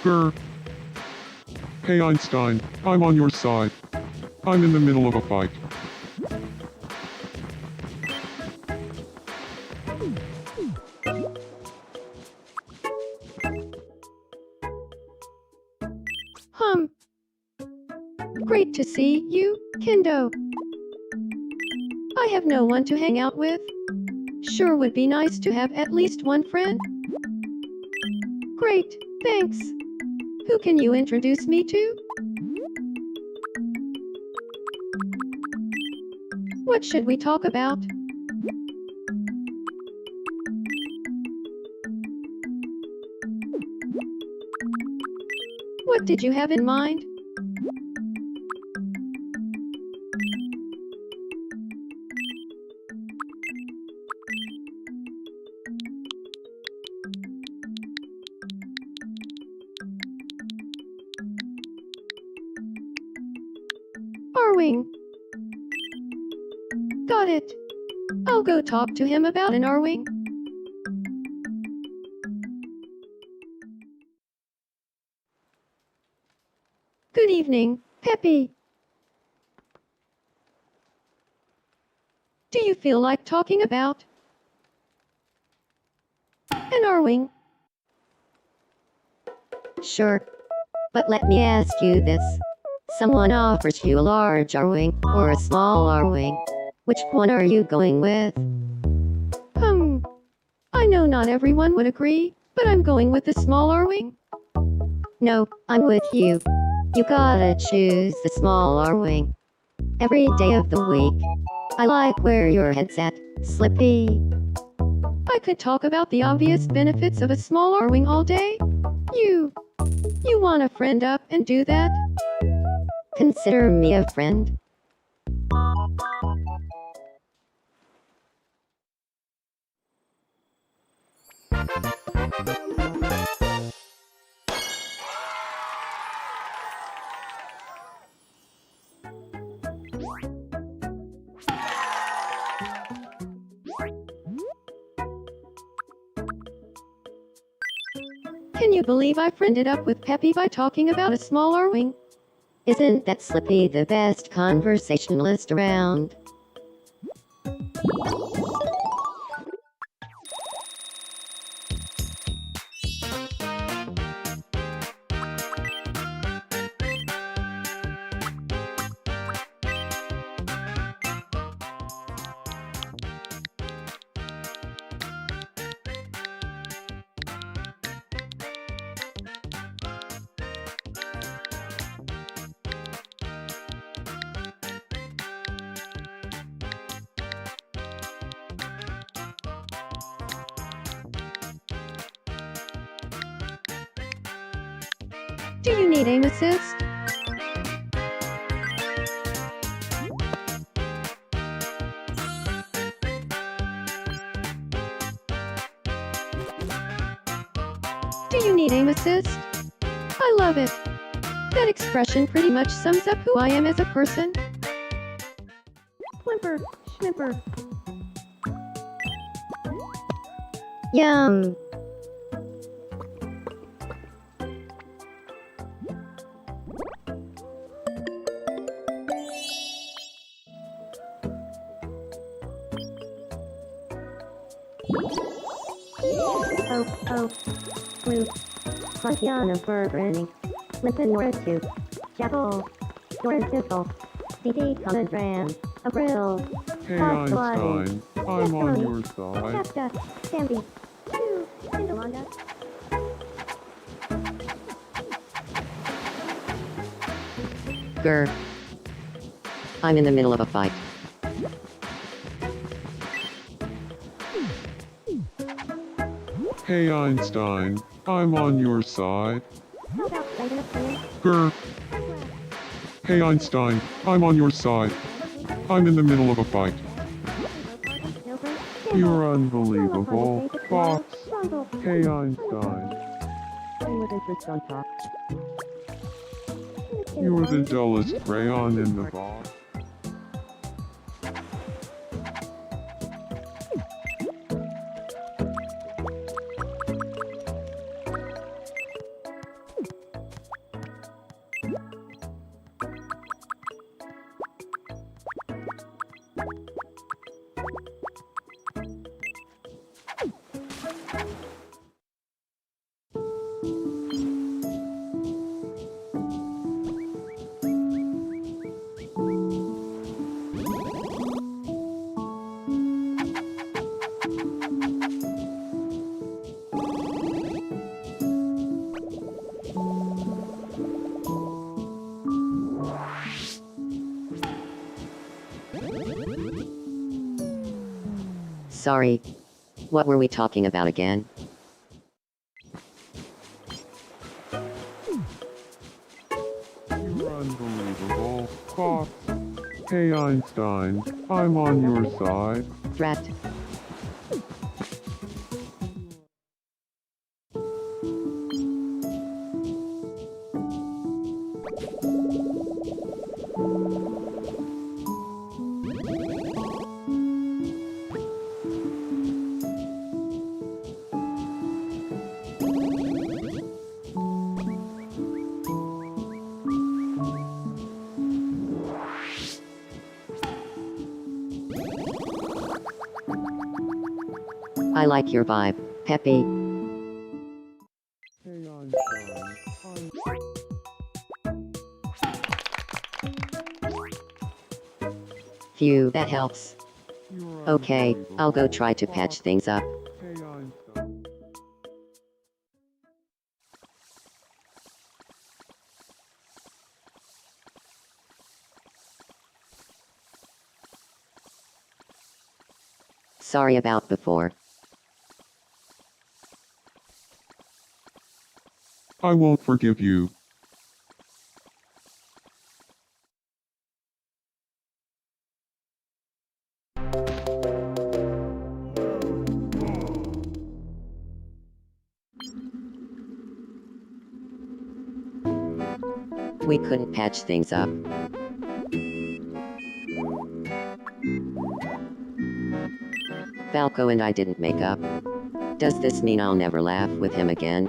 Grr. Hey Einstein, I'm on your side. I'm in the middle of a fight. Great to see you, Kendo. I have no one to hang out with. Sure would be nice to have at least one friend. Great, thanks. Who can you introduce me to? What should we talk about? What did you have in mind? Arwing. Got it. I'll go talk to him about an Arwing. Good evening, Peppy. Do you feel like talking about an Arwing? Sure. But let me ask you this. Someone offers you a large R-wing or a small R-wing. Which one are you going with? I know not everyone would agree, but I'm going with the small Arwing. No, I'm with you. You gotta choose the small R-wing. Every day of the week. I like where your head's at, Slippy. I could talk about the obvious benefits of a small Arwing all day. You want a friend up and do that? Consider me a friend. Can you believe I friended up with Peppy by talking about a small Arwing? Isn't that Slippy the best conversationalist around? Do you need aim assist? Do you need aim assist? I love it. That expression pretty much sums up who I am as a person. Whimper, schmimper. Yum. Oh, blue. Crunchy burning. Listen, Nora 2. Jackal. Nora Simple. CD Common Ram. A grill. Hey Einstein, I'm on your side. Kafka, Sambi. Indalanda. Grr. I'm in the middle of a fight. Hey Einstein, I'm on your side. How about Raven of Fire? Grr. Hey Einstein, I'm on your side. I'm in the middle of a fight. You're unbelievable, Fox. Hey Einstein. With interest on top. You're the dullest crayon in the box. Sorry. What were we talking about again? You're unbelievable. Fox. Hey Einstein, I'm on your side. Drat. I like your vibe, Peppy. Hey Einstein, Phew, that helps. you're Okay, I'll go try to patch things up. Hey Einstein. Sorry about before. I won't forgive you. We couldn't patch things up. Falco and I didn't make up. Does this mean I'll never laugh with him again?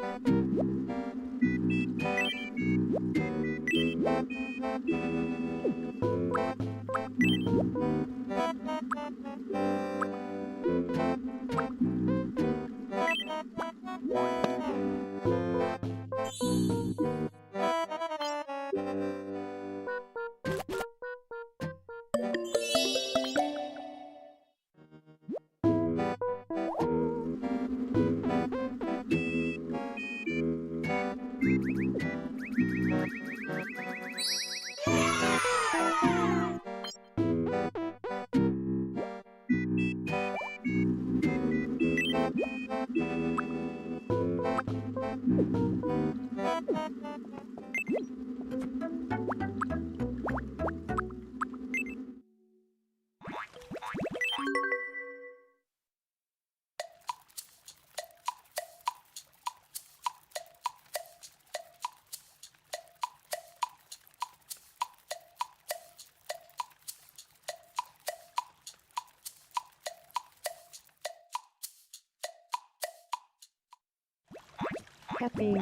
Peppy.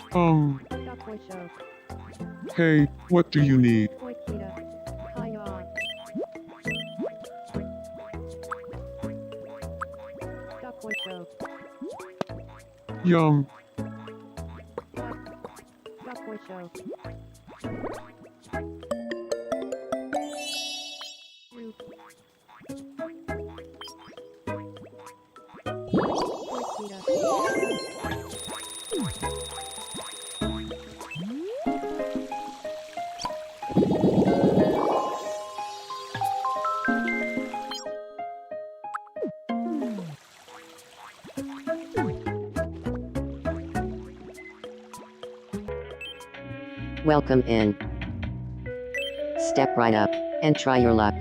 Duckboy Show. Hey, what do you need? Boy Kita. Hiya. Duckboy Show. Yum. Duckboy Show. You. Boy Kita. Welcome in. Step right up and try your luck.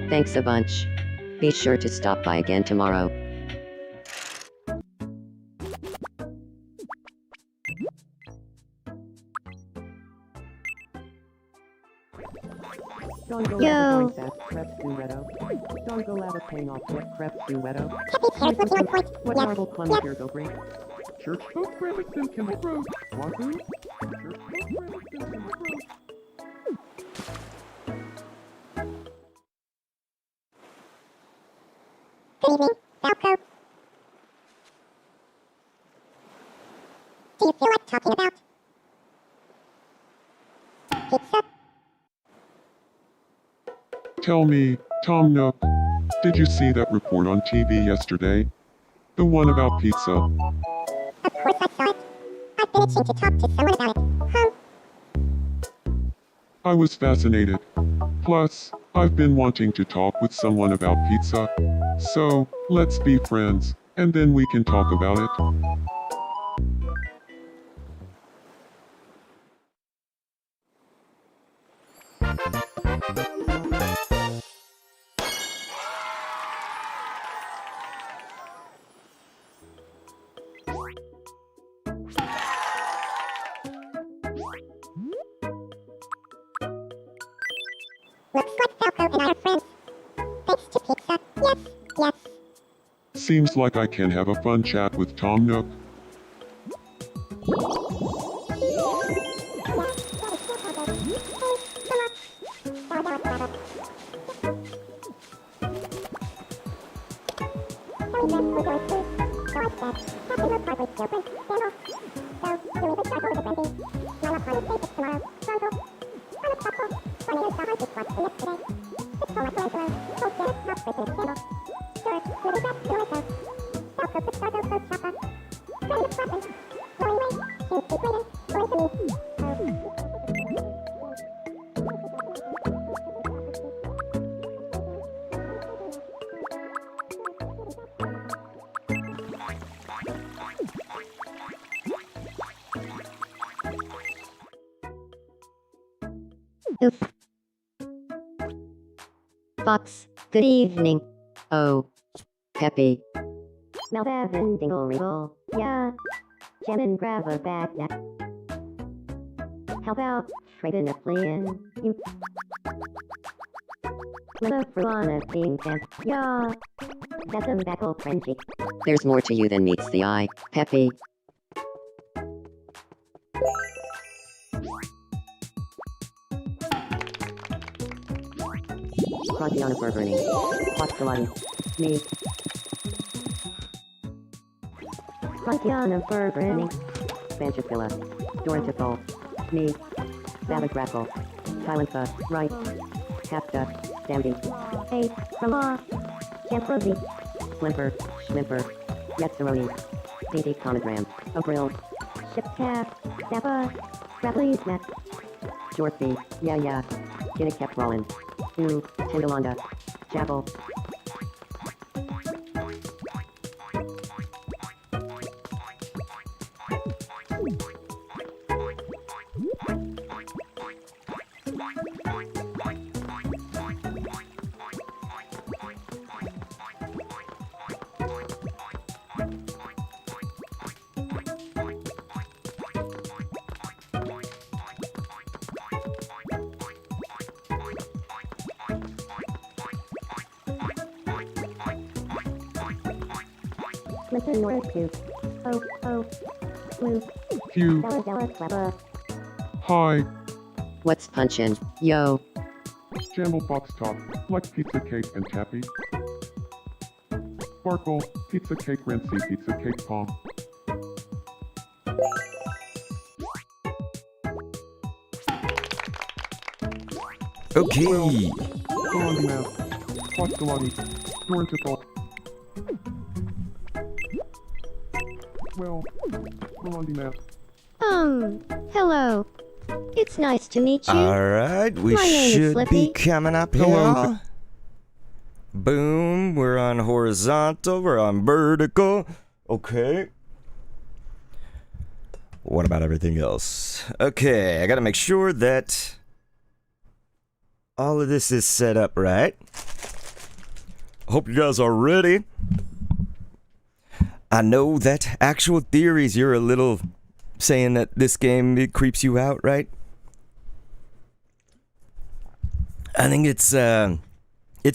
Thanks a bunch. Be sure to stop by again tomorrow. Dongo Yo. lava voice at Crepe Duretto. Dongo lava paying off what Crepe Duretto. What marble plum here go break? Church folk rabbits in the road. Wahoo. Church folk rabbits in the road. Good evening, Falco. Do you feel like talking about pizza? Tell me, Tom Nook, Did you see that report on TV yesterday? The one about pizza? Of course I saw it. I've been itching to talk to someone about it. I was fascinated. Plus, I've been wanting to talk with someone about pizza. So, let's be friends, and then we can talk about it. Looks like Falco and I are friends. Thanks to pizza. Yes, yes. Seems like I can have a fun chat with Tom Nook. Oop. Fox, good evening. Oh, Peppy. Melvin Dingle Regal. Yeah. Jam and grab a bag neck. How about trading a plan? You. Little on a pink and yeah. That's a battle frenzy. There's more to you than meets the eye, Peppy. Crossing for burning. Watch the line. Me. Crossing for burning. Vanchicilla. Dorantipole. Me. Savage Rackle. Silencer. Right. Capta. Standing. Hey. Rama. Camprosi. Flimper. Schlimper. Yetzeroni. Dainty Conogram. O'Brill. Ship Cap. Zappa. Rattly Snap. Dorothy. Yeah. Kinnick kept rolling. Ooh, Tindalonda. Chapel. Listen, North Tooth. Oh. Blue. Hugh, Della, Clever. hi. What's punchin'? Yo. Jamble Box Top, like pizza cake and tappy. Sparkle, pizza cake Rency, pizza cake palm. Okay. Galandi Mask, Watch Galati, Dorantipole. Well, Galandi Mask. Hello. It's nice to meet you. Alright, we My name is should be Slippy. coming up Hello. here. Boom, we're on horizontal, we're on vertical. Okay. What about everything else? Okay, I gotta make sure that all of this is set up right. Hope you guys are ready. I know that actual theories, you're a little saying that this game, it creeps you out, right? I think it's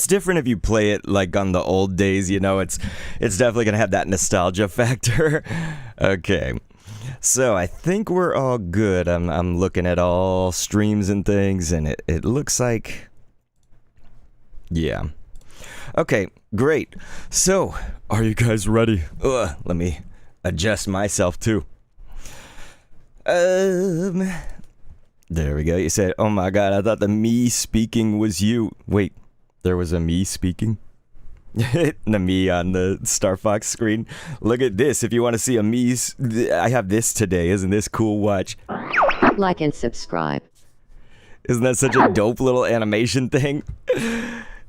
different if you play it like on the old days, you know, it's definitely gonna have that nostalgia factor. Okay. So I think we're all good. I'm looking at all streams and things, and it looks like, yeah. Okay, great. So, are you guys ready? Let me adjust myself too. There we go. You said, oh my god, I thought the me speaking was you. Wait, there was a me speaking? The me on the Star Fox screen. Look at this. If you want to see a me, I have this today. Isn't this cool? Watch. Like and subscribe. Isn't that such a dope little animation thing?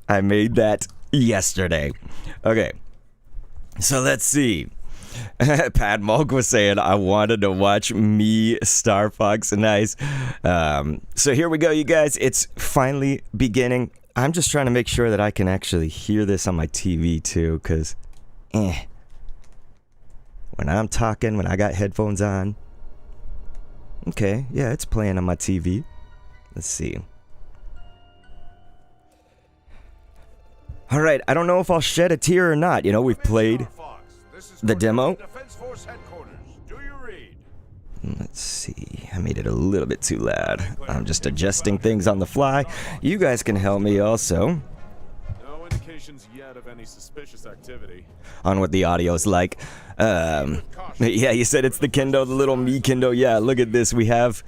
I made that yesterday. Okay. So let's see. Pat Mulk was saying I wanted to watch me Star Fox. Nice. So here we go, you guys. It's finally beginning. I'm just trying to make sure that I can actually hear this on my TV too, because when I'm talking, when I got headphones on. Okay, yeah, it's playing on my TV. Let's see. All right, I don't know if I'll shed a tear or not. You know, we've played the demo. Let's see. I made it a little bit too loud. I'm just adjusting things on the fly. You guys can help me also. No indications yet of any suspicious activity. On what the audio's like. Yeah, you said it's the Kendo, the little me Kendo. Yeah, look at this. We have...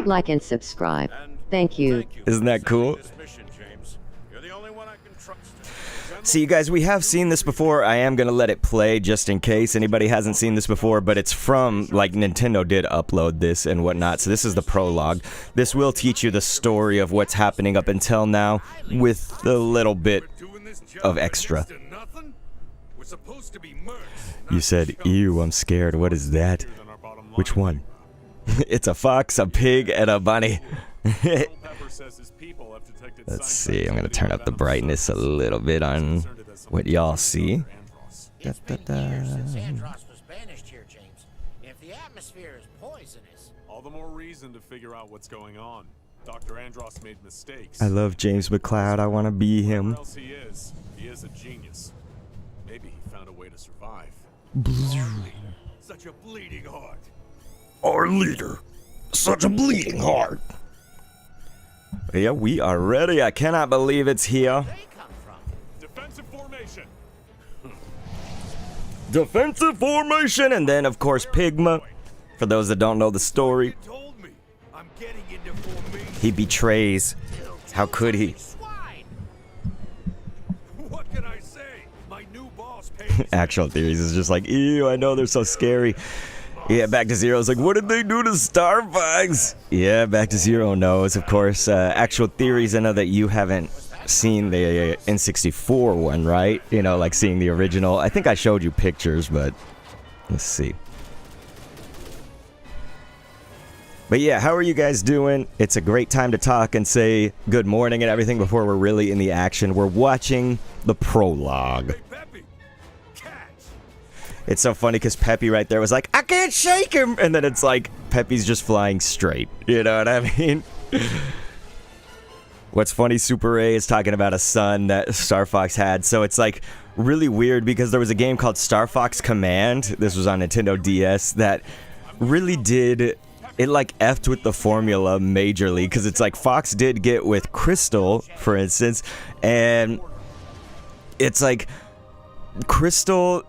Like and subscribe. Thank you. Isn't that cool? See, you guys, we have seen this before. I am going to let it play just in case anybody hasn't seen this before, but it's from, like, Nintendo did upload this and whatnot, so this is the prologue. This will teach you the story of what's happening up until now with a little bit of extra. You said, ew, I'm scared. What is that? Which one? It's a fox, a pig, and a bunny. Let's see, I'm going to turn up the brightness a little bit on what y'all see. Da, da, da. Andross was banished here, James. If the atmosphere is poisonous, all the more reason to figure out what's going on. Dr. Andross made mistakes. I love James McCloud. I want to be him. Whatever else he is a genius. Maybe he found a way to survive. Such a bleeding heart. Our leader. Such a bleeding heart. Yeah, we are ready. I cannot believe it's here. Defensive formation. Defensive formation, and then of course Pigma. For those that don't know the story, he betrays. How could he? What can I say? My new boss pays. Actual Theories is just like, ew, I know they're so scary. Yeah, Back to Zero is like, what did they do to Star Fox? Yeah, Back to Zero knows, of course. Actual Theories, I know that you haven't seen the N64 one, right? You know, like seeing the original. I think I showed you pictures, but let's see. But yeah, how are you guys doing? It's a great time to talk and say good morning and everything before we're really in the action. We're watching the prologue. It's so funny because Peppy right there was like, I can't shake him! And then it's like, Peppy's just flying straight. You know what I mean? What's funny, Super A is talking about a son that Star Fox had. So it's like really weird because there was a game called Star Fox Command. This was on Nintendo DS that really did... It like effed with the formula majorly because it's like Fox did get with Crystal, for instance. And it's like Crystal...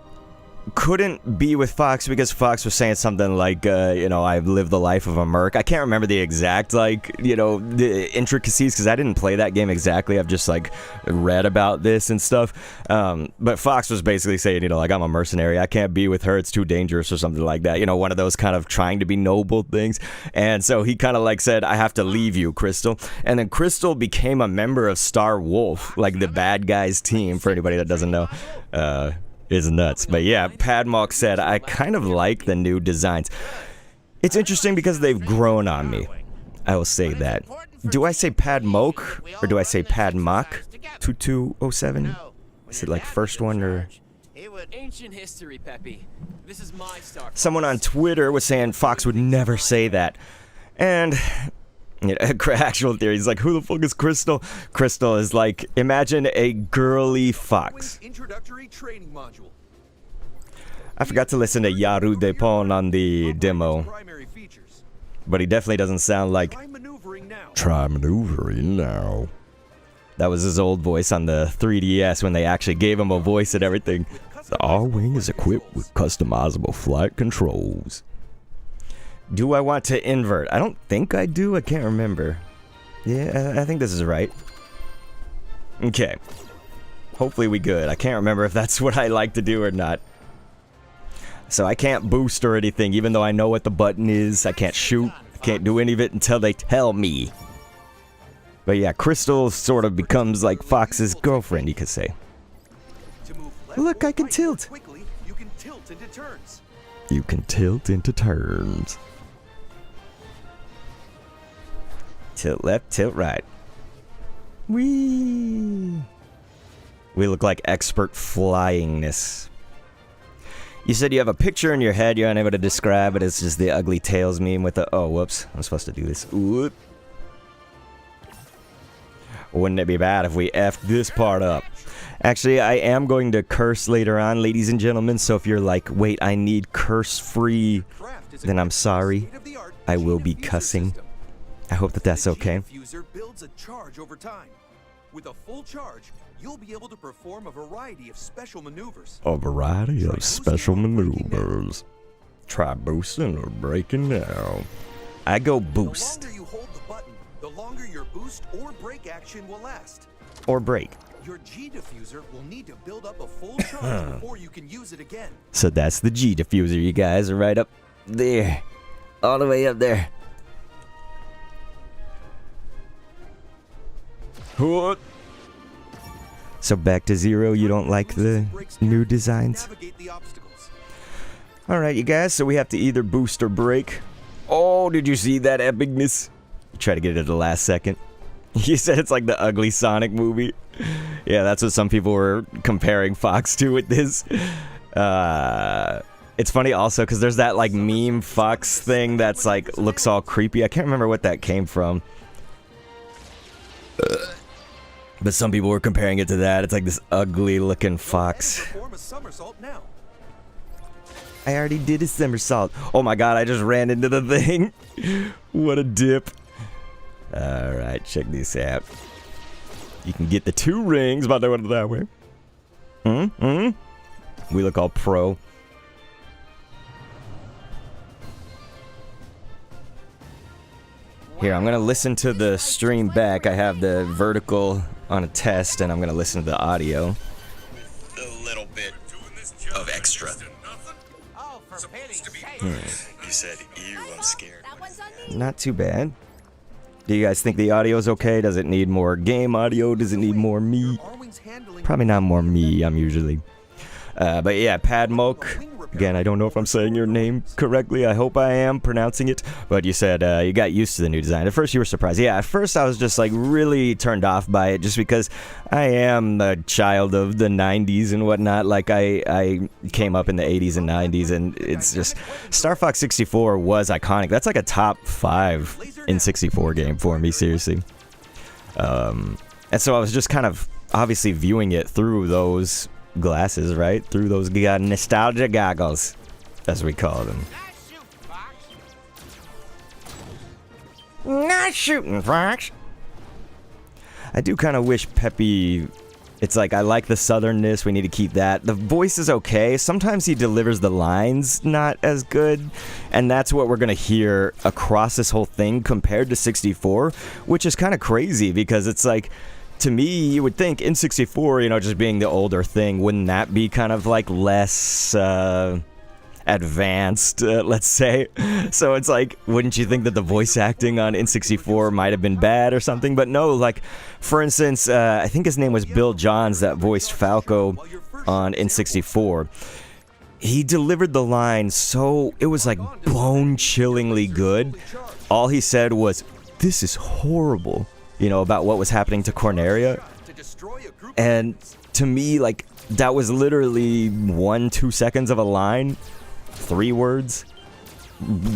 couldn't be with Fox because Fox was saying something like, you know, I've lived the life of a merc. I can't remember the exact, like, you know, the intricacies because I didn't play that game exactly. I've just, like, read about this and stuff. But Fox was basically saying, you know, like, I'm a mercenary. I can't be with her. It's too dangerous or something like that. You know, one of those kind of trying to be noble things. And so he kind of, like, said, I have to leave you, Crystal. And then Crystal became a member of Star Wolf, like the bad guys team, for anybody that doesn't know. Is nuts. But yeah, Padmok said, I kind of like the new designs. It's interesting because they've grown on me. I will say that. Do I say Padmok or do I say Padmok? 2207? Is it like first one or... Ancient history, Peppy. This is my Star. Someone on Twitter was saying Fox would never say that. And... you know, Actual Theory is like, who the fuck is Crystal? Crystal is like, imagine a girly fox. Introductory training module. I forgot to listen to Yaru Depon on the demo, but he definitely doesn't sound like try maneuvering now. That was his old voice on the 3DS when they actually gave him a voice and everything. The R-Wing is equipped with customizable flight controls. Do I want to invert? I don't think I do. I can't remember. Yeah, I think this is right. Okay. Hopefully we good. I can't remember if that's what I like to do or not. So I can't boost or anything, even though I know what the button is. I can't shoot. I can't do any of it until they tell me. But yeah, Crystal sort of becomes like Fox's girlfriend, you could say. Look, I can tilt. You can tilt into turns. You can tilt into turns. Tilt left, tilt right. Whee! We look like expert flyingness. You said you have a picture in your head you're unable to describe, but it's just the ugly tails meme with the... Oh, whoops. I'm supposed to do this. Whoop. Wouldn't it be bad if we effed this part up? Actually, I am going to curse later on, ladies and gentlemen, so if you're like, wait, I need curse-free, then I'm sorry. I will be cussing. I hope that that's okay. Diffuser builds a charge over time. With a full charge, you'll be able to perform a variety of special maneuvers. A variety of special maneuvers. Try boosting or breaking down. I go boost. The longer you hold the button, the longer your boost or break action will last. Or break. Your G diffuser will need to build up a full charge before you can use it again. So that's the G diffuser, you guys, are right up there. All the way up there. What? So back to zero, you don't like the new designs? Alright, you guys, so we have to either boost or break. Oh, did you see that epicness? Try to get it at the last second. You said it's like the ugly Sonic movie. Yeah, that's what some people were comparing Fox to with this. It's funny also because there's that like meme Fox thing that's like looks all creepy. I can't remember what that came from. But some people were comparing it to that. It's like this ugly looking fox. I already did a somersault. Oh my god, I just ran into the thing. What a dip. Alright, check this out. You can get the 2 rings, about to go that way. We look all pro. Here, I'm gonna listen to the stream back. I have the vertical on a test, and I'm gonna listen to the audio. A little bit of extra. You said, ew, I'm scared. Not too bad. Do you guys think the audio is okay? Does it need more game audio? Does it need more me? Probably not more me, I'm usually. But yeah, Padmok. Again, I don't know if I'm saying your name correctly. I hope I am pronouncing it. But you said you got used to the new design. At first you were surprised. Yeah, at first I was just like really turned off by it just because I am a child of the 90s and whatnot. Like I came up in the 80s and 90s, and it's just... Star Fox 64 was iconic. That's like a top 5 in 64 game for me, seriously. And so I was just kind of obviously viewing it through those glasses, right? Through those nostalgia goggles, as we call them. Not shooting, Fox. I do kind of wish Peppy... It's like, I like the southernness, we need to keep that. The voice is okay. Sometimes he delivers the lines not as good, and that's what we're gonna hear across this whole thing compared to 64, which is kind of crazy because it's like, to me, you would think in 64, you know, just being the older thing, wouldn't that be kind of like less advanced, let's say? So it's like, wouldn't you think that the voice acting on N64 might have been bad or something? But no, like, for instance, I think his name was Bill Johns that voiced Falco on N64. He delivered the line so, it was like bone-chillingly good. All he said was, "This is horrible." You know, about what was happening to Corneria. And to me, like, that was literally 1-2 seconds of a line. 3 words.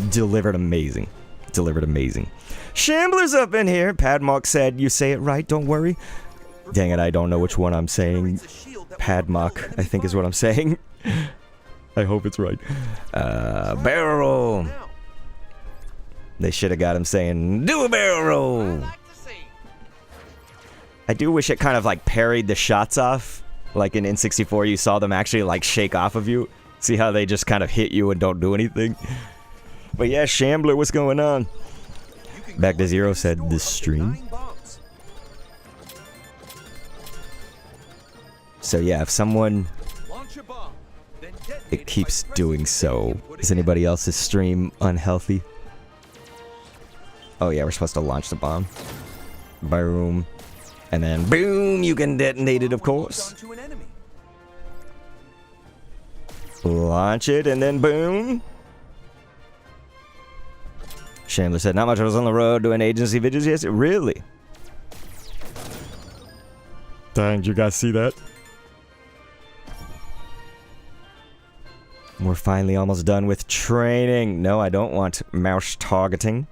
Delivered amazing. Delivered amazing. Shambler's up in here. Padmok said, you say it right, don't worry. Dang it, I don't know which one I'm saying. Padmok, I think is what I'm saying. I hope it's right. Barrel roll. They should have got him saying, do a barrel roll. I do wish it kind of like parried the shots off. Like in N64, you saw them actually like shake off of you. See how they just kind of hit you and don't do anything? But yeah, Shambler, what's going on? Back to Zero said, this stream. So yeah, if someone... It keeps doing so. Is anybody else's stream unhealthy? Oh yeah, we're supposed to launch the bomb. Boom. And then boom, you can detonate it, of course. Launch it, and then boom. Chandler said, not much. I was on the road doing agency videos yesterday. Really? Dang, you guys see that? We're finally almost done with training. No, I don't want mouse targeting.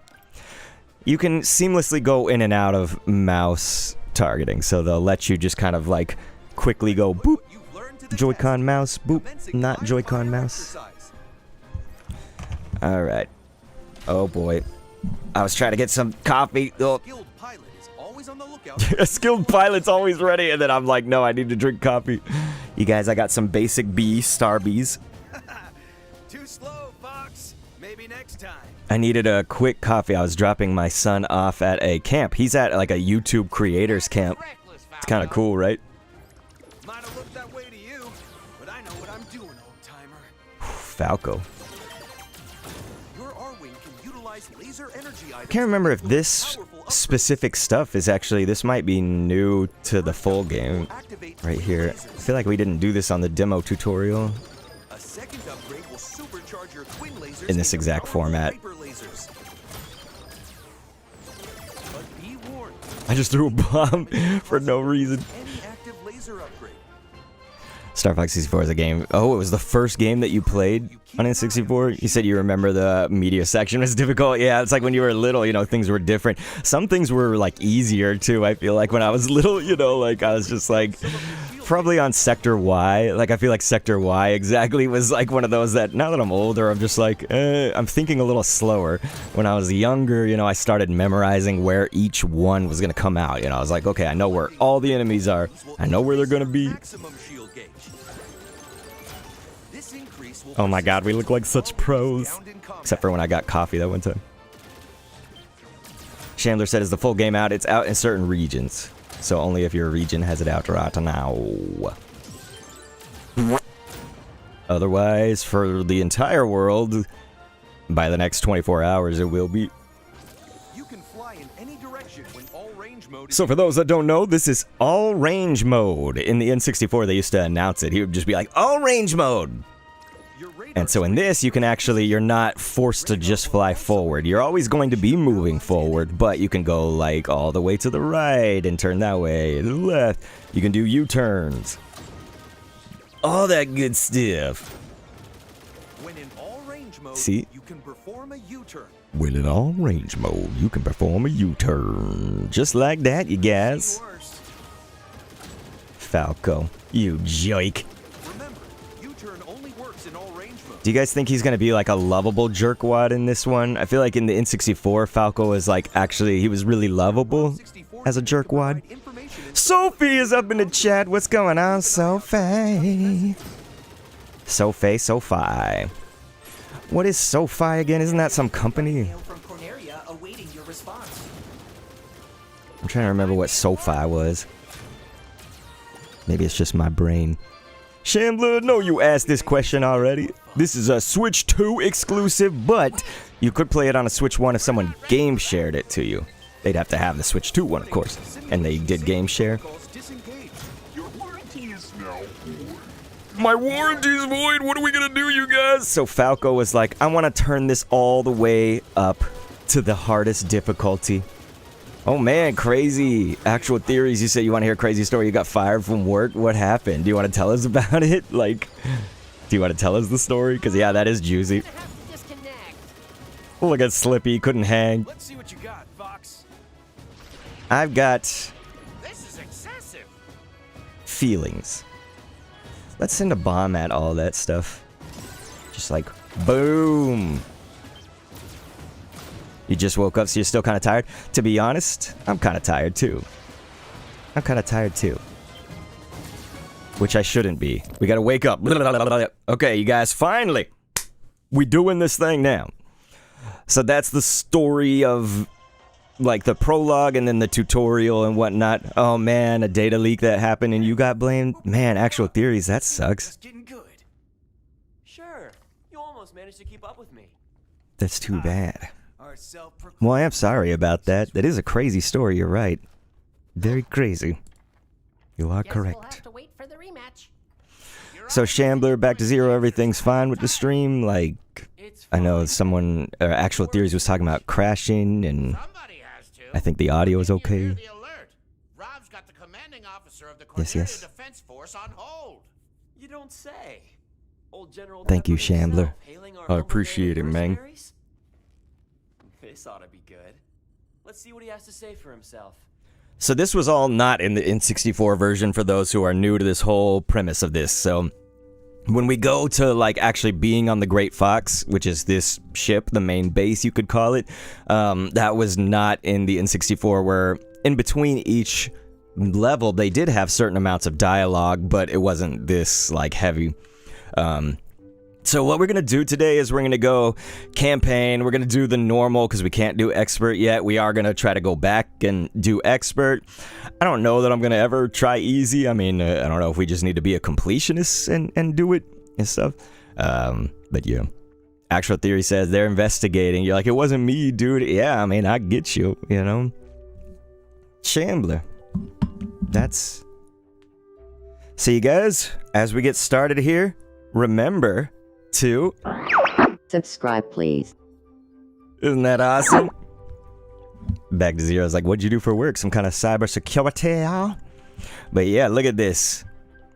You can seamlessly go in and out of mouse targeting, so they'll let you just kind of like quickly go boop, Joy-Con mouse, boop, not Joy-Con mouse. Alright. Oh boy. I was trying to get some coffee. Oh. A skilled pilot's always ready, and then I'm like, no, I need to drink coffee. You guys, I got some basic B, Star Bs. Too slow, Fox. Maybe next time. I needed a quick coffee. I was dropping my son off at a camp. He's at like a YouTube creators camp. It's kind of cool, right? Might have looked that way to you, but I know what I'm doing, old-timer. Falco. Your R-Wing can utilize laser energy items. I can't remember if this specific stuff is actually... This might be new to the full game. Right here. I feel like we didn't do this on the demo tutorial. In this exact format. I just threw a bomb for no reason. Star Fox 64 is a game. Oh, it was the first game that you played on N64? You said you remember the media section was difficult. Yeah, it's like when you were little, you know, things were different. Some things were like easier too. I feel like when I was little, you know, like I was just like probably on Sector Y. Like I feel like Sector Y exactly was like one of those that now that I'm older, I'm just like, I'm thinking a little slower. When I was younger, you know, I started memorizing where each one was going to come out. You know, I was like, okay, I know where all the enemies are. I know where they're going to be. Oh my god, we look like such pros. Except for when I got coffee that one time. Chandler said, is the full game out? It's out in certain regions. So only if your region has it out right now. Otherwise, for the entire world, by the next 24 hours, it will be. So for those that don't know, this is all range mode. In the N64, they used to announce it. He would just be like, all range mode. And so in this, you can actually, you're not forced to just fly forward. You're always going to be moving forward, but you can go like all the way to the right and turn that way, to the left. You can do U-turns. All that good stuff. When in all range mode, see? You can perform a U-turn. When in all range mode, you can perform a U-turn. Just like that, you guys. Falco, you joke. Do you guys think he's going to be like a lovable jerkwad in this one? I feel like in the N64, Falco was like actually, he was really lovable as a jerkwad. Sophie is up in the chat. What's going on, Sophie? Sophie. What is Sophie again? Isn't that some company? I'm trying to remember what Sophie was. Maybe it's just my brain. Shambler, no, you asked this question already. This is a Switch 2 exclusive, but you could play it on a Switch 1 if someone game shared it to you. They'd have to have the Switch 2 one, of course. And they did game share. My warranty is void. What are we gonna do, you guys? So Falco was like, I want to turn this all the way up to the hardest difficulty. Oh man, crazy. Actual theories. You said you want to hear a crazy story. You got fired from work. What happened? Do you want to tell us about it? Like, do you want to tell us the story? Because yeah, that is juicy. Look at Slippy. He couldn't hang. Let's see what you got, Fox. I've got This is excessive. feelings. Let's send a bomb at all that stuff. Just like, boom. You just woke up, so you're still kind of tired? To be honest, I'm kind of tired too. Which I shouldn't be. We gotta wake up. Okay, you guys, finally. We doing this thing now. So that's the story of like the prologue and then the tutorial and whatnot. Oh man, a data leak that happened and you got blamed. Man, actual theories, that sucks. Getting good. Sure, you almost managed to keep up with me. That's too bad. Well, I am sorry about that. That is a crazy story, you're right. Very crazy. You are correct. So Shambler, back to zero, everything's fine with the stream? Like, I know someone, Actual Theories was talking about crashing, and I think the audio is okay. Yes. You don't say. Old General Thank you, Pepper Shambler. himself hailing our I humble appreciate it, man. mercenaries? This ought to be good. Let's see what he has to say for himself. So this was all not in the N64 version for those who are new to this whole premise of this. So when we go to like actually being on the Great Fox, which is this ship, the main base you could call it, that was not in the N64, where in between each level they did have certain amounts of dialogue, but it wasn't this like heavy. So what we're going to do today is we're going to go campaign. We're going to do the normal because we can't do expert yet. We are going to try to go back and do expert. I don't know that I'm going to ever try easy. I mean, I don't know if we just need to be a completionist and do it and stuff. But yeah. Actual Theory says they're investigating. You're like, it wasn't me, dude. Yeah, I mean, I get you, you know. Shambler. That's... So you guys, as we get started here, remember to subscribe, please. Isn't that awesome? Back to zero. I was like, what'd you do for work? Some kind of cybersecurity? But yeah, look at this.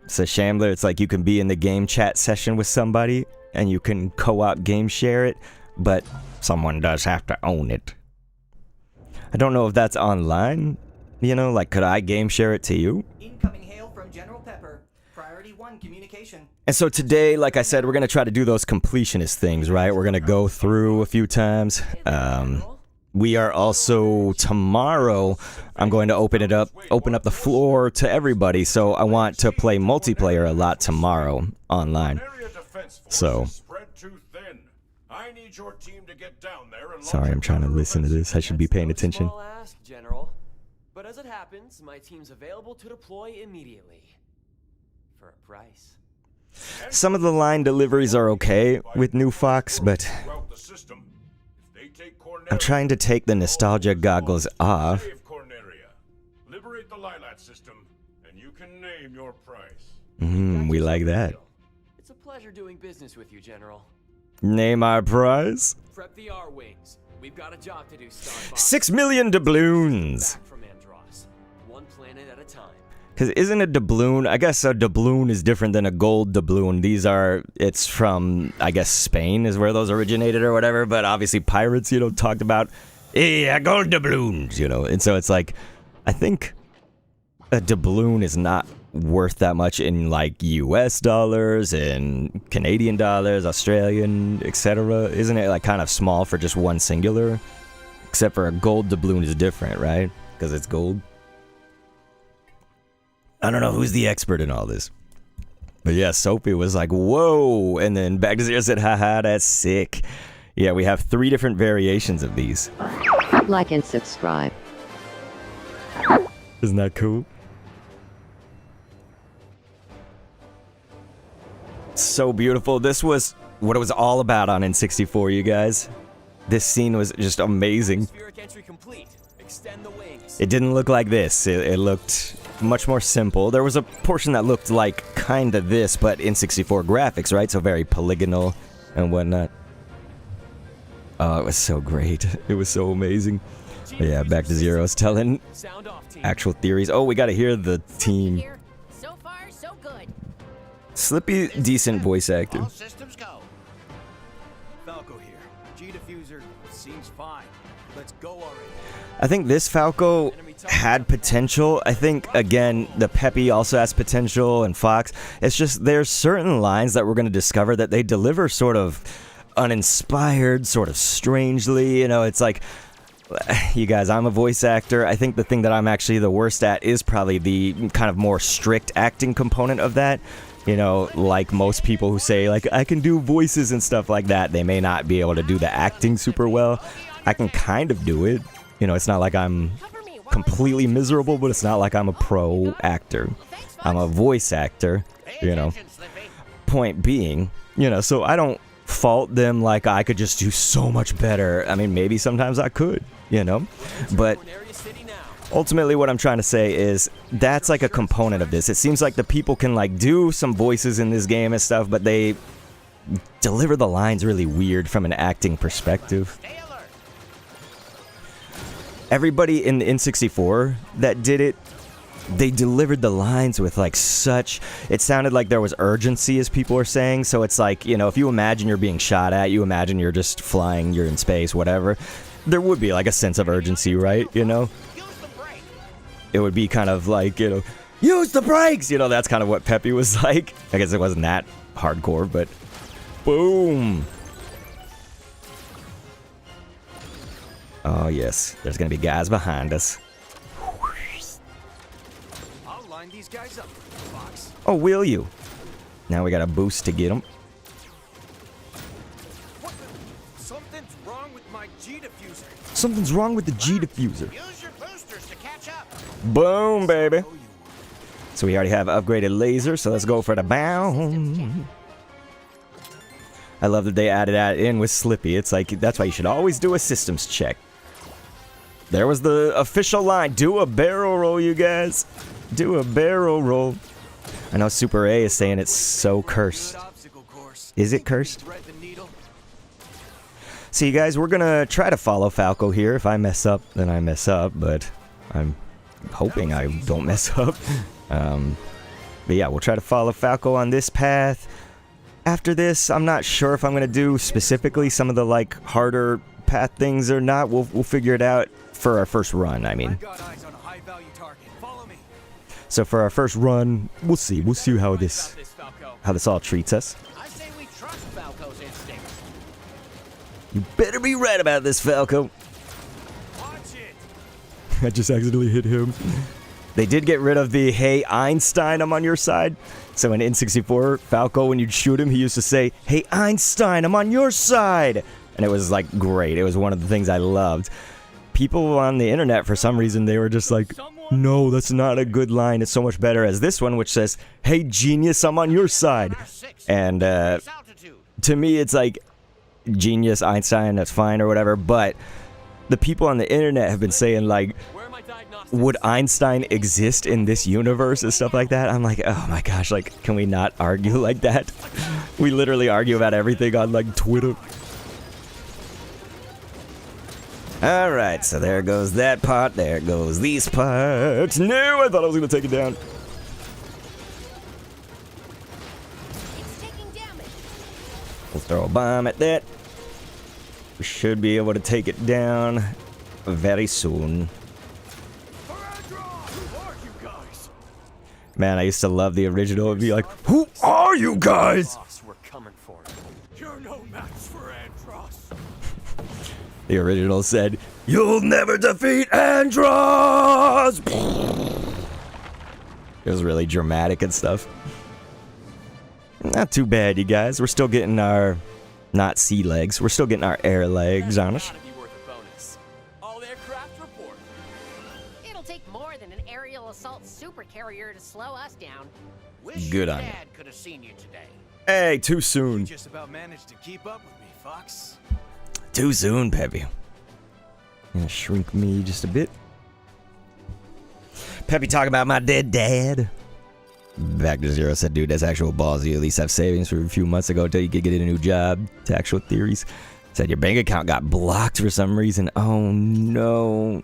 So Shambler, it's like you can be in the game chat session with somebody and you can co-op game share it, but someone does have to own it. I don't know if that's online. You know, like, could I game share it to you? Incoming hail from General Pepper. Priority 1 communication. And so today, like I said, we're going to try to do those completionist things, right? We're going to go through a few times. We are also, tomorrow, I'm going to open up the floor to everybody. So I want to play multiplayer a lot tomorrow online. So, sorry, I'm trying to listen to this. I should be paying attention. General. But as it happens, my team's available to deploy immediately. For a price. Some of the line deliveries are okay with New Fox, but I'm trying to take the nostalgia goggles off. Liberate the Lilat system, and you can name your price. We like that. It's a pleasure doing business with you, General. Name our prize? Prep the R-Wings. We've got a job to do, Starbucks. 6 million doubloons. Back from Andros. One planet at a time. Because isn't a doubloon, I guess a doubloon is different than a gold doubloon. These are, it's from, I guess, Spain is where those originated or whatever. But obviously pirates, you know, talked about, yeah, gold doubloons, you know. And so it's like, I think a doubloon is not worth that much in like US dollars and Canadian dollars, Australian, etc. Isn't it like kind of small for just one singular? Except for a gold doubloon is different, right? Because it's gold. I don't know who's the expert in all this. But yeah, Soapy was like, whoa. And then Back to Zero said, haha, that's sick. Yeah, we have 3 different variations of these. Like and subscribe. Isn't that cool? So beautiful. This was what it was all about on N64, you guys. This scene was just amazing. It didn't look like this. It looked much more simple. There was a portion that looked like kinda this, but N64 graphics, right? So very polygonal and whatnot. Oh, it was so great. It was so amazing. But yeah, Back to Zero is telling Actual Theories. Oh, we gotta hear the team. So far, so good. Slippy, decent voice actor. All systems go. Falco here. G-diffuser seems fine. Let's go already. I think this Falco had potential. I think, again, the Peppy also has potential, and Fox. It's just there's certain lines that we're going to discover that they deliver sort of uninspired, sort of strangely. You know, it's like, you guys, I'm a voice actor. I think the thing that I'm actually the worst at is probably the kind of more strict acting component of that. You know, like most people who say, like, I can do voices and stuff like that, they may not be able to do the acting super well. I can kind of do it, You know, it's not like I'm completely miserable, but it's not like I'm a pro actor. I'm a voice actor, you know. Point being, you know, so I don't fault them like I could just do so much better. I mean, maybe sometimes I could, you know, but ultimately what I'm trying to say is that's like a component of this. It seems like the people can like do some voices in this game and stuff, but they deliver the lines really weird from an acting perspective. Everybody in the N64 that did it, they delivered the lines with like such, it sounded like there was urgency, as people are saying. So it's like, you know, if you imagine you're being shot at, you imagine you're just flying, you're in space, whatever, there would be like a sense of urgency, right? You know, it would be kind of like, you know, use the brakes, you know. That's kind of what Peppy was like. I guess it wasn't that hardcore, but boom. Oh yes, there's gonna be guys behind us. I'll line these guys up, Fox. Oh, will you? Now we got a boost to get them. What the? Something's wrong with my G diffuser. Something's wrong with the G diffuser. Use your boosters to catch up. Boom, baby. So we already have upgraded laser, so let's go for the bound. I love that they added that in with Slippy. It's like, that's why you should always do a systems check. There was the official line. Do a barrel roll, you guys. Do a barrel roll. I know Super A is saying it's so cursed. Is it cursed? So you guys, we're gonna try to follow Falco here. If I mess up, then I mess up, but I'm hoping I don't mess up. But yeah, we'll try to follow Falco on this path. After this, I'm not sure if I'm gonna do specifically some of the like harder path things or not. We'll figure it out for our first run, I mean. So for our first run, we'll see. We'll see how this all treats us. I say we trust Falco's instincts. You better be right about this, Falco. Watch it. I just accidentally hit him. They did get rid of the "Hey Einstein, I'm on your side." So in N64, Falco, when you'd shoot him, he used to say, "Hey Einstein, I'm on your side." And it was like great. It was one of the things I loved. People on the internet, for some reason, they were just like, no, that's not a good line. It's so much better as this one, which says, "Hey genius, I'm on your side." And to me, it's like, genius, Einstein, that's fine or whatever. But the people on the internet have been saying like, would Einstein exist in this universe and stuff like that? I'm like, oh my gosh, like, can we not argue like that? We literally argue about everything on like Twitter. Alright, so there goes that part, there goes these parts. No, I thought I was gonna take it down. It's taking damage. We'll throw a bomb at that. We should be able to take it down very soon. Man, I used to love the original. It'd be like, who are you guys? We're coming for him. You're no match for Andros. The original said, "You'll never defeat Andros!" It was really dramatic and stuff. Not too bad, you guys. We're still getting our, not sea legs, we're still getting our air legs on us. All aircraft report. It'll take more than an aerial assault supercarrier to slow us down. Wish Good your on you. dad could have seen you today. Hey, too soon. Just about managed to keep up with me, Fox. Too soon, Peppy. Gonna shrink me just a bit. Peppy talking about my dead dad. Back to Zero said, dude, that's actual ballsy. You at least have savings for a few months ago until you could get a new job. To actual theories. Said your bank account got blocked for some reason. Oh no.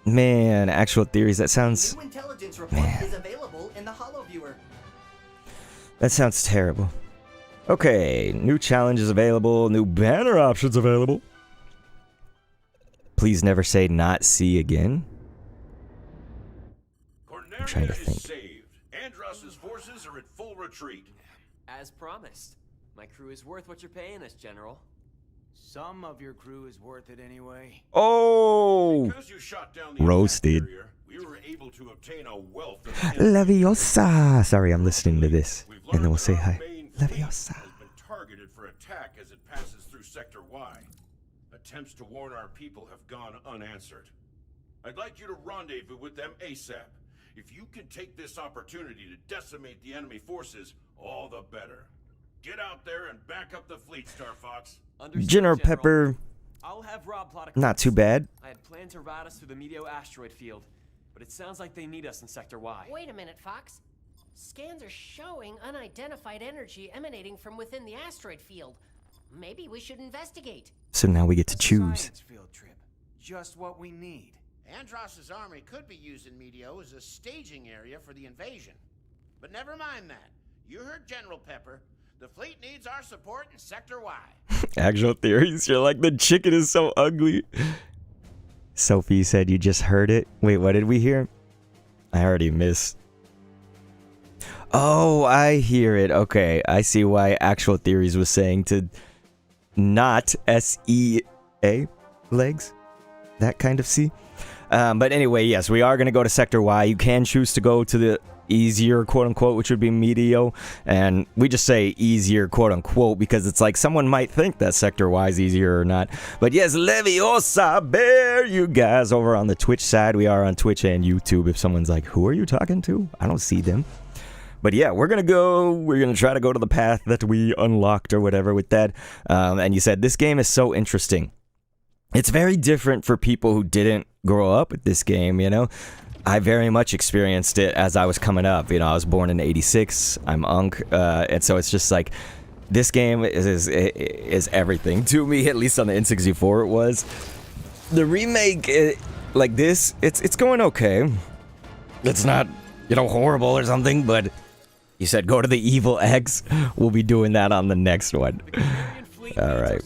Man, actual theories, that sounds... New intelligence report is available in the Holo Viewer. That sounds terrible. Okay, new challenges available, new banner options available. Please never say not see again. I'm trying to think. Saved. Andros's forces are at full retreat. As promised, my crew is worth what you're paying us, General. Some of your crew is worth it anyway. Oh! Because you shot down the Roasted. carrier, we were able to obtain a wealth of Leviosa! Sorry, I'm listening to this. And then we'll say hi. Leviosa. has been targeted for attack as it passes through Sector Y. Attempts to warn our people have gone unanswered. I'd like you to rendezvous with them ASAP. If you can take this opportunity to decimate the enemy forces, all the better. Get out there and back up the fleet, Star Fox. General Pepper, I'll have Rob plot a not too bad. I had planned to route us through the Meteo asteroid field, but it sounds like they need us in Sector Y. Wait a minute, Fox. Scans are showing unidentified energy emanating from within the asteroid field. Maybe we should investigate. So now we get to choose. Science field trip. Just what we need. Andross's army could be used in Meteo as a staging area for the invasion. But never mind that. You heard General Pepper. The fleet needs our support in Sector Y. Actual theories, you're like, the chicken is so ugly. Sophie said you just heard it. Wait, what did we hear? I already missed. Oh, I hear it. Okay, I see why Actual Theories was saying to not S-E-A legs. That kind of C. But anyway, yes, we are going to go to Sector Y. You can choose to go to the easier, quote-unquote, which would be Meteo. And we just say easier, quote-unquote, because it's like someone might think that Sector Y is easier or not. But yes, Leviosa Bear, you guys over on the Twitch side. We are on Twitch and YouTube. If someone's like, who are you talking to? I don't see them. But yeah, we're going to try to go to the path that we unlocked or whatever with that. And you said, this game is so interesting. It's very different for people who didn't grow up with this game, you know? I very much experienced it as I was coming up. You know, I was born in '86. I'm Unk. And so it's just like, this game is everything to me, at least on the N64 it was. The remake, like this, it's going okay. It's not, you know, horrible or something, but you said go to the Evil X. We'll be doing that on the next one. All right.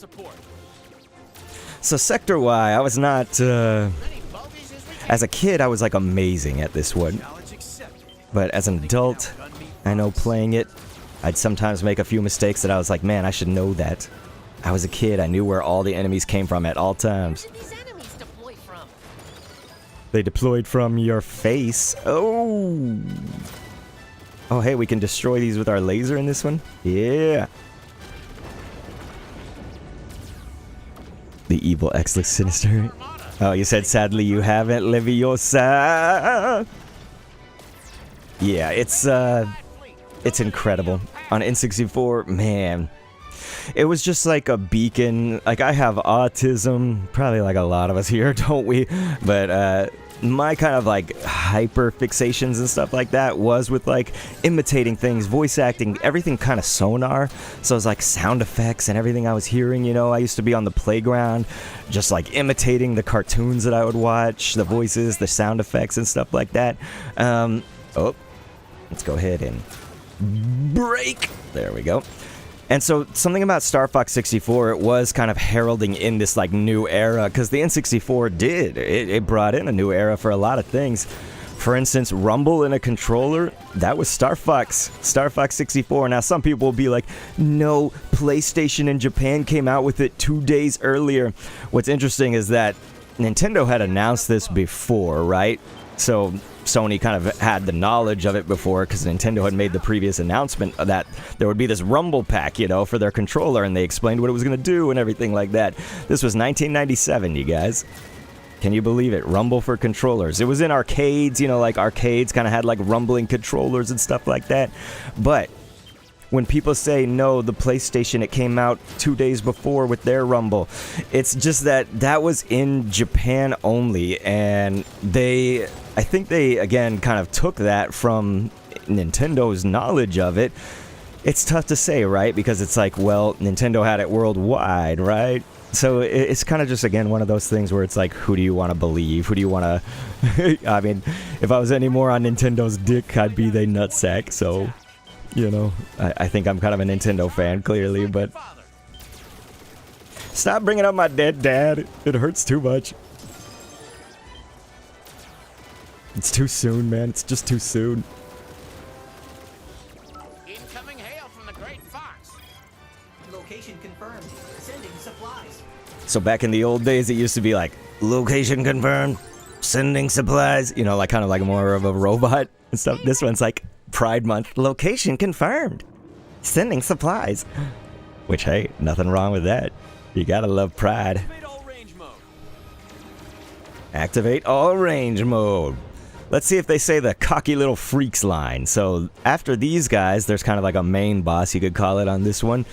So Sector Y, I was not, as a kid, I was like amazing at this one. But as an adult, I know playing it, I'd sometimes make a few mistakes that I was like, man, I should know that. I was a kid, I knew where all the enemies came from at all times. They deployed from your face. Oh! Oh, hey, we can destroy these with our laser in this one? Yeah! The Evil X looks sinister. Oh, you said sadly you haven't, Leviosa. Yeah, it's incredible. On N64, man. It was just like a beacon. Like, I have autism, probably like a lot of us here, don't we? But my kind of like hyper fixations and stuff like that was with like imitating things, voice acting, everything kind of sonar. So it was like sound effects and everything I was hearing, you know. I used to be on the playground just like imitating the cartoons that I would watch, the voices, the sound effects and stuff like that. Oh, let's go ahead and break. There we go. And so something about Star Fox 64, it was kind of heralding in this like new era, because the N64 did. It brought in a new era for a lot of things. For instance, rumble in a controller, that was Star Fox 64. Now some people will be like, no, PlayStation in Japan came out with it 2 days earlier. What's interesting is that Nintendo had announced this before, right? So Sony kind of had the knowledge of it before, because Nintendo had made the previous announcement that there would be this rumble pack, you know, for their controller, and they explained what it was going to do and everything like that. This was 1997, you guys. Can you believe it? Rumble for controllers. It was in arcades, you know, like arcades kind of had like rumbling controllers and stuff like that. But when people say, no, the PlayStation, it came out 2 days before with their rumble, it's just that was in Japan only, and I think they, again, kind of took that from Nintendo's knowledge of it. It's tough to say, right? Because it's like, well, Nintendo had it worldwide, right? So it's kind of just, again, one of those things where it's like, who do you want to believe? Who do you want to... I mean, if I was any more on Nintendo's dick, I'd be they nutsack, so... You know, I think I'm kind of a Nintendo fan, clearly, but... Stop bringing up my dead dad. It hurts too much. It's too soon, man. It's just too soon. Incoming hail from the Great Fox. Location confirmed. Sending supplies. So back in the old days, it used to be like, location confirmed, sending supplies. You know, like kind of like more of a robot and stuff. This one's like, Pride Month, location confirmed, sending supplies. Which, hey, nothing wrong with that. You gotta love Pride. Activate all range mode. Let's see if they say the cocky little freaks line. So after these guys, there's kind of like a main boss, you could call it, on this one.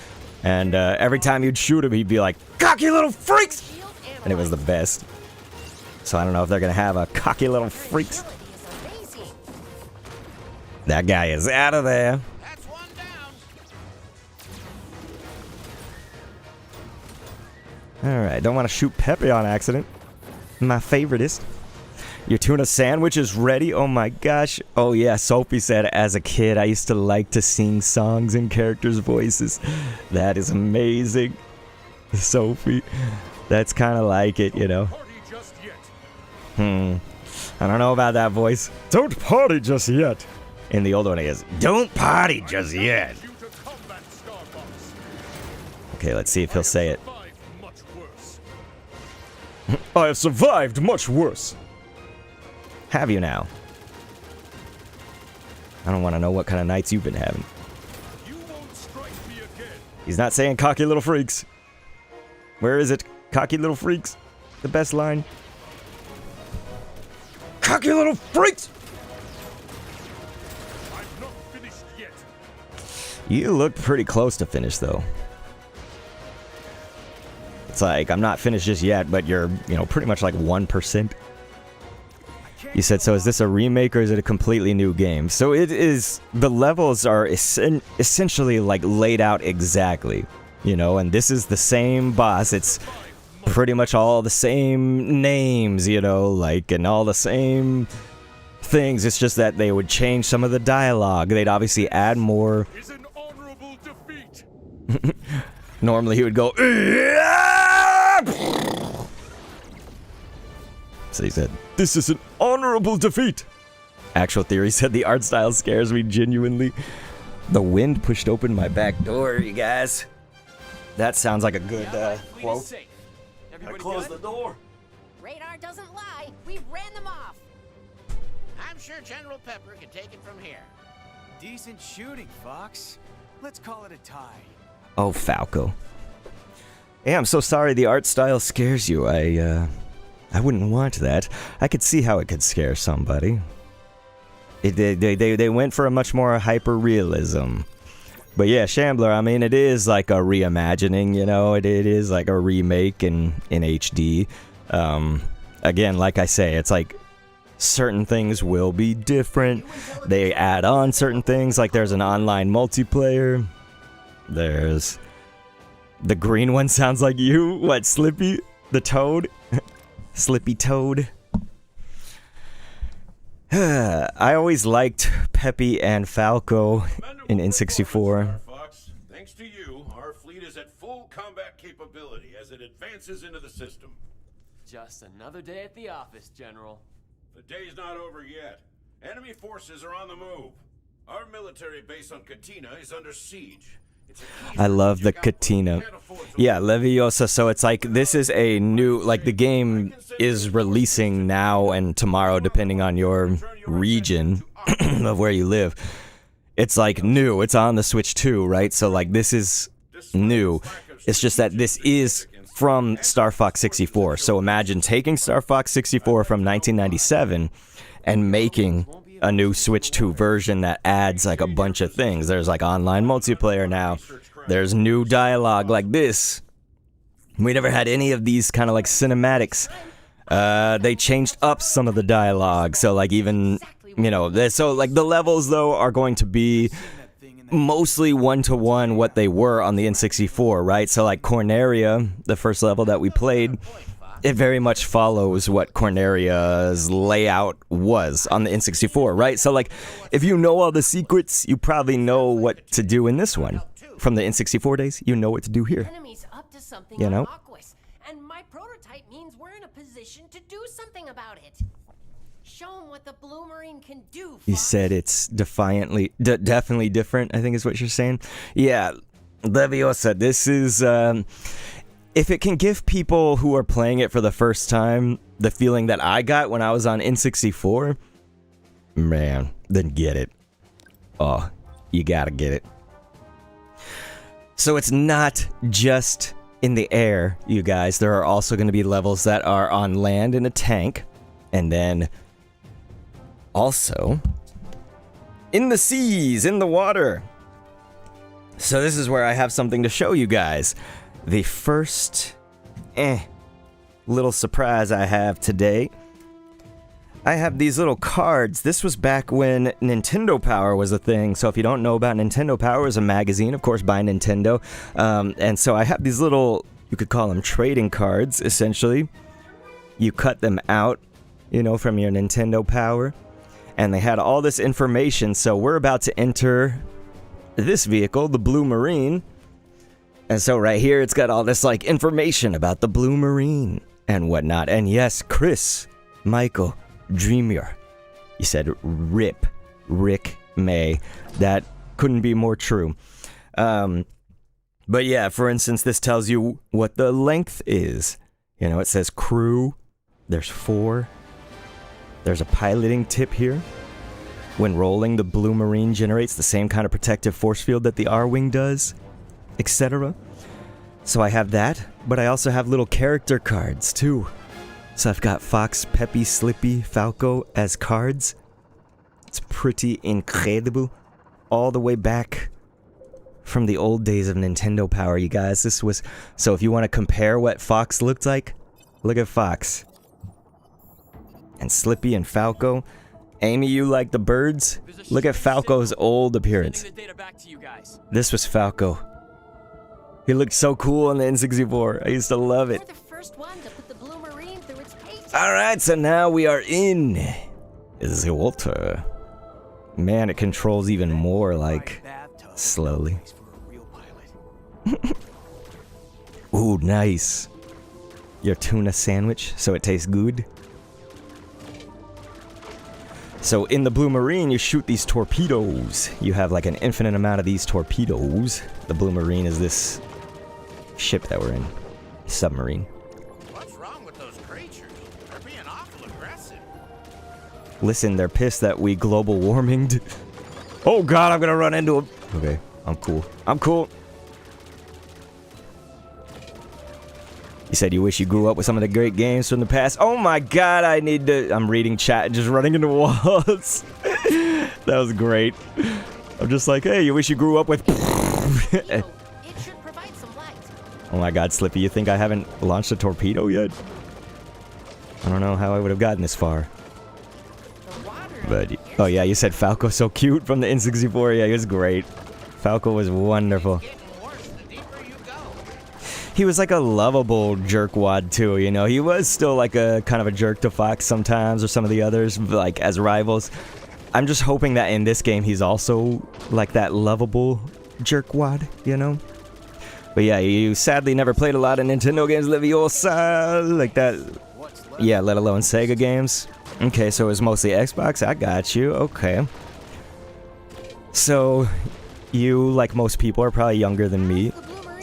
And every time you'd shoot him, he'd be like, cocky little freaks! And it was the best. So I don't know if they're gonna have a cocky little freaks. That guy is out of there. Alright, don't want to shoot Pepe on accident. My favoritist. Your tuna sandwich is ready? Oh my gosh. Oh yeah, Sophie said as a kid I used to like to sing songs in characters' voices. That is amazing. Sophie. That's kind of like it, you know. I don't know about that voice. Don't party just yet. In the old one it is, don't party just yet. Okay, let's see if he'll say it. I have survived much worse. Have you now? I don't want to know what kind of nights you've been having. He's not saying cocky little freaks. Where is it? Cocky little freaks? The best line. Cocky little freaks! I'm not finished yet. You look pretty close to finish, though. It's like, I'm not finished just yet, but you're, you know, pretty much like 1%. You said, so is this a remake or is it a completely new game? So it is, the levels are essentially like laid out exactly, you know, and this is the same boss. It's pretty much all the same names, you know, like, and all the same things. It's just that they would change some of the dialogue. They'd obviously add more. Is an honorable defeat. Normally he would go, so he said, this is an honorable defeat. Actual Theory said the art style scares me genuinely. The wind pushed open my back door, you guys. That sounds like a good quote. I closed the door. Radar doesn't lie. We ran them off. I'm sure General Pepper can take it from here. Decent shooting, Fox. Let's call it a tie. Oh, Falco. Yeah, I'm so sorry the art style scares you. I wouldn't want that. I could see how it could scare somebody. They went for a much more hyper-realism. But yeah, Shambler, I mean, it is like a reimagining, you know? It is like a remake in HD. Again, like I say, it's like certain things will be different. They add on certain things, like there's an online multiplayer. There's... The green one sounds like you. What, Slippy? The toad? Slippy Toad. I always liked Peppy and Falco in N64. Fox, thanks to you, our fleet is at full combat capability as it advances into the system. Just another day at the office, General. The day's not over yet. Enemy forces are on the move. Our military base on Katina is under siege. I love the Katina. Yeah, Leviosa. So it's like, this is a new, like the game is releasing now and tomorrow, depending on your region of where you live. It's like new. It's on the Switch 2, right? So like this is new. It's just that this is from Star Fox 64. So imagine taking Star Fox 64 from 1997 and making a new Switch 2 version that adds like a bunch of things. There's like online multiplayer now. There's new dialogue like this. We never had any of these kind of like cinematics. They changed up some of the dialogue. So like even, you know, so like the levels though are going to be mostly one-to-one what they were on the N64, right? So like Corneria, the first level that we played, it very much follows what Corneria's layout was on the N64, right? So like, if you know all the secrets, you probably know what to do in this one. From the N64 days, you know what to do here. Enemy's up to something, you know? And my prototype means we're in a position to do something about it. Show them what the Blue Marine can do. You said it's defiantly, definitely different, I think is what you're saying. Yeah, Leviosa, this is... if it can give people who are playing it for the first time the feeling that I got when I was on N64, man, then get it. Oh, you gotta get it. So it's not just in the air, you guys. There are also going to be levels that are on land in a tank. And then also in the seas, in the water. So this is where I have something to show you guys. The first little surprise I have today. I have these little cards. This was back when Nintendo Power was a thing. So if you don't know about Nintendo Power, it's a magazine, of course, by Nintendo. And so I have these little, you could call them trading cards, essentially. You cut them out, you know, from your Nintendo Power. And they had all this information. So we're about to enter this vehicle, the Blue Marine. And so right here, it's got all this, like, information about the Blue Marine and whatnot. And yes, Chris, Michael, Dreamier. He said RIP. Rick May. That couldn't be more true. But yeah, for instance, this tells you what the length is. You know, it says crew. There's 4. There's a piloting tip here. When rolling, the Blue Marine generates the same kind of protective force field that the R-Wing does, etc. So I have that, but I also have little character cards too. So I've got Fox, Peppy, Slippy, Falco as cards. It's pretty incredible. All the way back from the old days of Nintendo Power, you guys. This was... So if you want to compare what Fox looked like, look at Fox. And Slippy and Falco. Amy, you like the birds? Look at Falco's old appearance. This was Falco. He looked so cool on the N64. I used to love it. Alright, so now we are in the water. Man, it controls even more, like, slowly. Ooh, nice. Your tuna sandwich, so it tastes good. So in the Blue Marine, you shoot these torpedoes. You have like an infinite amount of these torpedoes. The Blue Marine is this ship that we're in. Submarine. What's wrong with those creatures? They're being awful aggressive. Listen, they're pissed that we global warminged. Oh god, I'm gonna run into them. Okay, I'm cool. I'm cool. You said you wish you grew up with some of the great games from the past. Oh my god, I need to... I'm reading chat and just running into walls. That was great. I'm just like, hey, you wish you grew up with... Oh my god, Slippy, you think I haven't launched a torpedo yet? I don't know how I would have gotten this far. But, oh yeah, you said Falco's so cute from the N64. Yeah, he was great. Falco was wonderful. He was like a lovable jerkwad too, you know. He was still like a kind of a jerk to Fox sometimes, or some of the others, like as rivals. I'm just hoping that in this game he's also like that lovable jerkwad, you know. But yeah, you sadly never played a lot of Nintendo games, Leviosa, like that. Yeah, let alone Sega games. Okay, so it was mostly Xbox. I got you. Okay. So you, like most people, are probably younger than me.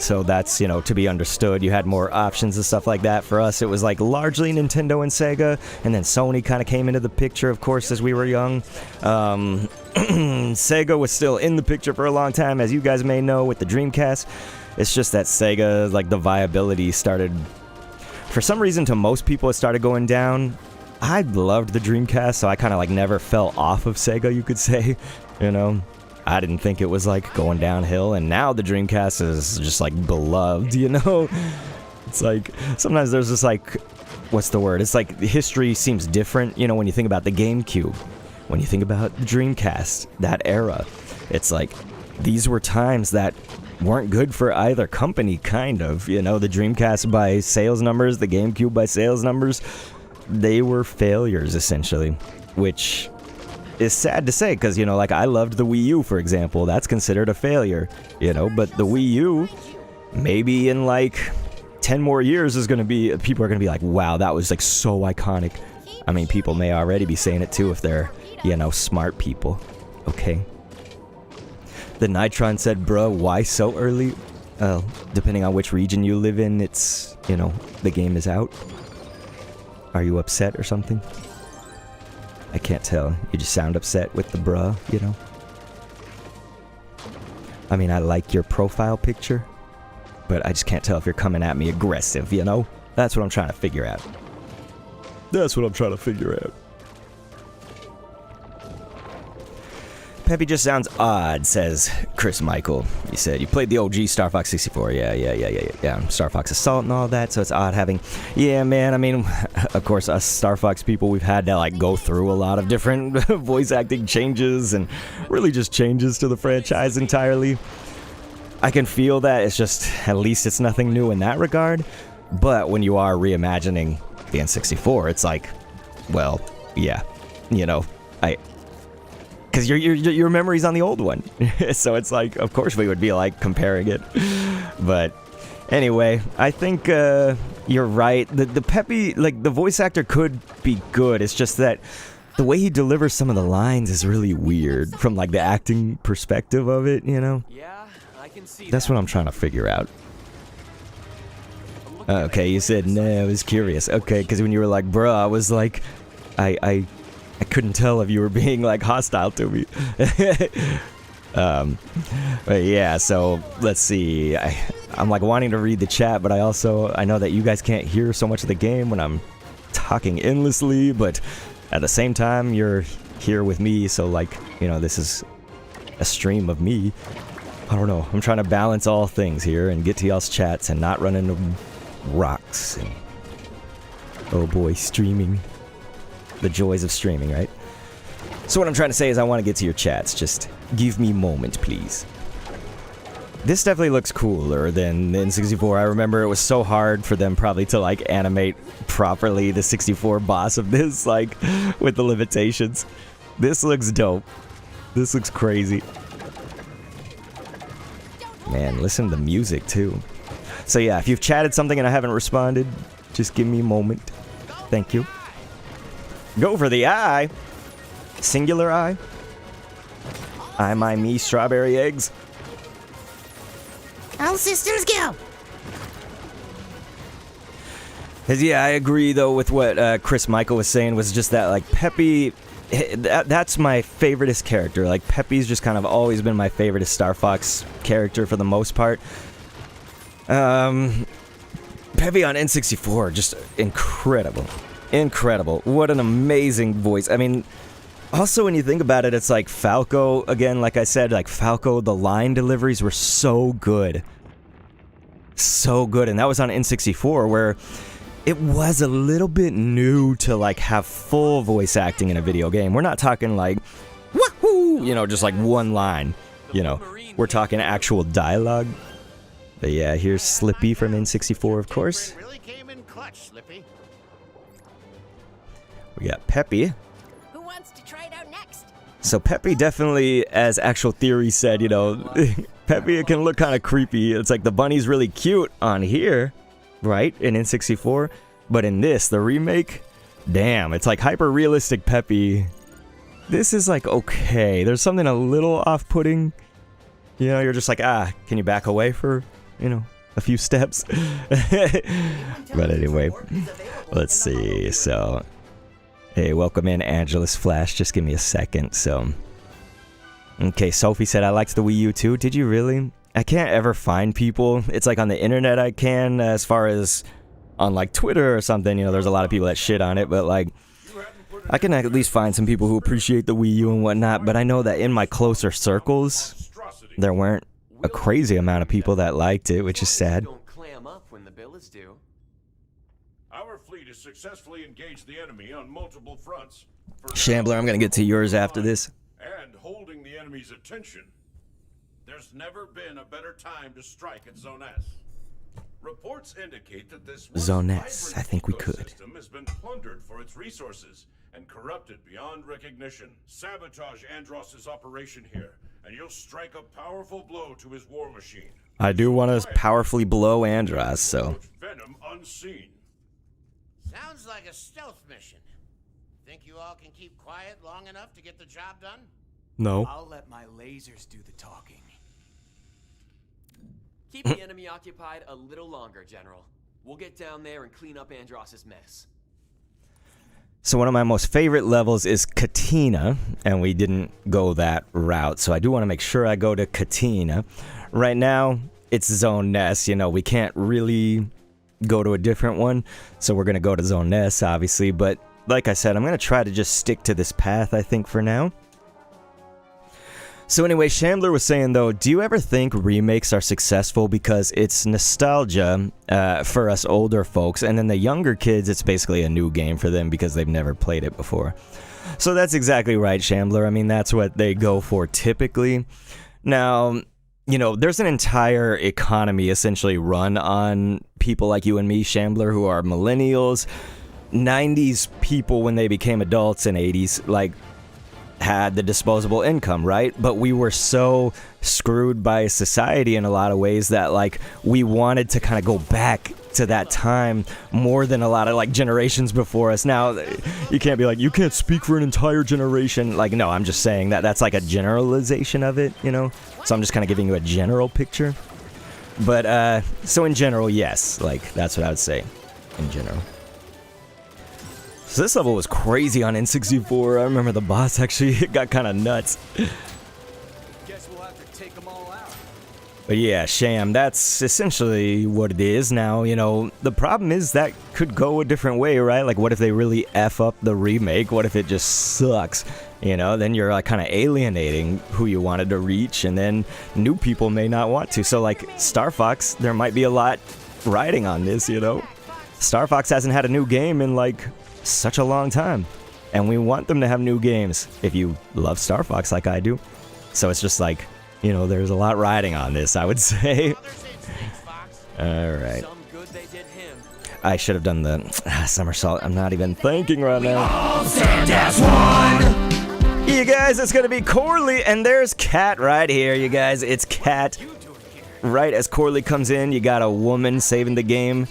So that's, you know, to be understood. You had more options and stuff like that. For us, it was like largely Nintendo and Sega, and then Sony kind of came into the picture, of course, as we were young. Sega was still in the picture for a long time, as you guys may know, with the Dreamcast. It's just that Sega, like, the viability started... For some reason, to most people, it started going down. I loved the Dreamcast, so I kind of, like, never fell off of Sega, you could say, you know? I didn't think it was like going downhill, and now the Dreamcast is just like beloved, you know? It's like, sometimes there's just like, what's the word? It's like history seems different, you know, when you think about the GameCube. When you think about the Dreamcast, that era, it's like, these were times that weren't good for either company, kind of, you know? The Dreamcast by sales numbers, the GameCube by sales numbers, they were failures, essentially, which... is sad to say, because, you know, like, I loved the Wii U, for example. That's considered a failure, you know, but the Wii U, maybe in, like, 10 more years is going to be, people are going to be like, wow, that was, like, so iconic. I mean, people may already be saying it, too, if they're, you know, smart people, okay? The Nitron said, bruh, why so early? Depending on which region you live in, it's, you know, the game is out. Are you upset or something? I can't tell. You just sound upset with the bruh, you know? I mean, I like your profile picture, but I just can't tell if you're coming at me aggressive, you know? That's what I'm trying to figure out. That's what I'm trying to figure out. Peppy just sounds odd, says Chris Michael. You said you played the OG Star Fox 64. Yeah. Star Fox Assault and all that, so it's odd having... Yeah, man, I mean, of course, us Star Fox people, we've had to, like, go through a lot of different voice acting changes and really just changes to the franchise entirely. I can feel that. It's just, at least it's nothing new in that regard. But when you are reimagining the N64, it's like, well, yeah, you know, because your memory's on the old one. So it's like, of course we would be like comparing it. But anyway, I think you're right. The Peppy, like the voice actor could be good. It's just that the way he delivers some of the lines is really weird from like the acting perspective of it, you know? Yeah, I can see That's what I'm trying to figure out. Okay, you said, no, I was curious. Okay, because when you were like, bruh, I was like, I couldn't tell if you were being, like, hostile to me. But yeah, so, let's see. I'm, like, wanting to read the chat, but I know that you guys can't hear so much of the game when I'm talking endlessly, but at the same time, you're here with me, so, like, you know, this is a stream of me. I don't know. I'm trying to balance all things here and get to y'all's chats and not run into rocks. And, oh boy, streaming. The joys of streaming, right? So what I'm trying to say is I want to get to your chats. Just give me a moment, please. This definitely looks cooler than the N64. I remember it was so hard for them probably to like animate properly the 64 boss of this, like with the limitations. This looks dope. This looks crazy. Man, listen to the music too. So yeah, if you've chatted something and I haven't responded, just give me a moment. Thank you. Go for the eye. Singular eye. I, my, me, strawberry eggs. All systems go. Yeah, I agree though with what Chris Michael was saying, was just that like Peppy, that's my favoriteest character. Like Peppy's just kind of always been my favoriteest Star Fox character for the most part. Peppy on N64, just incredible. Incredible. What an amazing voice. I mean, also when you think about it, it's like Falco, again, like I said, like Falco, the line deliveries were so good. So good. And that was on N64, where it was a little bit new to like have full voice acting in a video game. We're not talking like, woohoo, you know, just like one line, you know. We're talking actual dialogue. But yeah, here's Slippy from N64, of course. Really came in clutch, Slippy. We got Peppy. Who wants to try it out next? So Peppy definitely, as actual theory said, you know, Peppy can look kind of creepy. It's like the bunny's really cute on here, right, in N64. But in this, the remake, damn, it's like hyper-realistic Peppy. This is like, okay, there's something a little off-putting. You know, you're just like, can you back away for, you know, a few steps? But anyway, let's see. So, hey, welcome in, Angelus Flash. Just give me a second. So, okay, Sophie said, I liked the Wii U too. Did you really? I can't ever find people. It's like on the internet I can, as far as on like Twitter or something. You know, there's a lot of people that shit on it, but like, I can at least find some people who appreciate the Wii U and whatnot. But I know that in my closer circles, there weren't a crazy amount of people that liked it, which is sad. Don't clam up when the bill is due. Our fleet has successfully engaged the enemy on multiple fronts. Shambler, I'm gonna get to yours after this. And holding the enemy's attention. There's never been a better time to strike at Zone S. Reports indicate that this Zone S, I think we could. System has been plundered for its resources and corrupted beyond recognition. Sabotage Andross's operation here, and you'll strike a powerful blow to his war machine. I do want to powerfully blow Andross, so. Venom unseen. Sounds like a stealth mission. Think you all can keep quiet long enough to get the job done? No. I'll let my lasers do the talking. Keep the enemy occupied a little longer, General. We'll get down there and clean up Andross's mess. So one of my most favorite levels is Katina, and we didn't go that route, so I do want to make sure I go to Katina. Right now, it's Zone S, you know, we can't really go to a different one. So we're going to go to Zone S, obviously. But like I said, I'm going to try to just stick to this path, I think, for now. So anyway, Shambler was saying, though, do you ever think remakes are successful because it's nostalgia for us older folks, and then the younger kids, it's basically a new game for them because they've never played it before? So that's exactly right, Shambler. I mean, that's what they go for typically. Now, you know, there's an entire economy essentially run on people like you and me, Shambler, who are millennials, 90s people when they became adults, and 80s, like, had the disposable income, right? But we were so screwed by society in a lot of ways that, like, we wanted to kind of go back to that time more than a lot of, like, generations before us. Now, you can't be like, you can't speak for an entire generation. Like, no, I'm just saying that that's like a generalization of it, you know? So I'm just kind of giving you a general picture. But, so in general, yes, like, that's what I would say in general. So this level was crazy on N64. I remember the boss actually got kind of nuts. Guess we'll have to take them all out. But yeah, Sham, that's essentially what it is now. You know, the problem is that could go a different way, right? Like, what if they really F up the remake? What if it just sucks? You know, then you're like kind of alienating who you wanted to reach, and then new people may not want to. So like Star Fox, there might be a lot riding on this, you know? Star Fox hasn't had a new game in like such a long time, and we want them to have new games if you love Star Fox like I do. So it's just like, you know, there's a lot riding on this, I would say. Alright, I should have done the somersault. I'm not even thinking right now. You guys, it's gonna be Corley, and there's Cat right here, you guys. It's Cat. Right as Corley comes in, you got a woman saving the game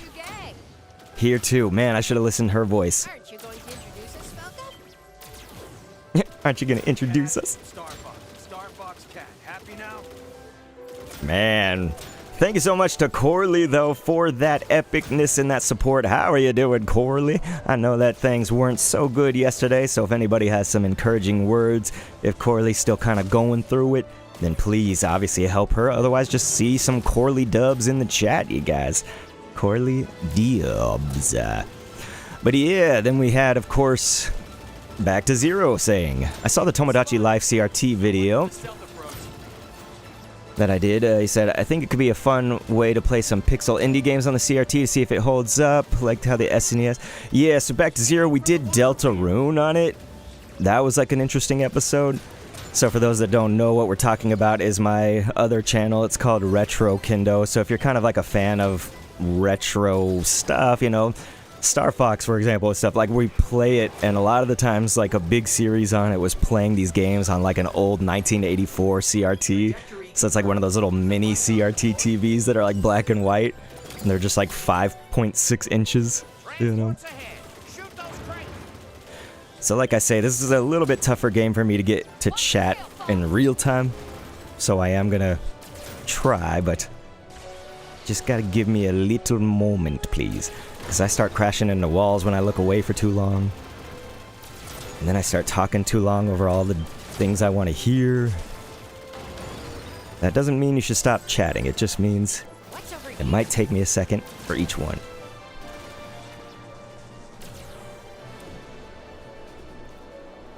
here too. Man, I should have listened to her voice. Aren't you gonna introduce us? Star Fox Cat. Happy now? Man, thank you so much to Corley, though, for that epicness and that support. How are you doing, Corley? I know that things weren't so good yesterday, so if anybody has some encouraging words, if Corley's still kind of going through it, then please, obviously, help her. Otherwise, just see some Corley dubs in the chat, you guys. Corley dubs. But yeah, then we had, of course, Back to Zero saying, I saw the Tomodachi Life CRT video that I did. He said, I think it could be a fun way to play some pixel indie games on the CRT to see if it holds up, like how the SNES. Yeah, so Back to Zero, we did Deltarune on it. That was like an interesting episode. So for those that don't know, what we're talking about is my other channel. It's called Retro Kendo. So if you're kind of like a fan of retro stuff, you know, Star Fox, for example, and stuff, like, we play it, and a lot of the times, like, a big series on it was playing these games on, like, an old 1984 CRT. So it's like one of those little mini CRT TVs that are, like, black and white, and they're just, like, 5.6 inches, you know? So like I say, this is a little bit tougher game for me to get to chat in real time, so I am gonna try, but just gotta give me a little moment, please. Because I start crashing into walls when I look away for too long. And then I start talking too long over all the things I want to hear. That doesn't mean you should stop chatting. It just means it might take me a second for each one.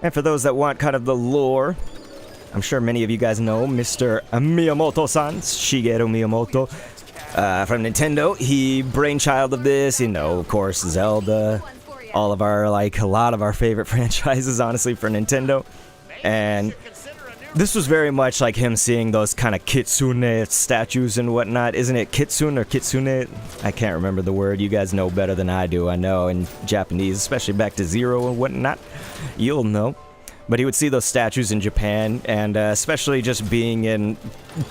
And for those that want kind of the lore, I'm sure many of you guys know Mr. Miyamoto-san, Shigeru Miyamoto. From Nintendo, he brainchild of this, you know, of course, Zelda, all of our, like, a lot of our favorite franchises, honestly, for Nintendo. And this was very much like him seeing those kind of kitsune statues and whatnot. Isn't it kitsune or kitsune? I can't remember the word. You guys know better than I do, I know, in Japanese, especially Back to Zero and whatnot. You'll know. But he would see those statues in Japan, and especially just being in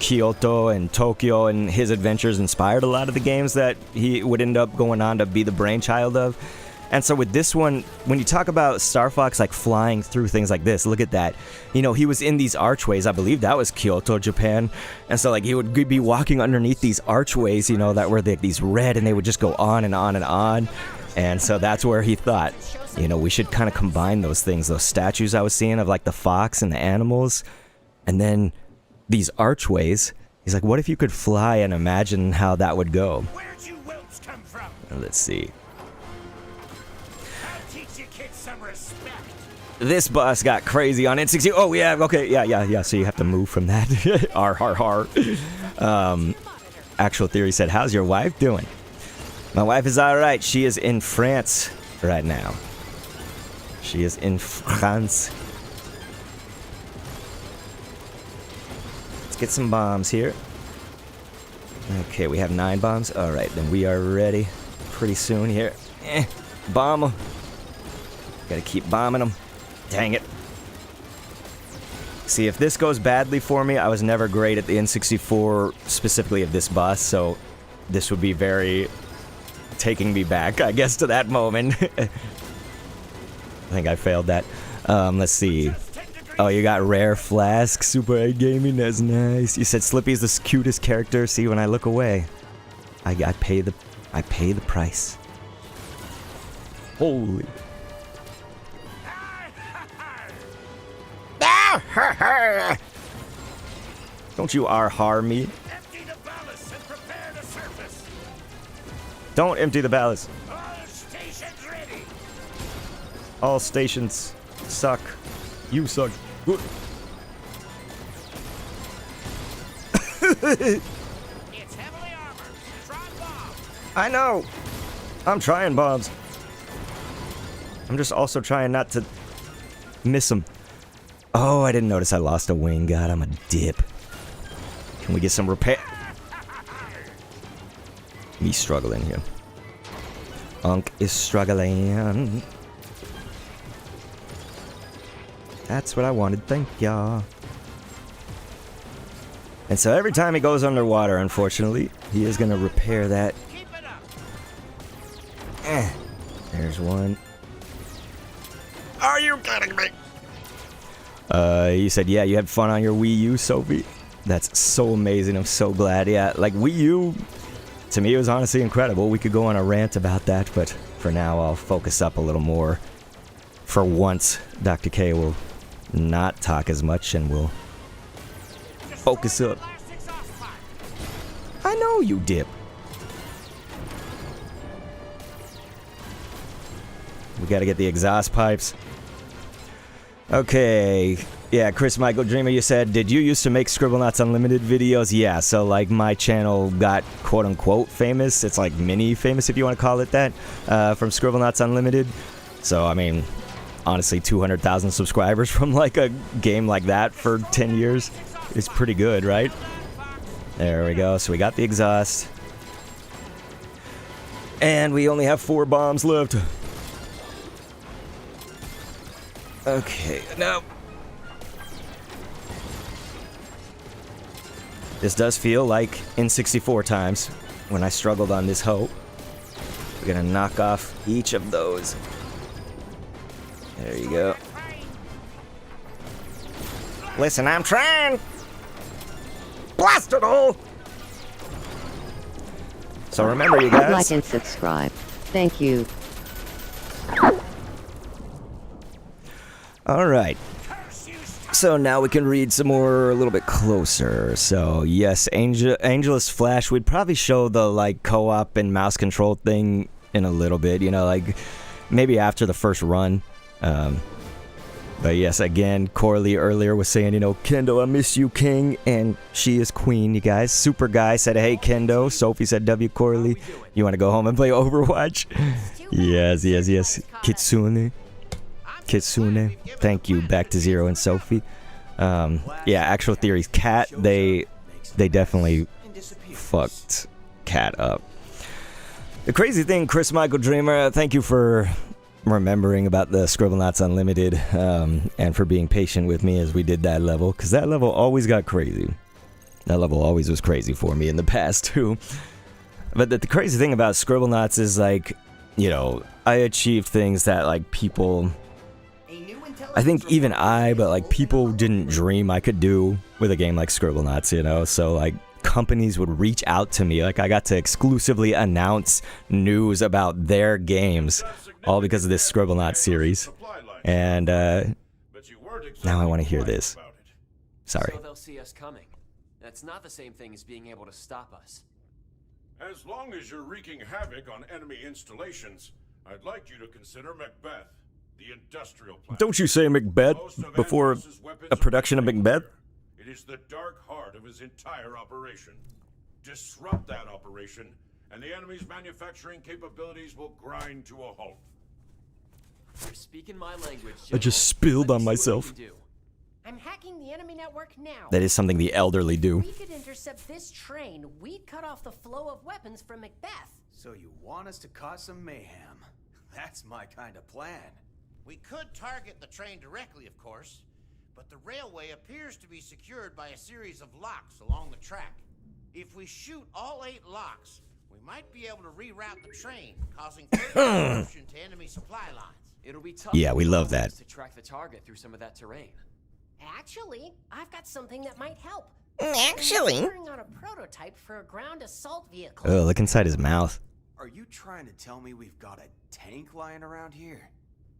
Kyoto and Tokyo, and his adventures inspired a lot of the games that he would end up going on to be the brainchild of. And so with this one, when you talk about Star Fox like flying through things like this, look at that. You know, he was in these archways. I believe that was Kyoto, Japan. And so like he would be walking underneath these archways, you know, that were these red, and they would just go on and on and on. And so that's where he thought, you know, we should kind of combine those things, those statues I was seeing of like the fox and the animals, and then these archways. He's like, what if you could fly and imagine how that would go? Let's see. I'll teach you kids some respect. This boss got crazy on N60. Oh, yeah, okay, yeah. So you have to move from that. R, har, har. Actual Theory said, how's your wife doing? My wife is alright. She is in France right now. She is in France. Let's get some bombs here. Okay, we have 9 bombs. Alright, then we are ready pretty soon here. Bomb them. Gotta keep bombing them. Dang it. See, if this goes badly for me, I was never great at the N64, specifically of this boss, so this would be very taking me back, I guess, to that moment. I think I failed that. Let's see. Oh, you got Rare Flask, Super 8 Gaming, that's nice. You said Slippy's the cutest character. See, when I look away, I pay the price. Holy. Don't you R-har me. Empty the ballast and prepare the surface. Don't empty the ballast. All stations ready. All stations suck. You suck. It's heavily armored. Try bomb. I know. I'm trying bombs. I'm just also trying not to miss them. Oh, I didn't notice I lost a wing. God, I'm a dip. Can we get some repair? Me struggling here. Unk is struggling. That's what I wanted. Thank ya. And so every time he goes underwater, unfortunately, he is going to repair that. There's one. Are you kidding me? You said, yeah, you had fun on your Wii U, Sophie? That's so amazing. I'm so glad. Yeah, like Wii U, to me, it was honestly incredible. We could go on a rant about that, but for now, I'll focus up a little more. For once, Dr. K will not talk as much and will focus up. I know you dip. We gotta get the exhaust pipes. Okay. Yeah, Chris Michael Dreamer, you said, did you used to make Scribblenauts Unlimited videos? Yeah, so like my channel got quote-unquote famous. It's like mini-famous, if you want to call it that, from Scribblenauts Unlimited. So, I mean, honestly, 200,000 subscribers from like a game like that for 10 years is pretty good, right? There we go. So we got the exhaust. And we only have 4 bombs left. Okay, no. This does feel like N64 times when I struggled on this hoe. We're gonna knock off each of those. There you go. Listen, I'm trying! Blast it all! So remember, you guys. Like and subscribe. Thank you. Alright. So now we can read some more a little bit closer. So yes, Angelus Flash, we'd probably show the like co-op and mouse control thing in a little bit, you know, like maybe after the first run. But yes, again, Corley earlier was saying, you know, Kendo, I miss you, King, and she is Queen, you guys. Super Guy said, hey, Kendo. Sophie said, W, Corley. You want to go home and play Overwatch? Yes, yes, yes. Kitsune. Kitsune. Thank you, Back to Zero and Sophie. Yeah, Actual Theory's Cat, they definitely fucked Cat up. The crazy thing, Chris Michael Dreamer, thank you for remembering about the Scribblenauts Unlimited, and for being patient with me as we did that level, because that level always got crazy. That level always was crazy for me in the past, too. But the crazy thing about Scribblenauts is, like, you know, I achieved things that, like, people... I think even but like people didn't dream I could do with a game like Scribblenauts, you know? So like companies would reach out to me. Like I got to exclusively announce news about their games, all because of this Scribblenauts series. And now I want to hear this. Sorry. So they'll see us coming. That's not the same thing as being able to stop us. As long as you're wreaking havoc on enemy installations, I'd like you to consider Macbeth, the industrial plant. Don't you say Macbeth before a production of Macbeth? It is the dark heart of his entire operation. Disrupt that operation, and the enemy's manufacturing capabilities will grind to a halt. You're speaking my language, I just spilled on myself. I'm hacking the enemy network now. That is something the elderly do. We could intercept this train. We'd cut off the flow of weapons from Macbeth. So you want us to cause some mayhem? That's my kind of plan. We could target the train directly, of course, but the railway appears to be secured by a series of locks along the track. If we shoot all 8 locks, we might be able to reroute the train, causing further disruption to enemy supply lines. It'll be tough. Yeah, we love that. To track the target through some of that terrain. Actually, I've got something that might help. Actually? I'm working on a prototype for a ground assault vehicle. Oh, look inside his mouth. Are you trying to tell me we've got a tank lying around here?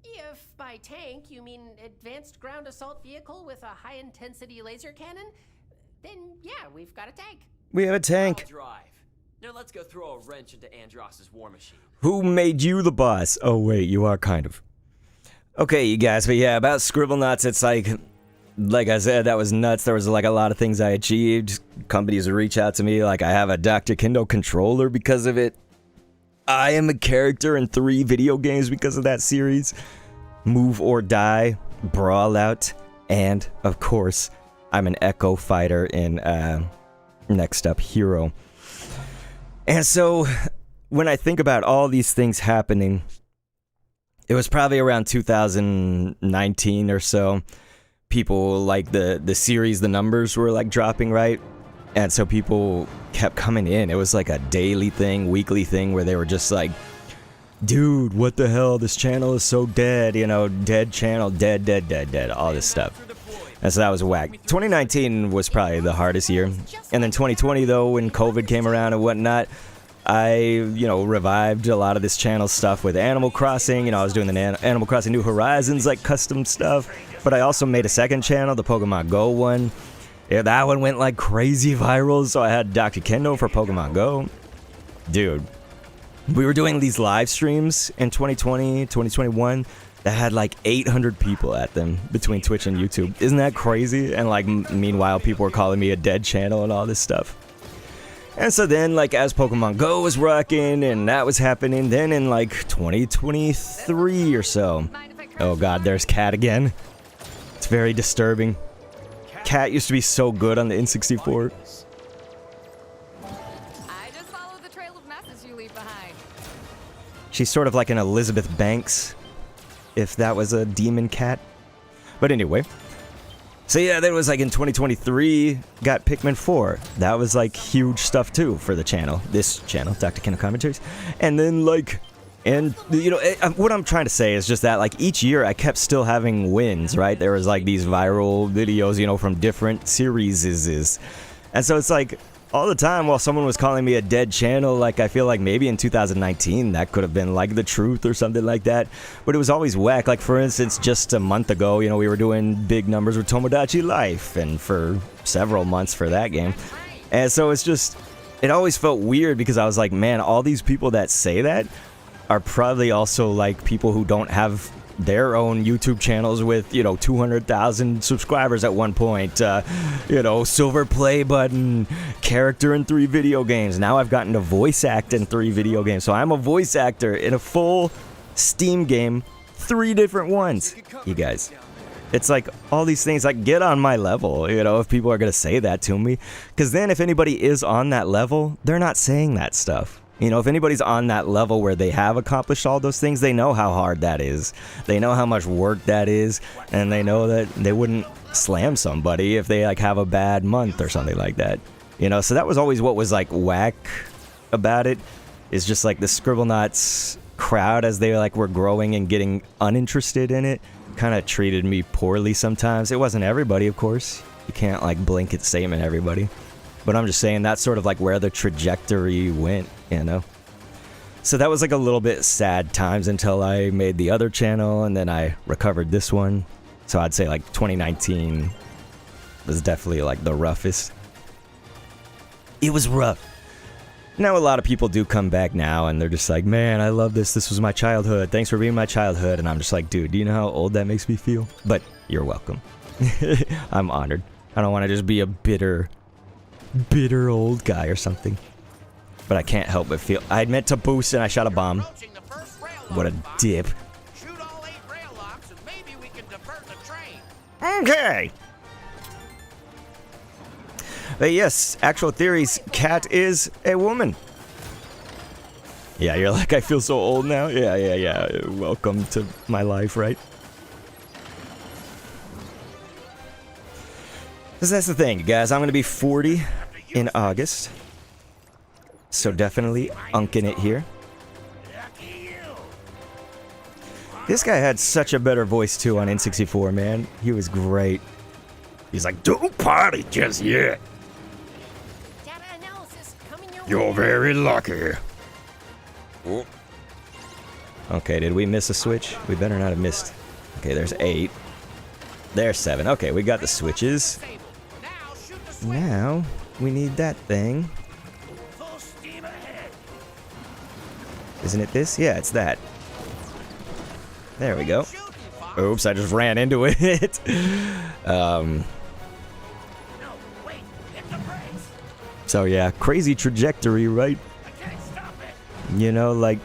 If by tank you mean advanced ground assault vehicle with a high-intensity laser cannon, then yeah, we've got a tank. We have a tank. I'll drive. Now let's go throw a wrench into Andross's war machine. Who made you the boss? Oh wait, you are kind of. Okay, you guys, but yeah, about Scribblenauts, it's like I said, that was nuts. There was like a lot of things I achieved. Companies would reach out to me, like I have a Dr. Kendo controller because of it. I am a character in 3 video games because of that series. Move or Die, Brawl Out, and of course, I'm an Echo fighter in Next Up Hero. And so, when I think about all these things happening, it was probably around 2019 or so. People, like, the series, the numbers were, like, dropping, right? And so people kept coming in. It was, like, a daily thing, weekly thing, where they were just like, dude, what the hell? This channel is so dead, you know, dead channel, dead, all this stuff. And so that was whack. 2019 was probably the hardest year. And then 2020, though, when COVID came around and whatnot, I, you know, revived a lot of this channel stuff with Animal Crossing. You know, I was doing the Animal Crossing New Horizons, like, custom stuff. But I also made a second channel, the Pokemon Go one. Yeah, that one went, like, crazy viral, so I had Dr. Kendo for Pokemon Go. Dude, we were doing these live streams in 2020, 2021 that had, like, 800 people at them between Twitch and YouTube. Isn't that crazy? And, like, meanwhile, people were calling me a dead channel and all this stuff. And so then, like, as Pokemon Go was rocking and that was happening, then in, like, 2023 or so. Oh, God, there's Cat again. It's very disturbing. Cat used to be so good on the N64. I just follow the trail of messes you leave behind. She's sort of like an Elizabeth Banks, if that was a demon cat. But anyway. So yeah, that was like in 2023, got Pikmin 4. That was like huge stuff too for the channel. This channel, Dr. Kendo Commentaries. And then like, and you know, what I'm trying to say is just that like each year I kept still having wins, right? There was like these viral videos, you know, from different series. And so it's like, all the time while someone was calling me a dead channel, like I feel like maybe in 2019 that could have been like the truth or something like that, but it was always whack. Like for instance, just a month ago, you know, we were doing big numbers with Tomodachi Life and for several months for that game. And so it's just, it always felt weird because I was like, man, all these people that say that are probably also like people who don't have their own YouTube channels with, you know, 200,000 subscribers at one point, you know, silver play button, character in 3 video games. Now I've gotten to voice act in 3 video games. So I'm a voice actor in a full Steam game, 3 different ones. You guys, it's like all these things, like get on my level, you know, if people are going to say that to me. Because then if anybody is on that level, they're not saying that stuff. You know, if anybody's on that level where they have accomplished all those things, they know how hard that is. They know how much work that is, and they know that they wouldn't slam somebody if they like have a bad month or something like that. You know, so that was always what was like whack about it. Is just like the Scribblenauts crowd, as they like were growing and getting uninterested in it, kind of treated me poorly sometimes. It wasn't everybody, of course. You can't like blanket statement everybody. But I'm just saying that's sort of like where the trajectory went, you know? So that was like a little bit sad times until I made the other channel and then I recovered this one. So I'd say like 2019 was definitely like the roughest. It was rough. Now a lot of people do come back now and they're just like, man, I love this. This was my childhood. Thanks for being my childhood. And I'm just like, dude, do you know how old that makes me feel? But you're welcome. I'm honored. I don't want to just be a bitter old guy or something. But I can't help but feel... I meant to boost and I shot a bomb. What a dip. Okay. But yes, actual theories, Cat is a woman. Yeah, you're like, I feel so old now. Yeah. Welcome to my life, right? Because that's the thing, guys. I'm going to be 40 in August. So definitely unking it here. This guy had such a better voice too on N64, man. He was great. He's like, don't party just yet. You're very lucky. Oh. Okay, did we miss a switch? We better not have missed. Okay, there's 8. There's 7. Okay, we got the switches. Now, we need that thing. Isn't it this? Yeah, it's that. There we go. Oops, I just ran into it. So yeah, crazy trajectory, right? You know, like,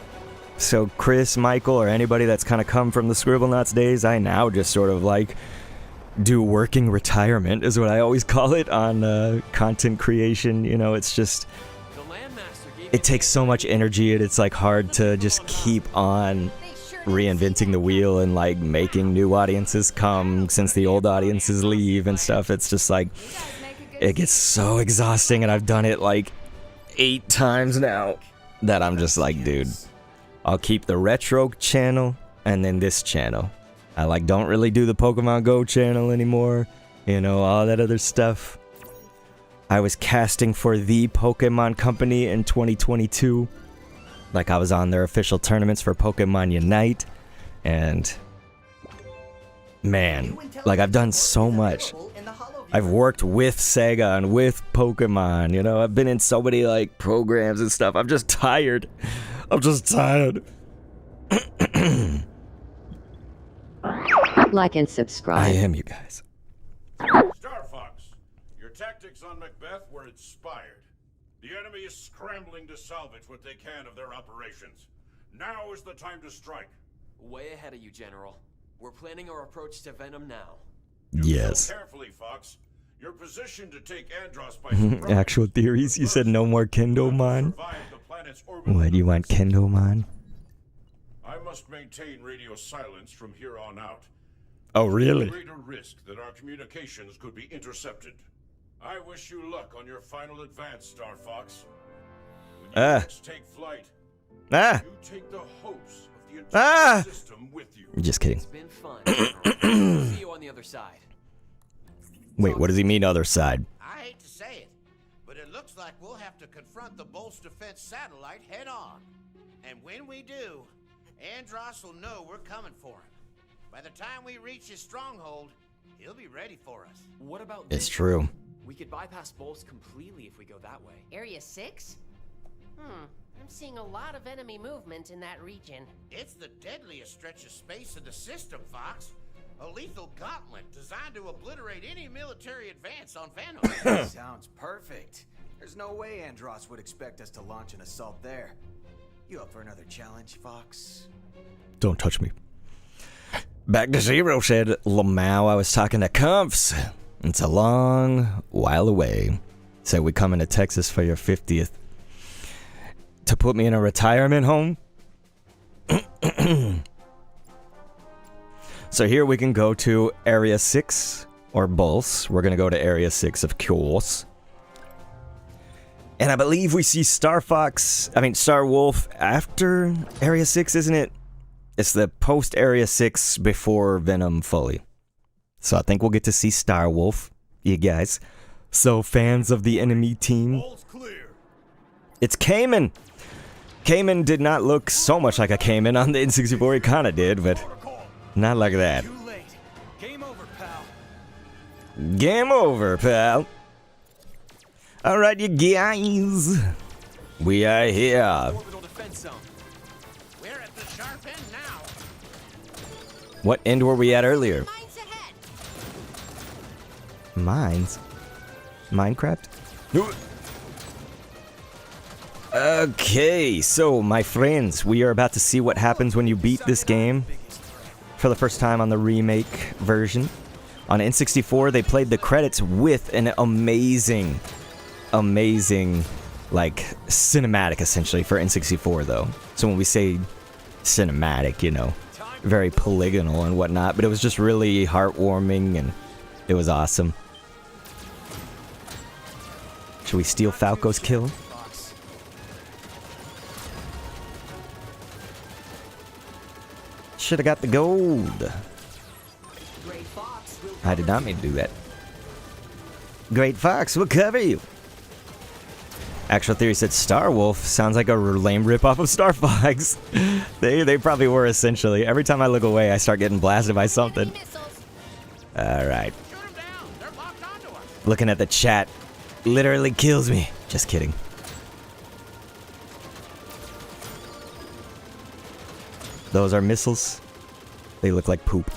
so Chris, Michael, or anybody that's kind of come from the Scribblenauts days, I now just sort of like do working retirement is what I always call it on content creation. You know, it's just, it takes so much energy and it's like hard to just keep on reinventing the wheel and like making new audiences come since the old audiences leave and stuff. It's just like, it gets so exhausting and I've done it like 8 times now that I'm just like, dude, I'll keep the retro channel and then this channel. I like don't really do the Pokemon Go channel anymore, you know, all that other stuff. I was casting for the Pokemon Company in 2022. Like I was on their official tournaments for Pokemon Unite, and man, like I've done so much. I've worked with Sega and with Pokemon, you know, I've been in so many like programs and stuff. I'm just tired. I'm just tired. Like and subscribe. I am, you guys. Star Fox, your tactics on Macbeth were inspired. The enemy is scrambling to salvage what they can of their operations. Now is the time to strike. Way ahead of you, General. We're planning our approach to Venom now. Yes. Carefully, Fox. You're positioned to take Andros by surprise. Actual theories? You said no more Kendomon? What, do you want Kendomon? I must maintain radio silence from here on out. Oh, really? Greater risk that our communications could be intercepted. I wish you luck on your final advance, Star Fox. When you next take flight, you take the hopes of the entire system with you. Just kidding. It's been fun. See you on the other side. Wait, what does he mean other side? I hate to say it, but it looks like we'll have to confront the Bolt's defense satellite head on. And when we do, Andros will know we're coming for him. By the time we reach his stronghold, he'll be ready for us. What about It's true. We could bypass Bolts completely if we go that way. Area 6? I'm seeing a lot of enemy movement in that region. It's the deadliest stretch of space in the system, Fox. A lethal gauntlet designed to obliterate any military advance on Venom. Sounds perfect. There's no way Andros would expect us to launch an assault there. You up for another challenge, Fox? Don't touch me. Back to Zero said, Lamau, I was talking to Comps. It's a long while away. Said we coming to Texas for your 50th. To put me in a retirement home? So here we can go to Area 6, or Bulls. We're going to go to Area 6, of course. And I believe we see Star Wolf after Area 6, isn't it? It's the post Area 6 before Venom fully. So I think we'll get to see Star Wolf, you guys. So fans of the enemy team. It's Cayman. Cayman did not look so much like a Cayman on the N64. He kind of did, but not like that. Game over, pal. Game over, pal. Alright, you guys. We are here. Orbital defense zone. We're at the sharp end now. What end were we at earlier? Mines ahead. Mines? Minecraft? Okay, so my friends, we are about to see what happens when you beat this game for the first time on the remake version. On N64, they played the credits with an amazing, like, cinematic, essentially, for N64, though. So when we say cinematic, you know, very polygonal and whatnot, but it was just really heartwarming, and it was awesome. Should we steal Falco's kill? Should have got the gold. I did not mean to do that. Great Fox will cover you. Actual Theory said Star Wolf sounds like a lame ripoff of Star Fox. They probably were, essentially. Every time I look away, I start getting blasted by something. Alright. Looking at the chat literally kills me. Just kidding. Those are missiles. They look like poop.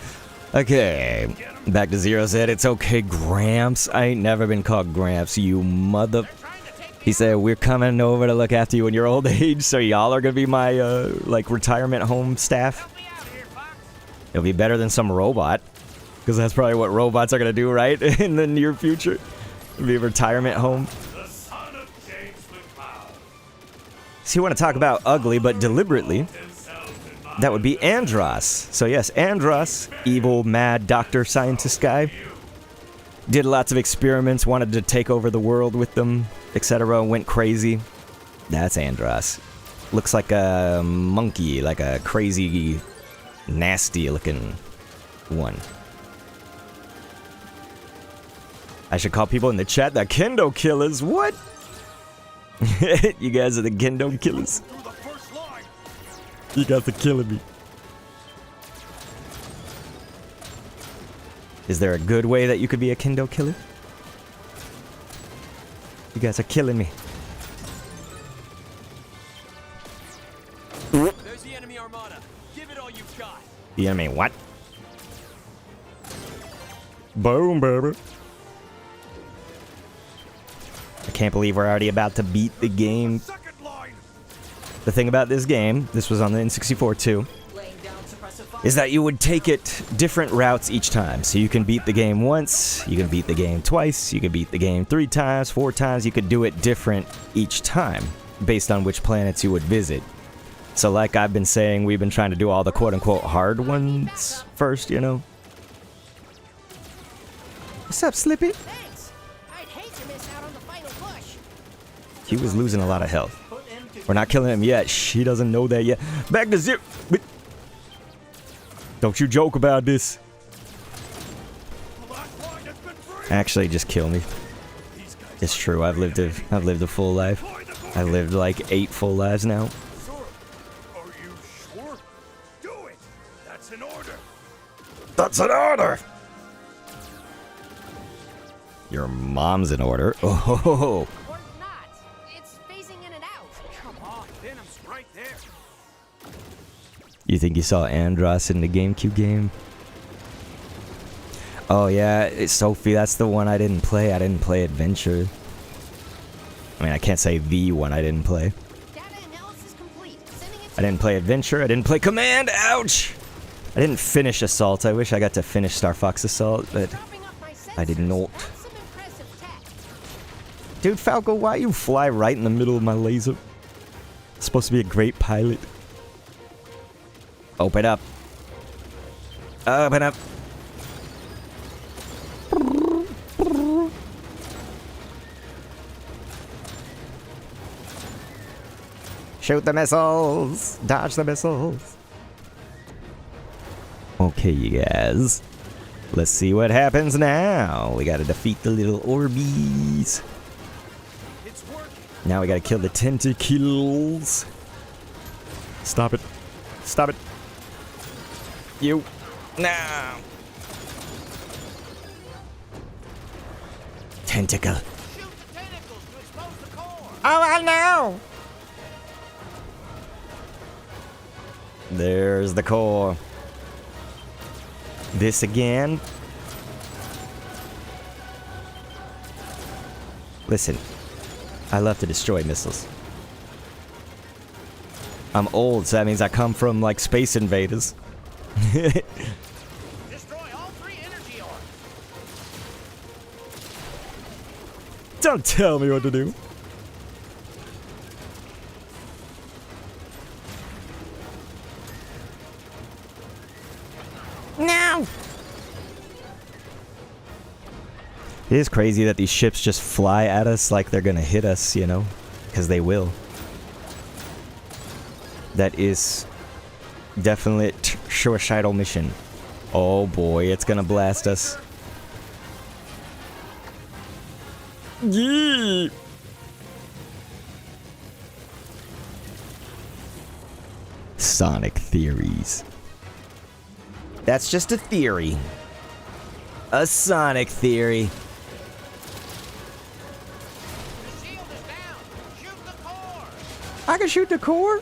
Okay. Back to Zero said, it's okay, Gramps. I ain't never been called Gramps, you mother... He said, we're coming over to look after you in your old age, so y'all are gonna be my, like, retirement home staff. It'll be better than some robot. Because that's probably what robots are gonna do, right? In the near future. It'll be a retirement home. So you want to talk about ugly, but deliberately. That would be Andros. So yes, Andros, evil, mad doctor scientist guy. Did lots of experiments, wanted to take over the world with them, etc. Went crazy. That's Andros. Looks like a monkey, like a crazy, nasty looking one. I should call people in the chat the Kendo Killers. What? You guys are the Kendo Killers. You guys are killing me. Is there a good way that you could be a Kendo Killer? You guys are killing me. There's the enemy armada. Give it all you've got. The enemy what? Boom, baby. I can't believe we're already about to beat the game. The thing about this game, this was on the N64 too, is that you would take it different routes each time. So you can beat the game once, you can beat the game twice, you can beat the game 3 times, 4 times. You could do it different each time based on which planets you would visit. So like I've been saying, we've been trying to do all the quote-unquote hard ones first, you know? What's up, Slippy? Thanks. I'd hate to miss out on the final push. He was losing a lot of health. We're not killing him yet. She doesn't know that yet. Back to zero. Don't you joke about this. Actually, just kill me. It's true. I've lived a full life. I've lived like 8 full lives now. Are you sure? Do it. That's an order. That's an order. Your mom's in order. Oh. You think you saw Andros in the GameCube game? Oh yeah, it's Sophie, that's the one I didn't play. I didn't play Adventure. I mean, I can't say the one I didn't play. I didn't play Adventure, I didn't play Command, ouch! I didn't finish Assault. I wish I got to finish Star Fox Assault, but I did not. Dude, Falco, why you fly right in the middle of my laser? It's supposed to be a great pilot. Open up. Open up. Shoot the missiles. Dodge the missiles. Okay, you guys. Let's see what happens now. We gotta defeat the little Orbeez. Now we gotta kill the tentacles. Stop it. Stop it. You. No. Tentacle. Oh, I know. There's the core. This again. Listen, I love to destroy missiles. I'm old, so that means I come from, like, Space Invaders. Destroy all 3 energy orbs. Don't tell me what to do. No! It is crazy that these ships just fly at us like they're gonna hit us, you know? Because they will. That is definitely a suicidal mission. Oh boy, it's gonna blast us. Yee! Sonic theories. That's just a theory. A Sonic theory. The shield is down. Shoot the core. I can shoot the core?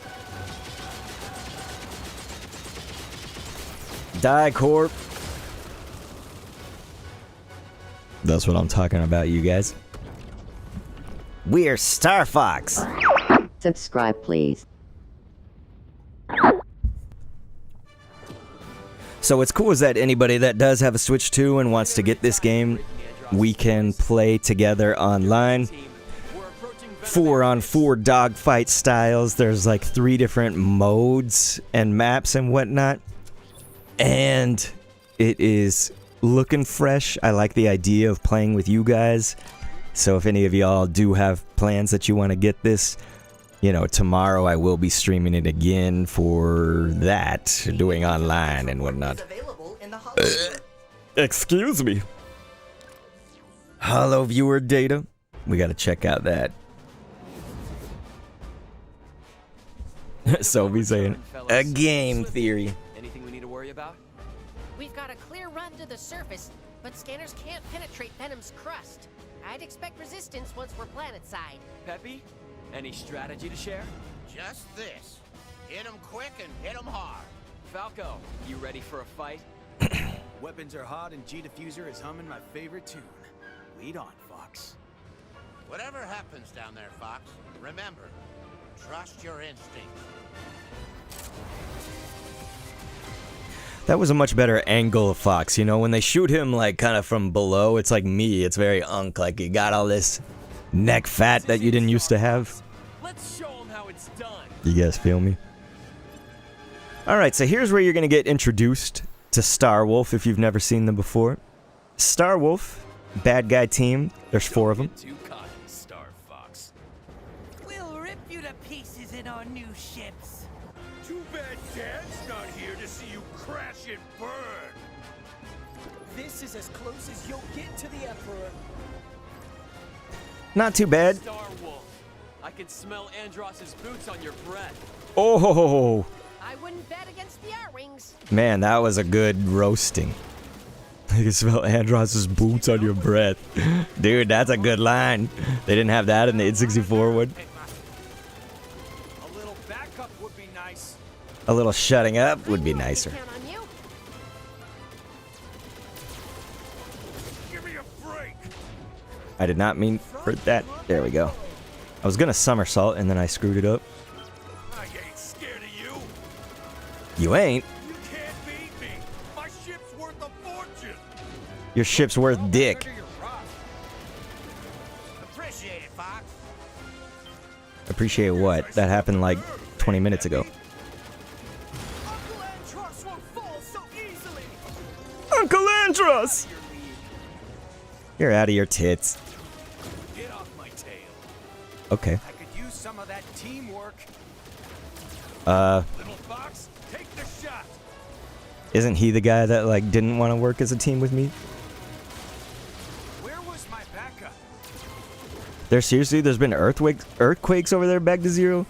Die, Corp. That's what I'm talking about, you guys. We're Star Fox. Subscribe, please. So what's cool is that anybody that does have a Switch 2 and wants to get this game, we can play together online. 4-on-4 dogfight styles. There's like 3 different modes and maps and whatnot. And it is looking fresh. I like the idea of playing with you guys. So if any of y'all do have plans that you want to get this, you know, tomorrow I will be streaming it again for that, doing online and whatnot. Excuse me. Hello, viewer data. We gotta check out that. So be saying a game theory. Anything we need to worry about? We've got a clear run to the surface, but scanners can't penetrate Venom's crust. I'd expect resistance once we're planetside. Peppy, any strategy to share? Just this. Hit 'em quick and hit 'em hard. Falco, you ready for a fight? Weapons are hot and G-Diffuser is humming my favorite tune. Lead on, Fox. Whatever happens down there, Fox, remember, trust your instincts. That was a much better angle of Fox, you know, when they shoot him like kind of from below, it's like me, it's very unk, like you got all this neck fat that you didn't used to have. Let's show them how it's done. You guys feel me? Alright, so here's where you're gonna get introduced to Starwolf if you've never seen them before. Starwolf, bad guy team, there's 4 of them. Too cocky, Star Fox. We'll rip you to pieces in our new ships. Too bad Dad's not here to see you crash and burn. This is as close as you'll get to the Emperor. Not too bad. Star Wolf, I can smell Andross's boots on your breath. Oh, I wouldn't bet against the R-Wings. man, that was a good roasting. I can smell Andross's boots on your breath. Dude, that's a good line. They didn't have that in the N64 one. A little backup would be nice. A little shutting up would be nicer. Count on you. Give me a break. I did not mean for that. There we go. I was gonna somersault and then I screwed it up. I ain't scared of you. You ain't. You can't beat me. My ship's worth a fortune. Your ship's worth dick. Appreciate it, Fox. Appreciate what? That happened like 20 minutes ago. Uncle Andross won't fall so easily. Uncle Andross! You're out of your tits. Get off my tail. Okay. I could use some of that teamwork. Little Fox, take the shot. Isn't he the guy that like didn't want to work as a team with me? Where was my backup? There's been earthquakes over there back to zero?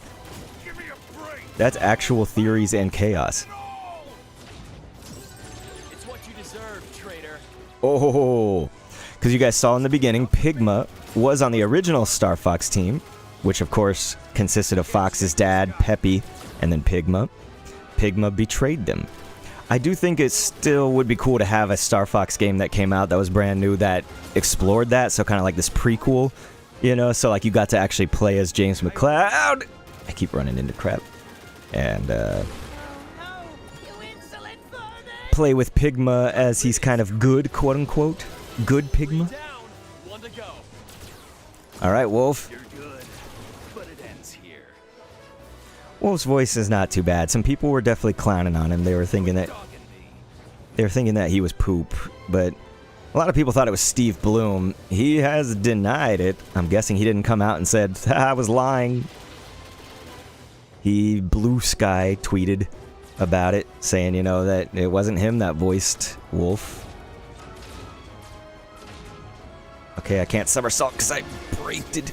Give me a break. That's actual theories and chaos. It's what you deserve, traitor. Oh, because you guys saw in the beginning, Pigma was on the original Star Fox team, which of course consisted of Fox's dad, Peppy, and then Pigma. Pigma betrayed them. I do think it still would be cool to have a Star Fox game that came out that was brand new that explored that, so kind of like this prequel, you know, so like you got to actually play as James McCloud. I keep running into crap. And play with Pigma as he's kind of good, quote unquote. Good Pigma. Alright, Wolf. Wolf's voice is not too bad. Some people were definitely clowning on him. They were thinking that he was poop, but a lot of people thought it was Steve Bloom. He has denied it. I'm guessing he didn't come out and said, I was lying. He Blue Sky tweeted about it, saying, you know, that it wasn't him that voiced Wolf. Okay, I can't somersault because I braked it.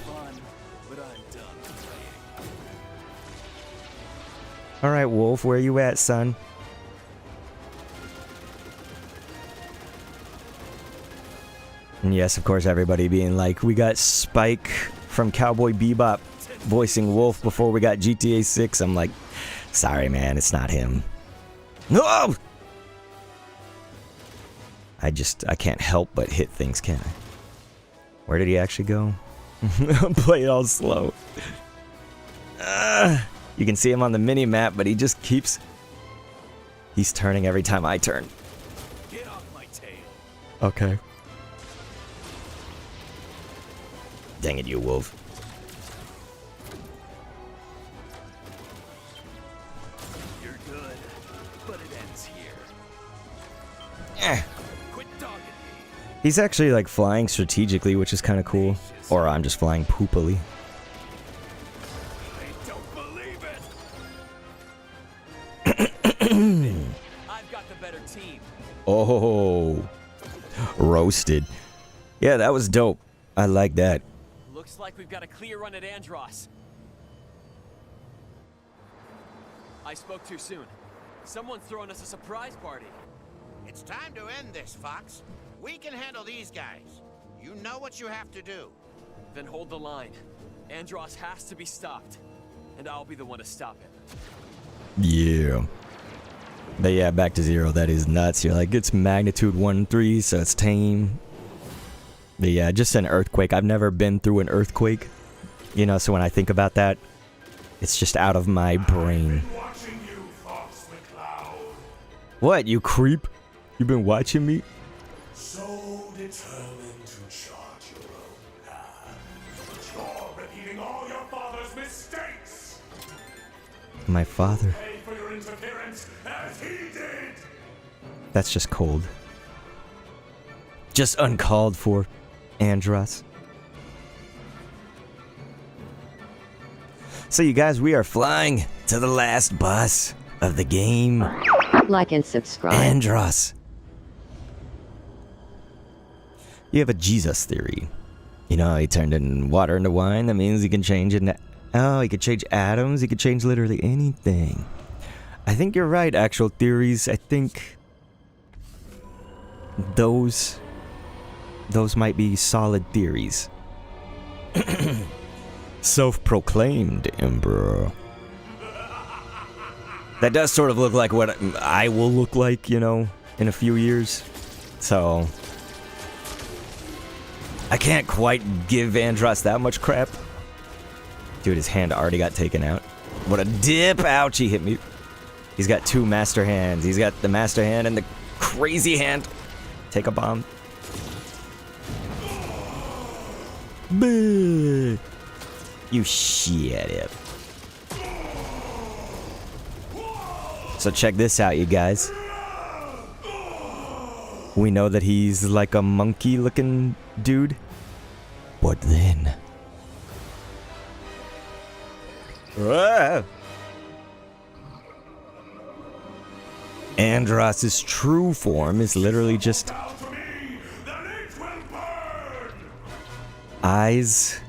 Alright, Wolf, where you at, son? And yes, of course, everybody being like, we got Spike from Cowboy Bebop voicing Wolf before we got GTA 6. I'm like, sorry, man, it's not him. No! I can't help but hit things, can I? Where did he actually go? Play it all slow. You can see him on the mini-map, but he just keeps... He's turning every time I turn. Get off my tail. Okay. Dang it, you Wolf. You're good, but it ends here. Quit dogging me. He's actually like flying strategically, which is kind of cool. Or I'm just flying poopily. I don't believe it. I've got the better team. Oh, roasted. Yeah, that was dope. I like that. Looks like we've got a clear run at Andross. I spoke too soon. Someone's throwing us a surprise party. It's time to end this, Fox. We can handle these guys. You know what you have to do. Then hold the line. Andross has to be stopped. And I'll be the one to stop him. Yeah. But yeah, back to zero. That is nuts. You're like, it's magnitude 1-3, so it's tame. But yeah, just an earthquake. I've never been through an earthquake. You know, so when I think about that, it's just out of my brain. What, you creep? You been watching me? So determined to chart your own path. But you're repeating all your father's mistakes. My father. Pay for your interference as he did. That's just cold. Just uncalled for, Andross. So you guys, we are flying to the last boss of the game. Like and subscribe. Andross. You have a Jesus theory. You know, he turned water into wine. That means he can change it. Oh, he could change atoms. He could change literally anything. I think you're right, actual theories. I think those might be solid theories. Self-proclaimed emperor. That does sort of look like what I will look like, you know, in a few years. So I can't quite give Andross that much crap. Dude, his hand already got taken out. What a dip! Ouch, he hit me. He's got two master hands. He's got the master hand and the crazy hand. Take a bomb. Boo! You shit it. So check this out, you guys. We know that he's like a monkey-looking dude. But then... Andross's true form is literally just eyes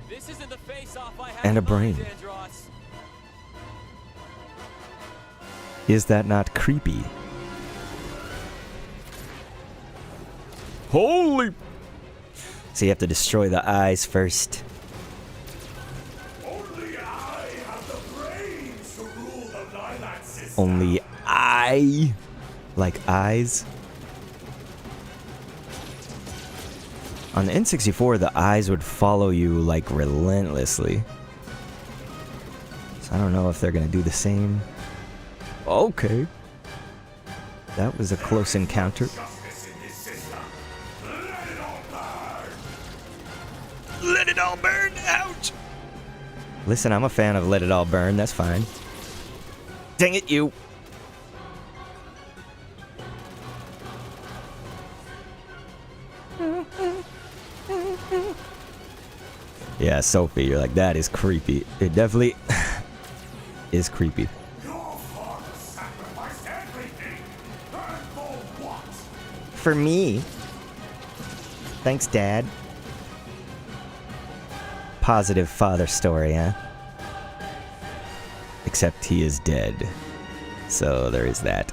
and a brain. Is that not creepy? Holy! So you have to destroy the eyes first. Only I have the brains to rule the Lilac system. Only eye. Like eyes. On the N64, the eyes would follow you like relentlessly. So I don't know if they're gonna do the same. Okay. That was a close encounter. Let it all burn! Ouch! Listen, I'm a fan of Let It All Burn, that's fine. Dang it, you! Yeah, Sophie, you're like, that is creepy. It definitely is creepy. For me. Thanks, Dad. Positive father story, huh? Except he is dead. So there is that.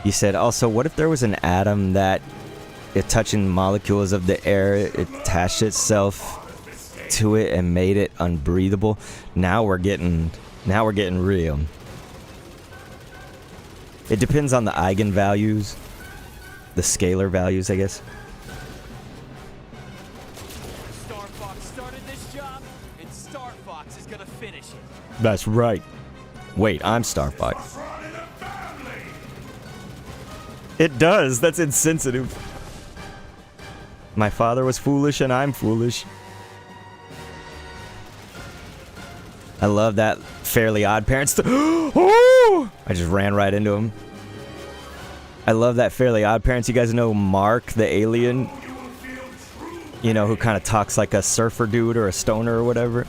You said also, what if there was an atom that touching molecules of the air, it attached itself to it and made it unbreathable? Now we're getting real. It depends on the eigenvalues, the scalar values, I guess. Star Fox started this job, and Star Fox is gonna finish it. That's right. Wait, I'm Star Fox. It does. That's insensitive. My father was foolish and I'm foolish. I love that Fairly Odd Parents. Oh! I just ran right into him. I love that Fairly Odd Parents. You guys know Mark, the alien? You know, who kind of talks like a surfer dude or a stoner or whatever?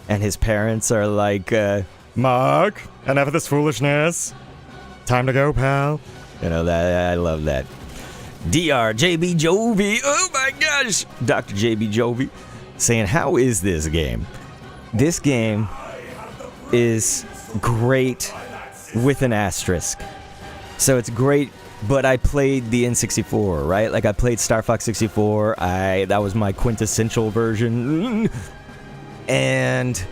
And his parents are like, Mark, enough of this foolishness. Time to go, pal. You know, that I love that. Dr. JB Jovi. Oh my gosh. Dr. JB Jovi saying, how is this game? This game is great with an asterisk. So it's great, but I played the N64, right? Like I played Star Fox 64. That was my quintessential version. And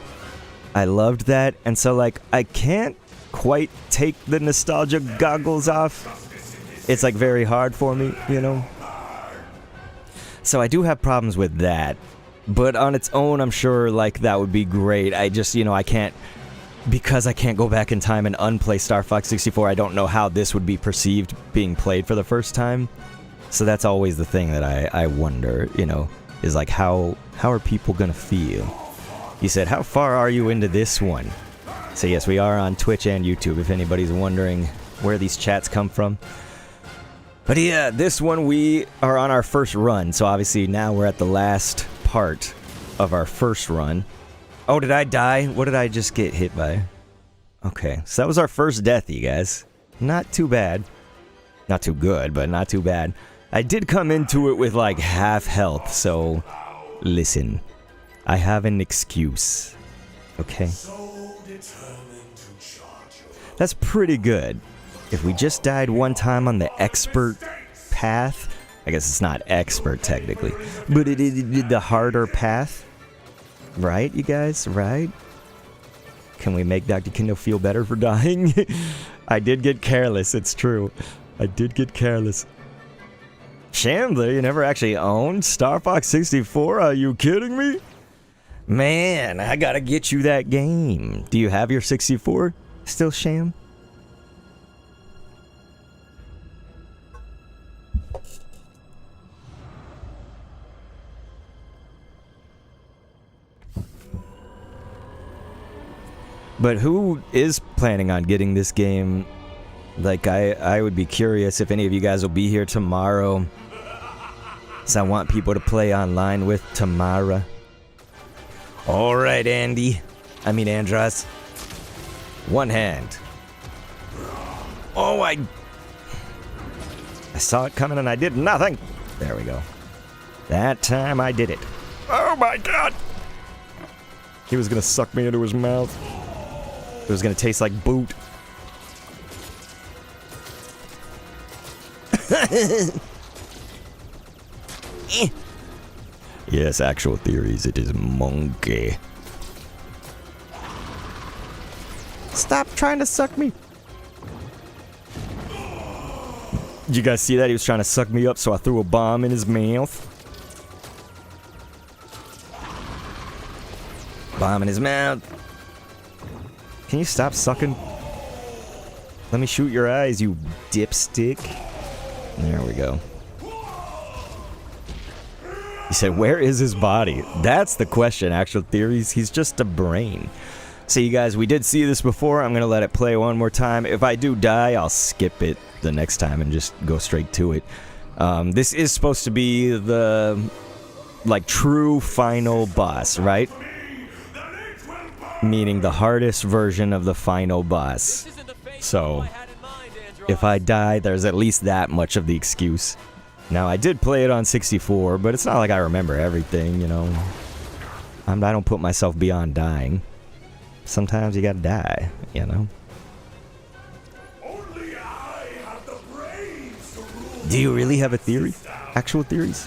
I loved that. And so like I can't quite take the nostalgia goggles off. It's like very hard for me, you know? So I do have problems with that. But on its own, I'm sure like that would be great. I just, you know, I can't, because I can't go back in time and unplay Star Fox 64, I don't know how this would be perceived being played for the first time. So that's always the thing that I wonder, you know, is like how are people gonna feel? You said, how far are you into this one? So yes, we are on Twitch and YouTube if anybody's wondering where these chats come from. But yeah, this one we are on our first run, so obviously now we're at the last part of our first run. Oh, did I die? What did I just get hit by? Okay, so that was our first death, you guys. Not too bad. Not too good, but not too bad. I did come into it with like half health, so listen. I have an excuse. Okay? That's pretty good. If we just died one time on the expert path, I guess it's not expert technically, but it did the harder path. Right, you guys? Right? Can we make Dr. Kendo feel better for dying? I did get careless, it's true. I did get careless. Chandler, you never actually owned Star Fox 64? Are you kidding me? Man, I gotta get you that game. Do you have your 64 still, Sham? But who is planning on getting this game? Like, I would be curious if any of you guys will be here tomorrow. So I want people to play online with tomorrow. Alright, Andy. I mean, Andros. One hand. Oh, I saw it coming and I did nothing. There we go. That time I did it. Oh my god! He was gonna suck me into his mouth. It was gonna taste like boot. Yes, actual theories, it is monkey. Stop trying to suck me. Did you guys see that? He was trying to suck me up, so I threw a bomb in his mouth. Bomb in his mouth. Can you stop sucking? Let me shoot your eyes, you dipstick. There we go. He said, where is his body? That's the question. Actual theories, he's just a brain. So you guys, we did see this before. I'm going to let it play one more time. If I do die, I'll skip it the next time and just go straight to it. This is supposed to be the, like, true final boss, right? Meaning the hardest version of the final boss. So, if I die, there's at least that much of the excuse. Now, I did play it on 64, but it's not like I remember everything, you know. I don't put myself beyond dying. Sometimes you gotta die, you know. Do you really have a theory? Actual theories?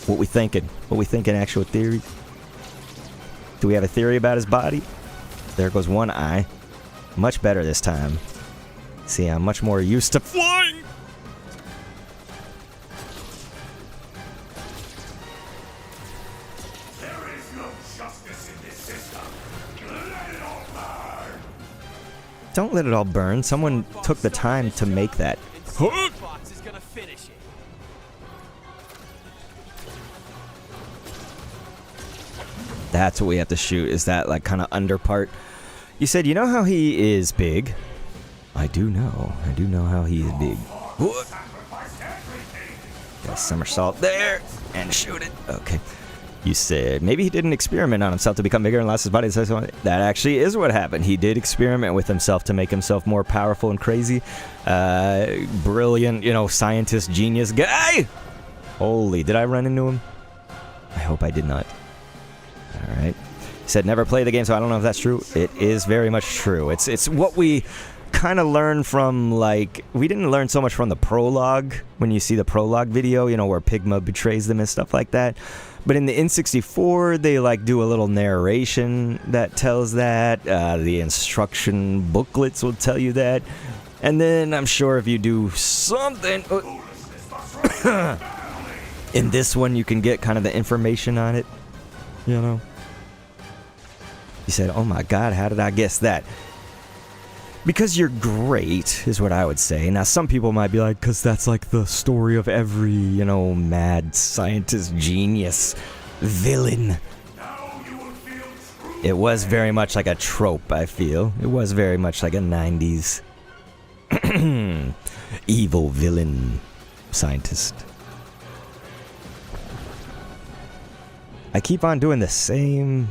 What we thinking? What we thinking actual theories? Do we have a theory about his body? There goes one eye. Much better this time. See, I'm much more used to flying! There is no justice in this system. Let it all burn. Don't let it all burn. Someone took the time to make that. Fox is gonna finish it. That's what we have to shoot, is that like kind of under part. You said, you know how he is big? I do know. I do know how he is big. Got a somersault there and shoot it. Okay. You said maybe he did an experiment on himself to become bigger and lost his body. That actually is what happened. He did experiment with himself to make himself more powerful and crazy. Brilliant, you know, scientist, genius guy. Holy, did I run into him? I hope I did not. All right. He said never play the game, so I don't know if that's true. It is very much true. It's what we kind of learned from, like, we didn't learn so much from the prologue, when you see the prologue video, you know, where Pigma betrays them and stuff like that. But in the N64, they like do a little narration that tells that. The instruction booklets will tell you that. And then I'm sure if you do something in this one, you can get kind of the information on it, you know. He said, oh my god, how did I guess that? Because you're great, is what I would say. Now, some people might be like, because that's like the story of every, you know, mad scientist, genius, villain. It was very much like a trope, I feel. It was very much like a 90s evil villain scientist. I keep on doing the same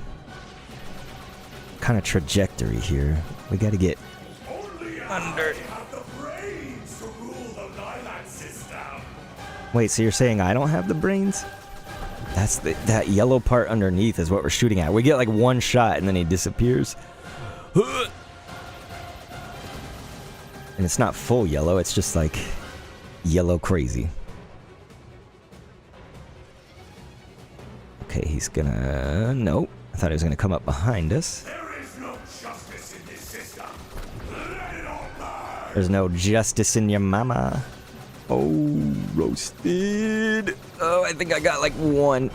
kind of trajectory here. We gotta get under. Wait, so you're saying I don't have the brains? That's that yellow part underneath is what we're shooting at. We get like one shot and then he disappears. And it's not full yellow, it's just like yellow crazy. Okay, he's gonna... Nope. I thought he was gonna come up behind us. There's no justice in your mama. Oh, roasted. Oh, I think I got like one.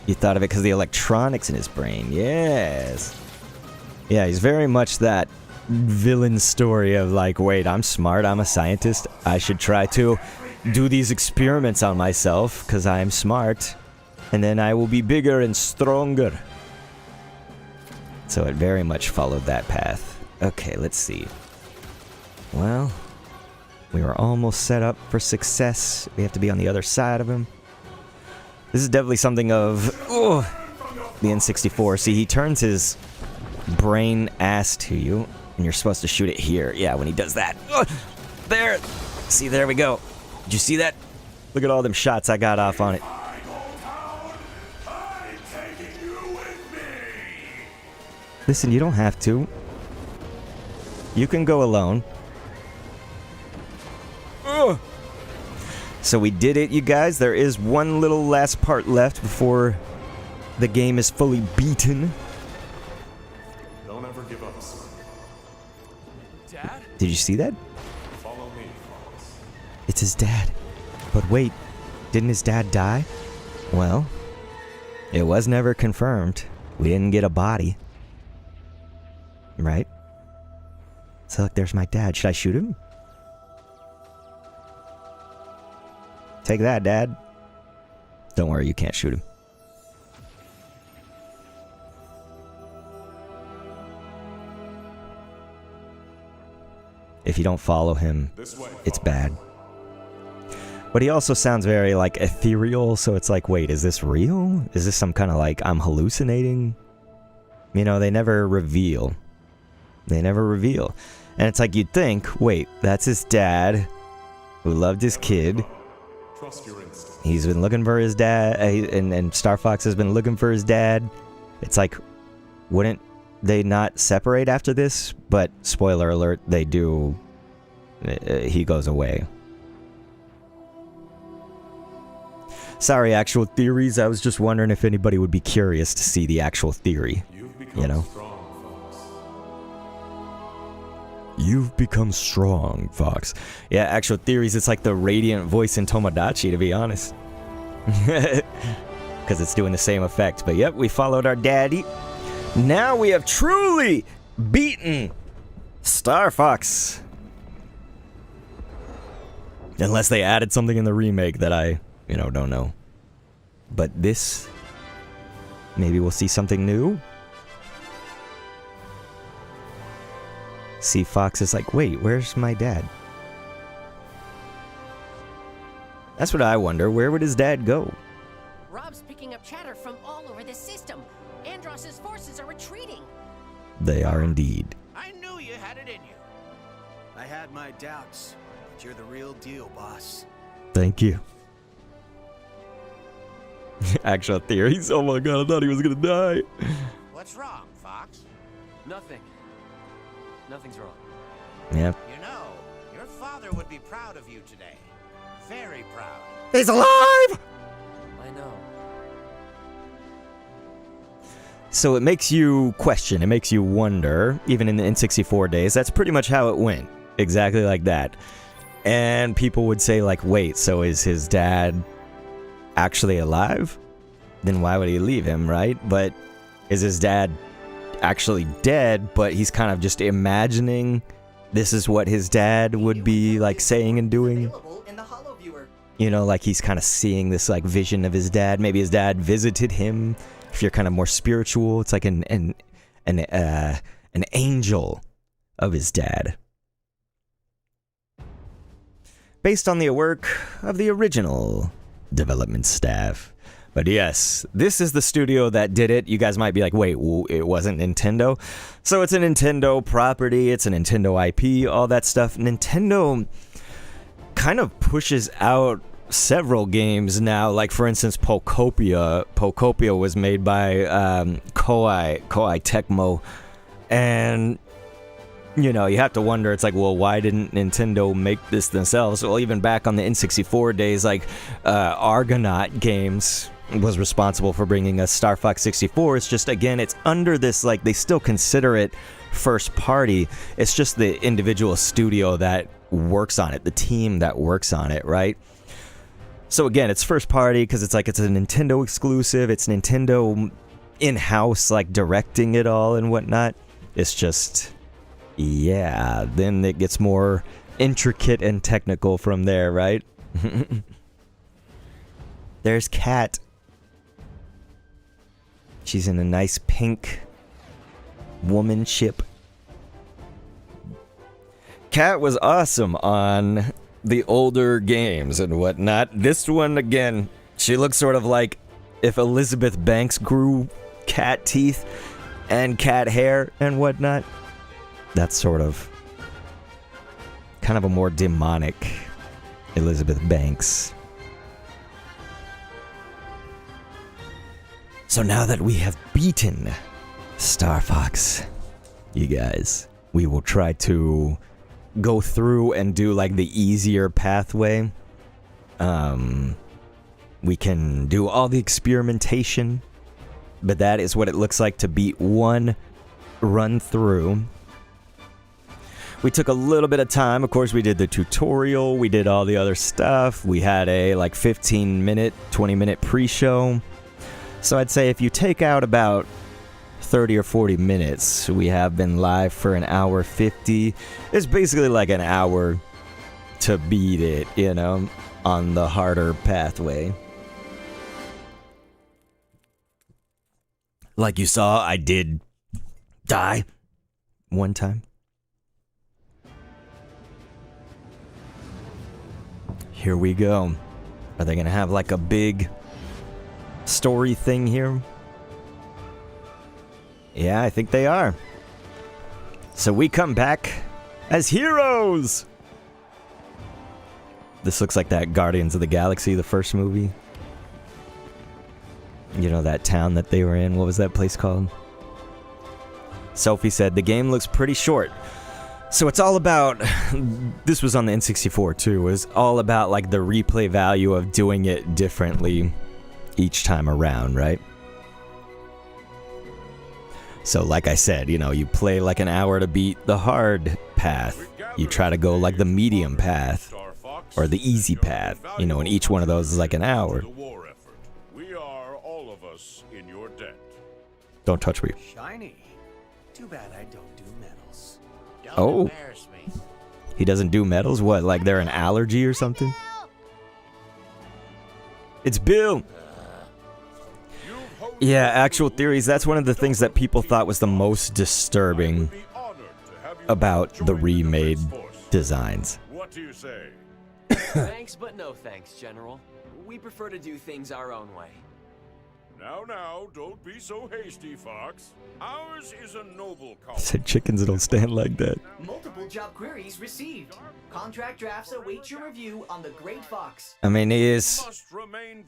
You thought of it because of the electronics in his brain. Yes. Yeah, he's very much that villain story of like, wait, I'm smart, I'm a scientist. I should try to do these experiments on myself because I'm smart. And then I will be bigger and stronger. So it very much followed that path. Okay, let's see. Well, we were almost set up for success. We have to be on the other side of him. This is definitely something of the N64. See, he turns his brain ass to you, and you're supposed to shoot it here. Yeah, when he does that. There! See, there we go. Did you see that? Look at all them shots I got off on it. Listen, you don't have to. You can go alone. Ugh. So we did it, you guys. There is one little last part left before the game is fully beaten. Did you see that? Follow me, Fox. It's his dad. But wait, didn't his dad die? Well, it was never confirmed. We didn't get a body. Right? So look, there's my dad. Should I shoot him? Take that, Dad. Don't worry, you can't shoot him. If you don't follow him, it's bad. But he also sounds very, like, ethereal, so it's like, wait, is this real? Is this some kind of, like, I'm hallucinating? You know, they never reveal. They never reveal. And it's like, you'd think, wait, that's his dad, who loved his kid. Trust your instinct. He's been looking for his dad, and Star Fox has been looking for his dad. It's like, wouldn't they not separate after this? But, spoiler alert, they do. He goes away. Sorry, actual theories. I was just wondering if anybody would be curious to see the actual theory. You know? You've become strong, Fox. Yeah, actual theories, it's like the radiant voice in Tomodachi, to be honest. Because it's doing the same effect. But yep, we followed our daddy. Now we have truly beaten Star Fox. Unless they added something in the remake that I, don't know. But this, maybe we'll see something new. See, Fox is like, wait, where's my dad? That's what I wonder. Where would his dad go? Rob's picking up chatter from all over the system. Andross's forces are retreating. They are indeed. I knew you had it in you. I had my doubts, but you're the real deal, boss. Thank you. Actual theories. Oh my god, I thought he was gonna die. What's wrong, Fox? Nothing. Nothing's wrong. Yep. You know, your father would be proud of you today. Very proud. He's alive! I know. So it makes you question, it makes you wonder, even in the N64 days, that's pretty much how it went. Exactly like that. And people would say, like, wait, so is his dad actually alive? Then why would he leave him, right? But is his dad actually dead, but he's kind of just imagining this is what his dad would be, like, saying and doing? Like he's kind of seeing this, like, vision of his dad. Maybe his dad visited him. If you're kind of more spiritual, it's like an angel of his dad. Based on the work of the original development staff. But yes, this is the studio that did it. You guys might be like, wait, it wasn't Nintendo? So it's a Nintendo property, it's a Nintendo IP, all that stuff. Nintendo kind of pushes out several games now, like for instance Pokopia. Pokopia was made by Koei Tecmo, and you have to wonder, it's like, well, why didn't Nintendo make this themselves? Well, even back on the N64 days, like Argonaut Games was responsible for bringing us Star Fox 64. It's just, again, it's under this, like, they still consider it first party. It's just the individual studio that works on it, the team that works on it, right? So again, it's first party because it's like it's a Nintendo exclusive. It's Nintendo in-house, like, directing it all and whatnot. It's just, yeah, then it gets more intricate and technical from there, right? There's Kat. She's in a nice pink woman ship. Kat was awesome on the older games and whatnot. This one, again, she looks sort of like if Elizabeth Banks grew cat teeth and cat hair and whatnot. That's sort of kind of a more demonic Elizabeth Banks. So now that we have beaten Star Fox, you guys, we will try to go through and do like the easier pathway. We can do all the experimentation, but that is what it looks like to beat one run through. We took a little bit of time. Of course, we did the tutorial. We did all the other stuff. We had a like 15-minute, 20-minute pre-show. So I'd say if you take out about 30 or 40 minutes, we have been live for an hour 50. It's basically like an hour to beat it, you know, on the harder pathway. Like you saw, I did die one time. Here we go. Are they gonna have like a big story thing here? Yeah, I think they are. So we come back as heroes! This looks like that Guardians of the Galaxy, the first movie. You know, that town that they were in. What was that place called? Sophie said, the game looks pretty short. So it's all about... This was on the N64 too. It was all about like the replay value of doing it differently each time around, right? So like I said, you know, you play like an hour to beat the hard path. You try to go like the medium path or the easy path, you know, and each one of those is like an hour. We are all of us in your debt. Don't touch me. Shiny. Too bad I don't do metals. Oh. Embarrass me. He doesn't do metals? What, like they're an allergy or something? It's Bill! Yeah, actual theories, that's one of the things that people thought was the most disturbing about the remade designs. What do you say? Thanks, but no thanks, General. We prefer to do things our own way. Now, don't be so hasty, Fox. Ours is a noble cause. Said chickens don't stand like that. Multiple job queries received. Contract drafts await your review on the Great Fox. I mean, he is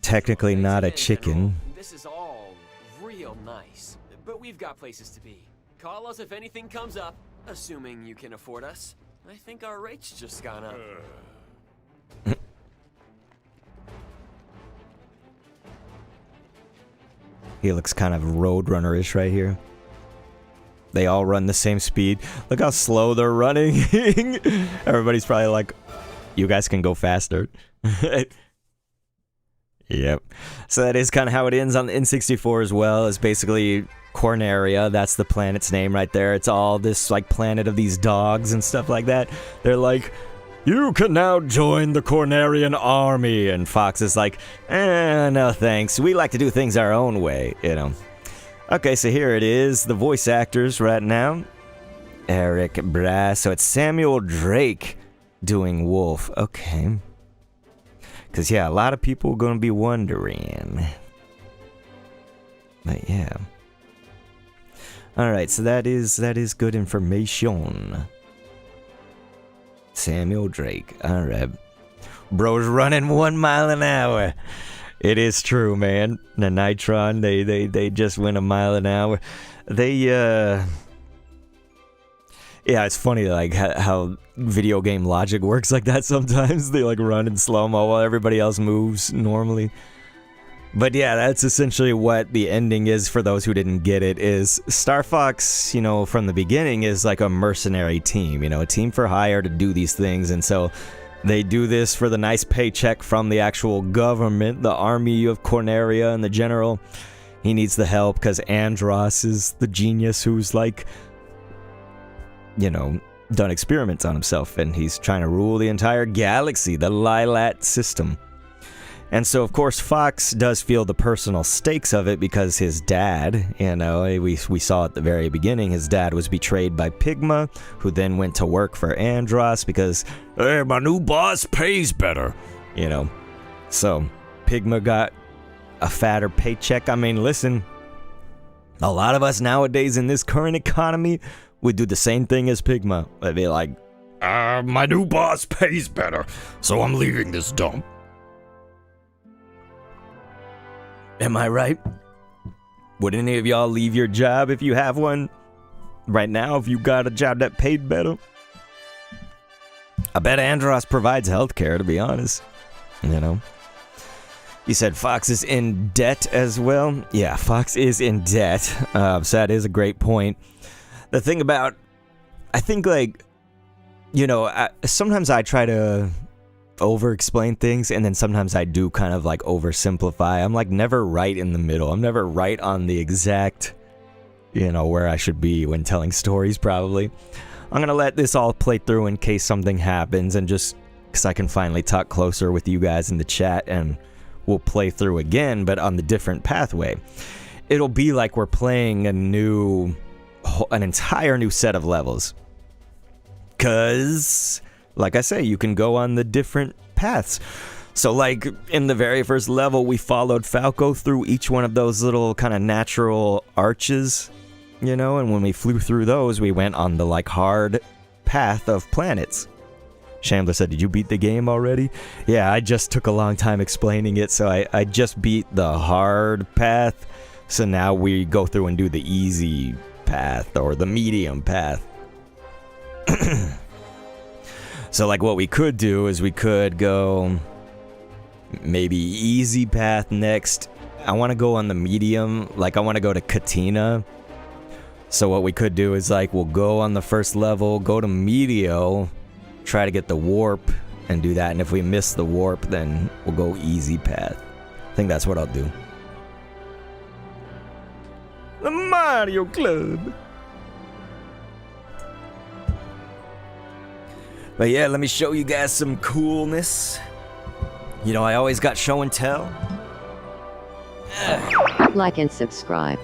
technically not a chicken. This is all real nice, but we've got places to be. Call us if anything comes up, assuming you can afford us. I think our rate's just gone up. He looks kind of Roadrunner-ish right here. They all run the same speed. Look how slow they're running. Everybody's probably like, you guys can go faster. Yep. So that is kind of how it ends on the N64 as well. It's basically Corneria. That's the planet's name right there. It's all this like planet of these dogs and stuff like that. They're like, you can now join the Cornerian army. And Fox is like, no thanks. We like to do things our own way, you know. Okay, so here it is. The voice actors right now. Eric Brass. So it's Samuel Drake doing Wolf. Okay. Because, yeah, a lot of people are going to be wondering. But, yeah. Alright, so that is good information. Samuel Drake. Alright. Bro's running 1 mile an hour. It is true, man. The Nitron, they just went 1 mile an hour. Yeah, it's funny like how video game logic works like that sometimes. They like run in slow-mo while everybody else moves normally. But yeah, that's essentially what the ending is for those who didn't get it, is Star Fox, you know, from the beginning is like a mercenary team, you know, a team for hire to do these things. And so they do this for the nice paycheck from the actual government, the army of Corneria, and the general. He needs the help because Andros is the genius who's like, you know, done experiments on himself, and he's trying to rule the entire galaxy, the Lilat system. And so, of course, Fox does feel the personal stakes of it because his dad, you know, we saw at the very beginning, his dad was betrayed by Pigma, who then went to work for Andros because, hey, my new boss pays better, you know. So, Pigma got a fatter paycheck. I mean, listen, a lot of us nowadays in this current economy would do the same thing as Pigma. They'd be like, my new boss pays better, so I'm leaving this dump. Am I right? Would any of y'all leave your job if you have one? Right now, if you got a job that paid better? I bet Andros provides healthcare, to be honest. You know? You said Fox is in debt as well? Yeah, Fox is in debt. So that is a great point. The thing about... I think, like... you know, sometimes I try to over-explain things, and then sometimes I do kind of like oversimplify. I'm like never right in the middle. I'm never right on the exact, you know, where I should be when telling stories, probably. I'm gonna let this all play through in case something happens, and just because I can finally talk closer with you guys in the chat, and we'll play through again, but on the different pathway. It'll be like we're playing an entire new set of levels. Cause, like I say, you can go on the different paths. So like in the very first level, we followed Falco through each one of those little kind of natural arches, you know, and when we flew through those, we went on the like hard path of planets. Shambler said, did you beat the game already? Yeah, I just took a long time explaining it, so I just beat the hard path. So now we go through and do the easy path or the medium path. So like what we could do is we could go maybe easy path next. I want to go on the medium, like I want to go to Katina. So what we could do is like we'll go on the first level, go to Medio, try to get the warp and do that, and if we miss the warp then we'll go easy path. I think that's what I'll do. The Mario Club. But yeah, let me show you guys some coolness. You know, I always got show and tell. Like and subscribe.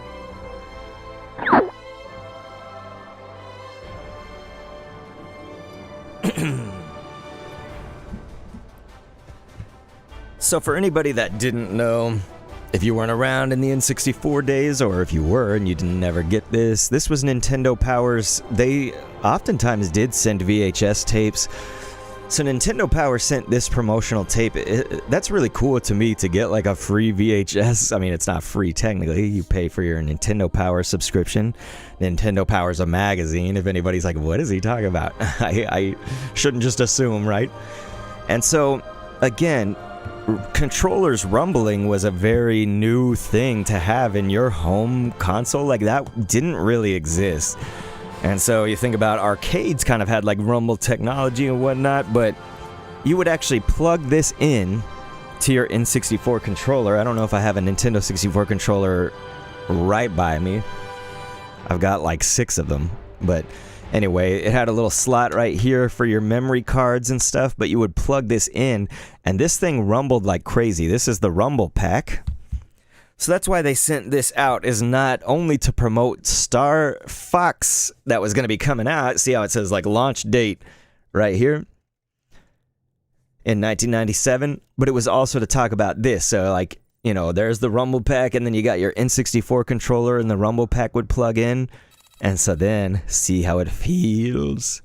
So for anybody that didn't know, if you weren't around in the N64 days, or if you were and you didn't never get this was Nintendo Power's. They oftentimes did send VHS tapes. So Nintendo Power sent this promotional tape. That's really cool to me, to get like a free VHS. I mean, it's not free technically. You pay for your Nintendo Power subscription. Nintendo Power's a magazine. If anybody's like, what is he talking about? I shouldn't just assume, right? And so, again, controllers rumbling was a very new thing to have in your home console. Like, that didn't really exist. And so you think about arcades kind of had like rumble technology and whatnot, but you would actually plug this in to your N64 controller. I don't know if I have a Nintendo 64 controller right by me. I've got like 6 of them, but anyway, it had a little slot right here for your memory cards and stuff, but you would plug this in, and this thing rumbled like crazy. This is the Rumble Pack. So that's why they sent this out, is not only to promote Star Fox that was going to be coming out. See how it says like launch date right here in 1997, but it was also to talk about this. So like, you know, there's the Rumble Pack, and then you got your N64 controller, and the Rumble Pack would plug in. And so then, see how it feels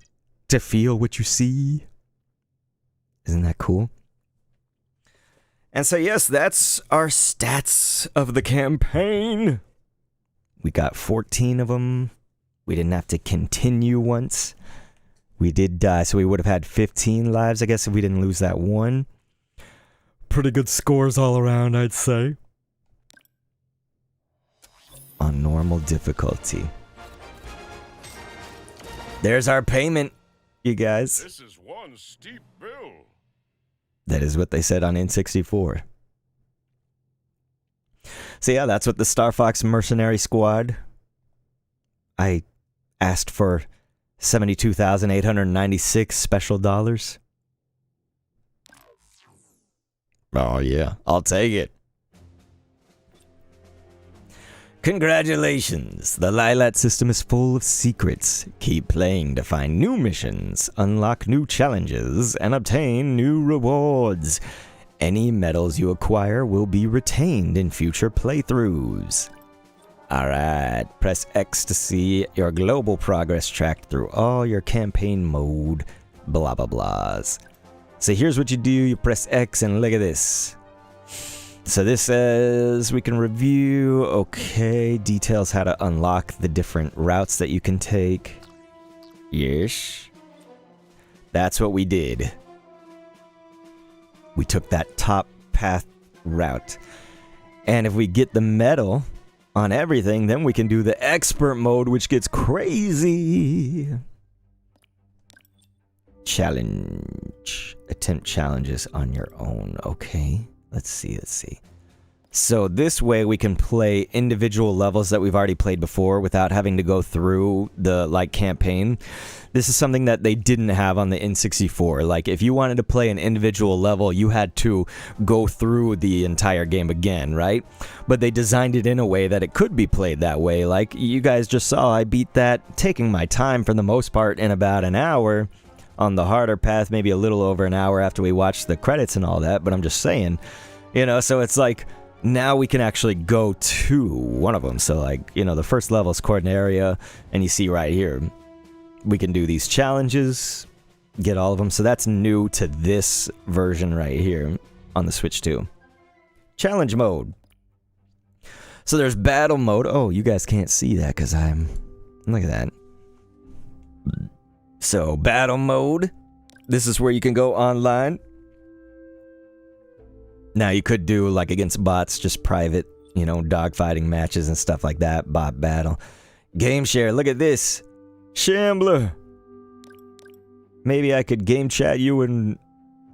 to feel what you see. Isn't that cool? And so yes, that's our stats of the campaign. We got 14 of them. We didn't have to continue once. We did die, so we would have had 15 lives, I guess, if we didn't lose that one. Pretty good scores all around, I'd say. On normal difficulty. There's our payment, you guys. This is one steep bill. That is what they said on N64. So yeah, that's what the Star Fox Mercenary Squad. I asked for 72,896 special dollars. Oh yeah, I'll take it. Congratulations! The Lilat system is full of secrets. Keep playing to find new missions, unlock new challenges, and obtain new rewards. Any medals you acquire will be retained in future playthroughs. Alright, press X to see your global progress tracked through all your campaign mode, blah blah blahs. So here's what you do, you press X and look at this. So this says we can review, okay, details how to unlock the different routes that you can take. Yes. That's what we did. We took that top path route. And if we get the medal on everything, then we can do the expert mode, which gets crazy. Challenge. Attempt challenges on your own. Okay. Let's see. So this way we can play individual levels that we've already played before without having to go through the like campaign. This is something that they didn't have on the N64. Like if you wanted to play an individual level, you had to go through the entire game again, right? But they designed it in a way that it could be played that way. Like you guys just saw, I beat that taking my time for the most part in about an hour. On the harder path, maybe a little over an hour after we watched the credits and all that, but I'm just saying, you know, so it's like now we can actually go to one of them. So like, you know, the first level is Corneria, and you see right here, we can do these challenges, get all of them. So that's new to this version right here on the Switch 2. Challenge mode. So there's battle mode. Oh, you guys can't see that because look at that. So battle mode. This is where you can go online. Now, you could do, like, against bots, just private, you know, dogfighting matches and stuff like that. Bot battle. Game share. Look at this. Shambler. Maybe I could game chat you and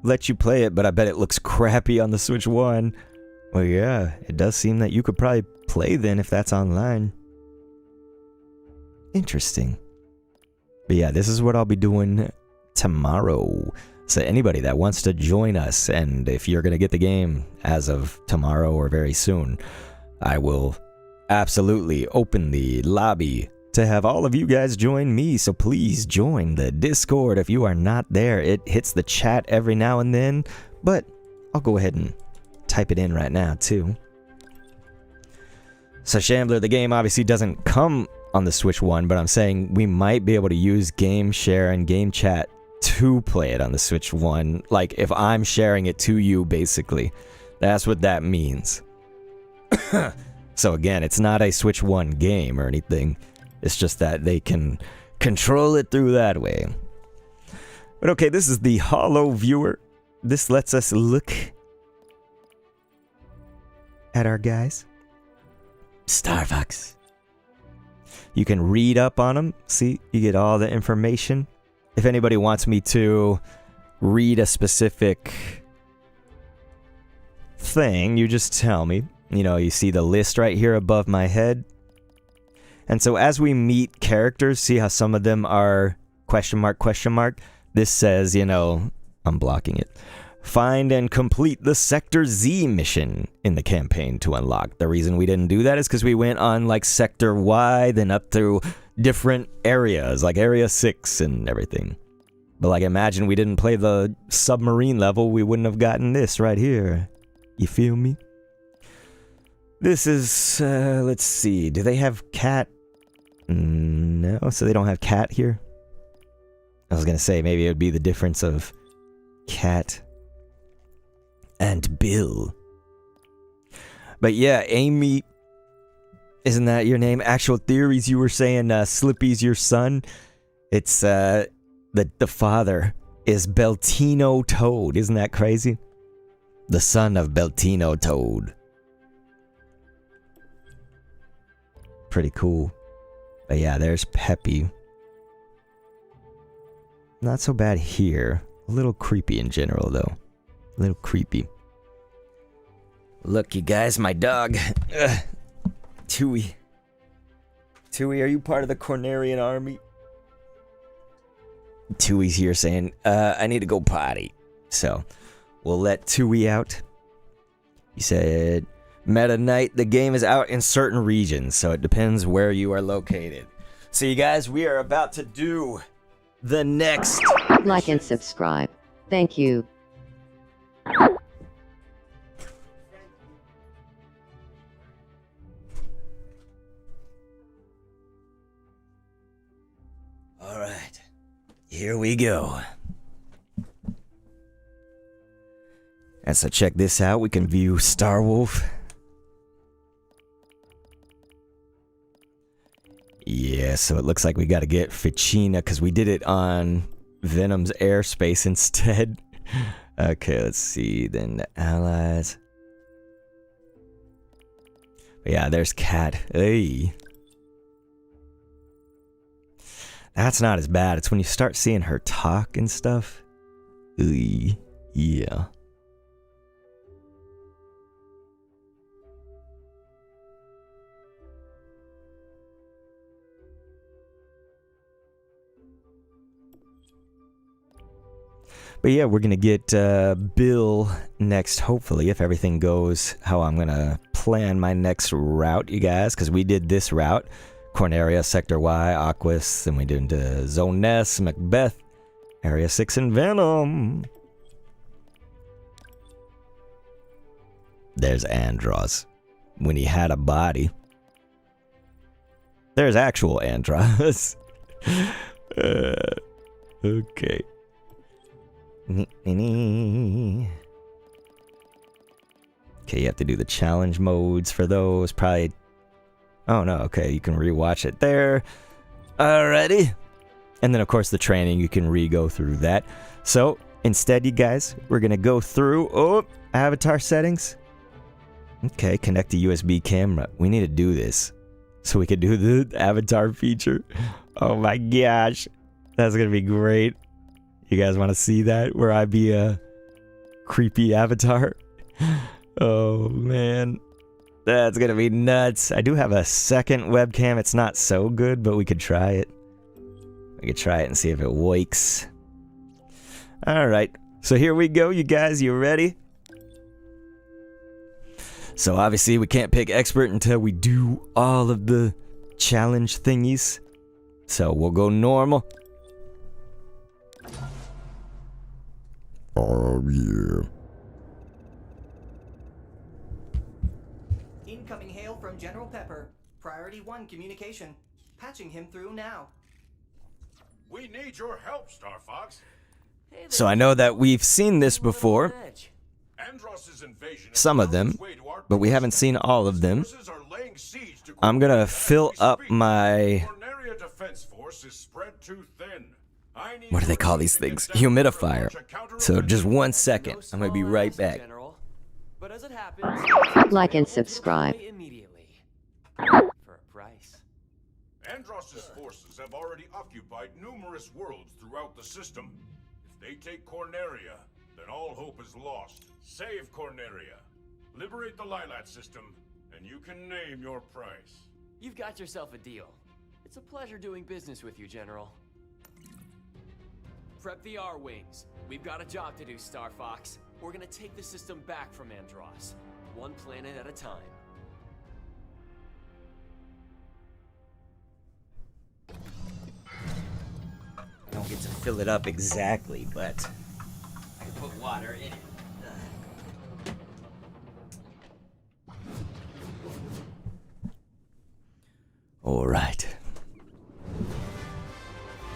let you play it, but I bet it looks crappy on the Switch 1. Well, yeah, it does seem that you could probably play then if that's online. Interesting. But yeah, this is what I'll be doing tomorrow. So anybody that wants to join us, and if you're going to get the game as of tomorrow or very soon, I will absolutely open the lobby to have all of you guys join me. So please join the Discord. If you are not there, it hits the chat every now and then, but I'll go ahead and type it in right now too. So Shambler, the game obviously doesn't come on the Switch 1, but I'm saying we might be able to use game share and game chat to play it on the Switch 1. Like, if I'm sharing it to you, basically. That's what that means. So again, it's not a Switch 1 game or anything. It's just that they can control it through that way. But okay, this is the Holo Viewer. This lets us look at our guys. Star Fox. You can read up on them. See, you get all the information. If anybody wants me to read a specific thing, you just tell me. You know, you see the list right here above my head. And so as we meet characters, see how some of them are question mark, question mark? This says, you know, I'm blocking it. Find and complete the Sector Z mission in the campaign to unlock. The reason we didn't do that is because we went on like Sector Y, then up through different areas, like Area 6 and everything. But like, imagine we didn't play the submarine level, we wouldn't have gotten this right here. You feel me? This is, let's see, do they have cat? No, so they don't have cat here? I was gonna say, maybe it would be the difference of cat and Bill. But yeah, Amy, isn't that your name? Actual Theories, you were saying Slippy's your son. It's the father is Beltino Toad. Isn't that crazy? The son of Beltino Toad. Pretty cool. But yeah, there's Peppy. Not so bad here. A little creepy in general, though. A little creepy. Look, you guys, my dog. Tui. Tui, are you part of the Cornerian army? Tui's here saying, I need to go potty. So, we'll let Tui out. He said, Meta Knight, the game is out in certain regions, so it depends where you are located. So you guys, we are about to do the next... Like and subscribe. Thank you. Alright, here we go. And so check this out, we can view Starwolf. Yeah, so it looks like we gotta get Ficina, because we did it on Venom's airspace instead. Okay, let's see, then the allies. But yeah, there's Cat. Hey. That's not as bad. It's when you start seeing her talk and stuff. Yeah. But yeah, we're going to get Bill next, hopefully, if everything goes how I'm going to plan my next route, you guys, because we did this route. Corneria, Sector Y, Aquas, then we did into Zone S, Macbeth, Area 6, and Venom. There's Andros, when he had a body. There's actual Andros. Okay. Okay, you have to do the challenge modes for those. Probably. Oh no, okay, you can rewatch it there. Alrighty. And then, of course, the training, you can re-go through that. So, instead, you guys, we're gonna go through. Avatar settings. Okay, connect the USB camera. We need to do this so we can do the avatar feature. Oh my gosh. That's gonna be great. You guys want to see that? Where I be a creepy avatar? Oh, man. That's going to be nuts. I do have a second webcam. It's not so good, but we could try it. We could try it and see if it works. Alright. So here we go, you guys. You ready? So obviously we can't pick expert until we do all of the challenge thingies. So we'll go normal. Oh, yeah. Incoming hail from General Pepper. Priority 1 communication. Patching him through now. We need your help, Star Fox. So I know that we've seen this before. Some of them, but we haven't seen all of them. I'm gonna fill up my... What do they call these things? Humidifier. So just 1 second. I'm gonna be right back. Like and subscribe. For a price. Andross's forces have already occupied numerous worlds throughout the system. If they take Corneria, then all hope is lost. Save Corneria, liberate the Lilat system, and you can name your price. You've got yourself a deal. It's a pleasure doing business with you, General. Prep the R-Wings. We've got a job to do, Star Fox. We're gonna take the system back from Andross, one planet at a time. I don't get to fill it up exactly, but I can put water in it. All right.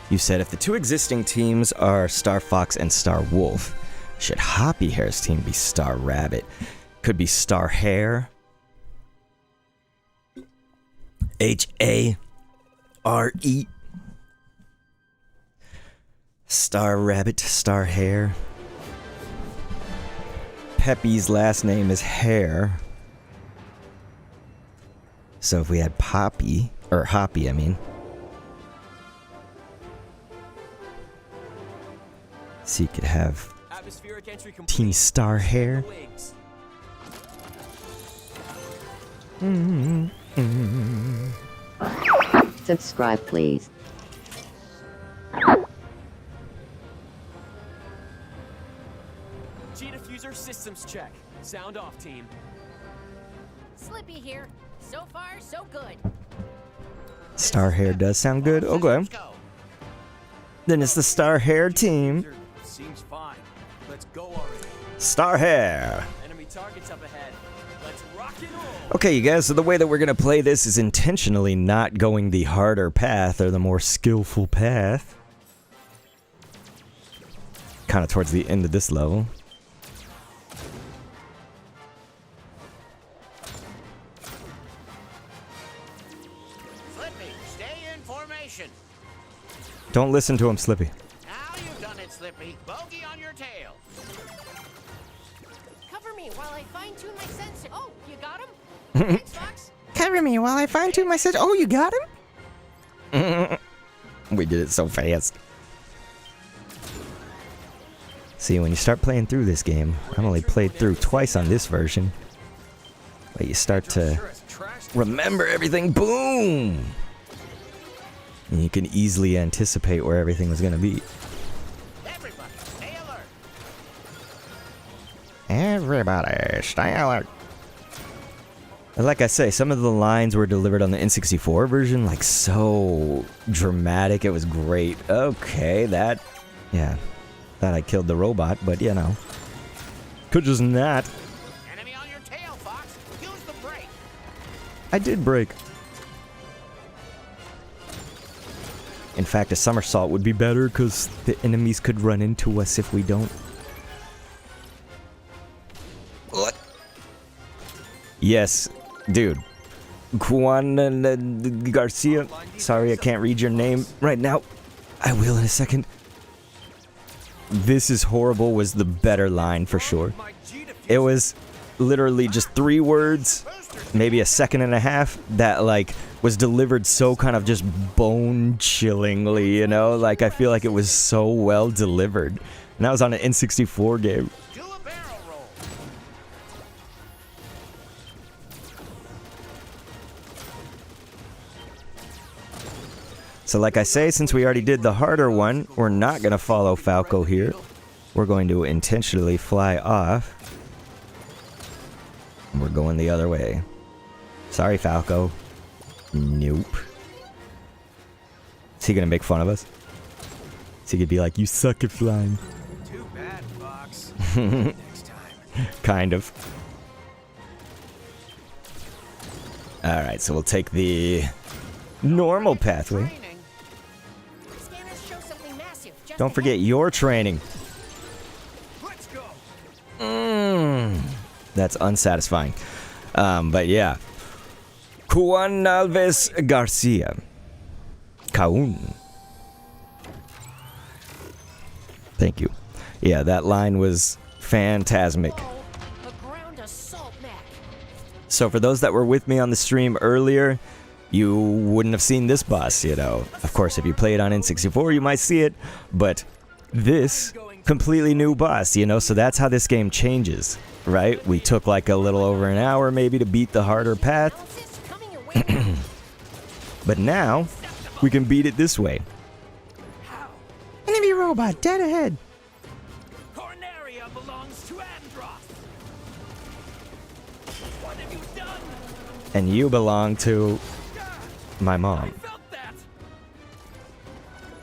You said if the two existing teams are Star Fox and Star Wolf, should Hoppy Hair's team be Star Rabbit? Could be Star Hare. H-A-R-E. Star Rabbit, Star Hare. Peppy's last name is Hare. So if we had Poppy, or Hoppy, I mean. So you could have Team Star Hare. Subscribe, please. G-Diffuser systems check. Sound off, team. Slippy here. So far, so good. Star Hare does sound good. Okay. Then it's the Star Hare team. Seems fine. Let's go already. Star Hare. Enemy targets up ahead. Let's rock and roll. Okay, you guys, so the way that we're going to play this is intentionally not going the harder path or the more skillful path. Kind of towards the end of this level. Slippy, stay in formation. Don't listen to him, Slippy. Now you've done it, Slippy. Bogey on your tail. Cover me while I fine-tune my sensor. Oh, you got him? Thanks, Fox. Cover me while I fine-tune my sensor. Oh, you got him? We did it so fast. See, when you start playing through this game, I've only played through twice on this version, but you start to remember everything. Boom! And you can easily anticipate where everything was going to be. Everybody, stay alert. And like I say, some of the lines were delivered on the N64 version, like so dramatic. It was great. Okay, that, yeah, thought I killed the robot, but you know, could just not. Enemy on your tail, Fox. Use the brake. I did break. In fact, a somersault would be better because the enemies could run into us if we don't. What? Yes, dude. Juan Garcia. Sorry, I can't read your name right now. I will in a second. This is horrible was the better line for sure. It was literally just 3 words, maybe a second and a half, that like was delivered so kind of just bone-chillingly, you know? Like I feel like it was so well delivered. And that was on an N64 game. So like I say, since we already did the harder one, we're not going to follow Falco here. We're going to intentionally fly off. And we're going the other way. Sorry, Falco. Nope. Is he going to make fun of us? Is he going to be like, you suck at flying? Too bad, Fox. Next time. Kind of. Alright, so we'll take the normal pathway. Don't forget your training. Let's go. That's unsatisfying. But yeah. Juan Alves Garcia. Caun. Thank you. Yeah, that line was phantasmic. So for those that were with me on the stream earlier, you wouldn't have seen this boss, you know. Of course, if you play it on N64, you might see it, but this completely new boss, you know, so that's how this game changes, right? We took like a little over an hour maybe to beat the harder path, but now we can beat it this way. Enemy robot dead ahead. Corneria belongs to Andross. What have you done? And you belong to my mom.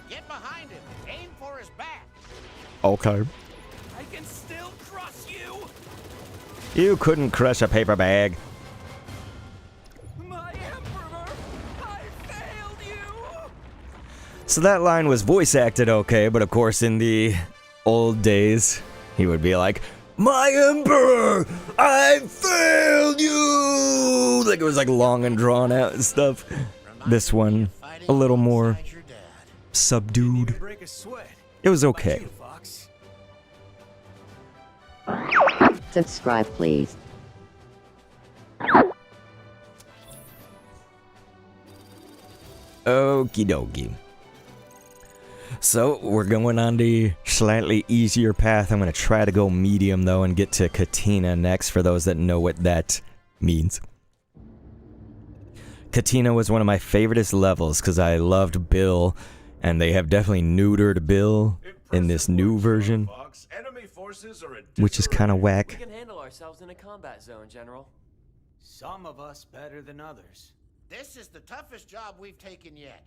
Get behind him. Aim for his back. Okay. I can still crush you. You couldn't crush a paper bag. My Emperor, I failed you. So that line was voice acted okay, but of course in the old days, he would be like, my Emperor, I failed you! Like it was like long and drawn out and stuff. This one, a little more subdued. It was okay. Subscribe, please. Okie dokie. So, we're going on the slightly easier path. I'm going to try to go medium, though, and get to Katina next, for those that know what that means. Katina was one of my favoriteest levels, because I loved Bill, and they have definitely neutered Bill in this new version, which is kind of whack. We can handle ourselves in a combat zone, General. Some of us better than others. This is the toughest job we've taken yet.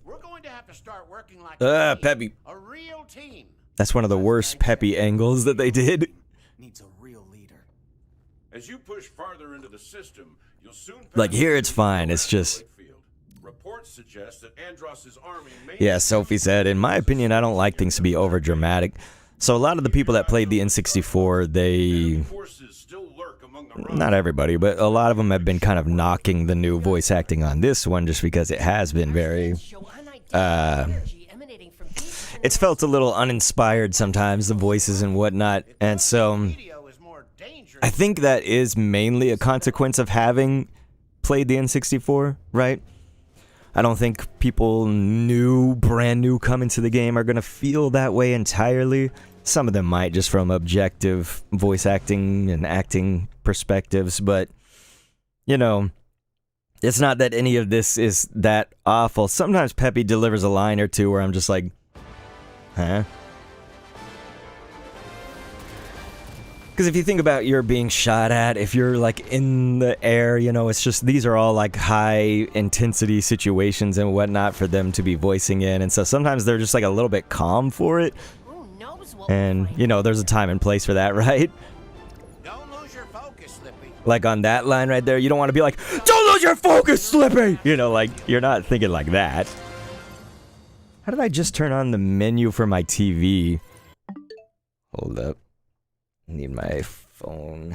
We're going to have to start working like Peppy. a real team. That's one of the worst Peppy angles that they did. Needs a real leader. As you push farther into the system, you'll soon Like here it's fine, it's just... Reports suggest that Andross's army may... Yeah, Sophie said, in my opinion, I don't like things to be over dramatic. So a lot of the people that played the N64, they... Not everybody, but a lot of them have been kind of knocking the new voice acting on this one just because it has been very... it's felt a little uninspired sometimes, the voices and whatnot. And so... I think that is mainly a consequence of having played the N64, right? I don't think people brand new coming to the game are gonna feel that way entirely. Some of them might, just from objective voice acting and acting perspectives, but, you know, it's not that any of this is that awful. Sometimes Peppy delivers a line or two where I'm just like, huh? Because if you think about you're being shot at, if you're like in the air, you know, it's just, these are all like high intensity situations and whatnot for them to be voicing in. And so sometimes they're just like a little bit calm for it. And, you know, there's a time and place for that, right? Don't lose your focus, Slippy. Like on that line right there, you don't want to be like, don't lose your focus, Slippy! You know, like, you're not thinking like that. How did I just turn on the menu for my TV? Hold up. Need my phone.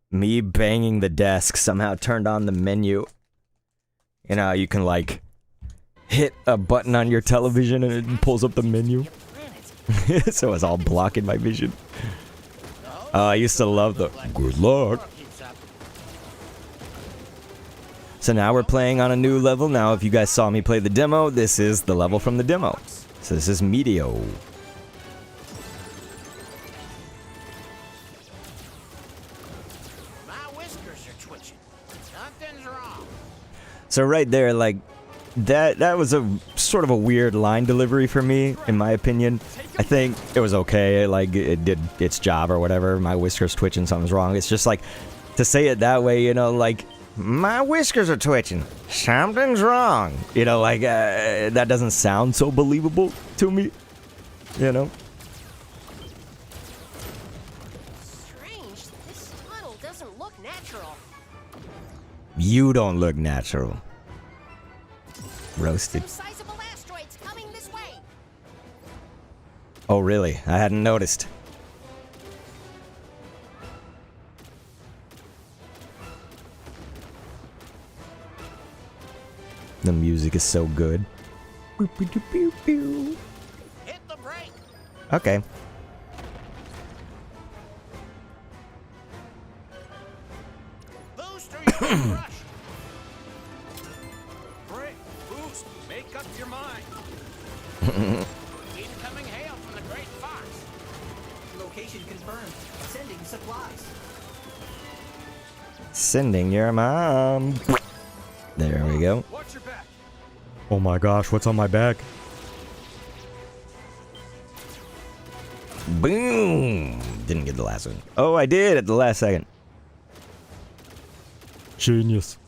Me banging the desk somehow turned on the menu. You know how you can, like, hit a button on your television and it pulls up the menu? So it's all blocking my vision. I used to love the good luck. So now we're playing on a new level. Now, if you guys saw me play the demo, this is the level from the demo. So this is Meteor. So right there, like, that was a sort of a weird line delivery for me, in my opinion. I think it was okay, like, it did its job or whatever. My whiskers twitching, something's wrong. It's just like, to say it that way, you know, like, my whiskers are twitching, something's wrong. You know, like, that doesn't sound so believable to me, you know? Strange, this tunnel doesn't look natural. You don't look natural. Roasted. Some sizable asteroids coming this way. Oh, really? I hadn't noticed. The music is so good. Hit the brake. Okay. Booster, you rush. Brake, boost, make up your mind. Incoming hail from the Great Fox. Location confirmed. Sending supplies. Sending your mom. There we go. Watch your back. Oh my gosh, what's on my back? Boom! Didn't get the last one. Oh, I did at the last second. Genius.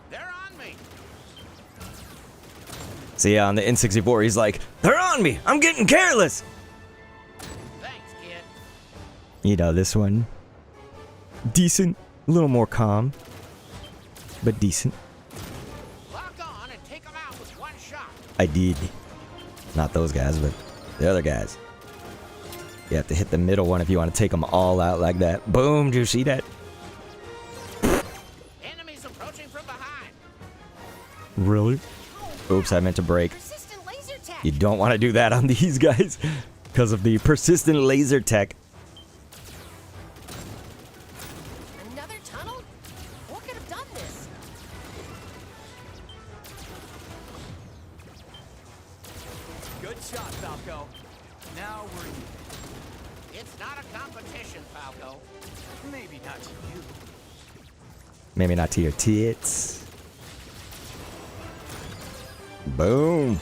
They're on me. See, on the N64, he's like, they're on me! I'm getting careless! Thanks, kid. You know, this one. Decent. A little more calm. But decent. Lock on and take them out with one shot. I did. Not those guys, but the other guys. You have to hit the middle one if you want to take them all out like that. Boom, do you see that? Enemies approaching from behind. Really? Oops, I meant to break. You don't want to do that on these guys because of the persistent laser tech. Another tunnel? What could have done this? Good shot, Falco. Now we're even. It's not a competition, Falco. Maybe not to you. Maybe not to your tits. Boom.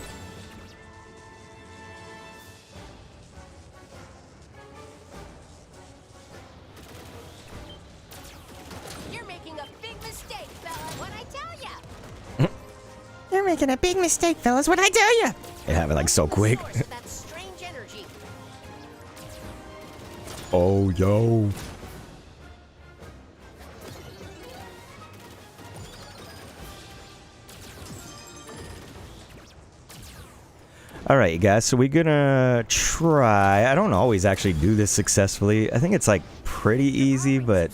You're making a big mistake, fella. What I tell ya? You're making a big mistake, fellas. What'd I tell you? It happened like so quick. That strange energy. Oh, yo. Alright, you guys, so we're gonna try. I don't always actually do this successfully. I think it's like pretty easy, but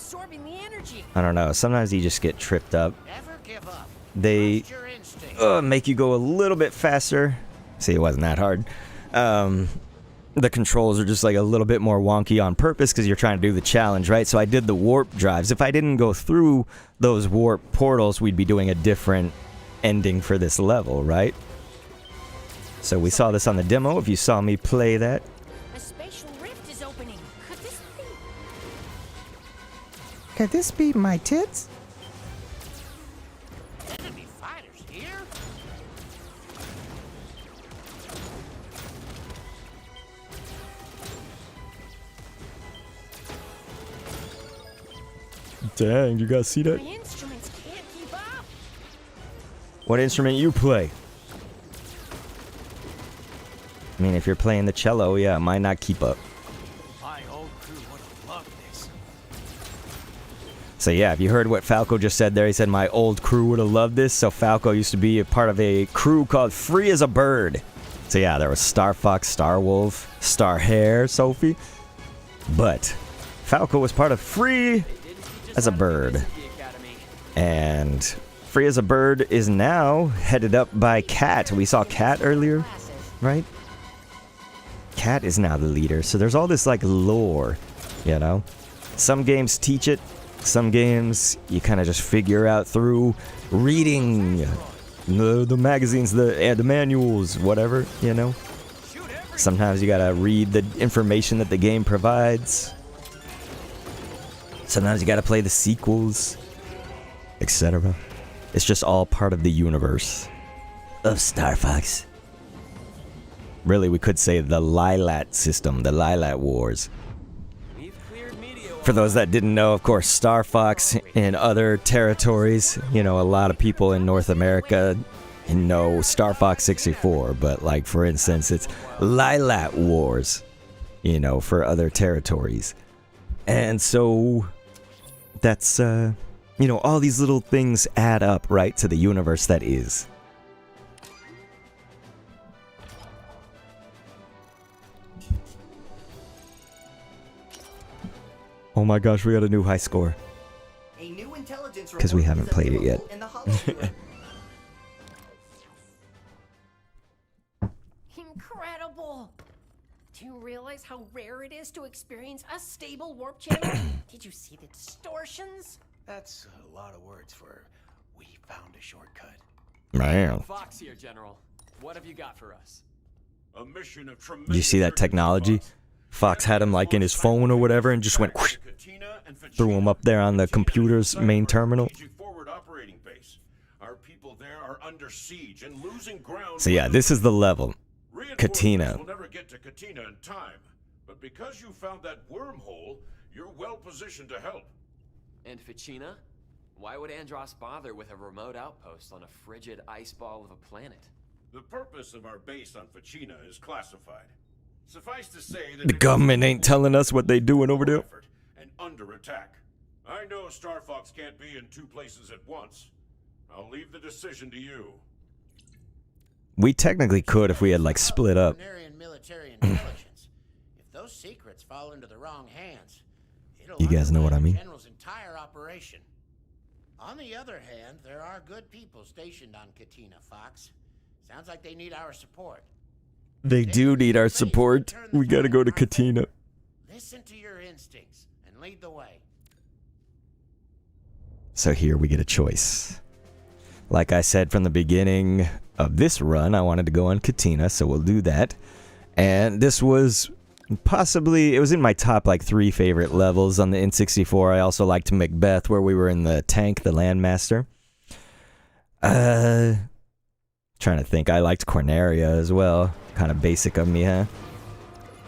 I don't know. Sometimes you just get tripped up. They make you go a little bit faster. See, it wasn't that hard. the controls are just like a little bit more wonky on purpose because you're trying to do the challenge, right? So I did the warp drives. If I didn't go through those warp portals, we'd be doing a different ending for this level, right? So we saw this on the demo. If you saw me play that. A spatial rift is opening. Could this be my tits? Enemy fighters here? Dang, you guys see that? My instruments can't keep up. What instrument you play? I mean, if you're playing the cello, yeah, it might not keep up. My old crew would have loved this. So yeah, if you heard what Falco just said there, he said my old crew would have loved this. So Falco used to be a part of a crew called Free as a Bird. So yeah, there was Star Fox, Star Wolf, Star Hare, Sophie. But Falco was part of Free as a Bird. And Free as a Bird is now headed up by Cat. We saw Cat earlier, right? Cat is now the leader. So there's all this like lore, you know? Some games teach it. Some games you kind of just figure out through reading the magazines, the manuals, whatever, you know? Sometimes you gotta read the information that the game provides. Sometimes you gotta play the sequels, etc. It's just all part of the universe of Star Fox. Really, we could say the Lilat system, the Lilat Wars. For those that didn't know, of course, Star Fox in other territories, you know, a lot of people in North America know Star Fox 64, but like, for instance, it's Lilat Wars, you know, for other territories. And so that's, you know, all these little things add up, right, to the universe that is. Oh my gosh, we got a new high score. Because we haven't played it yet. Incredible! Do you realize how rare it is to experience a stable warp channel? Did you see the distortions? That's a lot of words for we found a shortcut. Man. Fox here, General. What have you got for us? A mission of You see that technology? Fox had him like in his phone or whatever and just went whoosh, threw him up there on the computer's main terminal. Our people there are under siege and losing ground. So yeah, this is the level. Katina. We'll never get to Katina in time, but because you found that wormhole, you're well positioned to help. And Ficina? Why would Andros bother with a remote outpost on a frigid ice ball of a planet? The purpose of our base on Ficina is classified. Suffice to say that The government ain't telling us what they doing over there. and under attack. I know Star Fox can't be in two places at once. I'll leave the decision to you. We technically could if we had like split up. Military intelligence. If those secrets fall into the wrong hands, it'll You guys know what I mean? the general's entire operation. On the other hand, there are good people stationed on Katina, Fox. Sounds like they need our support. They do need our support. We gotta go to Katina. Listen to your instincts and lead the way. So here we get a choice. Like I said from the beginning of this run, I wanted to go on Katina, so we'll do that. And this was possibly, it was in my top like 3 favorite levels on the N64. I also liked Macbeth, where we were in the tank, the Landmaster. Trying to think, I liked Corneria as well. Kind of basic of me, huh?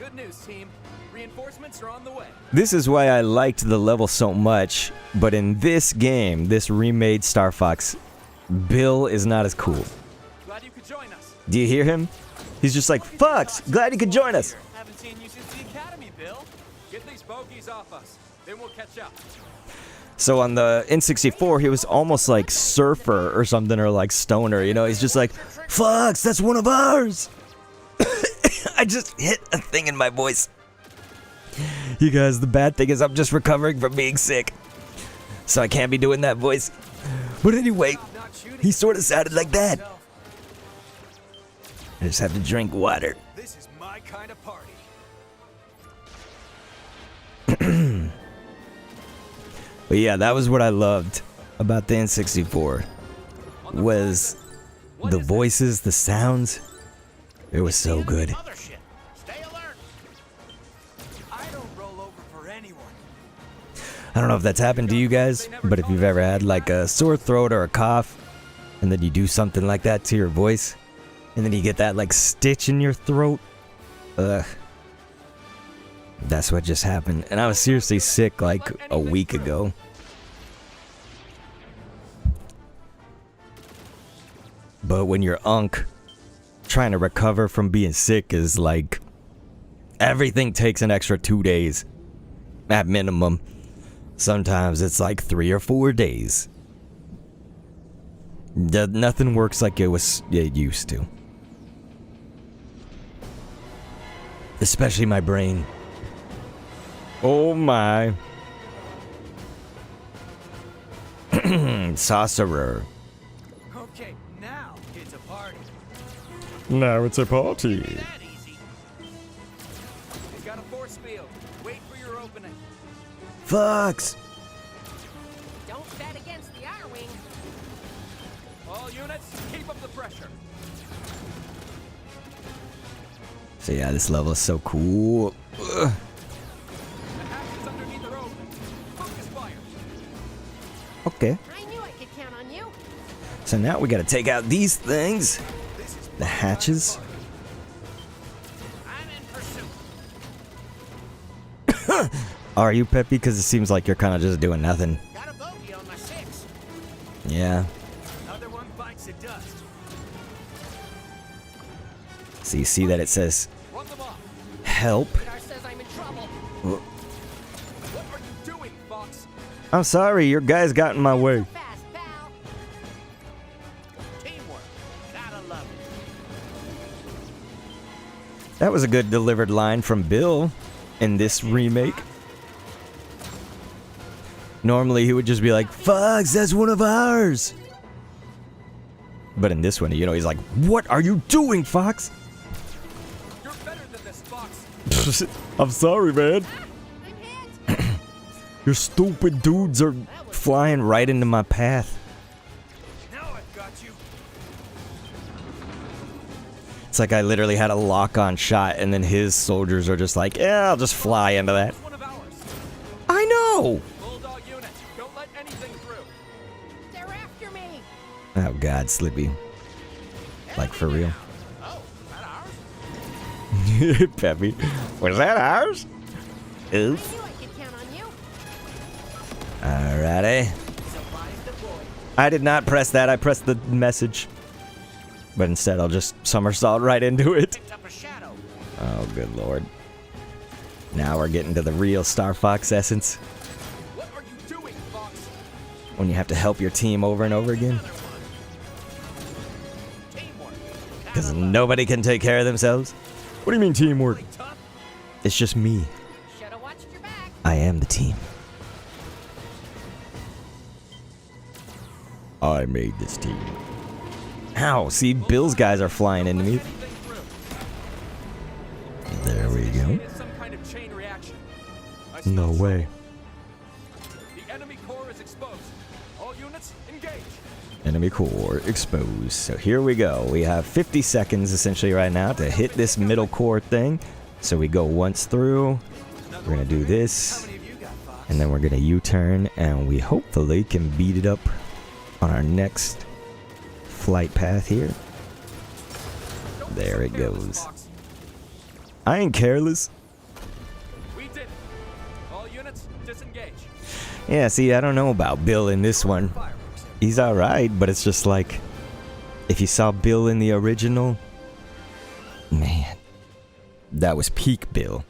Good news, team. Reinforcements are on the way. This is why I liked the level so much, but in this game, this remade Star Fox, Bill is not as cool. Glad you could join us. Do you hear him? He's just like, Fox, glad you could join us. Haven't seen you since the academy, Bill. Get these bogeys off us, then we'll catch up. So on the N64, he was almost like Surfer or something, or like Stoner, you know? He's just like, Fox, that's one of ours. I just hit a thing in my voice. You guys, the bad thing is I'm just recovering from being sick. So I can't be doing that voice. But anyway, he sort of sounded like that. I just have to drink water. This is my kind of party. But yeah, that was what I loved about the N64. Was the voices, the sounds. It was so good. I don't know if that's happened to you guys, but if you've ever had like a sore throat or a cough, and then you do something like that to your voice, and then you get that like stitch in your throat. That's what just happened. And I was seriously sick like a week ago. But when you're Unk, trying to recover from being sick is like, everything takes an extra 2 days at minimum. Sometimes it's like 3 or 4 days. Nothing works like it used to. Especially my brain. Oh my. Sorcerer. Okay, now it's a party. Now it's a party. He's got a force field. Wait for your opening. Fox. Don't bet against the Iron Wing. All units, keep up the pressure. So yeah, this level is so cool. Ugh. Okay. I knew I could count on you. So now we gotta take out these things. The hatches. Are you peppy? Because it seems like you're kind of just doing nothing. Got a bogey on my 6. Yeah. Another one bites the dust. So you see that it says help. Radar says I'm in trouble. Wh- What are you doing, Fox? I'm sorry, your guys got in my way. Fast, pal. Teamwork. Gotta love it. That was a good delivered line from Bill in this remake. Normally he would just be like, Fox, that's one of ours. But in this one, you know, he's like, what are you doing, Fox? You're better than this, Fox. I'm sorry, man. Your stupid dudes are flying right into my path. Now I've got you. It's like I literally had a lock-on shot, and then his soldiers are just like, yeah, I'll just fly into that. I know! Bulldog unit, don't let anything through. They're after me. Oh god, Slippy. Like, for real. Oh, that ours? Peppy. Was that ours? Oops. I knew I could count on you. Alrighty. I did not press that, I pressed the message. But instead I'll just somersault right into it. Picked up a shadow. Oh, good lord. Now we're getting to the real Star Fox essence. What are you doing, Fox? When you have to help your team over and over again. Because nobody can take care of themselves. What do you mean teamwork? It's just me. Should've watched your back. I am the team. I made this team. Ow, see, Bill's guys are flying into me. There we go. Some kind of chain reaction. No way. The enemy core is exposed. All units, engage. Enemy core exposed. So here we go. We have 50 seconds essentially right now to hit this middle core thing. So we go once through. We're going to do this. And then we're going to U-turn. And we hopefully can beat it up on our next flight path here. There it goes. I ain't careless. We did it. All units, disengage. Yeah, see, I don't know about Bill in this one. He's alright, but it's just like, if you saw Bill in the original, man, that was peak Bill.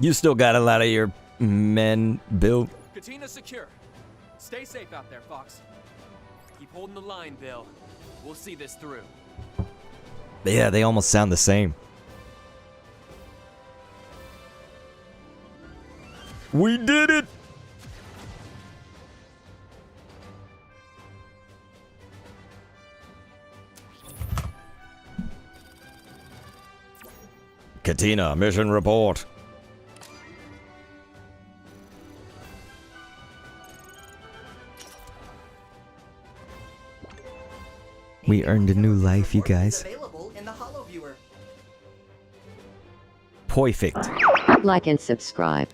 You still got a lot of your men, Bill. Katina's secure. Stay safe out there, Fox. Keep holding the line, Bill. We'll see this through. Yeah, they almost sound the same. We did it! Katina, mission report. We earned a new life, you guys. Available in the Holo Viewer. Perfect. Like and subscribe.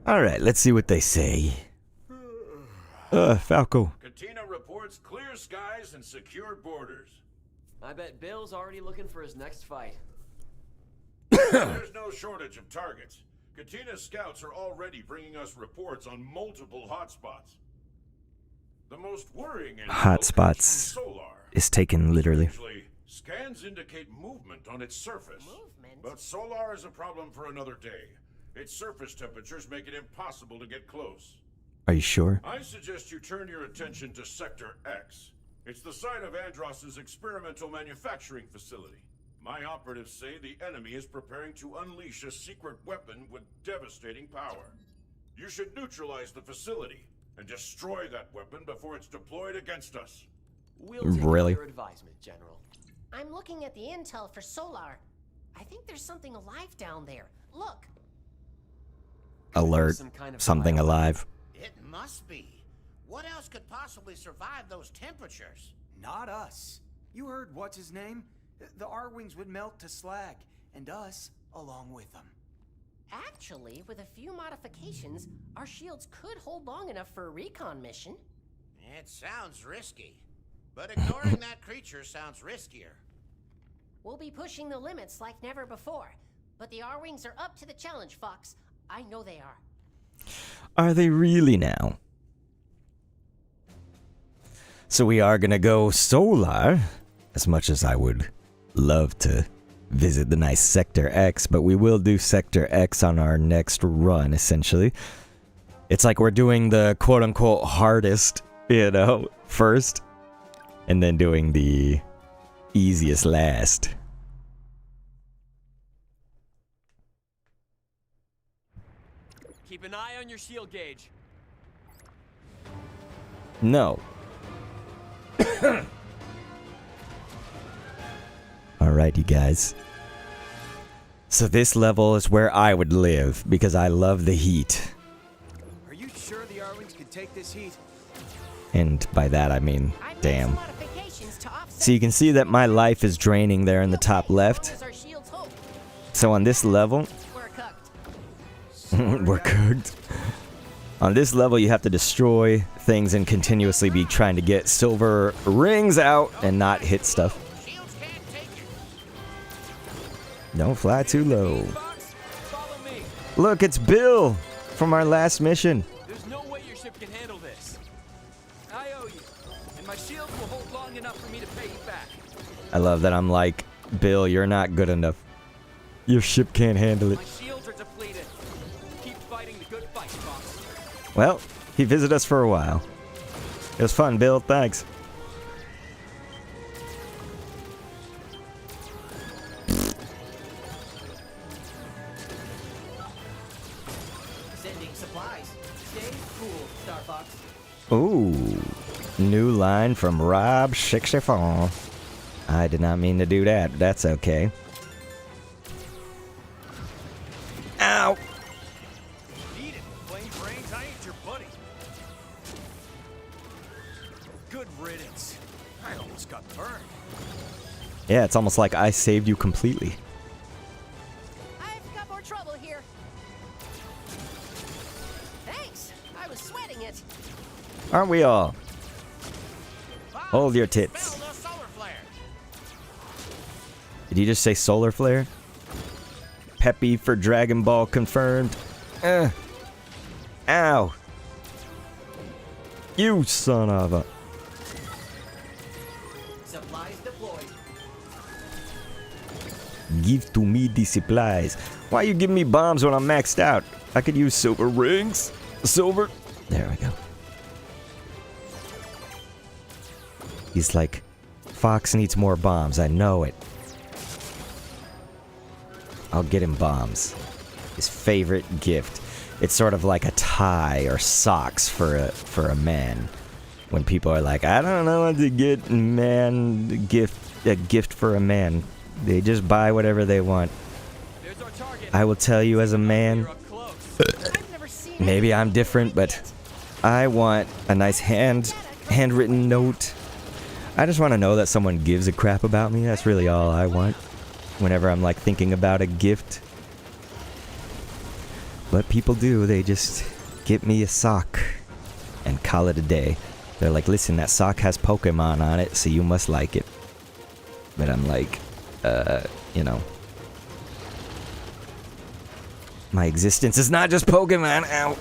Alright, let's see what they say. Falco. Katina reports clear skies and secured borders. I bet Bill's already looking for his next fight. There's no shortage of targets. Katina's scouts are already bringing us reports on multiple hotspots. The most worrying Hotspots is taken literally. Scans indicate movement on its surface. But Solar is a problem for another day. Its surface temperatures make it impossible to get close. Are you sure? I suggest you turn your attention to Sector X. It's the site of Andross's experimental manufacturing facility. My operatives say the enemy is preparing to unleash a secret weapon with devastating power. You should neutralize the facility and destroy that weapon before it's deployed against us. We'll take Really? your advisement, General. I'm looking at the intel for Solar. I think there's something alive down there. Look. Alert. Something alive. It must be. What else could possibly survive those temperatures? Not us. You heard what's his name? The R-Wings would melt to slag, and us along with them. Actually, with a few modifications, our shields could hold long enough for a recon mission. It sounds risky. But ignoring that creature sounds riskier. We'll be pushing the limits like never before. But the R-Wings are up to the challenge, Fox. I know they are. Are they really now? So we are gonna go Solar, as much as I would love to visit the nice Sector X, but we will do Sector X on our next run, essentially. It's like we're doing the quote-unquote hardest, first, and then doing the easiest last. Keep an eye on your shield gauge. No. Alright, you guys. So this level is where I would live, because I love the heat. Are you sure the R-Wings can take this heat? And by that I mean, damn. So you can see that my life is draining there in the top left. So on this level... We're cooked. On this level, you have to destroy things and continuously be trying to get silver rings out and not hit stuff. Don't fly too low. Look, it's Bill from our last mission. There's no way your ship can handle this. I owe you, and my shields will hold long enough for me to pay you back. I love that I'm like, Bill, you're not good enough. Your ship can't handle it. My shields are depleted. Keep fighting the good fight, Fox. Well, he visited us for a while. It was fun, Bill. Thanks. Sending supplies. Stay cool, Star Fox. Ooh, new line from Rob64. I did not mean to do that, but that's okay. Ow! Eat it, plain brains. I ain't your buddy. Good riddance. I almost got burned. Yeah, it's almost like I saved you completely. I've got more trouble here. Thanks. I was sweating it. Aren't we all? Hold your tits. Did you just say solar flare? Peppy for Dragon Ball confirmed. Ow. You son of a... Supplies deployed. Give to me the supplies. Why you give me bombs when I'm maxed out? I could use silver rings. Silver. There we go. He's like, Fox needs more bombs. I know it. I'll get him bombs. His favorite gift. It's sort of like a tie or socks for a man. When people are like, I don't know what to get, man. A gift for a man. They just buy whatever they want. I will tell you as a man, maybe I'm different, but I want a nice handwritten note. I just want to know that someone gives a crap about me. That's really all I want. Whenever I'm like thinking about a gift. What people do, they just get me a sock and call it a day. They're like, listen, that sock has Pokemon on it, so you must like it. But I'm like, you know. My existence is not just Pokemon. Ow.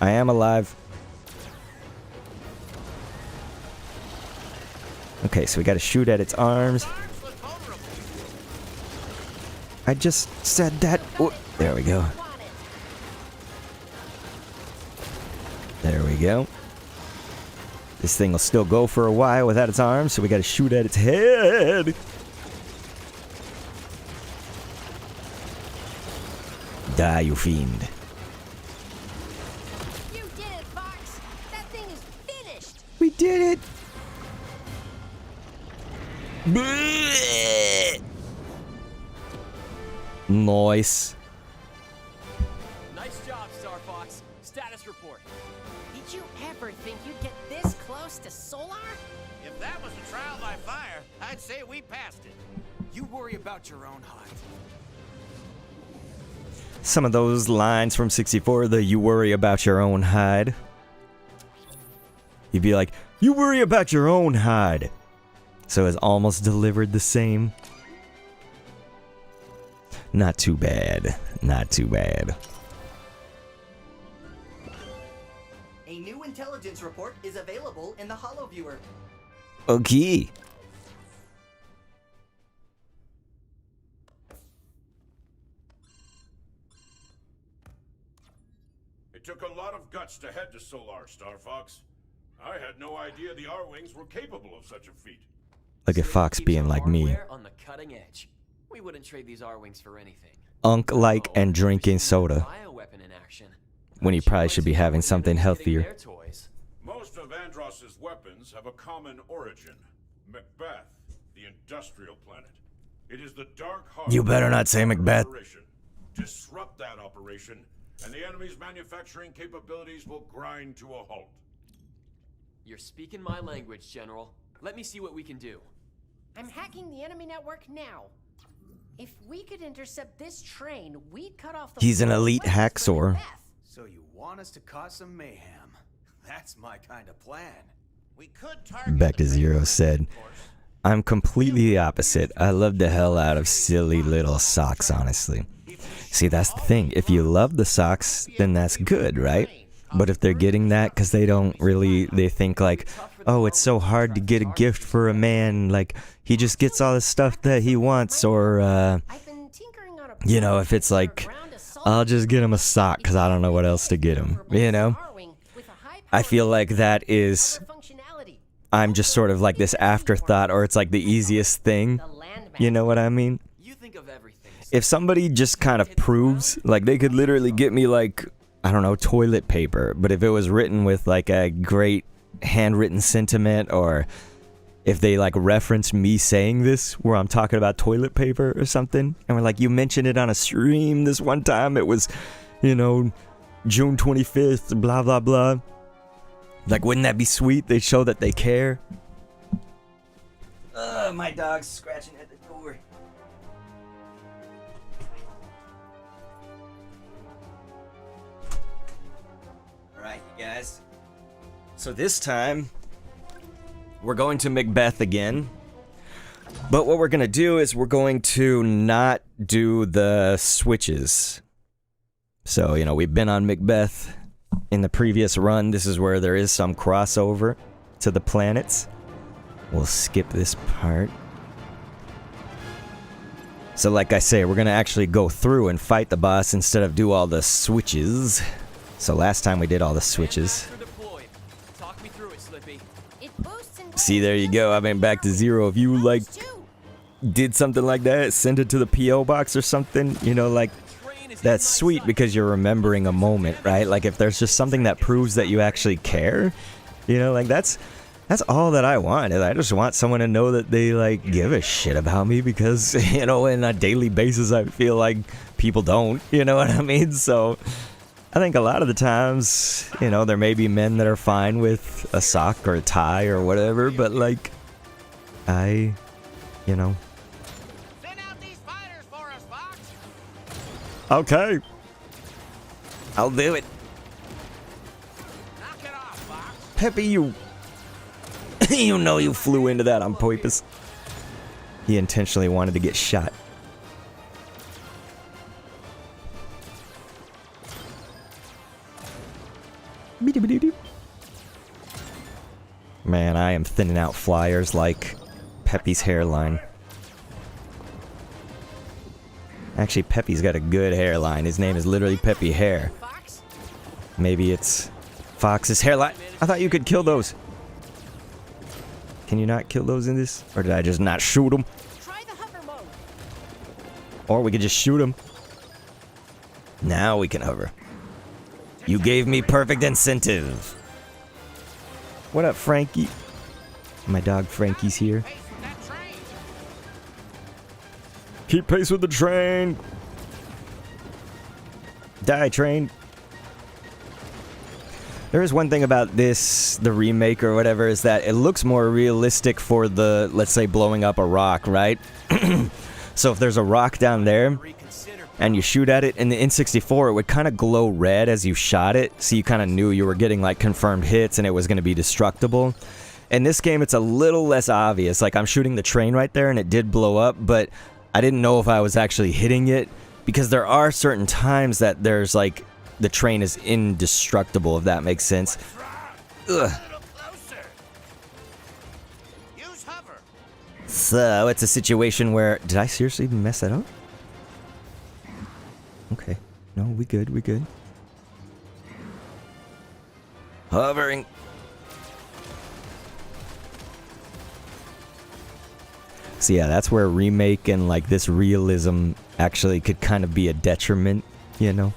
I am alive. Okay, so we gotta shoot at its arms. I just said that. Oh, there we go. There we go. This thing will still go for a while without its arms, so we gotta shoot at its head. Die, you fiend. You did it, Fox. That thing is finished. We did it. Bleh. Nice. Nice job, Star Fox. Status report. Did you ever think you'd get this close to Solar? If that was a trial by fire, I'd say we passed it. You worry about your own hide. Some of those lines from 64, the you worry about your own hide. You'd be like, you worry about your own hide. So it's almost delivered the same. Not too bad. Not too bad. A new intelligence report is available in the HoloViewer. Okay. It took a lot of guts to head to Solar, Star Fox. I had no idea the R-Wings were capable of such a feat. Look at Fox being like me. On the cutting edge. We wouldn't trade these R-Wings for anything. Unk-like and drinking soda. Bioweapon in action. When he probably should be having something healthier. Most of Andross's weapons have a common origin. Macbeth, the industrial planet. It is the dark heart. You better not say Macbeth. Disrupt that operation, and the enemy's manufacturing capabilities will grind to a halt. You're speaking my language, General. Let me see what we can do. I'm hacking the enemy network now. If we could intercept this train, we'd cut off the He's an elite hacksaw. So you want us to cause some mayhem? That's my kind of plan. We could target Back to Zero said, I'm completely the opposite. I love the hell out of silly little socks, honestly. See, that's the thing. If you love the socks, then that's good, right? But if they're getting that because they don't really, they think like, oh, it's so hard to get a gift for a man, like, he just gets all the stuff that he wants, or, you know, if it's like, I'll just get him a sock because I don't know what else to get him, you know? I feel like that is, I'm just sort of like this afterthought, or it's like the easiest thing, you know what I mean? If somebody just kind of proves, like, they could literally get me, like, I don't know, toilet paper, but if it was written with like a great handwritten sentiment, or if they like reference me saying this where I'm talking about toilet paper or something, and we're like, you mentioned it on a stream this one time, it was, you know, June 25th, blah blah blah, like, wouldn't that be sweet? They show that they care. My dog's scratching at the door. Alright, you guys. So this time, we're going to Macbeth again. But what we're going to do is we're going to not do the switches. So, you know, we've been on Macbeth in the previous run. This is where there is some crossover to the planets. We'll skip this part. So like I say, we're going to actually go through and fight the boss instead of do all the switches. So last time we did all the switches. See, there you go. I went back to zero. If you like did something like that, send it to the PO box or something, you know, like, that's sweet because you're remembering a moment, right? Like, if there's just something that proves that you actually care, you know, like, that's That's all that I want. I just want someone to know that they like give a shit about me because, you know, on a daily basis I feel like people don't, you know what I mean? So I think a lot of the times, you know, there may be men that are fine with a sock or a tie or whatever, but like you know. Okay. I'll do it. Peppy, you you know you flew into that on purpose. He intentionally wanted to get shot. Man, I am thinning out flyers like Peppy's hairline. Actually, Peppy's got a good hairline. His name is literally Peppy Hair. Maybe it's Fox's hairline. I thought you could kill those. Can you not kill those in this? Or did I just not shoot them? Or we could just shoot them. Now we can hover. You gave me perfect incentive. What up, Frankie? My dog Frankie's here. Keep pace with the train. Die, train. There is one thing about this, the remake or whatever, is that it looks more realistic for the, let's say, blowing up a rock, right? So if there's a rock down there, and you shoot at it, in the N64, it would kind of glow red as you shot it, so you kind of knew you were getting, like, confirmed hits, and it was going to be destructible. In this game, it's a little less obvious. Like, I'm shooting the train right there, and it did blow up, but I didn't know if I was actually hitting it, because there are certain times that there's, like, the train is indestructible, if that makes sense. Ugh. So, it's a situation where... Did I seriously mess that up? Okay. No, we good, we good. Hovering. So yeah, that's where remake and like this realism actually could kind of be a detriment, you know?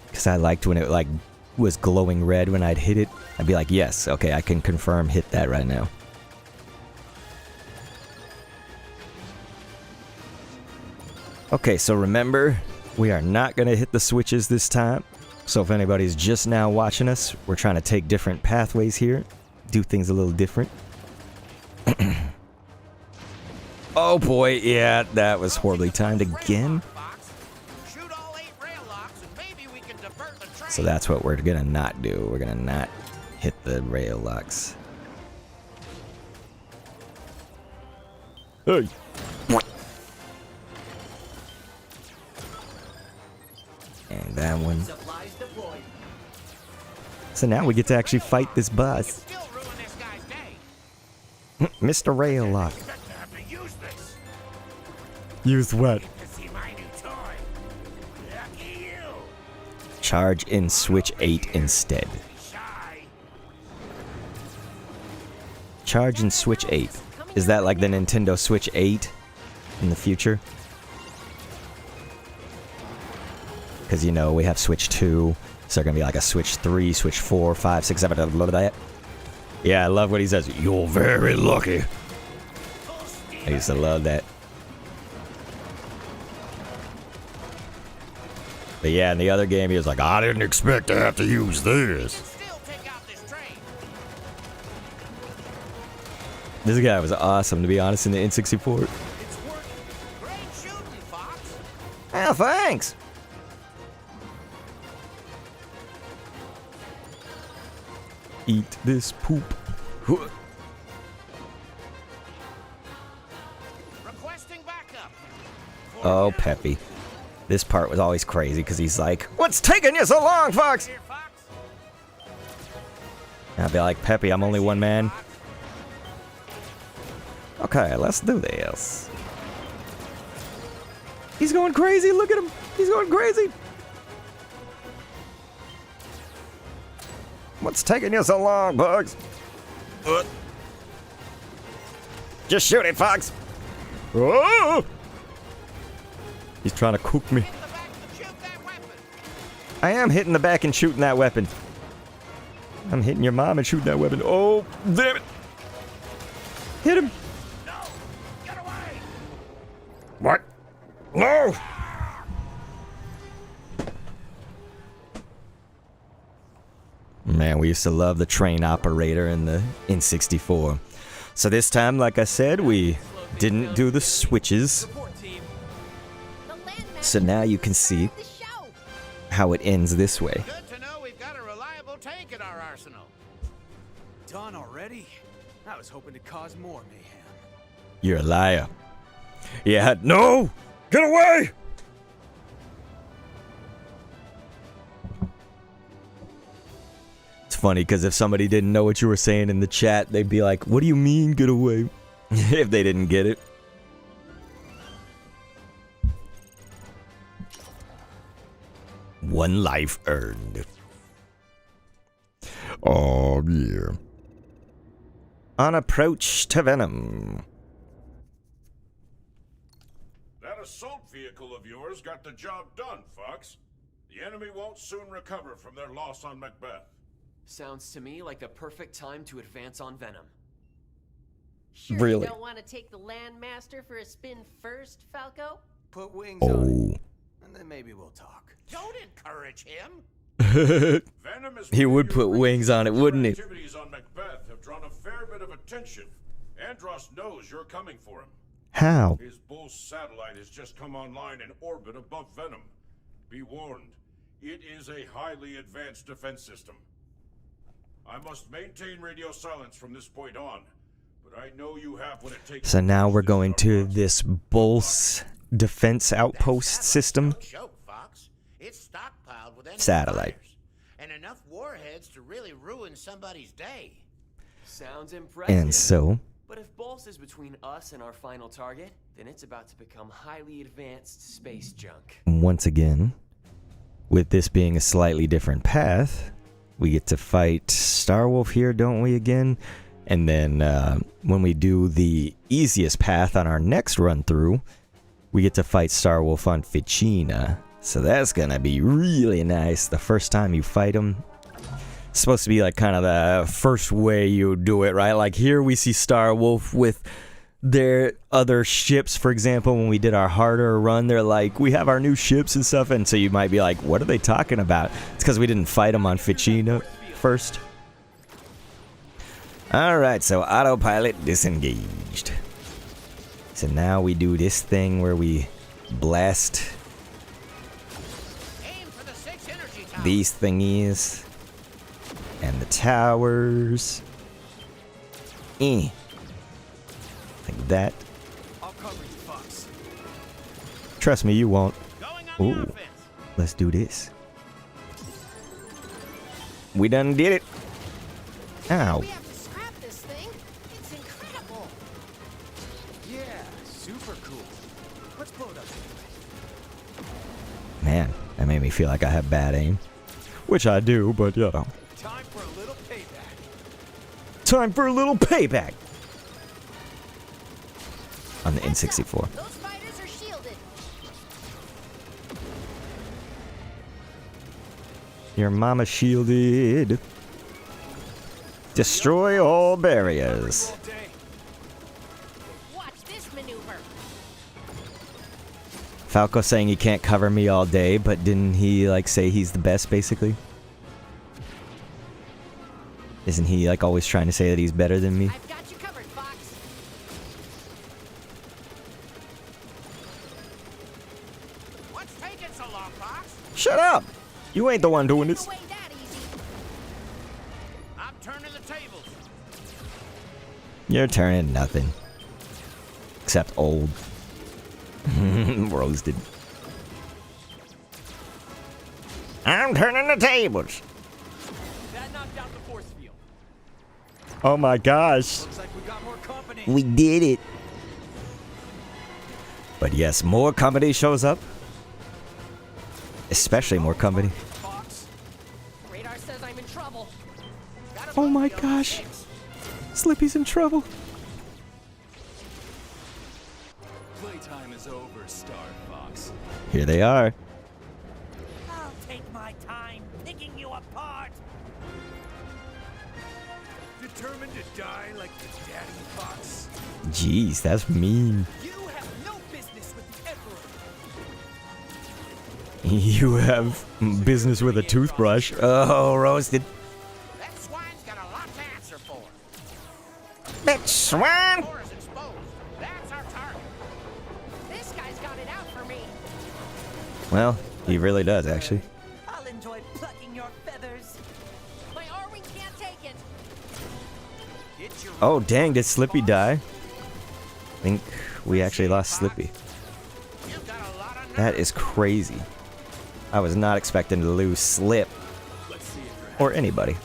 Because I liked when it like was glowing red when I'd hit it. I'd be like, yes, okay, I can confirm hit that right now. Okay, so remember, we are not going to hit the switches this time. So if anybody's just now watching us, we're trying to take different pathways here. Do things a little different. Oh boy, yeah, that was horribly timed again. So that's what we're gonna not do. We're gonna not hit the rail locks. Hey! And that one. So now we get to actually fight this boss. Mr. Rail Lock. Use what? Charge in Switch 8 instead. Charge in Switch 8. Is that like the Nintendo Switch 8 in the future? Because, you know, we have Switch 2, so they're going to be like a Switch 3, Switch 4, 5, 6, 7, blah, blah, blah. Yeah, I love what he says. You're very lucky. I used to love that. But yeah, in the other game, he was like, I didn't expect to have to use this. This guy was awesome, to be honest, in the N64. Oh, thanks. Eat this poop. Oh, Peppy. This part was always crazy because he's like, what's taking you so long, Fox? And I'd be like, Peppy, I'm only one man. Okay, let's do this. He's going crazy. Look at him. He's going crazy. What's taking you so long, Bugs? Just shoot it, Fox. Oh! He's trying to cook me. I am hitting the back and shooting that weapon. I'm hitting your mom and shooting that weapon. Oh, damn it. Hit him. No! Get away! What? No! Man, we used to love the train operator in the N64. So this time, like I said, we didn't do the switches. So now you can see how it ends this way. Good to know we've got a reliable tank in our arsenal. Done already? I was hoping to cause more mayhem. You're a liar. Yeah, no! Get away! It's funny because if somebody didn't know what you were saying in the chat, they'd be like, what do you mean, get away? If they didn't get it. One life earned. Oh, yeah. On approach to Venom. That assault vehicle of yours got the job done, Fox. The enemy won't soon recover from their loss on Macbeth. Sounds to me like the perfect time to advance on Venom. Sure Really? You don't want to take the Landmaster for a spin first, Falco? Put wings on it, and then maybe we'll talk. Don't encourage him. Venom is He would put wings on it, wouldn't he? Activities on Macbeth have drawn a fair bit of attention. Andros knows you're coming for him. How? His Bull satellite has just come online in orbit above Venom. Be warned, it is a highly advanced defense system. I must maintain radio silence from this point on, but I know you have what it takes. So now we're going to this Bulls defense outpost system. No joke, Fox. It's stockpiled with enemy Satellite. fighters, and enough warheads to really ruin somebody's day. Sounds impressive. And so, But if Bulls is between us and our final target, then it's about to become highly advanced space junk. once again, with this being a slightly different path, we get to fight Starwolf here, don't we, again? And then when we do the easiest path on our next run through, we get to fight Starwolf on Ficina. So that's gonna be really nice the first time you fight him. It's supposed to be like kind of the first way you do it, right? Like here we see Starwolf with their other ships. For example, when we did our harder run, they're like, we have our new ships and stuff. And so you might be like, what are they talking about? It's because we didn't fight them on Ficina first. Alright, so autopilot disengaged. So now we do this thing where we blast these thingies and the towers. Like that. I'll cover you, Fox. Trust me, you won't. Ooh, let's do this. We done did it. Ow. We have to scrap this thing. It's incredible. Yeah, super cool. Let's blow it up. Man, that made me feel like I have bad aim. Which I do, but you know. Time for a little payback. Time for a little payback. On the N64. Those fighters are shielded. Your mama shielded. Destroy all barriers. Watch this maneuver. Falco saying he can't cover me all day, but didn't he like say he's the best basically? Isn't he like always trying to say that he's better than me? I've got you covered, Fox. What's taking so long, Fox? Shut up! You ain't the one doing this. I'm turning the tables. You're turning nothing. Except old. Roasted. I'm turning the tables. That knocked out the force field. Oh my gosh. Looks like we got more company. We did it. But yes, more company shows up. Especially more company. Radar says I'm in trouble. Oh my gosh. Slippy's in trouble. Playtime is over, Star Fox. Here they are. I'll take my time picking you apart. determined to die like the daddy fox? Jeez, that's mean. You have no business with the Emperor. You have business with a toothbrush. Oh, roasted. That swine's got a lot to answer for. Bitch swine! Door is exposed. That's our target. This guy's got it out for me. Well, he really does, actually. I'll enjoy plucking your feathers. My R-Wing can't take it. Get your Oh, dang, did Slippy die? I think we actually lost Slippy. You've got a lot of That is crazy. I was not expecting to lose Slip. Or anybody.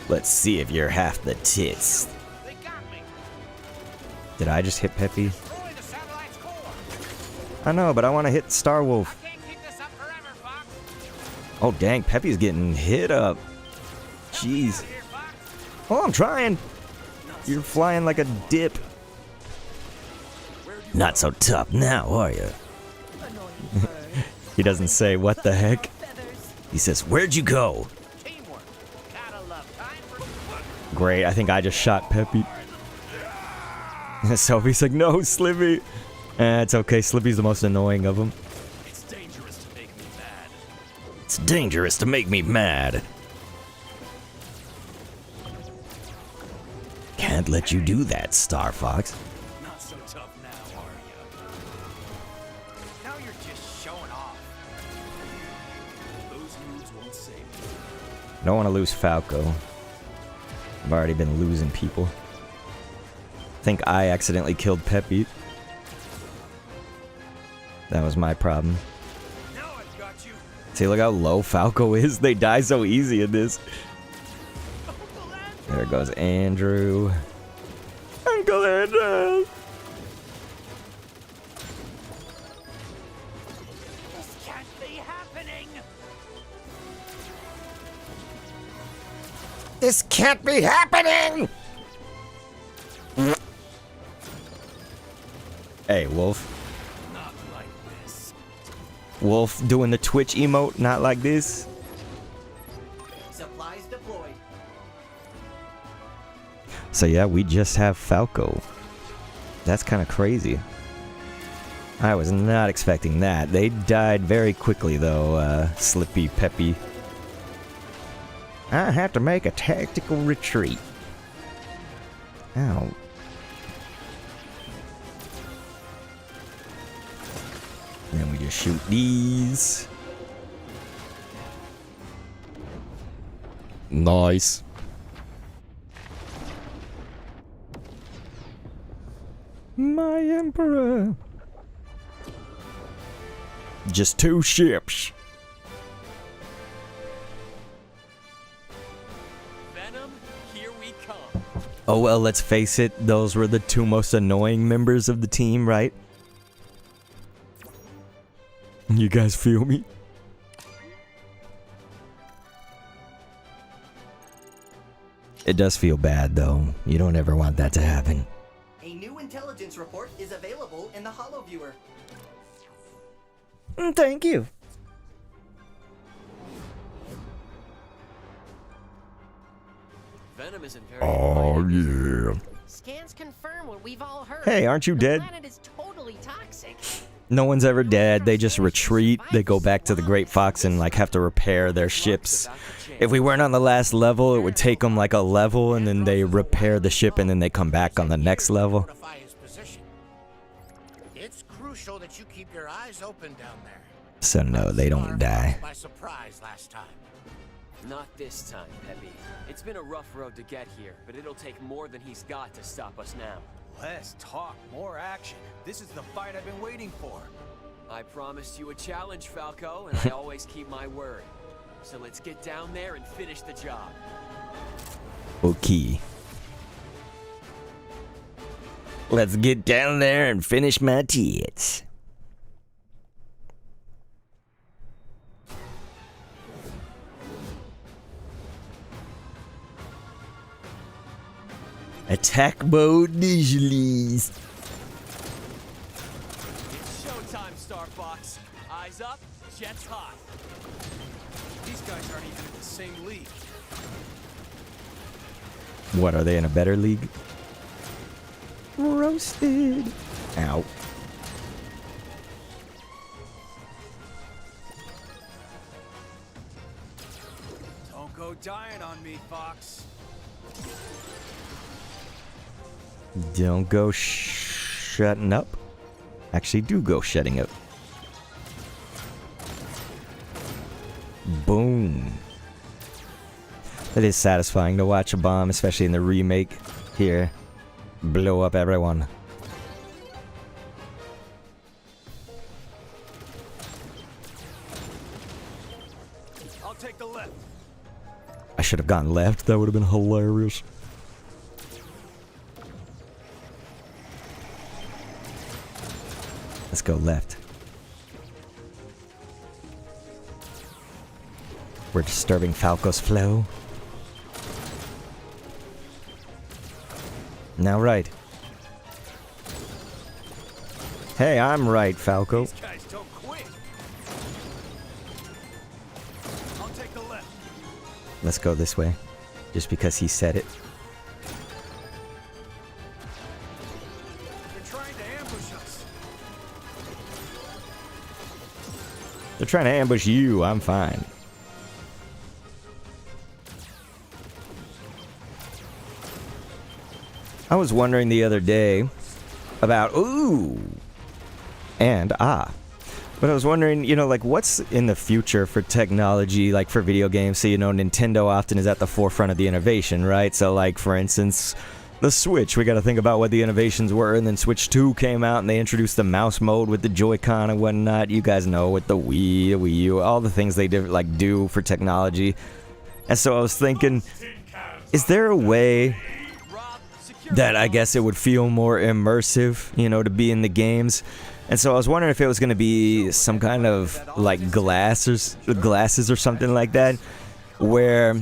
Let's see if you're half the tits. They got me. Did I just hit Peppy? Destroy the satellite's core. I know, but I want to hit Star Wolf. Can't keep this up forever, Fox. Oh, dang, Peppy's getting hit up. Jeez. Oh, I'm trying. You're flying like a dip. Not so tough now, are you? He doesn't say what the heck. He says, "Where'd you go?" Teamwork. Gotta love time for Great, I think I just shot Peppy. Sophie's like, "No, Slippy." It's okay, Slippy's the most annoying of them. It's dangerous to make me mad. It's dangerous to make me mad. Can't let you do that, Star Fox. Not so tough now, are you? Now you're just showing off. Those moves won't save you. Don't want to lose Falco. I've already been losing people. I think I accidentally killed Peppy. That was my problem. Now I've got you. See, look how low Falco is. They die so easy in this. There goes Andrew. Uncle Andrew. This can't be happening. This can't be happening! Hey, Wolf. Not like this. Wolf doing the Twitch emote, not like this. Supplies deployed. So yeah, we just have Falco. That's kind of crazy. I was not expecting that. They died very quickly though, Slippy Peppy. I have to make a tactical retreat. Ow. And then we just shoot these. Nice. My Emperor. Just 2 ships. Venom, here we come. Oh well, let's face it, those were the 2 most annoying members of the team, right? You guys feel me? It does feel bad though. You don't ever want that to happen. A new intelligence report is available in the Holo Viewer. Thank you. Venom isn't very Oh yeah. Scans confirm what we've all heard. Hey, aren't you The dead? planet is totally toxic. No one's ever dead. They just retreat. They go back to the Great Fox and like have to repair their ships. If we weren't on the last level, it would take them like a level and then they repair the ship and then they come back on the next level. Fortify his position. It's crucial that you keep your eyes open down there. So no, they don't die. By surprise last time. Not this time, Peppy. It's been a rough road to get here, but it'll take more than he's got to stop us now. Less talk, more action. This is the fight I've been waiting for. I promised you a challenge, Falco, and I always keep my word. So let's get down there and finish the job. Okay. Let's get down there and finish my tits. Attack mode initialized. It's showtime, Star Fox. Eyes up, jets high. These guys aren't even in the same league. What, are they in a better league? Roasted. Ow. Don't go dying on me, Fox. Don't go shutting up. Actually, do go shutting up. Boom. It is satisfying to watch a bomb, especially in the remake here, blow up everyone. I'll take the left. I should have gone left. That would have been hilarious. Let's go left. We're disturbing Falco's flow. Now right. Hey, I'm right, Falco. These guys don't quit. I'll take the left. Let's go this way. Just because he said it. They're trying to ambush us. They're trying to ambush you. I'm fine. I was wondering the other day about but I was wondering, you know, like what's in the future for technology, like for video games. So, you know, Nintendo often is at the forefront of the innovation, right? So like, for instance, the Switch, we got to think about what the innovations were, and then Switch 2 came out and they introduced the mouse mode with the Joy-Con and whatnot. You guys know, with the Wii, the Wii U, all the things they did, like do for technology. And so I was thinking, is there a way that I guess it would feel more immersive, you know, to be in the games? And so I was wondering if it was going to be some kind of like glasses or something like that, where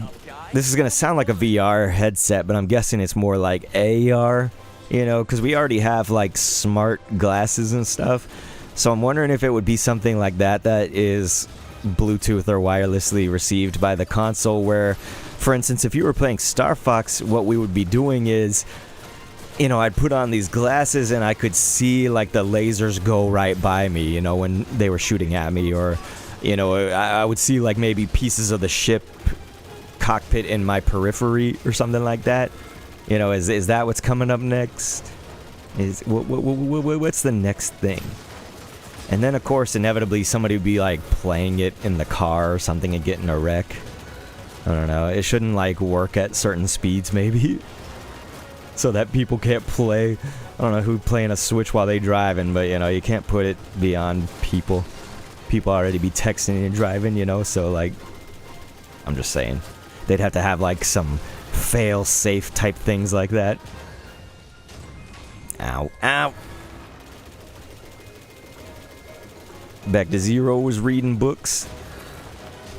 this is going to sound like a VR headset, but I'm guessing it's more like AR, you know, because we already have like smart glasses and stuff. So I'm wondering if it would be something like that is Bluetooth or wirelessly received by the console, where, for instance, if you were playing Star Fox, what we would be doing is, you know, I'd put on these glasses and I could see like the lasers go right by me, you know, when they were shooting at me, or, you know, I would see like maybe pieces of the ship cockpit in my periphery or something like that. You know, is that what's coming up next? What's the next thing? And then, of course, inevitably somebody would be like playing it in the car or something and getting a wreck. I don't know. It shouldn't like work at certain speeds, maybe, so that people can't play. I don't know who'd playing a Switch while they driving, but you know, you can't put it beyond people. People already be texting and driving, you know, so like, I'm just saying. They'd have to have like some fail-safe type things like that. Ow, ow. Back to Zero was reading books.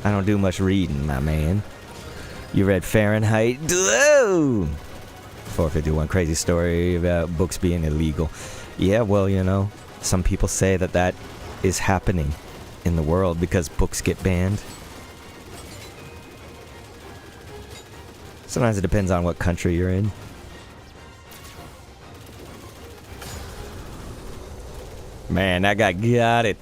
I don't do much reading, my man. You read Fahrenheit? Whoa! 451 crazy story about books being illegal. Yeah, well, you know, some people say that is happening in the world because books get banned. Sometimes it depends on what country you're in. Man, that guy got it.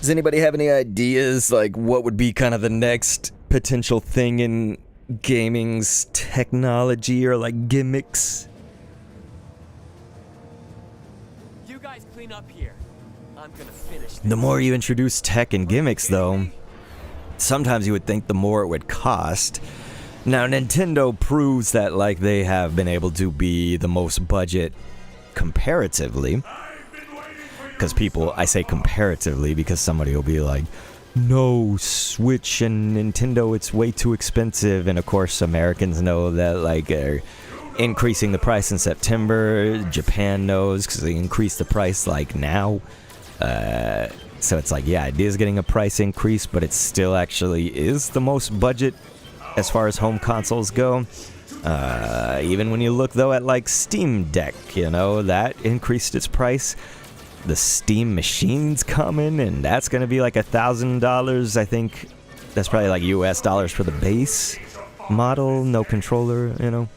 Does anybody have any ideas, like, what would be kind of the next potential thing in gaming's technology or, like, gimmicks? You guys clean up here. I'm gonna finish this. The more you introduce tech and gimmicks, though, sometimes you would think the more it would cost. Now, Nintendo proves that, like, they have been able to be the most budget comparatively. Because people, I say comparatively because somebody will be like, no, Switch and Nintendo, it's way too expensive. And of course, Americans know that, like, they're increasing the price in September. Japan knows because they increased the price, like, now. So it's like, yeah, it is getting a price increase, but it still actually is the most budget as far as home consoles go. Even when you look, though, at, like, Steam Deck, you know, that increased its price. The Steam machine's coming, and that's going to be like $1,000, I think. That's probably like US dollars for the base. model, no controller, you know.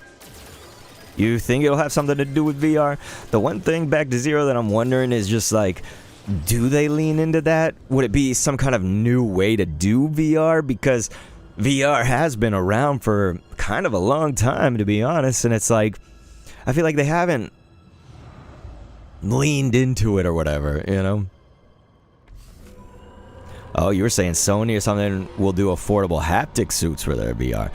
You think it'll have something to do with VR? The one thing back to Zero that I'm wondering is just like, do they lean into that? Would it be some kind of new way to do VR? Because VR has been around for kind of a long time, to be honest, and it's like, I feel like they haven't leaned into it or whatever, you know? Oh, you were saying Sony or something will do affordable haptic suits for their VR.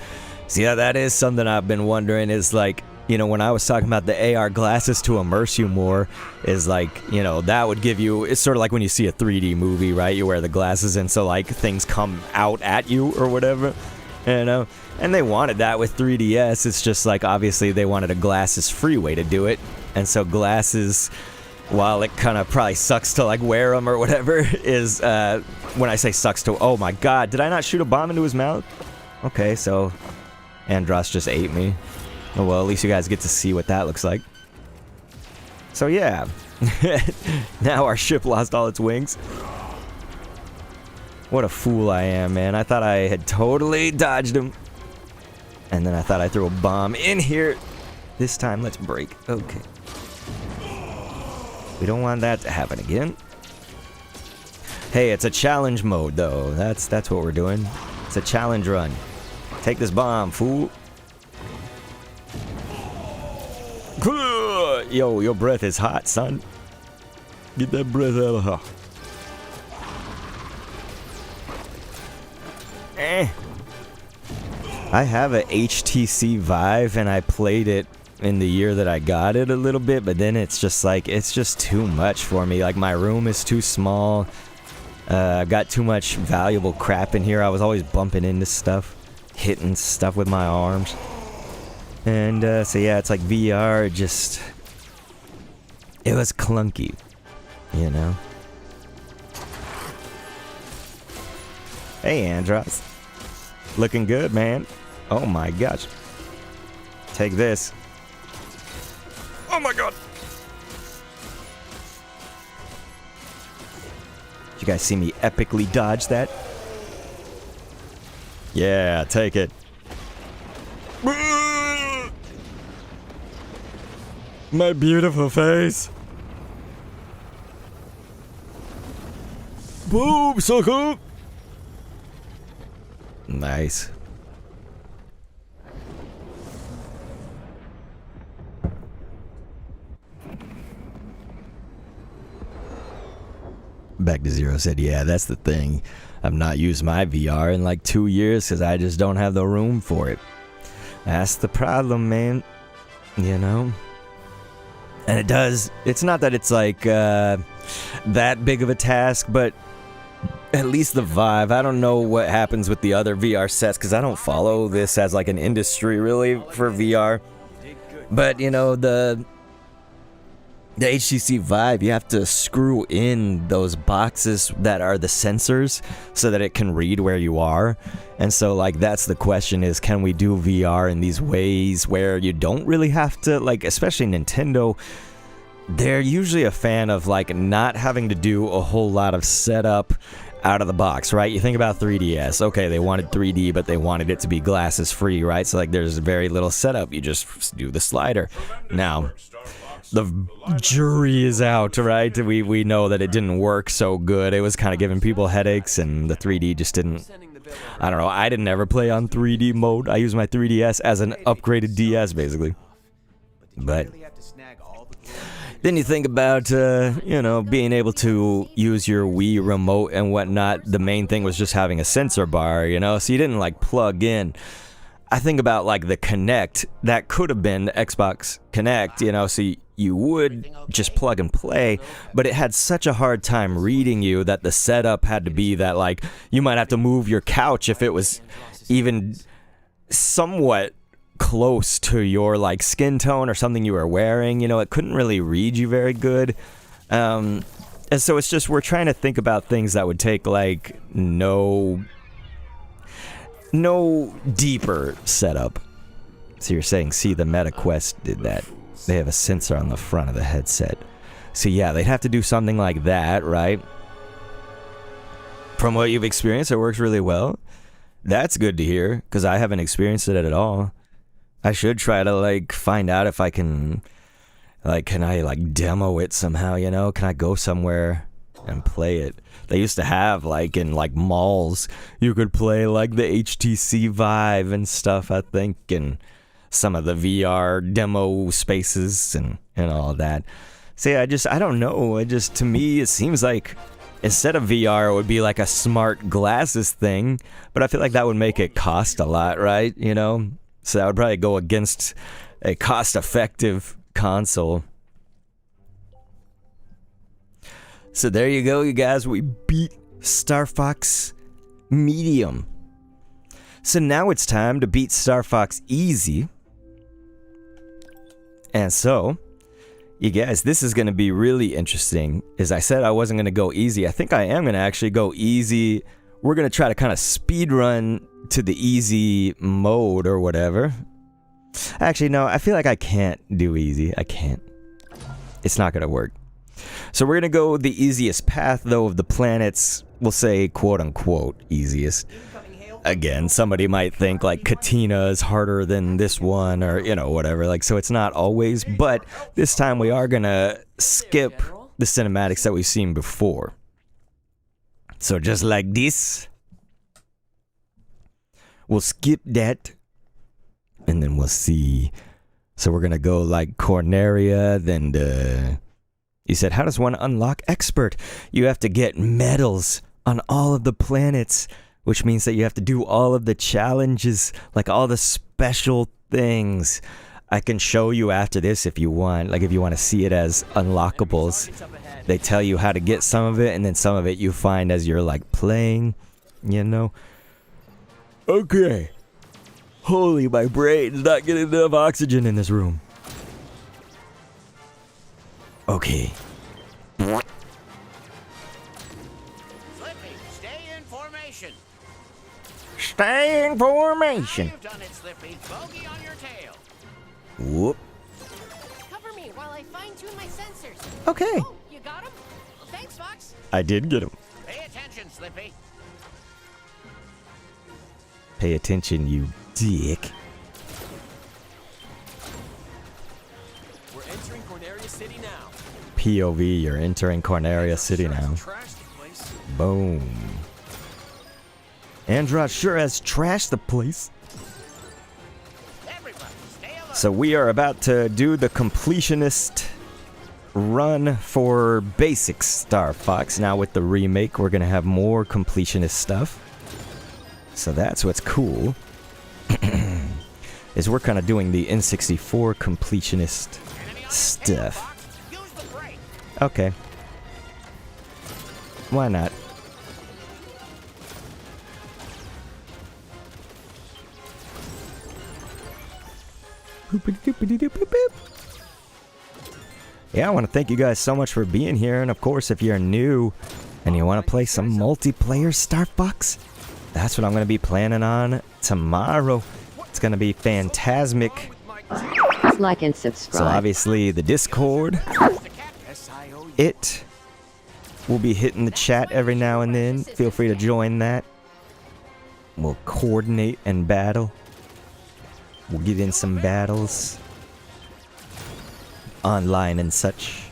See, yeah, that is something I've been wondering is like, you know, when I was talking about the AR glasses to immerse you more, is like, you know, that would give you, it's sort of like when you see a 3D movie, right? You wear the glasses and so like things come out at you or whatever, you know? And they wanted that with 3DS. It's just like, obviously they wanted a glasses-free way to do it. And so glasses, while it kind of probably sucks to like wear them or whatever, is, when I say sucks to, oh my god, did I not shoot a bomb into his mouth? Okay, so Andros just ate me. Oh well, at least you guys get to see what that looks like. So yeah, now our ship lost all its wings. What a fool I am, man. I thought I had totally dodged him. And then I thought I threw a bomb in here. This time, let's break. Okay. We don't want that to happen again. Hey, it's a challenge mode, though. That's what we're doing. It's a challenge run. Take this bomb, fool. Yo, your breath is hot, son. Get that breath out of her. I have a HTC Vive, and I played it in the year that I got it a little bit, but then it's just like, it's just too much for me. Like, my room is too small. I've got too much valuable crap in here. I was always bumping into stuff, hitting stuff with my arms. And so yeah, it's like VR just, it was clunky, you know? Hey, Andros. Looking good, man. Oh my gosh. Take this. Oh my god. Did you guys see me epically dodge that? Yeah, take it. My beautiful face. Boom, sucker. Nice. Back to Zero said, yeah, that's the thing. I've not used my VR in like 2 years because I just don't have the room for it. That's the problem, man. You know? And it does, it's not that it's like that big of a task, but at least the Vive, I don't know what happens with the other VR sets because I don't follow this as like an industry really for VR. But you know, the HTC Vive, you have to screw in those boxes that are the sensors so that it can read where you are. And so like that's the question is, can we do VR in these ways where you don't really have to, like, especially Nintendo, they're usually a fan of like not having to do a whole lot of setup out of the box, right? You think about 3DS. Okay, they wanted 3D, but they wanted it to be glasses free, right? So like there's very little setup. You just do the slider. Now, the jury is out, right? We know that it didn't work so good. It was kind of giving people headaches, and the 3D just didn't. I don't know. I didn't ever play on 3D mode. I used my 3DS as an upgraded DS, basically. But then you think about, you know, being able to use your Wii remote and whatnot. The main thing was just having a sensor bar, you know, so you didn't like plug in. I think about like the Kinect. That could have been the Xbox Kinect, you know, so you would just plug and play, but it had such a hard time reading you that the setup had to be that like you might have to move your couch if it was even somewhat close to your like skin tone or something you were wearing. You know, it couldn't really read you very good. And so it's just, we're trying to think about things that would take like no deeper setup. So you're saying, see, the Meta Quest did that. They have a sensor on the front of the headset. So yeah, they'd have to do something like that, right? From what you've experienced, it works really well. That's good to hear, because I haven't experienced it at all. I should try to, like, find out if I can, like, can I, like, demo it somehow, you know? Can I go somewhere and play it? They used to have, like, in, like, malls, you could play, like, the HTC Vive and stuff, I think, and some of the VR demo spaces and all that. See, I don't know. To me, it seems like instead of VR, it would be like a smart glasses thing, but I feel like that would make it cost a lot, right? You know? So that would probably go against a cost-effective console. So there you go, you guys. We beat Star Fox Medium. So now it's time to beat Star Fox Easy. And so, you guys, this is going to be really interesting. As I said, I wasn't going to go easy. I think I am going to actually go easy. We're going to try to kind of speed run to the easy mode or whatever. Actually, no, I feel like I can't do easy. I can't. It's not going to work. So we're going to go the easiest path, though, of the planets. We'll say, quote-unquote, easiest. Again, somebody might think, like, Katina is harder than this one, or, you know, whatever. Like, so it's not always. But this time we are going to skip the cinematics that we've seen before. So just like this, we'll skip that, and then we'll see. So we're going to go, like, Corneria, then you said, how does one unlock expert? You have to get medals on all of the planets, which means that you have to do all of the challenges, like all the special things. I can show you after this if you want, like if you want to see it as unlockables. They tell you how to get some of it, and then some of it you find as you're like playing, you know? Okay. Holy, my brain's not getting enough oxygen in this room. Okay. Slippy, stay in formation. Stay in formation. You've done it, Slippy. Bogey on your tail. Whoop. Cover me while I fine-tune my sensors. Okay. Oh, you got him? Thanks, Fox. I did get him. Pay attention, Slippy. Pay attention, you dick. We're entering Corneria City now. POV, you're entering Corneria City now. Boom. Android sure has trashed the place. So we are about to do the completionist run for basic Star Fox. Now with the remake, we're going to have more completionist stuff. So that's what's cool. Is we're kind of doing the N64 completionist stuff. Okay. Why not? Yeah, I want to thank you guys so much for being here. And of course, if you're new and you want to play some multiplayer Star Fox, that's what I'm going to be planning on tomorrow. It's going to be phantasmic. Like and subscribe. So obviously the Discord, it will be hitting the chat every now and then. Feel free to join that. We'll coordinate and battle. We'll get in some battles online and such.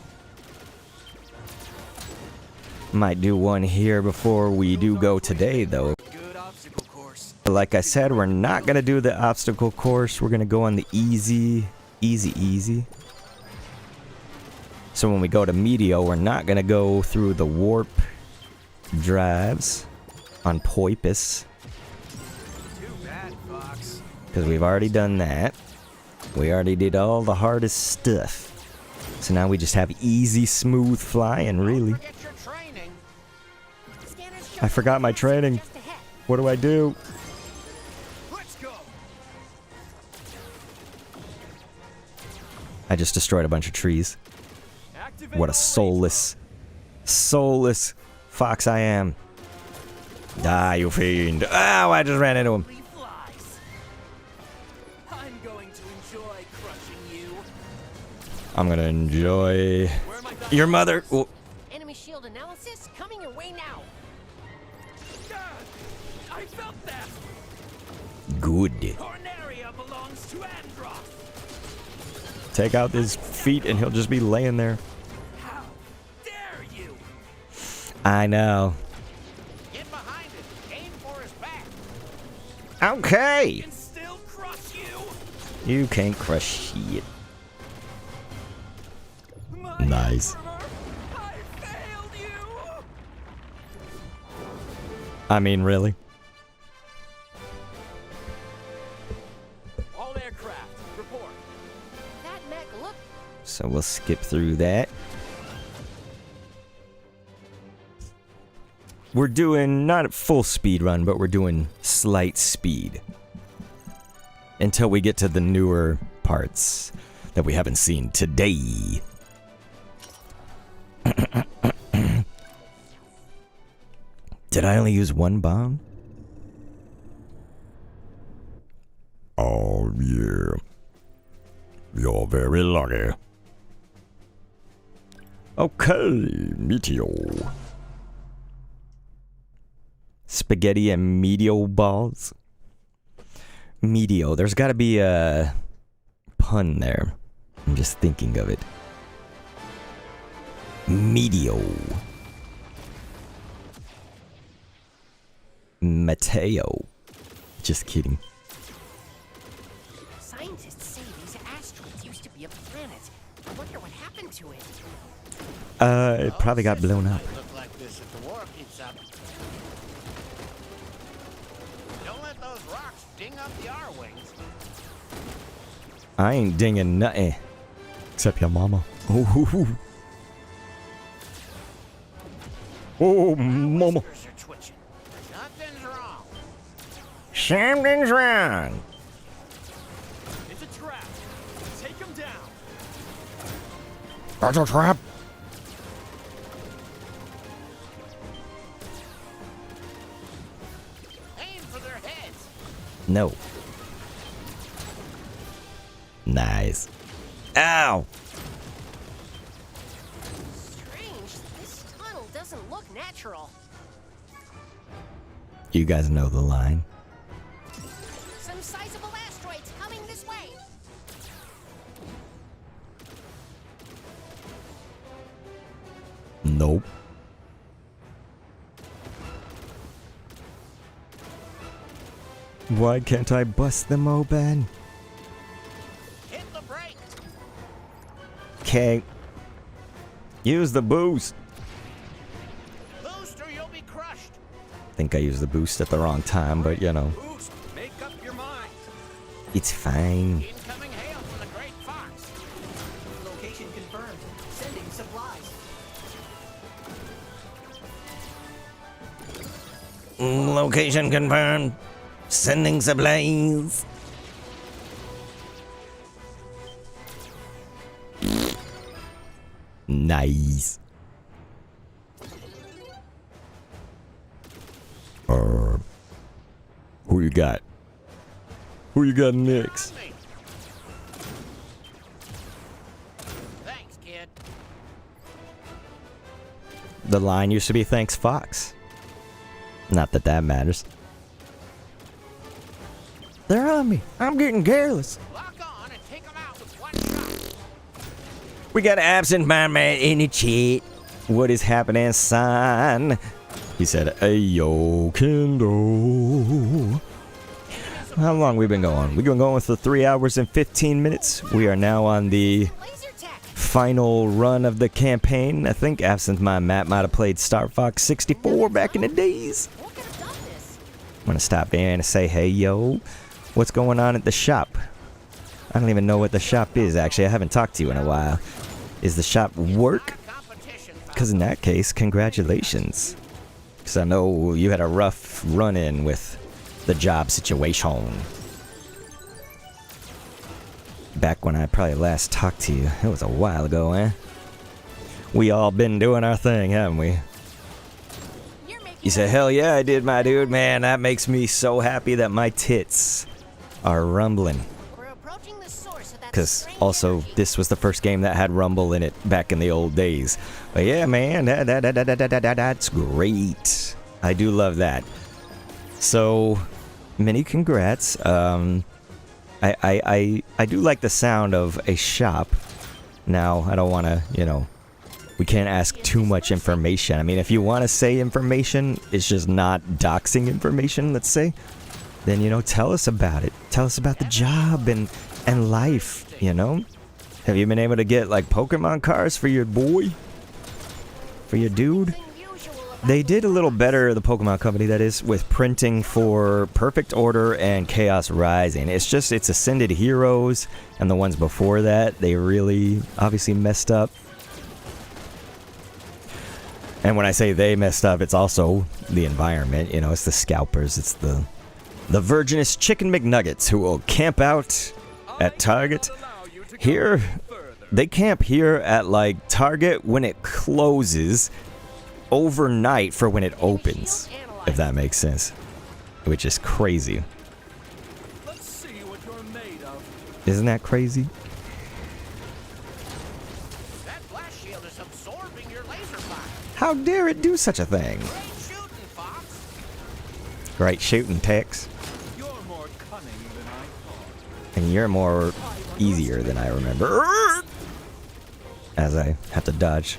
Might do one here before we do go today, though. Like I said, we're not gonna do the obstacle course. We're gonna go on the easy. So when we go to Meteo, we're not gonna go through the warp drives on Poipus. Because we've already done that. We already did all the hardest stuff. So now we just have easy, smooth flying, really. I forgot my training. What do I do? I just destroyed a bunch of trees. What a soulless fox I am. Die, you fiend. Ow, I just ran into him. I'm gonna enjoy your mother. Oh. Enemy shield analysis coming your way now. I felt that. good. Corneria belongs to Andross. Take out his feet and he'll just be laying there. How dare you? I know. Get behind it. Aim for his back. Okay. Can still crush you. You can't crush shit. Nice. I failed you. I mean, really? All aircraft, report. That mech looked So we'll skip through that. We're doing not at full speed run, but we're doing slight speed. Until we get to the newer parts that we haven't seen today. Did I only use one bomb? Oh, yeah. You're very lucky. Okay, Meteor. Spaghetti and meteor balls. Meteor. There's gotta be a pun there. I'm just thinking of it. Meteor. Mateo. Just kidding. Scientists say these asteroids used to be a planet. I wonder what happened to it. It probably got blown up. Look like this if the war keeps up. Don't let those rocks ding up the R-wings. I ain't dinging nothing. Except your mama. Oh, oh mama. Whiskers are twitching. Nothing's wrong. Something's wrong. It's a trap. Take him down. That's a trap. Aim for their heads. No. Nice. Ow! Strange. This tunnel doesn't look natural. You guys know the line. Some sizable asteroids coming this way. Nope. Why can't I bust them open? Hit the brake. Okay. Use the boost. Boost or you'll be crushed. Think I used the boost at the wrong time, but you know. Boost. Make up your mind. It's fine. Incoming hail from the Great Fox. Location confirmed. Sending supplies. Location confirmed. Sending supplies. Nice. Who you got? Who you got next? Thanks, kid. The line used to be thanks Fox. Not that that matters. They're on me. I'm getting careless. Lock on and take them out with one shot. We got an absent-minded in the chat. What is happening, son? He said, Ayo, Kendo. How long we been going? We've been going for 3 hours and 15 minutes. We are now on the final run of the campaign. I think absent-minded Matt might have played Star Fox 64 back in the days. I'm gonna stop in and say, hey, yo, what's going on at the shop? I don't even know what the shop is, actually. I haven't talked to you in a while. Is the shop work? Because in that case, congratulations. Because I know you had a rough run-in with the job situation. Back when I probably last talked to you. It was a while ago, eh? We all been doing our thing, haven't we? You said, hell yeah, I did, my dude. Man, that makes me so happy that my tits are rumbling. Because also, this was the first game that had Rumble in it back in the old days. But yeah, man, that's great. I do love that. So, many congrats. I do like the sound of a shop. Now, I don't want to, you know, we can't ask too much information. I mean, if you want to say information, it's just not doxing information, let's say. Then, you know, tell us about it. Tell us about the job and life, you know? Have you been able to get, like, Pokemon cards for your boy? For your dude? They did a little better, the Pokemon company, that is, with printing for Perfect Order and Chaos Rising. It's Ascended Heroes and the ones before that, they really obviously messed up. And when I say they messed up, it's also the environment, you know, it's the scalpers, it's the virginous chicken McNuggets who will camp out at Target. Here, they camp here at, like, Target when it closes overnight for when it opens, if that makes sense. Which is crazy. Let's see what you're made of. Isn't that crazy? That blast shield is absorbing your laser fire. How dare it do such a thing? Great shooting, Tex. You're more cunning than I thought. And you're more easier than I remember. As I have to dodge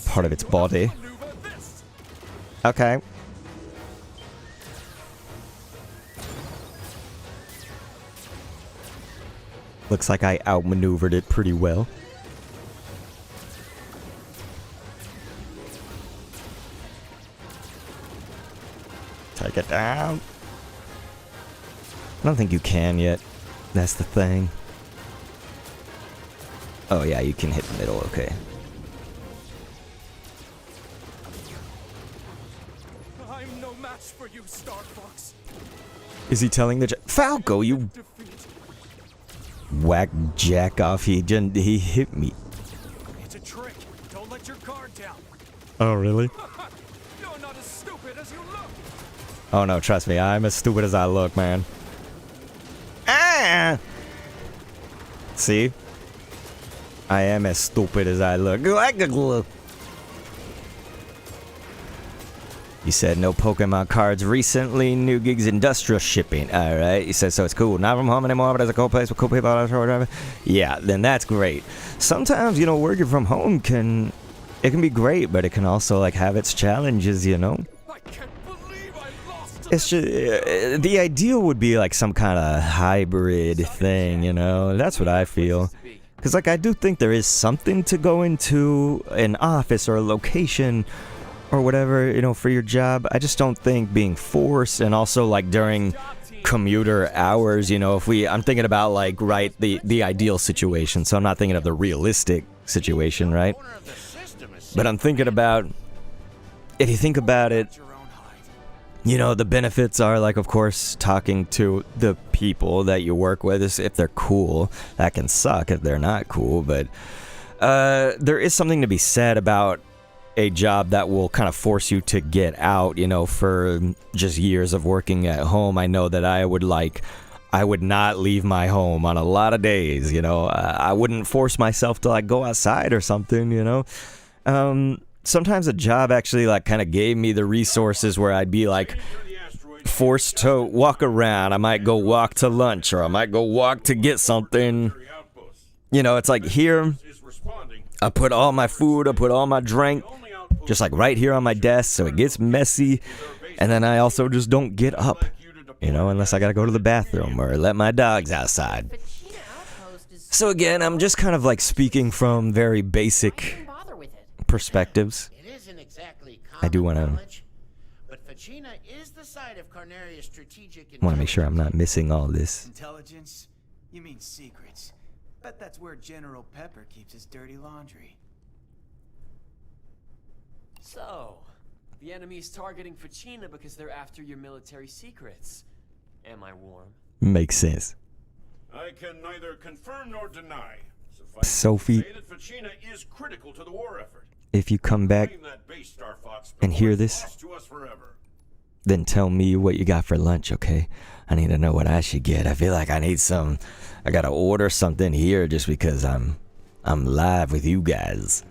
part of its body. Okay. Looks like I outmaneuvered it pretty well. Take it down. I don't think you can yet. That's the thing. Oh yeah, you can hit the middle, okay. I'm no match for you, Star Fox. Is he telling the Falco, you whack jack off, he hit me. It's a trick. Don't let your guard down. Oh really? You're not as stupid as you look. Oh no, trust me, I'm as stupid as I look, man. Ah! See? I am as stupid as I look. You said no Pokemon cards recently. New gigs industrial shipping. Alright. You said so it's cool. Not from home anymore, but as a cool place with cool people. Yeah, then that's great. Sometimes, you know, working from home can be great, but it can also like have its challenges, you know? It's just the ideal would be like some kind of hybrid thing, you know? That's what I feel. Because like I do think there is something to go into an office or a location or whatever, you know, for your job. I just don't think being forced, and also like during commuter hours, you know, I'm thinking about like, right, the ideal situation. So I'm not thinking of the realistic situation, right? But I'm thinking about, if you think about it, you know, the benefits are like, of course, talking to the people that you work with, if they're cool. That can suck if they're not cool, but there is something to be said about a job that will kind of force you to get out, you know, for just years of working at home. I know that I would not leave my home on a lot of days, you know. I wouldn't force myself to like go outside or something, you know. Sometimes a job actually like kind of gave me the resources where I'd be like forced to walk around. I might go walk to lunch, or I might go walk to get something. You know, it's like here, I put all my food, I put all my drink just like right here on my desk, so it gets messy. And then I also just don't get up, you know, unless I gotta go to the bathroom or let my dogs outside. So again, I'm just kind of like speaking from very basic perspectives. I do want to make sure I'm not missing all this. Intelligence? You mean secrets? Bet that's where General Pepper keeps his dirty laundry. So, the enemy's targeting Fachina because they're after your military secrets. Am I warm? Makes sense. I can neither confirm nor deny. Sophie, say that Fachina is critical to the war effort. If you come back and hear this, then tell me what you got for lunch, okay? I need to know what I should get. I feel like I gotta order something here just because I'm live with you guys.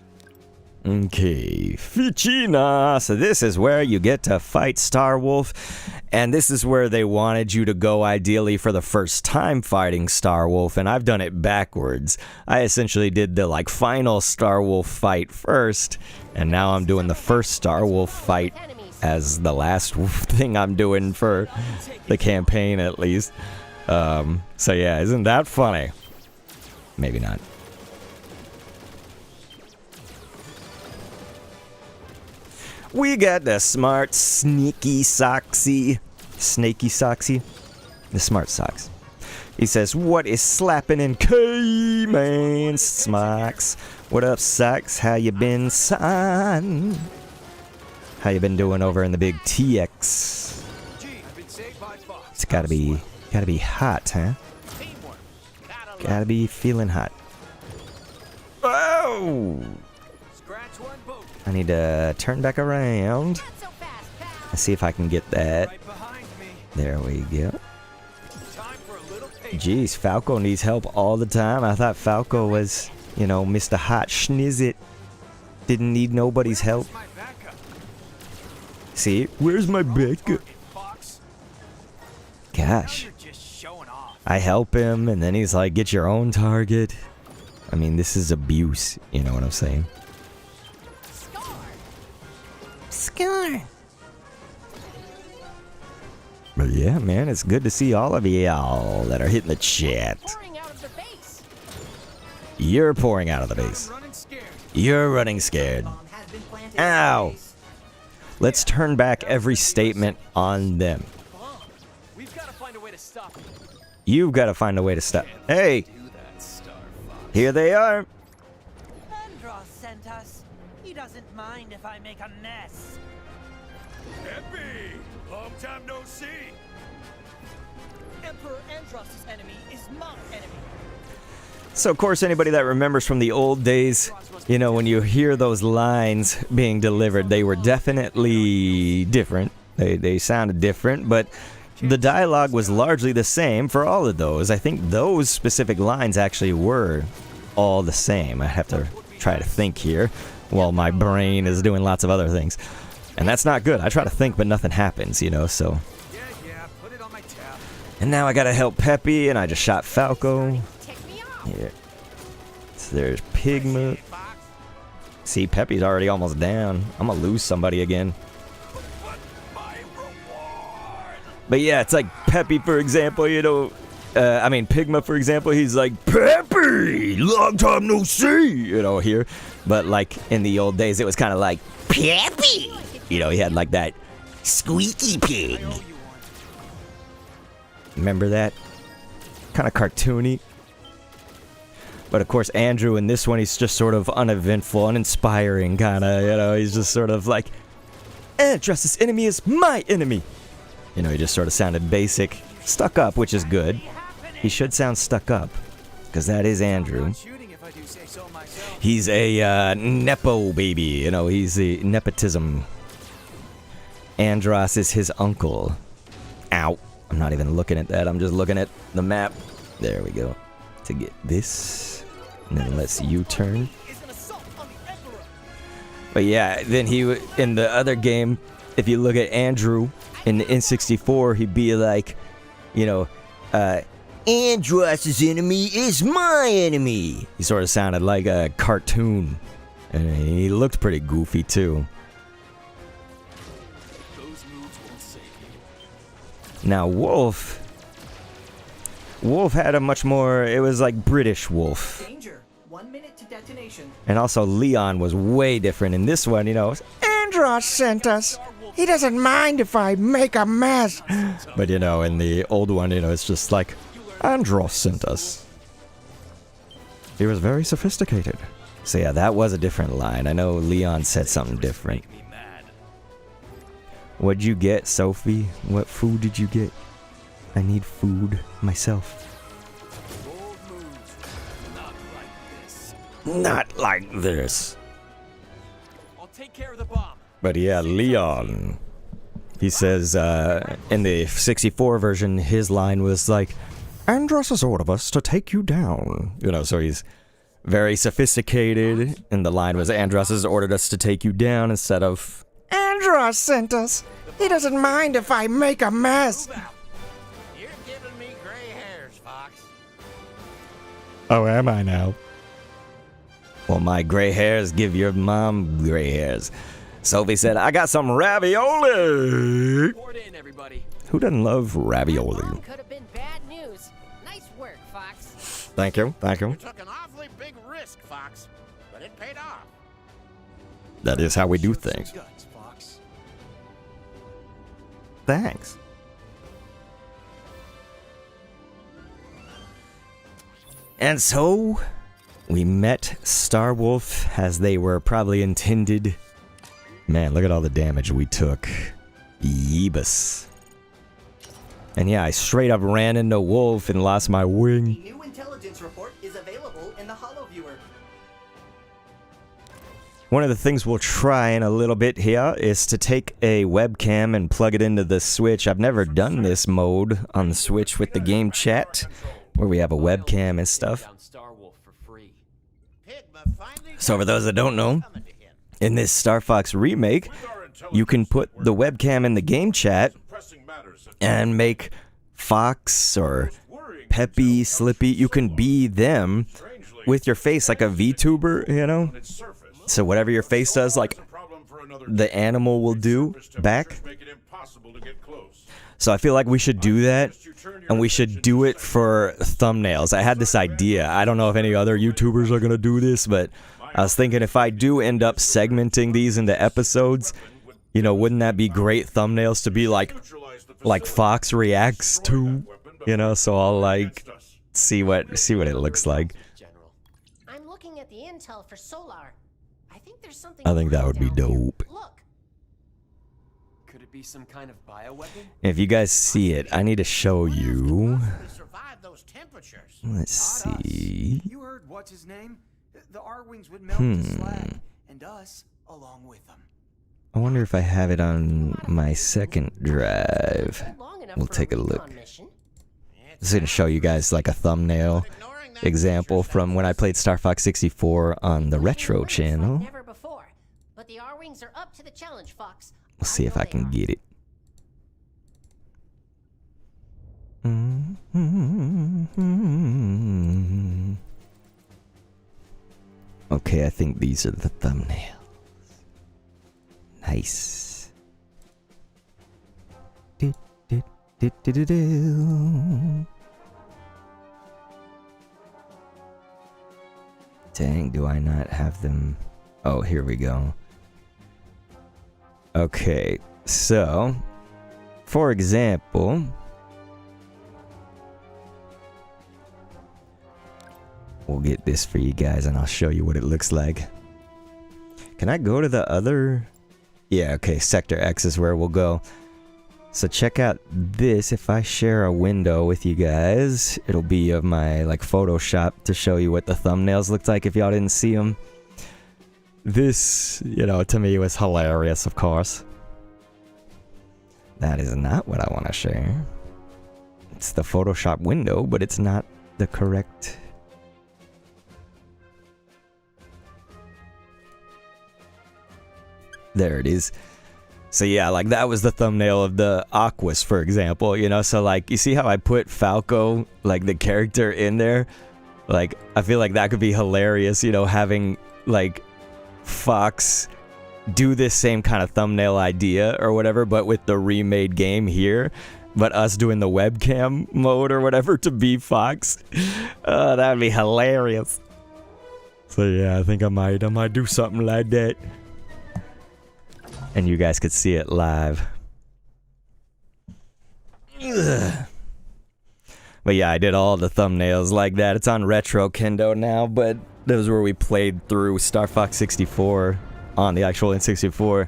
Okay, Ficina. So this is where you get to fight Starwolf, and this is where they wanted you to go ideally for the first time fighting Starwolf, and I've done it backwards. I essentially did the final Starwolf fight first, and now I'm doing the first Starwolf fight as the last thing I'm doing for the campaign, at least. So yeah, isn't that funny? Maybe not. We got the smart, snaky socksy. The smart socks. He says, what is slapping in K-Man smocks? What up, socks? How you been, son? How you been doing over in the big TX? It's gotta be hot, huh? Gotta be feeling hot. Oh! I need to turn back around. Let's see if I can get that. There we go. Jeez, Falco needs help all the time. I thought Falco was, Mr. Hot Schnizzit. Didn't need nobody's help. See, where's my backup? Gosh. I help him, and then he's like, get your own target. I mean, this is abuse, you know what I'm saying? Score. But yeah, man, it's good to see all of y'all that are hitting the chat. You're pouring out of the base. You're running scared. Ow! Let's turn back every statement on them. You've got to find a way to stop. Hey! Here they are. Andros sent us. He doesn't mind if I make a mess. Epi! Long time no see! Emperor Andros' enemy is my enemy. So, of course, anybody that remembers from the old days, when you hear those lines being delivered, they were definitely different. They sounded different, but the dialogue was largely the same for all of those. I think those specific lines actually were all the same. I have to try to think here while my brain is doing lots of other things. And that's not good. I try to think, but nothing happens, so. And now I gotta help Peppy, and I just shot Falco. Here. So there's Pigma. See, Peppy's already almost down. I'm gonna lose somebody again. But yeah, it's like Peppy, for example, Pigma, for example, he's like, Peppy, long time no see, here. But like in the old days, it was kind of like, Peppy. He had like that squeaky pig. Remember that? Kind of cartoony. But of course, Andrew in this one, he's just sort of uneventful, uninspiring, kind of, he's just sort of like, Andros' enemy is my enemy. He just sort of sounded basic, stuck up, which is good. He should sound stuck up, because that is Andrew. He's a nepo baby, he's the nepotism. Andros is his uncle. Ow. I'm not even looking at that, I'm just looking at the map. There we go. To get this, and then let's U-turn. But yeah, then in the other game, if you look at Andrew in the N64, he'd be like, Andros' enemy is my enemy. He sort of sounded like a cartoon, and he looked pretty goofy too. Now Wolf had a much more, it was like British Wolf. Danger. 1 minute to detonation. And also Leon was way different in this one, Andros sent us. He doesn't mind if I make a mess. But in the old one, it's just like, Andros sent us. He was very sophisticated. So yeah, that was a different line. I know Leon said something different. What'd you get, Sophie? What food did you get? I need food myself. Not like this. I'll take care of the bomb. But yeah, Leon. He says, in the 64 version, his line was like, Andros has ordered us to take you down. So he's very sophisticated, and the line was Andros has ordered us to take you down instead of Andros sent us. He doesn't mind if I make a mess. You're giving me gray hairs, Fox. Oh, am I now? Well, my gray hairs give your mom gray hairs. Sophie said, I got some ravioli. Pour it in, everybody. Who doesn't love ravioli? Could have been bad news. Nice work, Fox. Thank you, thank you. You took an awfully big risk, Fox, but it paid off. That is how we do things. Guts, Fox. Thanks. And so, we met Starwolf as they were probably intended. Man, look at all the damage we took. Yeebus. And yeah, I straight up ran into Wolf and lost my wing. New intelligence report is available in the Holo Viewer. One of the things we'll try in a little bit here is to take a webcam and plug it into the Switch. I've never done this mode on the Switch with the game chat, where we have a webcam and stuff. So for those that don't know, in this Star Fox remake, you can put the webcam in the game chat and make Fox or Peppy, Slippy, you can be them with your face like a VTuber, you know? So whatever your face does, like the animal will do back. So I feel like we should do that, and we should do it for thumbnails. I had this idea. I don't know if any other YouTubers are going to do this, but I was thinking if I do end up segmenting these into episodes, you know, wouldn't that be great thumbnails to be like Fox reacts to, you know? So I'll like see what it looks like. I'm looking at the intel for Solar. I think there's something. I think that would be dope. Look. Could it be some kind of bioweapon? If you guys see it, I need to show you. Let's see. You heard what's his name? The R-Wings would melt to slag, and us along with them. I wonder if I have it on my second drive. We'll take a look. Just gonna show you guys like a thumbnail example from when I played Star Fox 64 on the Retro channel. Never before, but the R-Wings are up to the challenge, Fox. We'll see if I can get it. Okay, I think these are the thumbnails. Nice. Dang, do I not have them? Oh, here we go. Okay, so, for example, we'll get this for you guys and I'll show you what it looks like. Can I go to the other? Yeah, okay, Sector X is where we'll go. So check out this. If I share a window with you guys, it'll be of my like Photoshop to show you what the thumbnails looked like if y'all didn't see them. This, you know, to me was hilarious, of course. That is not what I want to share. It's the Photoshop window, but it's not the correct. There it is. So yeah, like that was the thumbnail of the Aquas, for example, you know? So like, you see how I put Falco, like the character in there? Like, I feel like that could be hilarious, you know, having like Fox do this same kind of thumbnail idea or whatever, but with the remade game here, but us doing the webcam mode or whatever to be Fox. That would be hilarious. So yeah, I think I might do something like that. And you guys could see it live. Ugh. But yeah, I did all the thumbnails like that. It's on Retro Kendo now, but those were where we played through Star Fox 64 on the actual N64.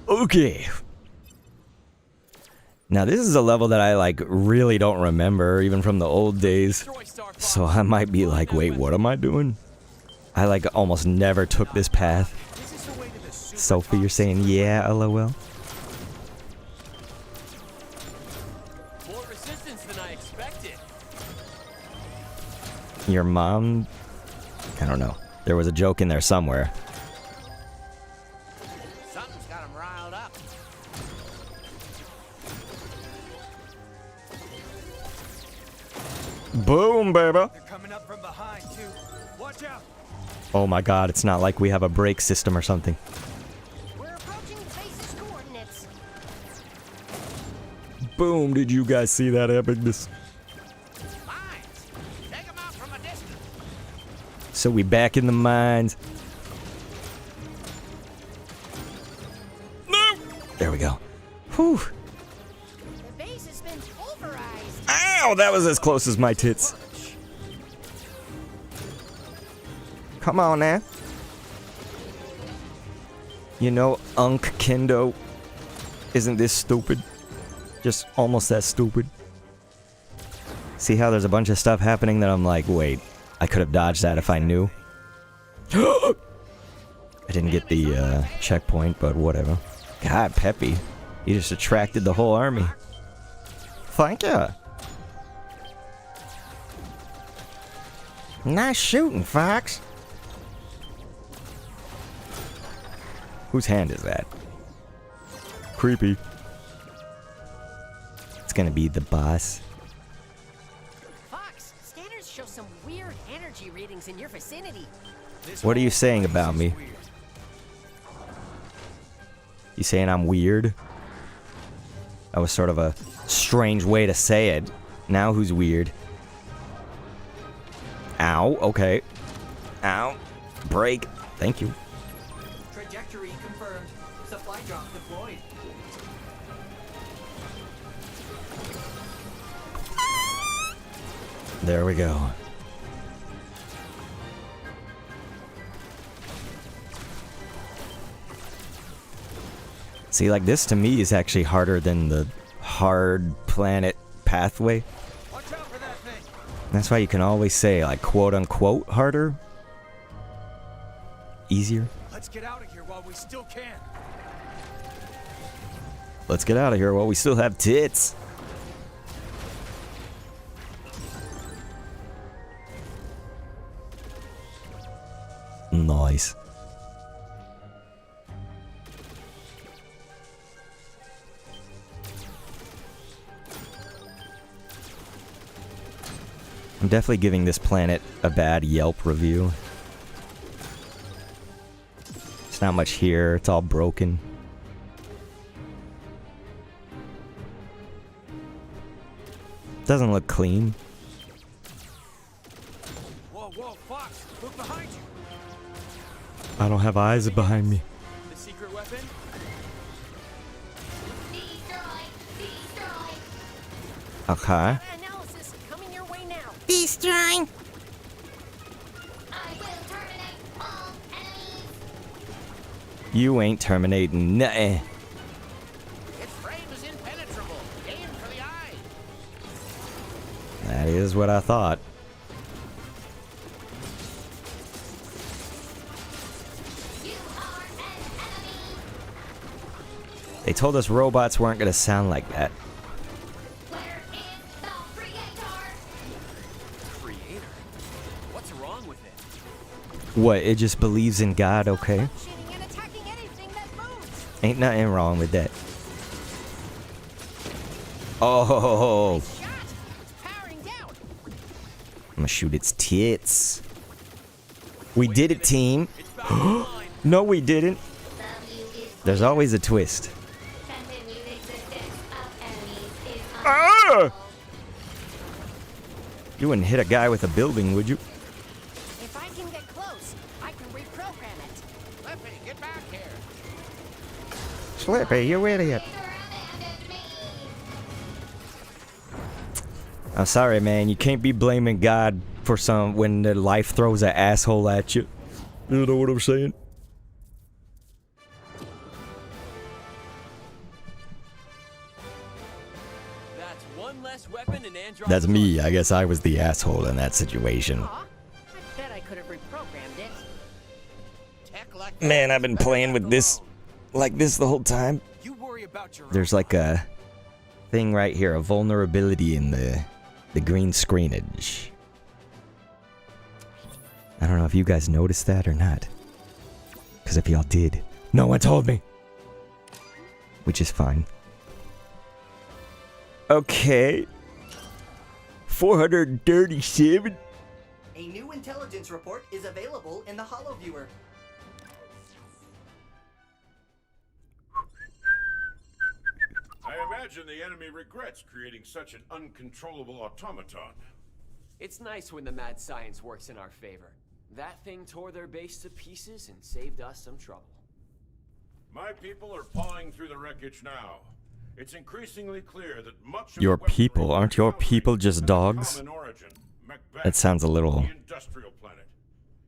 Okay. Now this is a level that I like really don't remember, even from the old days. So I might be like, wait, what am I doing? I like almost never took this path. Sophie, you're saying yeah, lol. resistance than I expected. Your mom? I don't know. There was a joke in there somewhere. Something's got him riled up. Boom, baby. They're coming up from behind, too. Watch out. Oh my god, it's not like we have a brake system or something. We're approaching the base's coordinates. Boom, did you guys see that epicness? Take him out from a distance. So we back in the mines. No! There we go. Whew. The base has been pulverized. Ow, that was as close as my tits. Come on now. You know, Unk Kendo isn't this stupid. Just almost that stupid. See how there's a bunch of stuff happening that I'm like, wait, I could have dodged that if I knew. I didn't get the checkpoint, but whatever. God, Peppy, you just attracted the whole army. Thank you. Nice shooting, Fox. Whose hand is that? Creepy. It's gonna be the boss. Fox, scanners show some weird energy readings in your vicinity. What are you saying about me? You saying I'm weird? That was sort of a strange way to say it. Now who's weird? Ow, okay. Ow. Break. Thank you. Trajectory confirmed. Supply drop deployed. There we go. See, like this to me is actually harder than the hard planet pathway. That's why you can always say, like, quote unquote harder. Easier. Let's get out of here while we still can. Let's get out of here while we still have tits. Nice. I'm definitely giving this planet a bad Yelp review. There's not much here, it's all broken. Doesn't look clean. Whoa, whoa, Fox, look behind you. I don't have eyes behind me. The secret weapon? Okay. Analysis coming your way now. Destroying. You ain't terminating nothing. Its frame is impenetrable. Aim for the eye. That is what I thought. They told us robots weren't gonna sound like that. Creator? What's wrong with it? What, it just believes in God, okay? Ain't nothing wrong with that. Oh! I'm gonna shoot its tits. We did it, team. No, we didn't. There's always a twist. Ah! You wouldn't hit a guy with a building, would you? If I can get close, I can reprogram it. Lippy, get back here. Slippy, you idiot. I'm sorry, man. You can't be blaming God for some when the life throws an asshole at you. You know what I'm saying? That's one less weapon in Android. That's me. I guess I was the asshole in that situation. I bet I could have reprogrammed it. Man, I've been playing with this like this the whole time. You worry about your There's like a thing right here, a vulnerability in the green screenage. I don't know if you guys noticed that or not. Because if y'all did, no one told me. Which is fine. Okay. 437. A new intelligence report is available in the HoloViewer. I imagine the enemy regrets creating such an uncontrollable automaton. It's nice when the mad science works in our favor. That thing tore their base to pieces and saved us some trouble. My people are pawing through the wreckage now. It's increasingly clear that much of Your the weaponry people, aren't your people just dogs? common origin, Macbeth, That sounds a little... the industrial planet.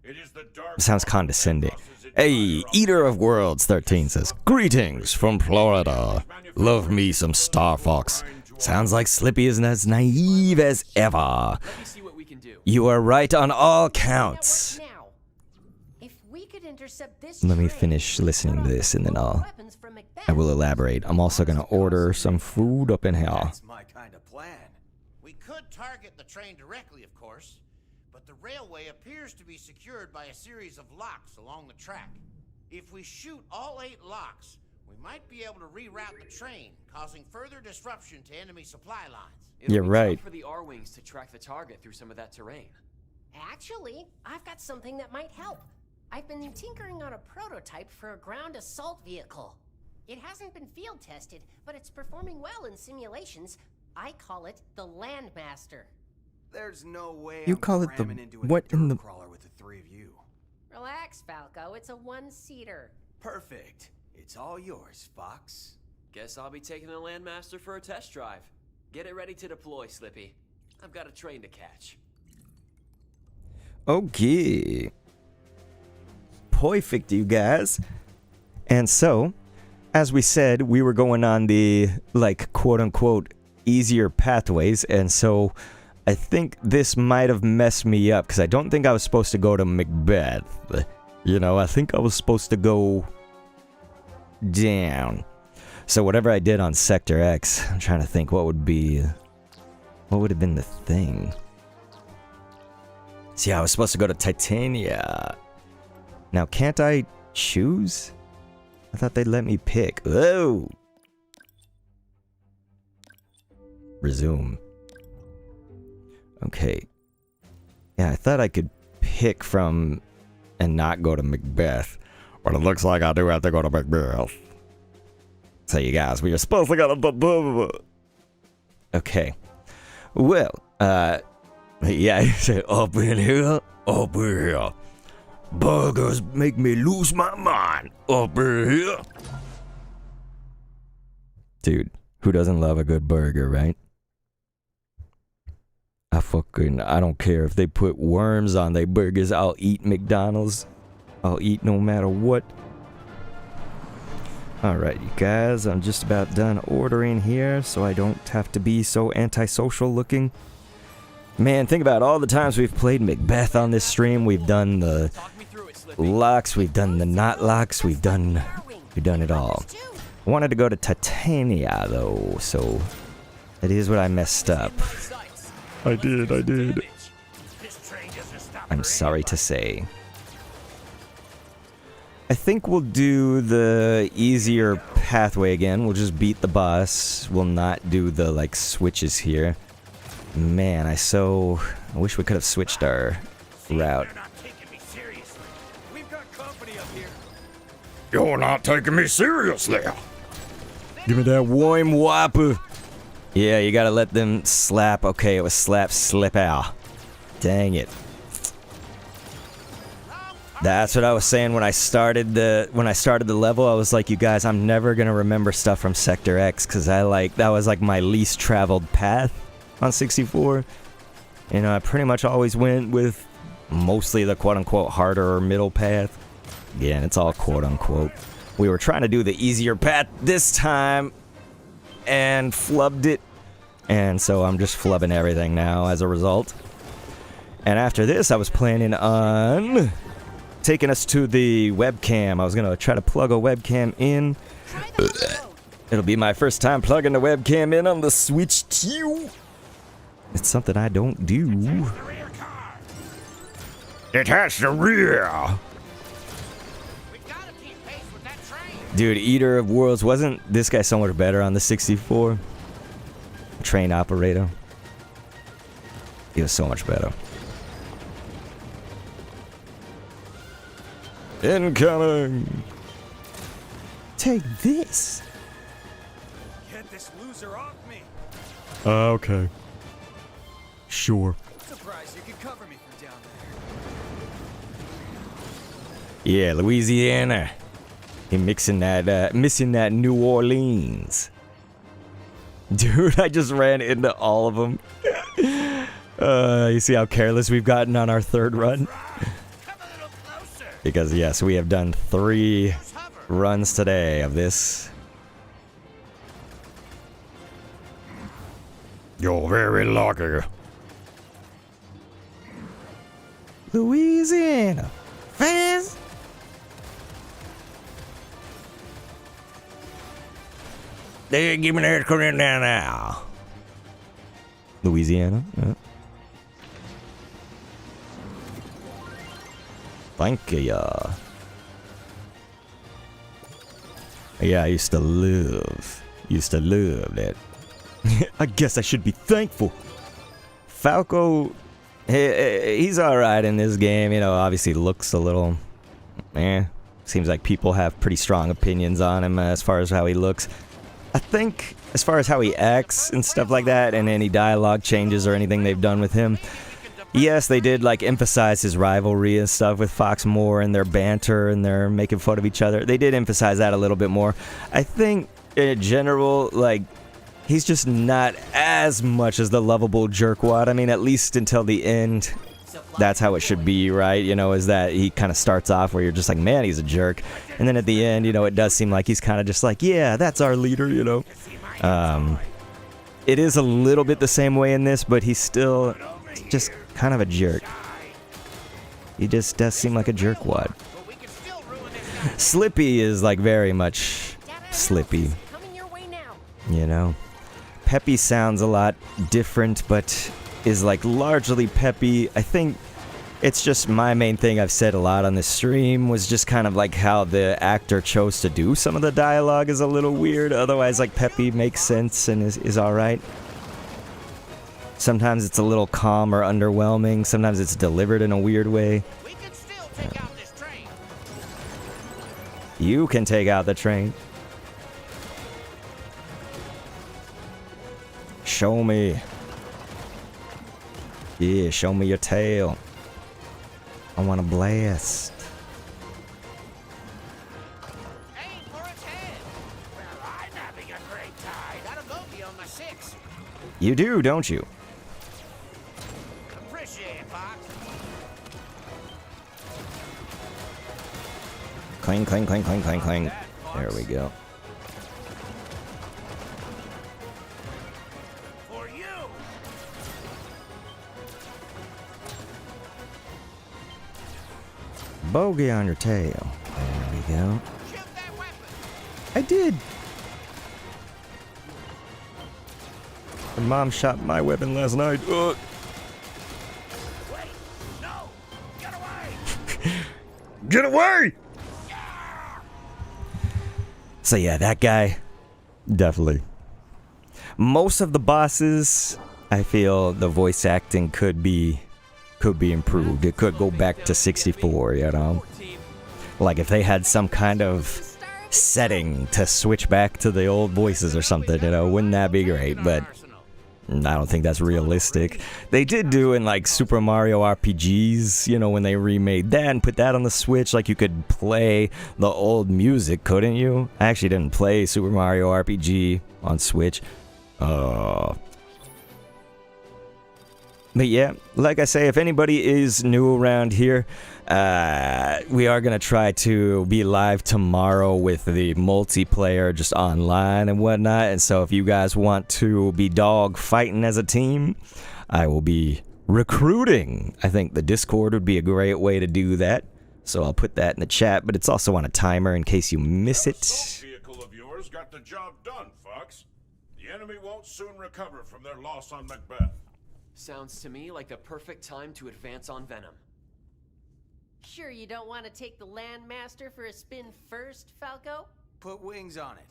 It is the dark sounds condescending. Hey, Eater of Worlds 13 says, greetings from Florida. Love me some Star Fox. Sounds like Slippy isn't as naive as ever. Let me see what we can do. You are right on all counts. Now, if we could intercept this Let me train, finish listening to this and then weapons from Macbeth, I will elaborate. I'm also gonna order some food up in here. That's my kind of plan. We could target the train directly, of course, but the railway appears to be secured by a series of locks along the track. If we shoot all 8 locks, we might be able to reroute the train, causing further disruption to enemy supply lines. You're right. For the R-Wings to track the target through some of that terrain. Actually, I've got something that might help. I've been tinkering on a prototype for a ground assault vehicle. It hasn't been field tested, but it's performing well in simulations. I call it the Landmaster. There's no way You I'm call it the cramming into a what in the... dirt crawler with the 3 of you. Relax, Falco. It's a 1-seater. Perfect. It's all yours, Fox. Guess I'll be taking the Landmaster for a test drive. Get it ready to deploy, Slippy. I've got a train to catch. Okay. Perfect, you guys. And so, as we said, we were going on the, like, quote-unquote, easier pathways, and so I think this might have messed me up, because I don't think I was supposed to go to Macbeth. You know, I think I was supposed to go down. So whatever I did on Sector X, I'm trying to think what would have been the thing. See, I was supposed to go to Titania. Now, can't I choose? I thought they'd let me pick. Oh! Resume. Okay. Yeah, I thought I could pick from and not go to Macbeth. But it looks like I do have to go to Macbeth. So you guys, we are supposed to go to... Okay. Well, yeah, he said, up in here, up in here. Burgers make me lose my mind, up in here. Dude, who doesn't love a good burger, right? I don't care if they put worms on their burgers, I'll eat McDonald's. I'll eat no matter what. Alright, you guys, I'm just about done ordering here, so I don't have to be so antisocial looking. Man, think about all the times we've played Macbeth on this stream. We've done the locks, we've done the not locks, we've done it all. I wanted to go to Titania, though, so that is what I messed up. I did. I'm sorry to say. I think we'll do the easier pathway again. We'll just beat the boss. We'll not do the, like, switches here. Man, I wish we could have switched our route. You're not taking me seriously. Give me that warm whopper. Yeah, you gotta let them slap. Okay, it was slap slip out. Dang it. That's what I was saying when I started the level. I was like, you guys, I'm never gonna remember stuff from Sector X because that was like my least traveled path on 64. You know, I pretty much always went with mostly the quote-unquote harder or middle path. Again, it's all quote-unquote. We were trying to do the easier path this time and flubbed it. And so I'm just flubbing everything now as a result. And after this, I was planning on taking us to the webcam. I was going to try to plug a webcam in. It'll be my first time plugging the webcam in on the Switch 2. It's something I don't do. It has the rear. Dude, Eater of Worlds, wasn't this guy so much better on the 64? Train operator. He was so much better. Incoming! Take this! Get this loser off me! Okay. Sure. Surprised you could cover me from down there. Yeah, Louisiana. He missing that New Orleans. Dude, I just ran into all of them. You see how careless we've gotten on our third run? Because yes, we have done 3 runs today of this. You're very lucky. Louisiana. Fans. They give me that current down now. Louisiana. Yeah. Thank you. Yeah, I used to love that. I guess I should be thankful. Falco, he's alright in this game. You know, obviously looks a little, seems like people have pretty strong opinions on him as far as how he looks. I think as far as how he acts and stuff like that, and any dialogue changes or anything they've done with him, yes, they did like emphasize his rivalry and stuff with Fox more and their banter and their making fun of each other. They did emphasize that a little bit more. I think in general, like, he's just not as much as the lovable jerkwad. I mean, at least until the end, that's how it should be, right? You know, is that he kind of starts off where you're just like, man, he's a jerk. And then at the end, you know, it does seem like he's kind of just like, yeah, that's our leader, you know. It is a little bit the same way in this, but he's still just kind of a jerk. He just does seem like a jerkwad. Slippy is like very much Slippy. You know? Peppy sounds a lot different, but is like largely Peppy. I think it's just my main thing I've said a lot on this stream was just kind of like how the actor chose to do some of the dialogue is a little weird. Otherwise, like, Peppy makes sense and is alright. Sometimes it's a little calm or underwhelming. Sometimes it's delivered in a weird way. You can take out the train. Show me. Yeah, show me your tail. I want to blast. You do, don't you? Clang, clang, clang, clang, clang, clang. There we go. Bogey on your tail. There we go. I did. And Mom shot my weapon last night. Ugh. Wait, no. Get away! Get away! So yeah, that guy, definitely. Most of the bosses, I feel the voice acting could be improved. It could go back to 64, you know? Like if they had some kind of setting to switch back to the old voices or something, you know, wouldn't that be great? But I don't think that's realistic. They did do in like Super Mario RPGs, you know, when they remade that and put that on the Switch, like you could play the old music, couldn't you? I actually didn't play Super Mario RPG on Switch. But yeah, like I say, if anybody is new around here, we are going to try to be live tomorrow with the multiplayer just online and whatnot. And so if you guys want to be dog fighting as a team, I will be recruiting. I think the Discord would be a great way to do that. So I'll put that in the chat, but it's also on a timer in case you miss it. got the job done, Fox. The enemy won't soon recover from their loss on Macbeth. Sounds to me like the perfect time to advance on Venom. Sure you don't want to take the Landmaster for a spin first, Falco? Put wings on it,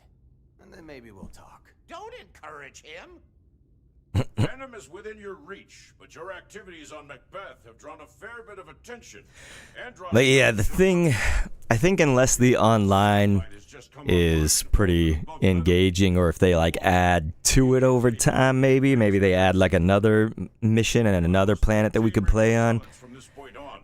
and then maybe we'll talk. Don't encourage him. Venom is within your reach, but your activities on Macbeth have drawn a fair bit of attention. But yeah, the thing, I think unless the online is pretty engaging, or if they like add to it over time, maybe they add like another mission and another planet that we could play on,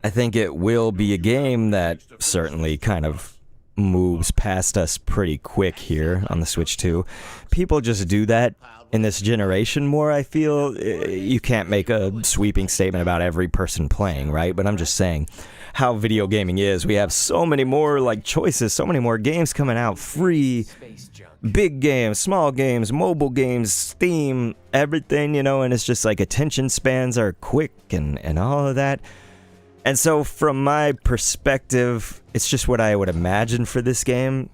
I think it will be a game that certainly kind of moves past us pretty quick here on the Switch 2. People just do that in this generation more, I feel. You can't make a sweeping statement about every person playing, right? But I'm just saying how video gaming is. We have so many more like choices, so many more games coming out, free, big games, small games, mobile games, Steam, everything, you know, and it's just like attention spans are quick and all of that. And so from my perspective, it's just what I would imagine for this game.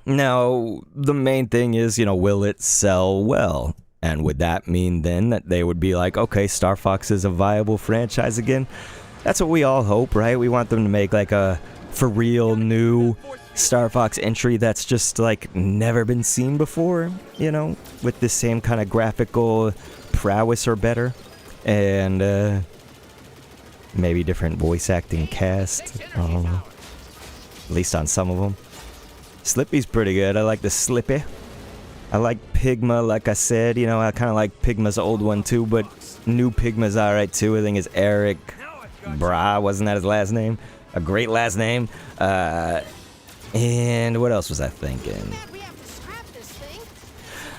Now, the main thing is, you know, will it sell well? And would that mean then that they would be like, okay, Star Fox is a viable franchise again? That's what we all hope, right? We want them to make like a for real new Star Fox entry that's just like never been seen before, you know, with the same kind of graphical prowess or better. And maybe different voice acting cast. I don't know. At least on some of them. Slippy's pretty good. I like the Slippy. I like Pigma, like I said. You know, I kind of like Pigma's old one too, but new Pigma's alright too. I think it's Eric Bra, wasn't that his last name? A great last name. And what else was I thinking?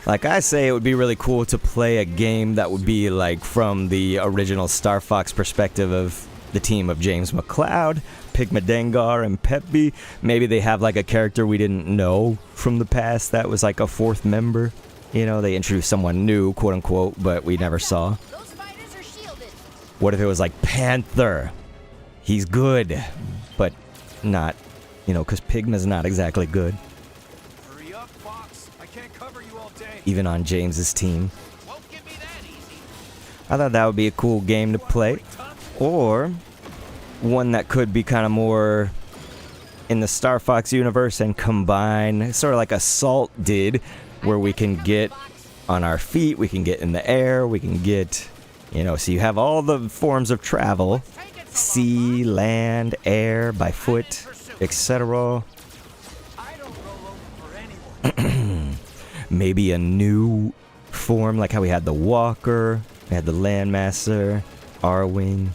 Like I say, it would be really cool to play a game that would be like from the original Star Fox perspective of the team of James McCloud, Pigma Dengar, and Peppy. Maybe they have like a character we didn't know from the past that was like a fourth member. You know, they introduced someone new, quote unquote, but we never saw. What if it was like Panther? He's good, but not, you know, because Pigma's not exactly good. Hurry up, Fox. I can't cover you all day. Even on James's team. I thought that would be a cool game to play. Or one that could be kind of more in the Star Fox universe and combine, sort of like Assault did, where we can get on our feet, we can get in the air, we can get, you know, so you have all the forms of travel, sea, land, air, by foot, etc. Maybe a new form, like how we had the Walker, we had the Landmaster, R-Wing,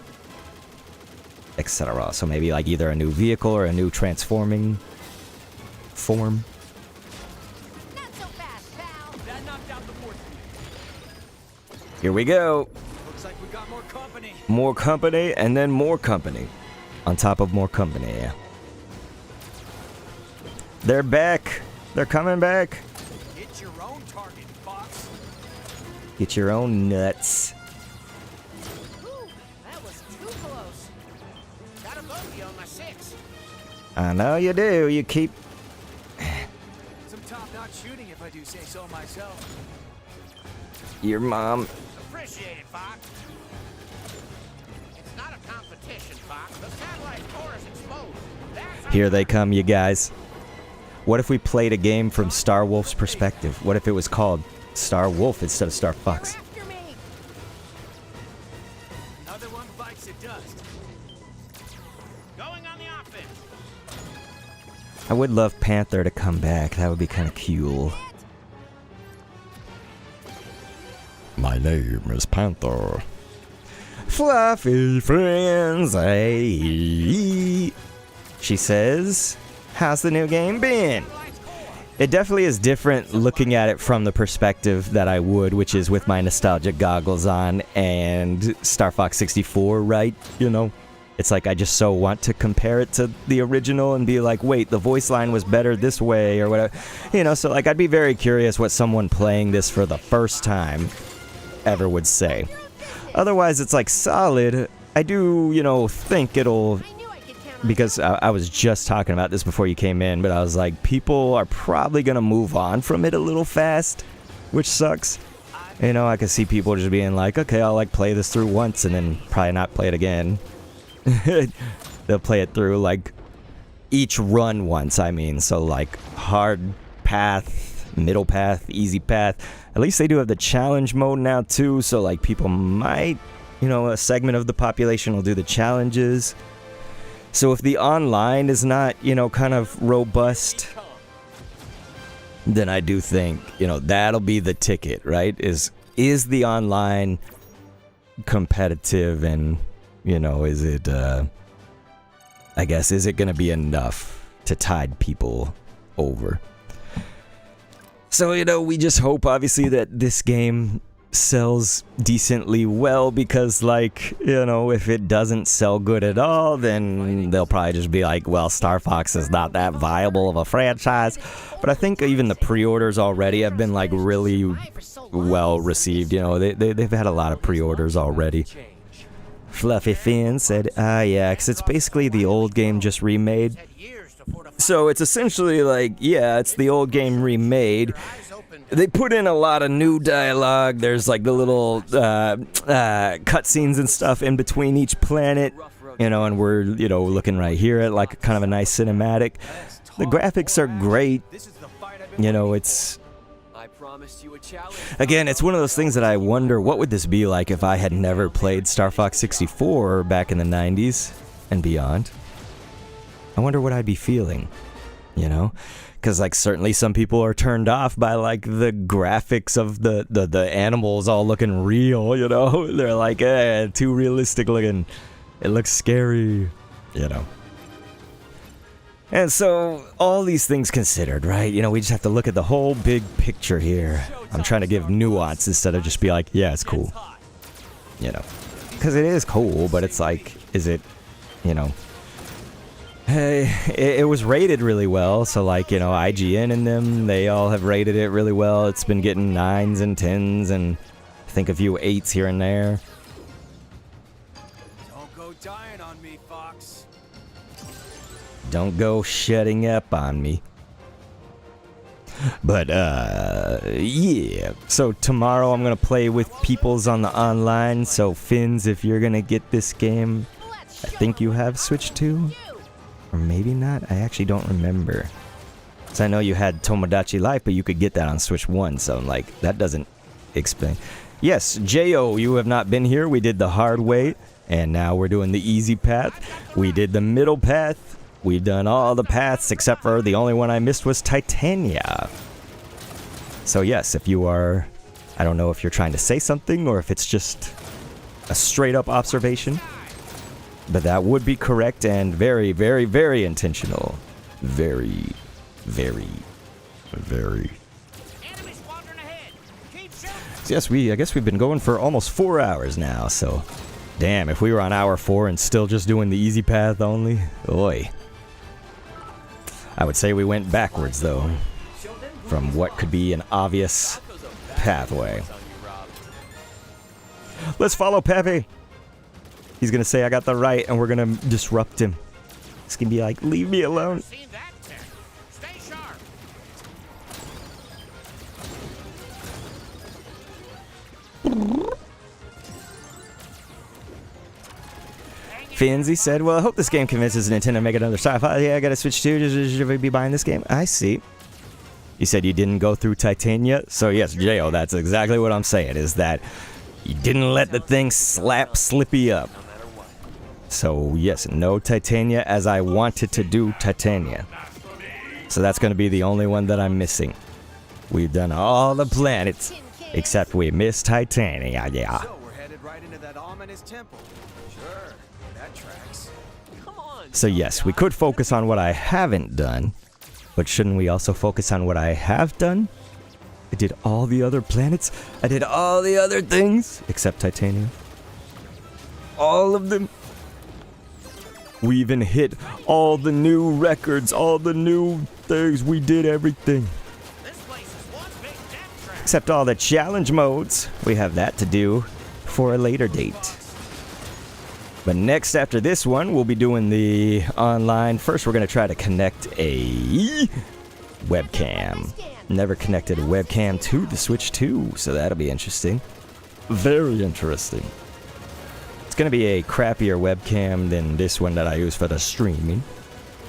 etc. So maybe like either a new vehicle or a new transforming form. Here we go. Looks like we got more company. More company and then more company. On top of more company. They're back. They're coming back. Hit your own target, Fox. Get your own nuts. That was too close. Got a bogey on my 6. I know you do. You keep... Some top-notch shooting, if I do say so myself. Your mom. Appreciate it, Fox. It's not a competition, Fox. The satellite core is exposed. That's Here they come, you guys. What if we played a game from Star Wolf's perspective? What if it was called Star Wolf instead of Star Fox? Another one bites the dust. going on the offense. I would love Panther to come back. That would be kind of cool. My name is Panther. Fluffy friends, hey. She says, how's the new game been? It definitely is different looking at it from the perspective that I would, which is with my nostalgia goggles on and Star Fox 64, right? You know, it's like I just so want to compare it to the original and be like, wait, the voice line was better this way or whatever. You know, so like I'd be very curious what someone playing this for the first time ever would say. Otherwise, it's like solid. I do, you know, think it'll because I was just talking about this before you came in, but I was like, people are probably going to move on from it a little fast, which sucks. You know, I could see people just being like, okay, I'll like play this through once and then probably not play it again. They'll play it through like each run once, I mean. So like hard path, middle path, easy path. At least they do have the challenge mode now too. So like people might, you know, a segment of the population will do the challenges. So if the online is not, you know, kind of robust, then I do think, you know, that'll be the ticket, right? Is the online competitive, and, you know, is it, I guess, is it going to be enough to tide people over? So, you know, we just hope, obviously, that this game sells decently well, because, like, you know, if it doesn't sell good at all, then they'll probably just be like, well, Star Fox is not that viable of a franchise. But I think even the pre-orders already have been like really well received. You know, they've had a lot of pre-orders already. Fluffy Finn said, yeah, because it's basically the old game just remade. So it's essentially like, yeah, it's the old game remade. They put in a lot of new dialogue. There's like the little cutscenes and stuff in between each planet, you know, and we're, you know, looking right here at like kind of a nice cinematic. The graphics are great. You know, it's, again, it's one of those things that I wonder, what would this be like if I had never played Star Fox 64 back in the 90s and beyond? I wonder what I'd be feeling, you know? Because, like, certainly some people are turned off by, like, the graphics of the animals all looking real, you know? They're like, too realistic looking. It looks scary, you know? And so, all these things considered, right? You know, we just have to look at the whole big picture here. I'm trying to give nuance instead of just be like, yeah, it's cool. You know? Because it is cool, but it's like, is it, you know... Hey, it was rated really well, so like, you know, IGN and them, they all have rated it really well. It's been getting 9s and 10s and I think a few 8s here and there. Don't go dying on me, Fox. Don't go shutting up on me. But, yeah. So tomorrow I'm going to play with peoples on the online, so Finns, if you're going to get this game, I think you have Switch 2? Or maybe not? I actually don't remember. So I know you had Tomodachi Life, but you could get that on Switch 1, so I'm like, that doesn't explain. Yes, J.O., you have not been here. We did the hard way, and now we're doing the easy path. We did the middle path. We've done all the paths, except for the only one I missed was Titania. So yes, if you are... I don't know if you're trying to say something, or if it's just a straight-up observation. But that would be correct and very, very, very intentional. Very, very, very. So yes, I guess we've been going for almost 4 hours now, so... Damn, if we were on hour 4 and still just doing the easy path only, oi. I would say we went backwards, though, from what could be an obvious pathway. Let's follow Pepe. He's gonna say I got the right, and we're gonna disrupt him. He's gonna be like, leave me alone. Finzy said, well, I hope this game convinces Nintendo to make another Star Fox. Yeah, I gotta Switch 2. Should we be buying this game? I see. You said you didn't go through Titania? So yes, J.O., that's exactly what I'm saying, is that you didn't let the thing slap Slippy up. So yes, no Titania as I wanted to do Titania. So that's going to be the only one that I'm missing. We've done all the planets, except we missed Titania, yeah. So we're headed right into that ominous temple. Sure, that tracks. Come on. So yes, we could focus on what I haven't done, but shouldn't we also focus on what I have done? I did all the other planets. I did all the other things, except Titania. All of them. We even hit all the new records, all the new things. We did everything. Except all the challenge modes. We have that to do for a later date. But next, after this one, we'll be doing the online. First, we're going to try to connect a webcam. Never connected a webcam to the Switch 2, so that'll be interesting. Very interesting. It's going to be a crappier webcam than this one that I use for the streaming.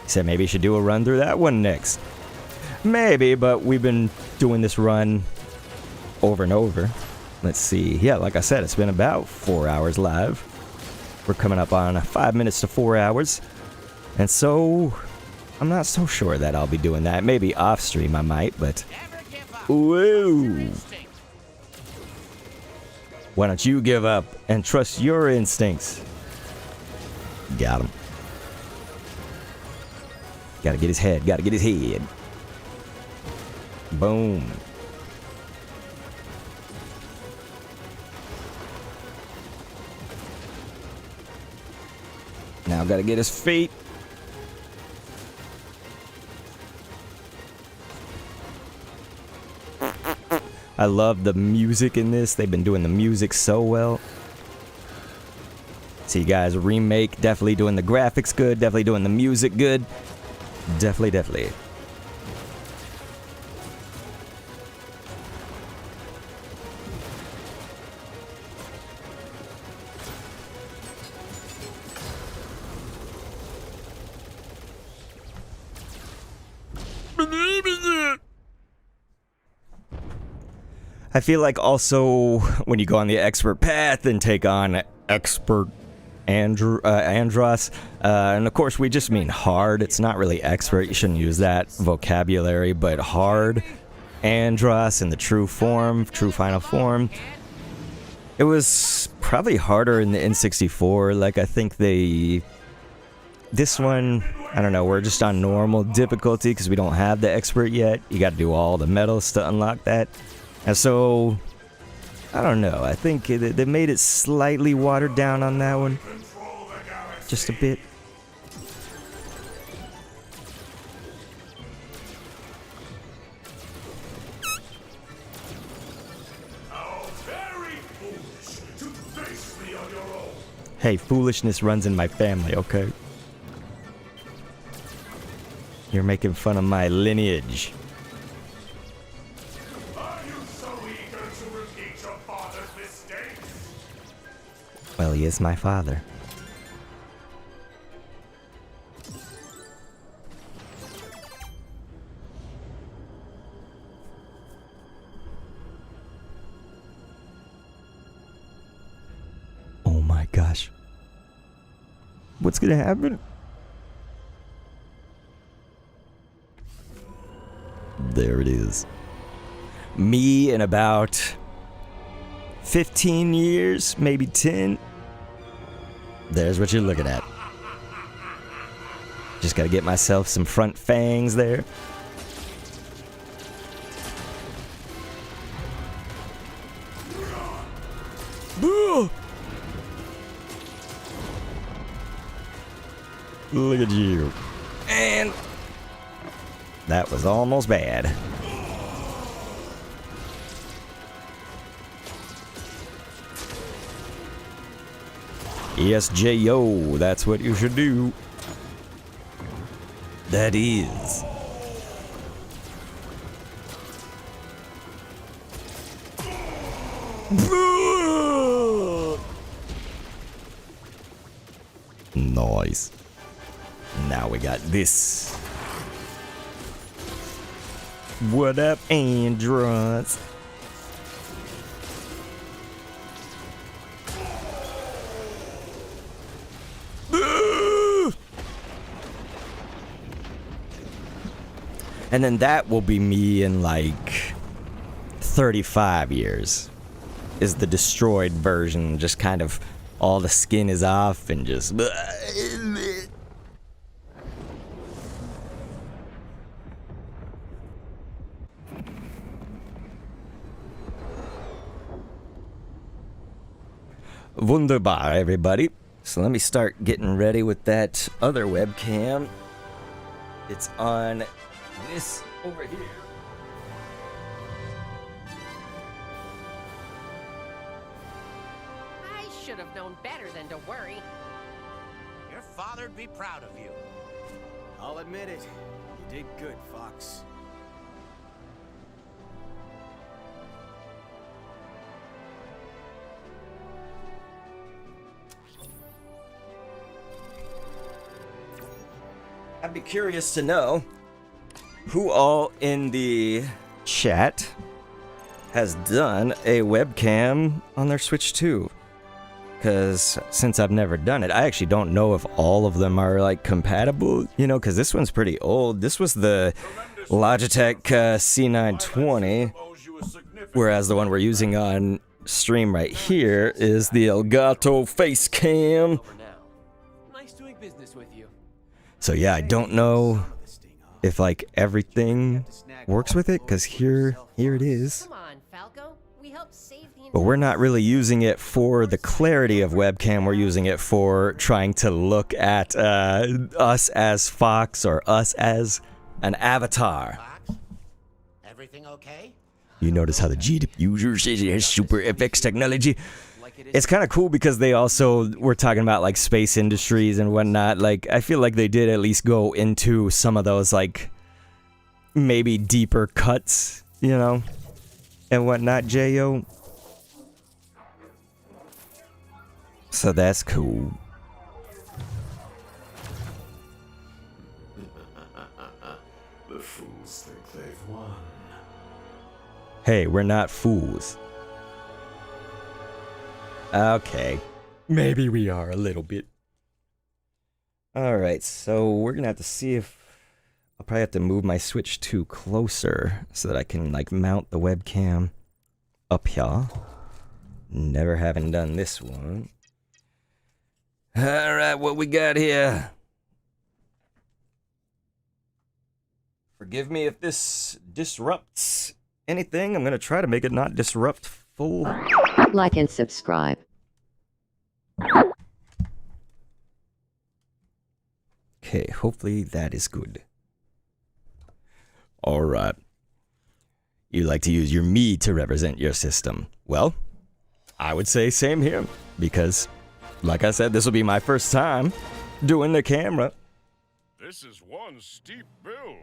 So maybe I should do a run through that one next. Maybe, but we've been doing this run over and over. Let's see. Yeah, like I said, it's been about 4 hours live. We're coming up on 5 minutes to 4 hours. And so, I'm not so sure that I'll be doing that. Maybe off stream I might, but... Whoa! Why don't you give up and trust your instincts? Got him. Gotta get his head, gotta get his head. Boom. Now gotta get his feet. I love the music in this. They've been doing the music so well. See, guys, remake, definitely doing the graphics good, definitely doing the music good. Definitely. I feel like also when you go on the expert path and take on expert Andros, and of course we just mean hard. It's not really expert. You shouldn't use that vocabulary, but hard Andros in the true form, true final form. It was probably harder in the N64. Like I think this one, I don't know, we're just on normal difficulty because we don't have the expert yet. You got to do all the medals to unlock that. And so, I don't know, I think they made it slightly watered down on that one. Just a bit. Hey, foolishness runs in my family, okay? You're making fun of my lineage. Well, he is my father. Oh my gosh. What's gonna happen? There it is. Me in about 15 years, maybe 10. There's what you're looking at. Just gotta get myself some front fangs there. Look at you. And that was almost bad. Yes, J.O., that's what you should do. That is. Nice. Now we got this. What up, Andros? And then that will be me in like 35 years. Is the destroyed version, just kind of all the skin is off and just... Wunderbar, everybody. So let me start getting ready with that other webcam. It's on this over here. I should have known better than to worry. father'd be proud of you. I'll admit it. You did good, Fox. I'd be curious to know who all in the chat has done a webcam on their Switch 2. Because since I've never done it, I actually don't know if all of them are like compatible, you know, because this one's pretty old. This was the Logitech C920, whereas the one we're using on stream right here is the Elgato Facecam. Nice doing business with you. So yeah, I don't know if like everything works with it, because here it is. Come on, Falco. We helped save the But we're not really using it for the clarity of webcam. We're using it for trying to look at us as Fox or us as an avatar. Everything okay? You notice how the GDP users has super FX technology. It's kind of cool because they also were talking about like space industries and whatnot. Like I feel like they did at least go into some of those like maybe deeper cuts, you know, and whatnot, J.O. So that's cool. The fools think they've won. Hey, we're not fools. Okay. Maybe we are a little bit. Alright, so we're gonna have to see if... I'll probably have to move my Switch 2 closer so that I can, like, mount the webcam up here. Never having done this one. Alright, what we got here? Forgive me if this disrupts anything. I'm gonna try to make it not disrupt full. Like and subscribe. Okay, hopefully that is good. Alright. You like to use your me to represent your system. Well, I would say same here. Because, like I said, this will be my first time doing the camera. This is one steep bill.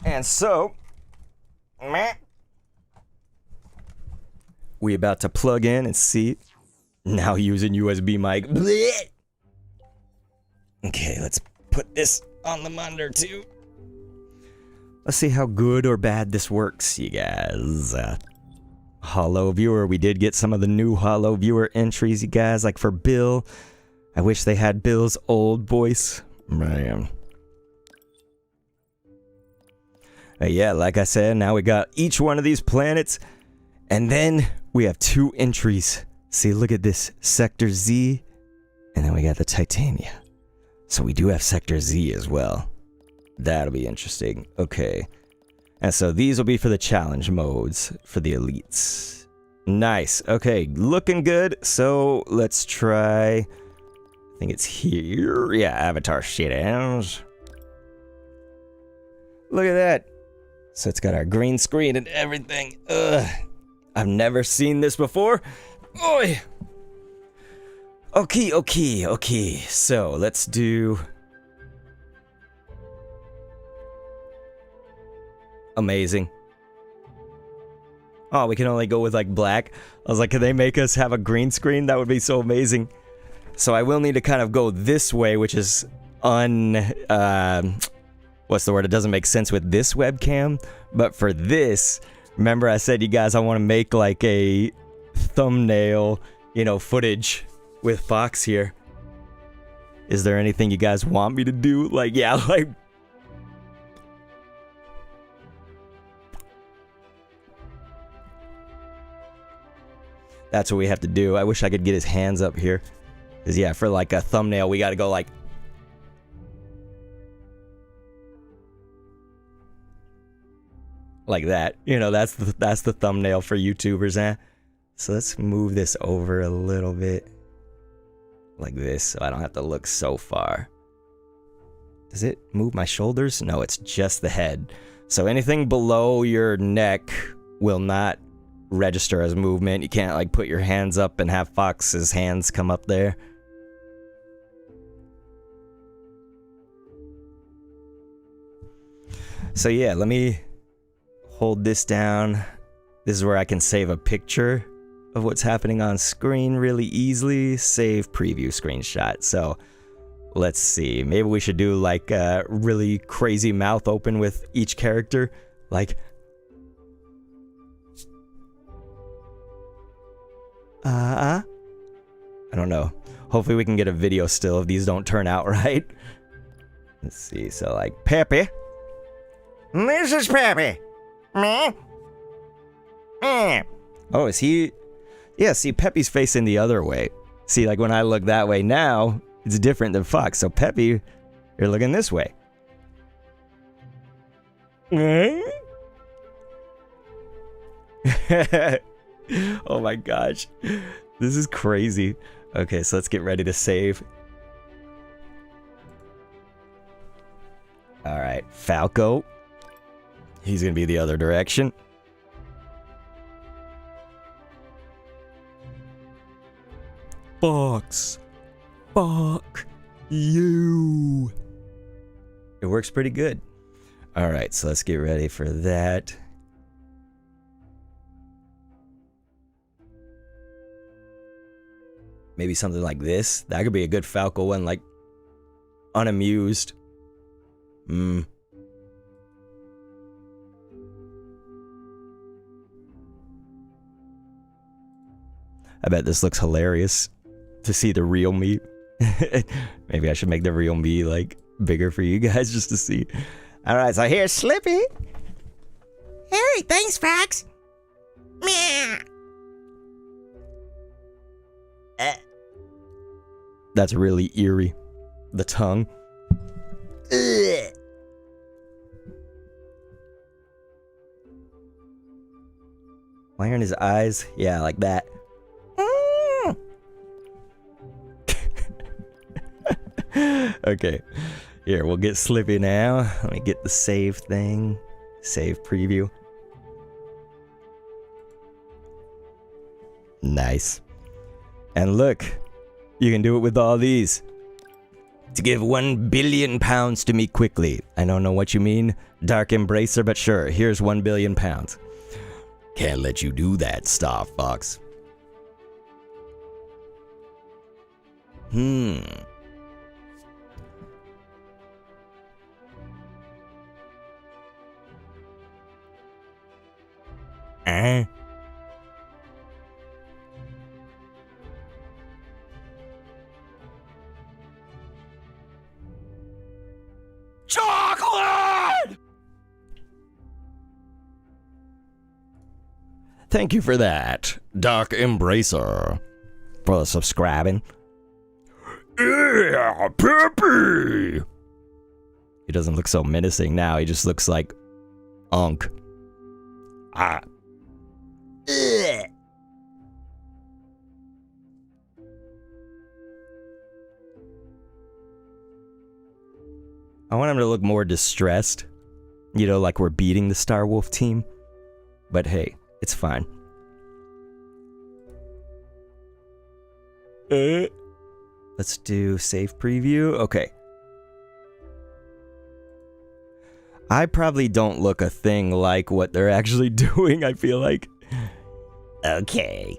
And so, we about to plug in and see. Now using USB mic. Blech. Okay, let's put this on the monitor too. Let's see how good or bad this works, you guys. Hollow viewer, we did get some of the new Hollow viewer entries, you guys, like for Bill. I wish they had Bill's old voice. Man. Yeah, like I said, now we got each one of these planets, and then we have 2 entries. See, look at this, Sector Z, and then we got the Titania. So we do have Sector Z as well. That'll be interesting. Okay. And so these will be for the challenge modes, for the elites. Nice. Okay, looking good. So let's try, I think it's here. Yeah, Avatar shithouse. Look at that. So it's got our green screen and everything. Ugh. I've never seen this before. Oi! Okay. So let's do... Amazing. Oh, we can only go with like black. I was like, can they make us have a green screen? That would be so amazing. So I will need to kind of go this way, which is what's the word? It doesn't make sense with this webcam. But for this, remember I said, you guys, I want to make like a thumbnail, you know, footage with Fox here. Is there anything you guys want me to do? Like, yeah, like... That's what we have to do. I wish I could get his hands up here. Because, yeah, for like a thumbnail, we got to go like... Like that. You know, that's the thumbnail for YouTubers, eh? So let's move this over a little bit. Like this, so I don't have to look so far. Does it move my shoulders? No, it's just the head. So anything below your neck will not register as movement. You can't like put your hands up and have Fox's hands come up there. So yeah, let me hold this down. This is where I can save a picture of what's happening on screen really easily. Save preview screenshot. So let's see. Maybe we should do like a really crazy mouth open with each character. Like, I don't know. Hopefully we can get a video still if these don't turn out right. Let's see. So like Peppy. This is Peppy. Me? Oh, is he? Yeah, see, Peppy's facing the other way. See, like when I look that way now, it's different than Fox. So Peppy, you're looking this way. Oh my gosh. This is crazy. Okay, so let's get ready to save. Alright, Falco. He's gonna be the other direction. Fox. Fuck you. It works pretty good. Alright, so let's get ready for that. Maybe something like this. That could be a good Falco one, like unamused. I bet this looks hilarious to see the real me. Maybe I should make the real me like bigger for you guys just to see. All right, so here's Slippy. Hey, thanks, Fox. Meh. That's really eerie. The tongue. Why aren't his eyes? Yeah, like that. Okay, here, we'll get Slippy now. Let me get the save thing. Save preview. Nice. And look, you can do it with all these. To give £1 billion to me quickly. I don't know what you mean, Dark Embracer, but sure, here's £1 billion. Can't let you do that, Star Fox. Chocolate! Thank you for that, Dark Embracer, for subscribing. Yeah, Peppy! He doesn't look so menacing now, he just looks like Unk. Ah. Ugh. I want him to look more distressed. You know, like we're beating the Star Wolf team. But hey, it's fine. Let's do save preview. Okay. I probably don't look a thing like what they're actually doing, I feel like. Okay.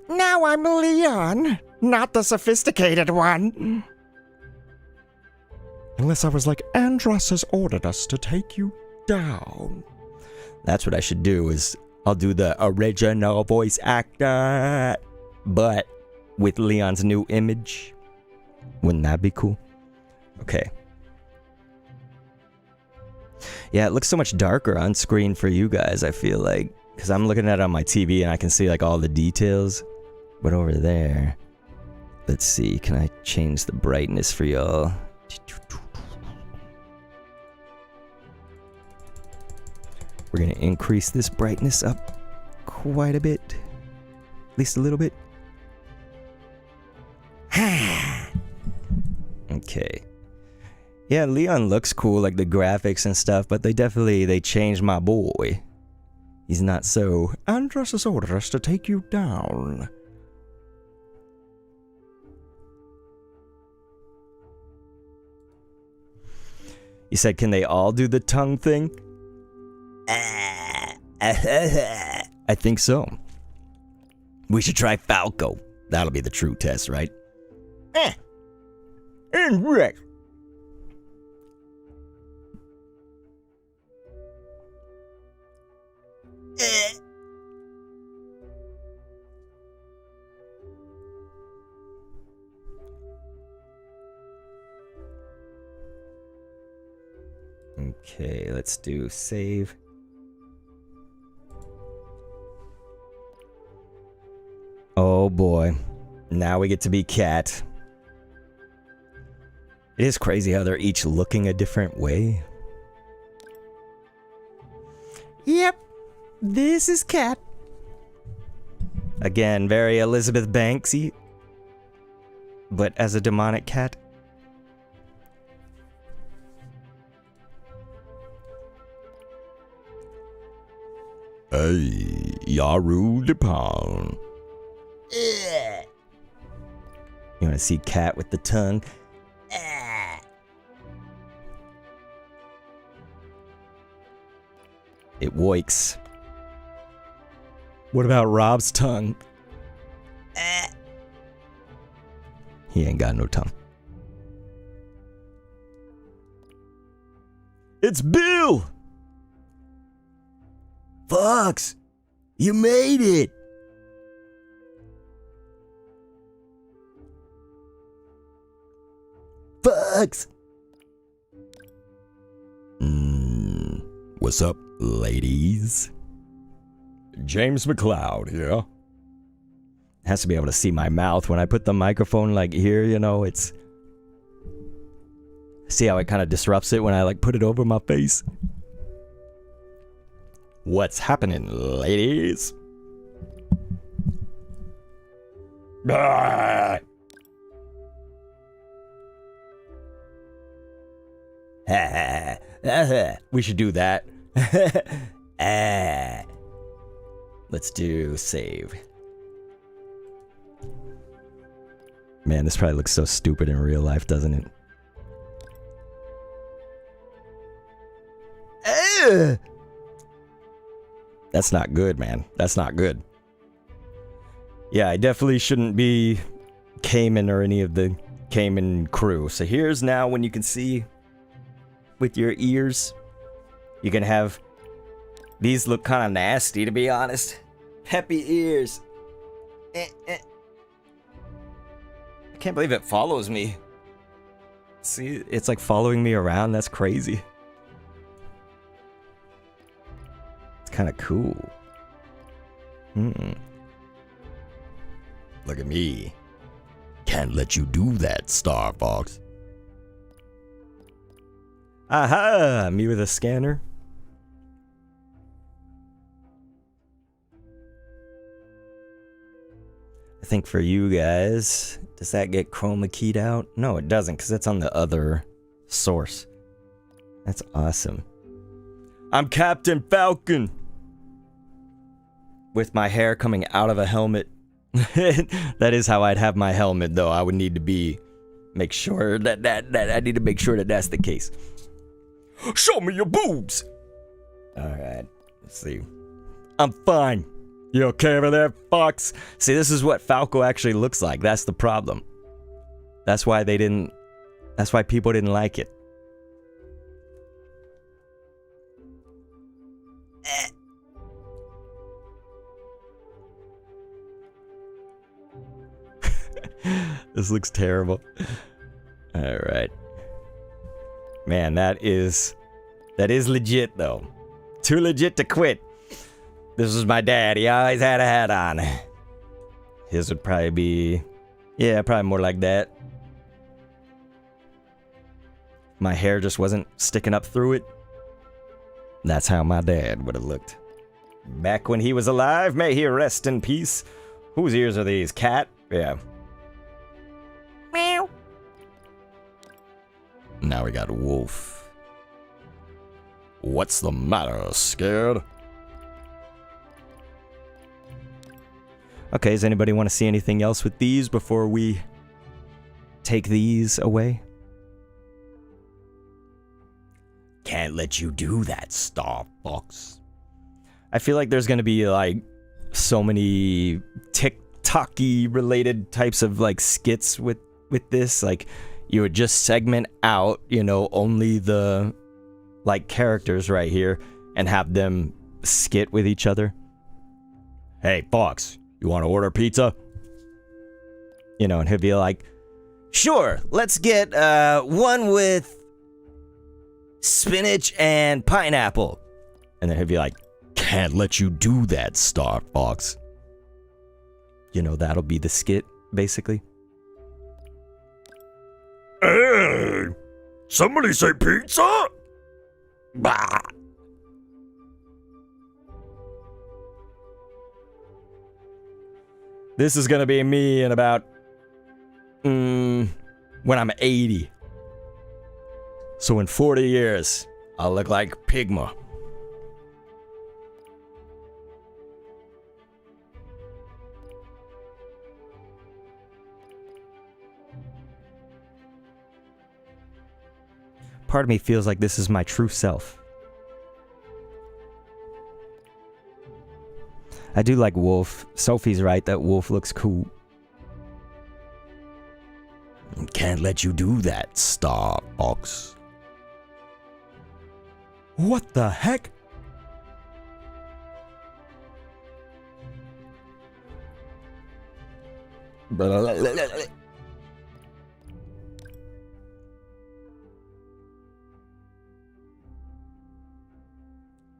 Now I'm Leon, not the sophisticated one. Unless I was like, Andros has ordered us to take you down. That's what I should do, is I'll do the original voice actor, but with Leon's new image. Wouldn't that be cool? Okay. Yeah, it looks so much darker on screen for you guys, I feel like. Because I'm looking at it on my TV and I can see like all the details. But over there, let's see, can I change the brightness for y'all? We're gonna increase this brightness up quite a bit. At least a little bit. Okay. Yeah, Leon looks cool, like the graphics and stuff, but they changed my boy. He's not so. Andros has ordered us to take you down. You said, can they all do the tongue thing? I think so. We should try Falco. That'll be the true test, right? Incorrect. Okay, let's do save. Oh boy. Now we get to be Cat. It is crazy how they're each looking a different way. Yep, this is Cat. Again, very Elizabeth Banksy. But as a demonic cat. Hey, Yaru Depon. You want to see Cat with the tongue? It woiks. What about Rob's tongue? He ain't got no tongue. It's Bill! Fox! You made it! Fox! What's up, ladies? James McLeod here. Has to be able to see my mouth when I put the microphone like here, you know, it's... See how it kind of disrupts it when I like put it over my face? What's happening, ladies? Ah! We should do that. Let's do save. Man, this probably looks so stupid in real life, doesn't it? That's not good, man. That's not good. Yeah, I definitely shouldn't be Cayman or any of the Cayman crew. So here's now when you can see with your ears. You can have... These look kind of nasty, to be honest. Peppy ears. I can't believe it follows me. See, it's like following me around. That's crazy. It's kind of cool. Look at me. Can't let you do that, Star Fox. Aha! Me with a scanner. I think for you guys, does that get chroma keyed out? No, it doesn't, because it's on the other source. That's awesome. I'm Captain Falcon! With my hair coming out of a helmet. That is how I'd have my helmet, though. I would need to make sure that I need to make sure that that's the case. Show me your boobs! Alright, let's see. I'm fine. You okay over there, Fox? See, this is what Falco actually looks like. That's the problem. That's why people didn't like it. This looks terrible. Alright. Man, that is legit, though. Too legit to quit. This was my dad. He always had a hat on. His would probably be... Yeah, probably more like that. My hair just wasn't sticking up through it. That's how my dad would have looked. Back when he was alive, may he rest in peace. Whose ears are these? Cat? Yeah. Meow. Now we got Wolf. What's the matter? Scared? Okay, does anybody want to see anything else with these before we take these away? Can't let you do that, Star Fox. I feel like there's gonna be like so many TikTok-y related types of like skits with this. Like you would just segment out, you know, only the like characters right here and have them skit with each other. Hey, Fox, you want to order pizza? You know, and he'll be like, sure, let's get one with spinach and pineapple. And then he'll be like, can't let you do that, Star Fox. You know, that'll be the skit, basically. Hey! Somebody say pizza? Bah! This is gonna be me in about when I'm 80. So in 40 years, I'll look like Pigma. Part of me feels like this is my true self. I do like Wolf. Sophie's right that Wolf looks cool. Can't let you do that, Star Fox. What the heck?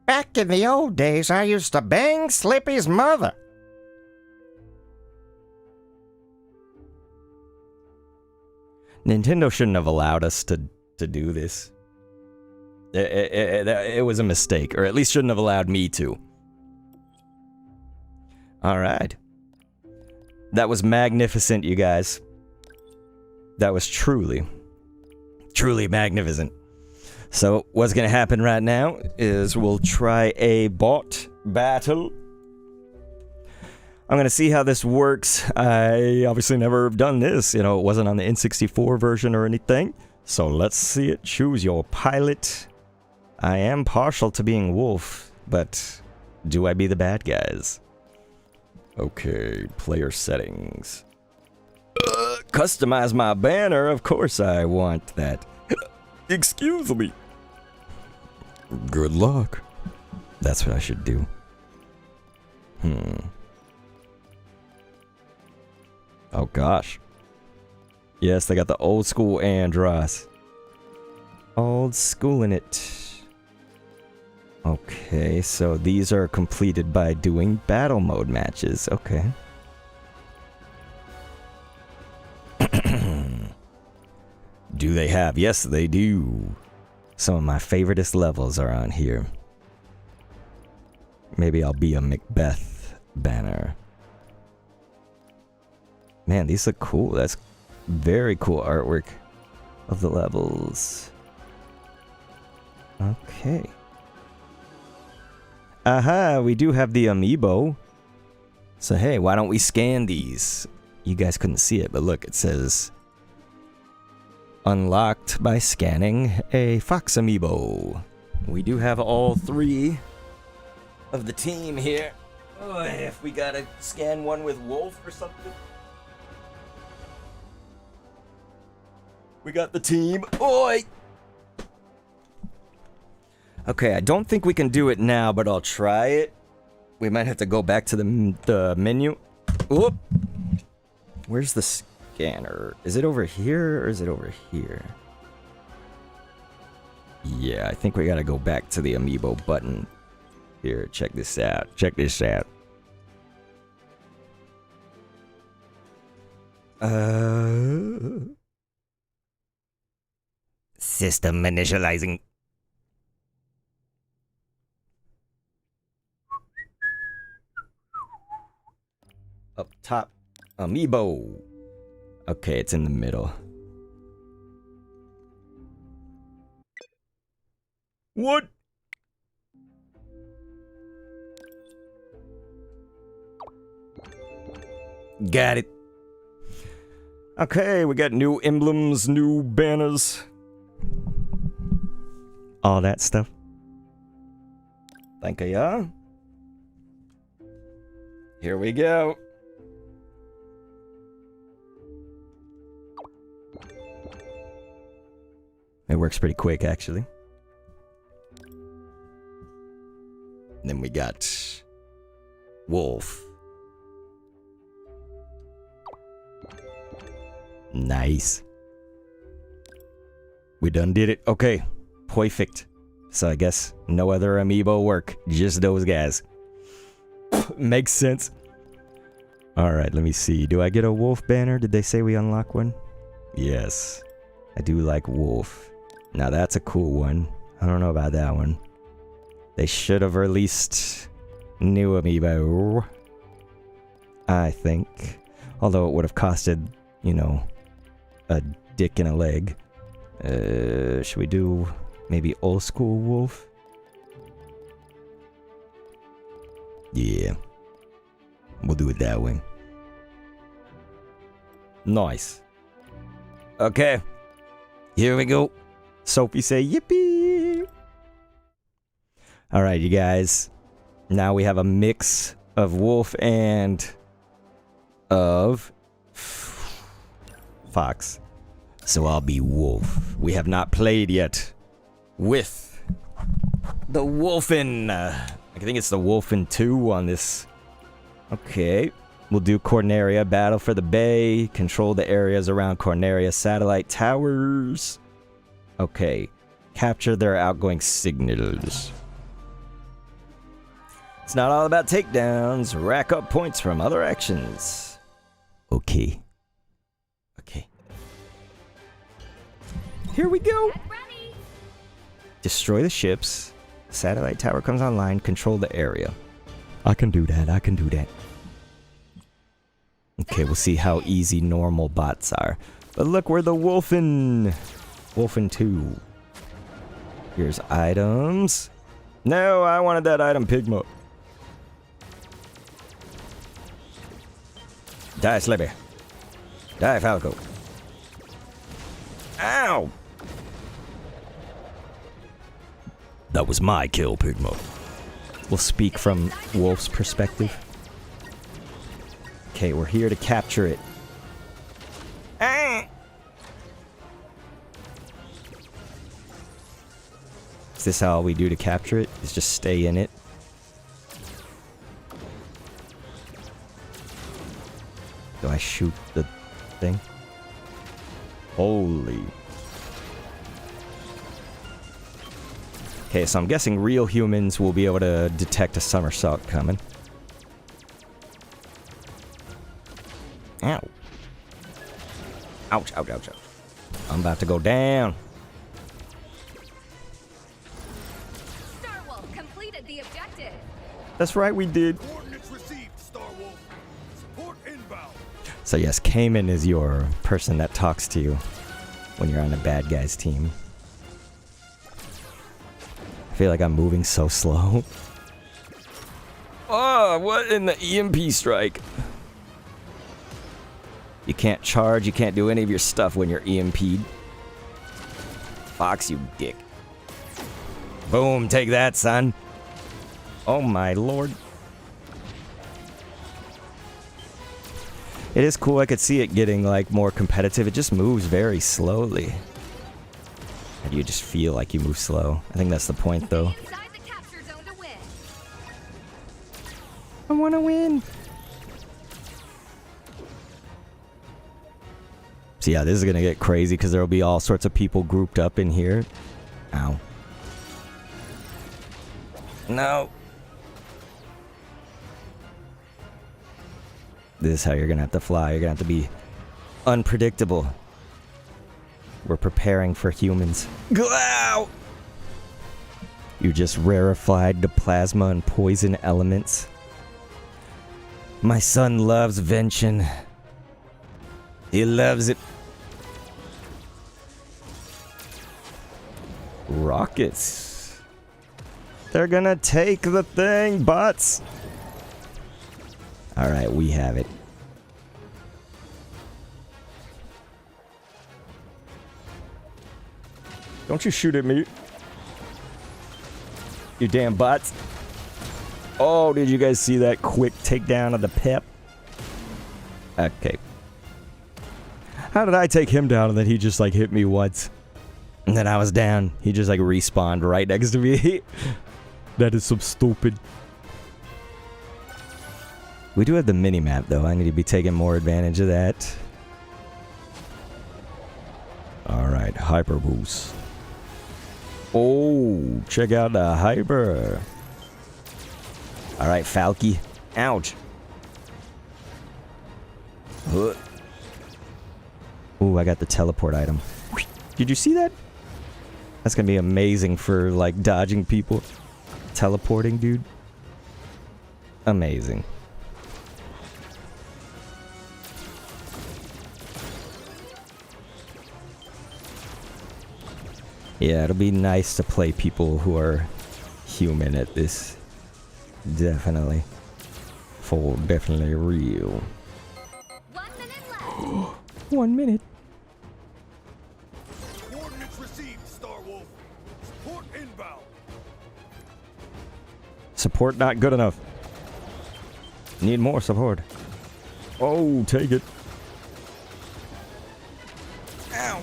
Back in the old days, I used to bang Slippy's mother. Nintendo shouldn't have allowed us to do this. It was a mistake, or at least shouldn't have allowed me to. Alright. That was magnificent, you guys. That was truly magnificent. So, what's gonna happen right now is we'll try a bot battle. I'm gonna see how this works. I obviously never have done this. You know, it wasn't on the N64 version or anything. So let's see it. Choose your pilot. I am partial to being Wolf, but do I be the bad guys? Okay, player settings. Customize my banner. Of course I want that. Excuse me. Good luck. That's what I should do. Oh gosh. Yes, they got the old school Andros. Old school in it. Okay, so these are completed by doing battle mode matches. Okay. Do they have? Yes, they do. Some of my favoriteest levels are on here. Maybe I'll be a Macbeth banner. Man, these look cool. That's very cool artwork of the levels. Okay. Aha, we do have the amiibo. So hey, why don't we scan these? You guys couldn't see it, but look, it says unlocked by scanning a Fox amiibo. We do have all three of the team here. Oh, if we gotta scan one with Wolf or something. We got the team. Oi! Okay, I don't think we can do it now, but I'll try it. We might have to go back to the menu. Whoop! Where's the scanner? Is it over here or is it over here? Yeah, I think we gotta go back to the amiibo button. Here, check this out. Check this out. System initializing. Up top, amiibo. Okay, it's in the middle. What? Got it. Okay, we got new emblems, new banners. All that stuff. Thank you. Here we go. It works pretty quick, actually. And then we got Wolf. Nice. We done did it. Okay. Perfect. So I guess no other amiibo work. Just those guys. Makes sense. Alright, let me see. Do I get a wolf banner? Did they say we unlock one? Yes. I do like wolf. Now that's a cool one. I don't know about that one. They should have released new amiibo, I think. Although it would have costed, you know, a dick and a leg. Should we do maybe old school wolf? Yeah. We'll do it that way. Nice. Okay. Here we go. Sophie say yippee. Alright, you guys. Now we have a mix of wolf and of fox. So I'll be wolf. We have not played yet with the Wolfen. I think it's the Wolfen 2 on this. Okay. We'll do Corneria, battle for the bay, control the areas around Corneria satellite towers. Okay. Capture their outgoing signals. It's not all about takedowns. Rack up points from other actions. Okay. Okay. Here we go. Destroy the ships. Satellite tower comes online. Control the area. I can do that. I can do that. Okay, we'll see how easy normal bots are. But look, we're the Wolfen. Wolfen 2. Here's items. No, I wanted that item, Pigmo. Die, Slibby. Die, Falco. Ow! That was my kill, Pigmo. We'll speak from Wolf's perspective. Okay, we're here to capture it. Ah! Is this how we do to capture it? Is just stay in it? Do I shoot the thing? Holy. Okay, so I'm guessing real humans will be able to detect a somersault coming. Ow. Ouch, ouch, ouch, ouch. I'm about to go down. Starwolf completed the objective. That's right, we did. Coordinates received, Starwolf. Support inbound. So yes, Cayman is your person that talks to you when you're on the bad guys team. I feel like I'm moving so slow. Oh, what in the EMP strike? You can't charge, you can't do any of your stuff when you're EMP'd. Fox, you dick. Boom, take that, son. Oh my lord. It is cool, I could see it getting like more competitive. It just moves very slowly. And you just feel like you move slow. I think that's the point though. I wanna win. So yeah, this is gonna get crazy because there will be all sorts of people grouped up in here. Ow. No. This is how you're gonna have to fly. You're gonna have to be unpredictable. We're preparing for humans. Ow! You just rarefied the plasma and poison elements. My son loves Vention. He loves it. Rockets. They're gonna take the thing, bots. Alright, we have it. Don't you shoot at me. You damn bots. Oh, did you guys see that quick takedown of the Pep? Okay. How did I take him down and then he just like hit me once? And then I was down. He just like respawned right next to me. That is so stupid. We do have the mini-map though. I need to be taking more advantage of that. Alright, Hyper Boost. Oh, check out the Hyper. Alright, Falky. Ouch. Ooh, I got the teleport item. Did you see that? That's gonna be amazing for like dodging people. Teleporting, dude. Amazing. Yeah, it'll be nice to play people who are human at this. Definitely. For definitely real. 1 minute left. 1 minute. Coordinates received, Star Wolf. Support inbound. Support not good enough. Need more support. Oh, take it. Ow.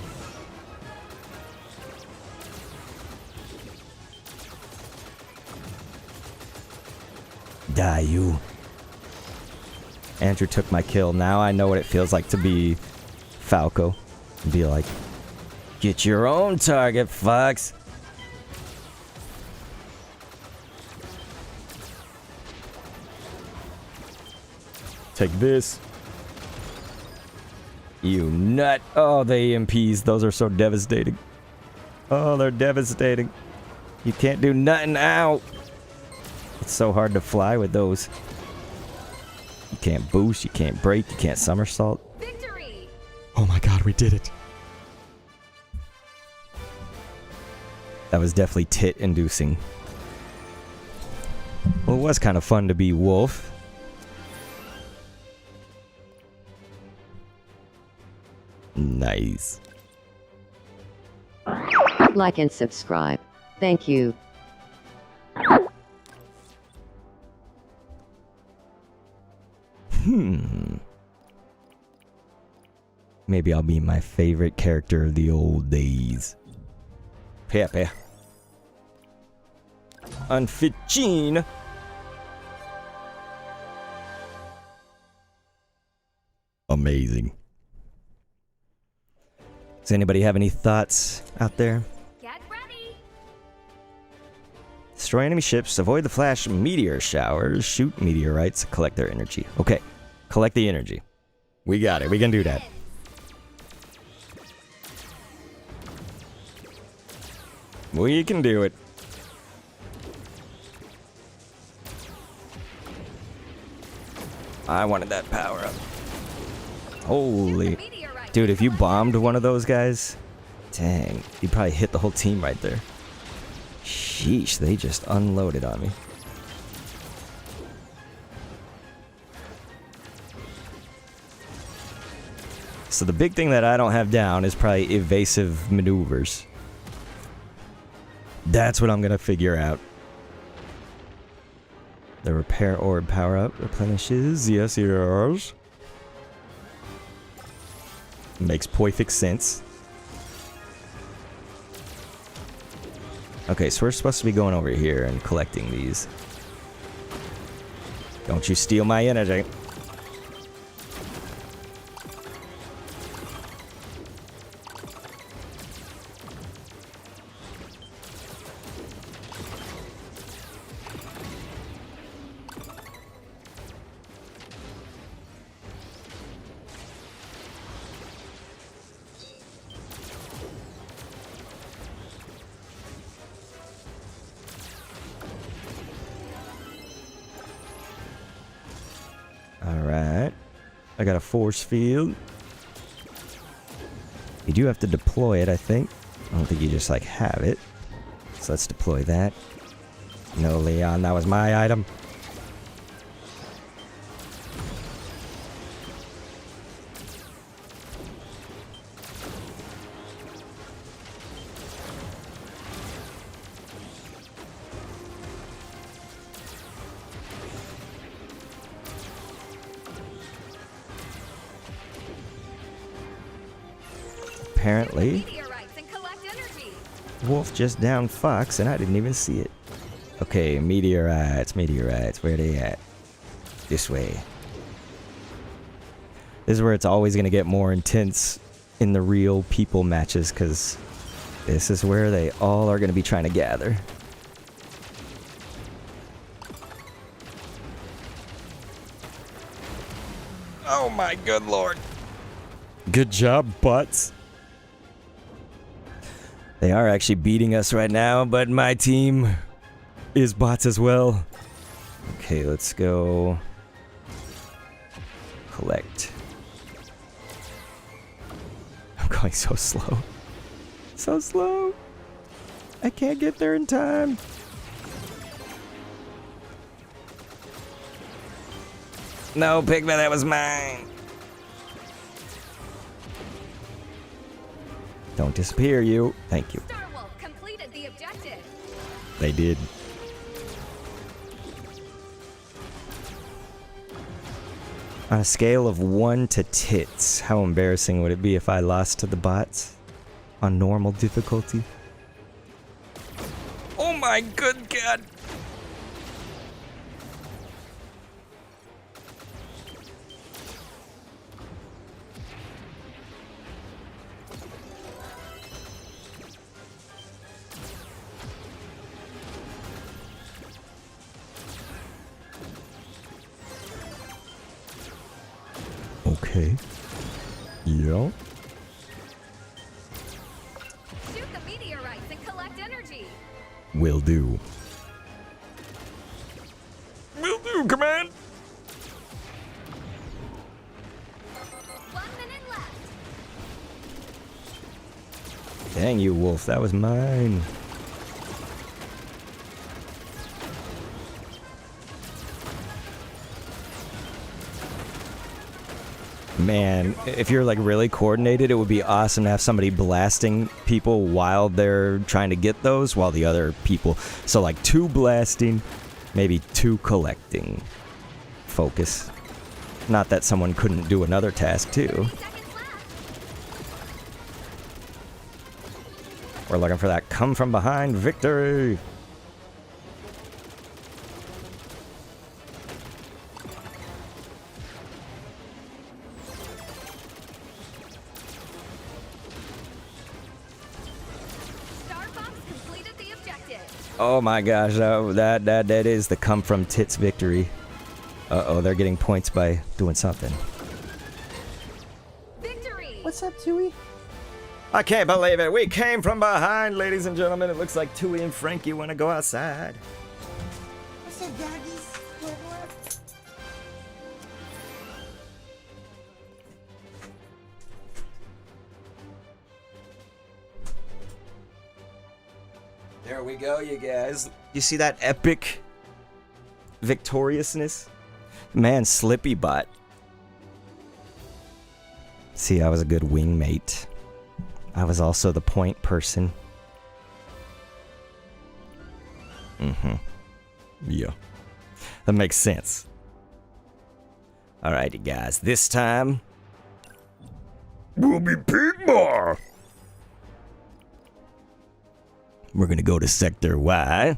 Die, you. Andrew took my kill. Now I know what it feels like to be Falco. Be like, get your own target, Fox. Take this. You nut. Oh, the EMPs. Those are so devastating. Oh, they're devastating. You can't do nothing. Ow. It's so hard to fly with those. You can't boost, you can't break, you can't somersault. Victory! Oh my god, we did it. That was definitely tit-inducing. Well, it was kind of fun to be Wolf. Nice. Like and subscribe. Thank you. Maybe I'll be my favorite character of the old days. Pepe. Unfit Gene. Amazing. Does anybody have any thoughts out there? Get ready. Destroy enemy ships, avoid the flash meteor showers, shoot meteorites, collect their energy. Okay, collect the energy. We got it, we can do that. We can do it. I wanted that power up. Holy. Dude, if you bombed one of those guys, dang, you'd probably hit the whole team right there. Sheesh, they just unloaded on me. So the big thing that I don't have down is probably evasive maneuvers. That's what I'm gonna figure out. The repair orb power up replenishes. Yes, yes. Makes perfect sense. Okay, so we're supposed to be going over here and collecting these. Don't you steal my energy. Alright. I got a force field. You do have to deploy it, I think. I don't think you just, like, have it. So let's deploy that. No, Leon, that was my item. apparently. Meteorites and collect energy. Wolf just downed Fox, and I didn't even see it. Okay, meteorites, where they at? This way. This is where it's always going to get more intense in the real people matches, because this is where they all are going to be trying to gather. Oh my good lord. Good job, butts. They are actually beating us right now, but my team is bots as well. Okay, let's go collect. I'm going so slow. So slow. I can't get there in time. No, Pigman, that was mine. Don't disappear, you. Thank you. Starwolf completed the objective. They did. On a scale of 1 to tits, how embarrassing would it be if I lost to the bots on normal difficulty? Oh my good god! Okay. Yeah. Shoot the meteorites and collect energy. Will do. Will do, command! 1 minute left. Dang you, Wolf, that was mine. Man, if you're like really coordinated, it would be awesome to have somebody blasting people while they're trying to get those, while the other people. So like 2 blasting, maybe 2 collecting. Focus. Not that someone couldn't do another task too. We're looking for that come from behind victory. Oh my gosh, that is the come from tits victory. Uh-oh, they're getting points by doing something. Victory! What's up, Tui? I can't believe it. We came from behind, ladies and gentlemen. It looks like Tui and Frankie want to go outside. What's up, doggies? There we go, you guys. You see that epic victoriousness? Man, Slippy Bot. See, I was a good wingmate. I was also the point person. Mm-hmm. Yeah. That makes sense. Alrighty, guys. This time, we'll be Pigmar! We're gonna go to Sector Y.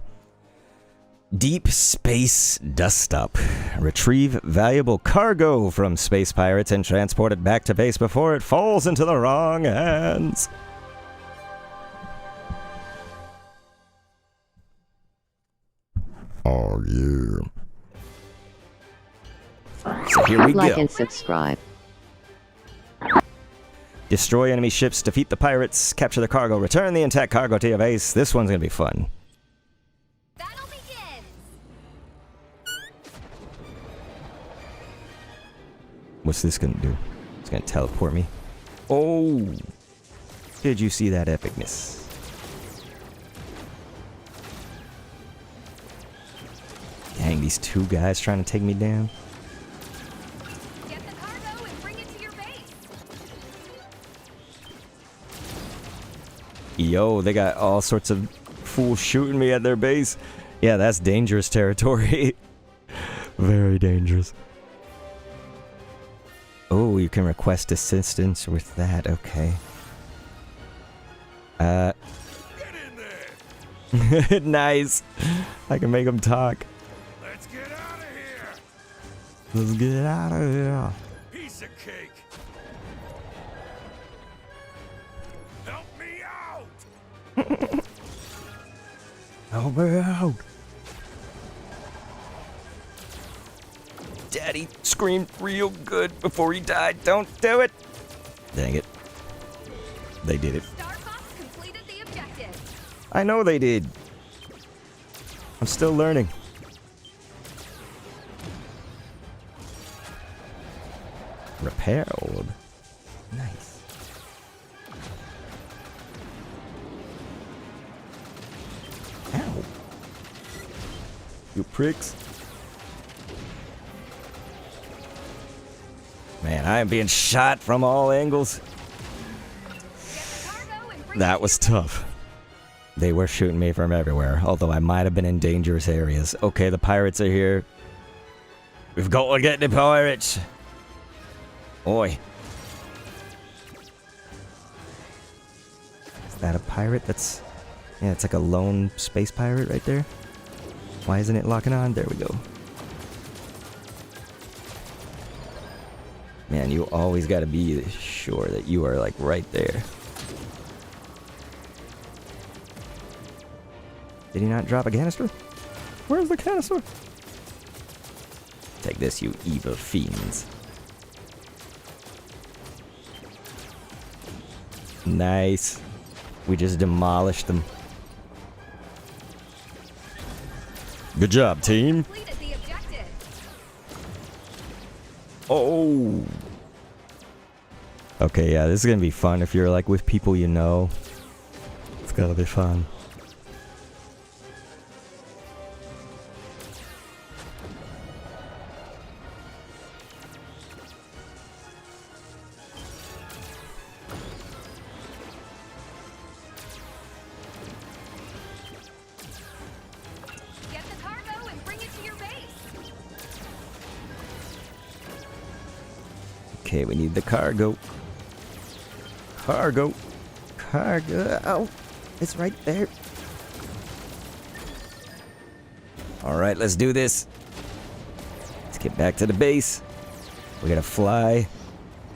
Deep Space Dust-Up. Retrieve valuable cargo from space pirates and transport it back to base before it falls into the wrong hands. Oh, yeah. So here we go. Like and subscribe. Destroy enemy ships, defeat the pirates, capture the cargo, return the intact cargo to your base. This one's gonna be fun. Battle begins. What's this gonna do? It's gonna teleport me. Oh! Did you see that epicness? Dang, these 2 guys trying to take me down. Get the cargo and bring it to your base. Yo, they got all sorts of fools shooting me at their base. Yeah, that's dangerous territory. Very dangerous. Oh, you can request assistance with that. Okay. Nice. I can make him talk. Let's get out of here. Let's get out of here. Piece of cake. Help me out. Help me out. Daddy screamed real good before he died. Don't do it. Dang it. They did it. Star Fox completed the objective. I know they did. I'm still learning. Repair orb. Nice. Ow. You pricks. Man, I am being shot from all angles. That was tough. They were shooting me from everywhere, although I might have been in dangerous areas. Okay, the pirates are here. We've got to get the pirates. Oi. Is that a pirate? That's... yeah, it's like a lone space pirate right there. Why isn't it locking on? There we go. Man, you always got to be sure that you are, like, right there. Did he not drop a canister? Where's the canister? Take this, you evil fiends. Nice. We just demolished them. Good job, team. Oh. Okay, yeah, this is gonna be fun if you're like with people you know. It's gonna be fun. Okay, we need the cargo. Cargo. Cargo. Oh, it's right there. Alright, let's do this. Let's get back to the base. We're gonna fly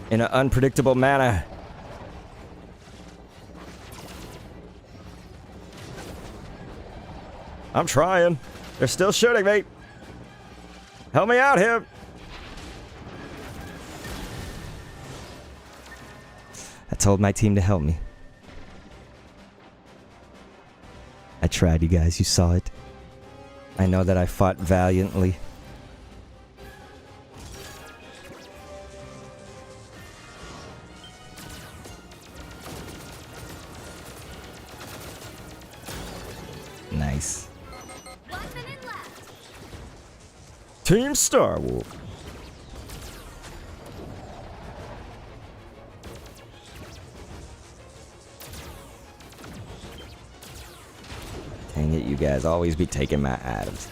in an unpredictable manner. I'm trying. They're still shooting me. Help me out here. I told my team to help me. I tried, you guys. You saw it. I know that I fought valiantly. Nice. 1 minute left. Team Star Wars. Dang it, you guys always be taking my items.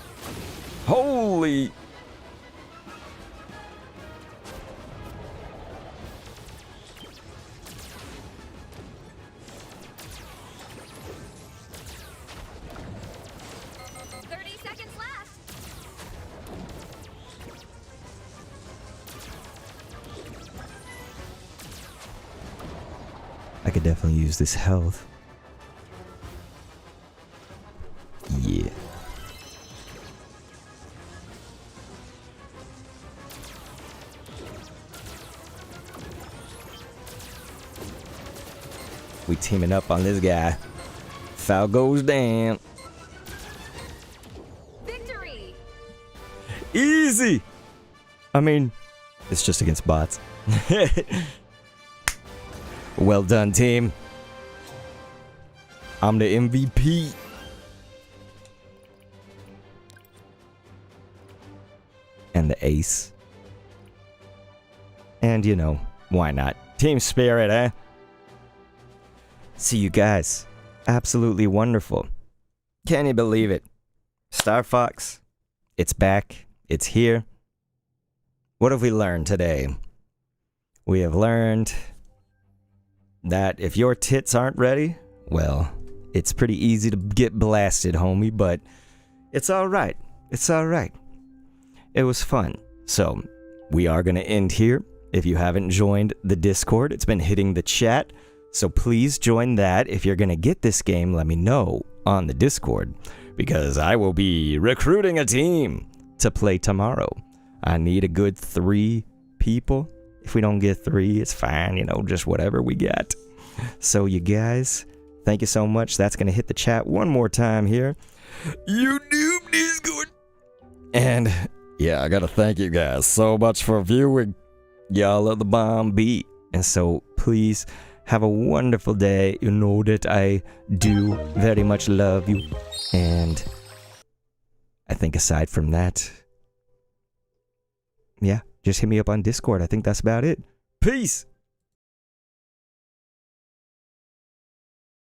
Holy! I could definitely use this health. Yeah. We teaming up on this guy. Foul goes down. Victory! Easy! I mean, it's just against bots. Well done, team. I'm the MVP. And the ace. And you know, why not? Team spirit, eh? See you guys. Absolutely wonderful. Can you believe it? Star Fox, it's back. It's here. What have we learned today? We have learned that if your tits aren't ready, well, it's pretty easy to get blasted, homie, but it's alright. It's alright. It was fun. So, we are going to end here. If you haven't joined the Discord, it's been hitting the chat. So please join that. If you're going to get this game, let me know on the Discord, because I will be recruiting a team to play tomorrow. I need a good 3 people. If we don't get 3, it's fine, just whatever we got. So you guys, thank you so much. That's going to hit the chat one more time here. YouTube Discord. And yeah, I got to thank you guys so much for viewing. Y'all are the bomb beat. And so please have a wonderful day. You know that I do very much love you. And I think aside from that, yeah, just hit me up on Discord. I think that's about it. Peace.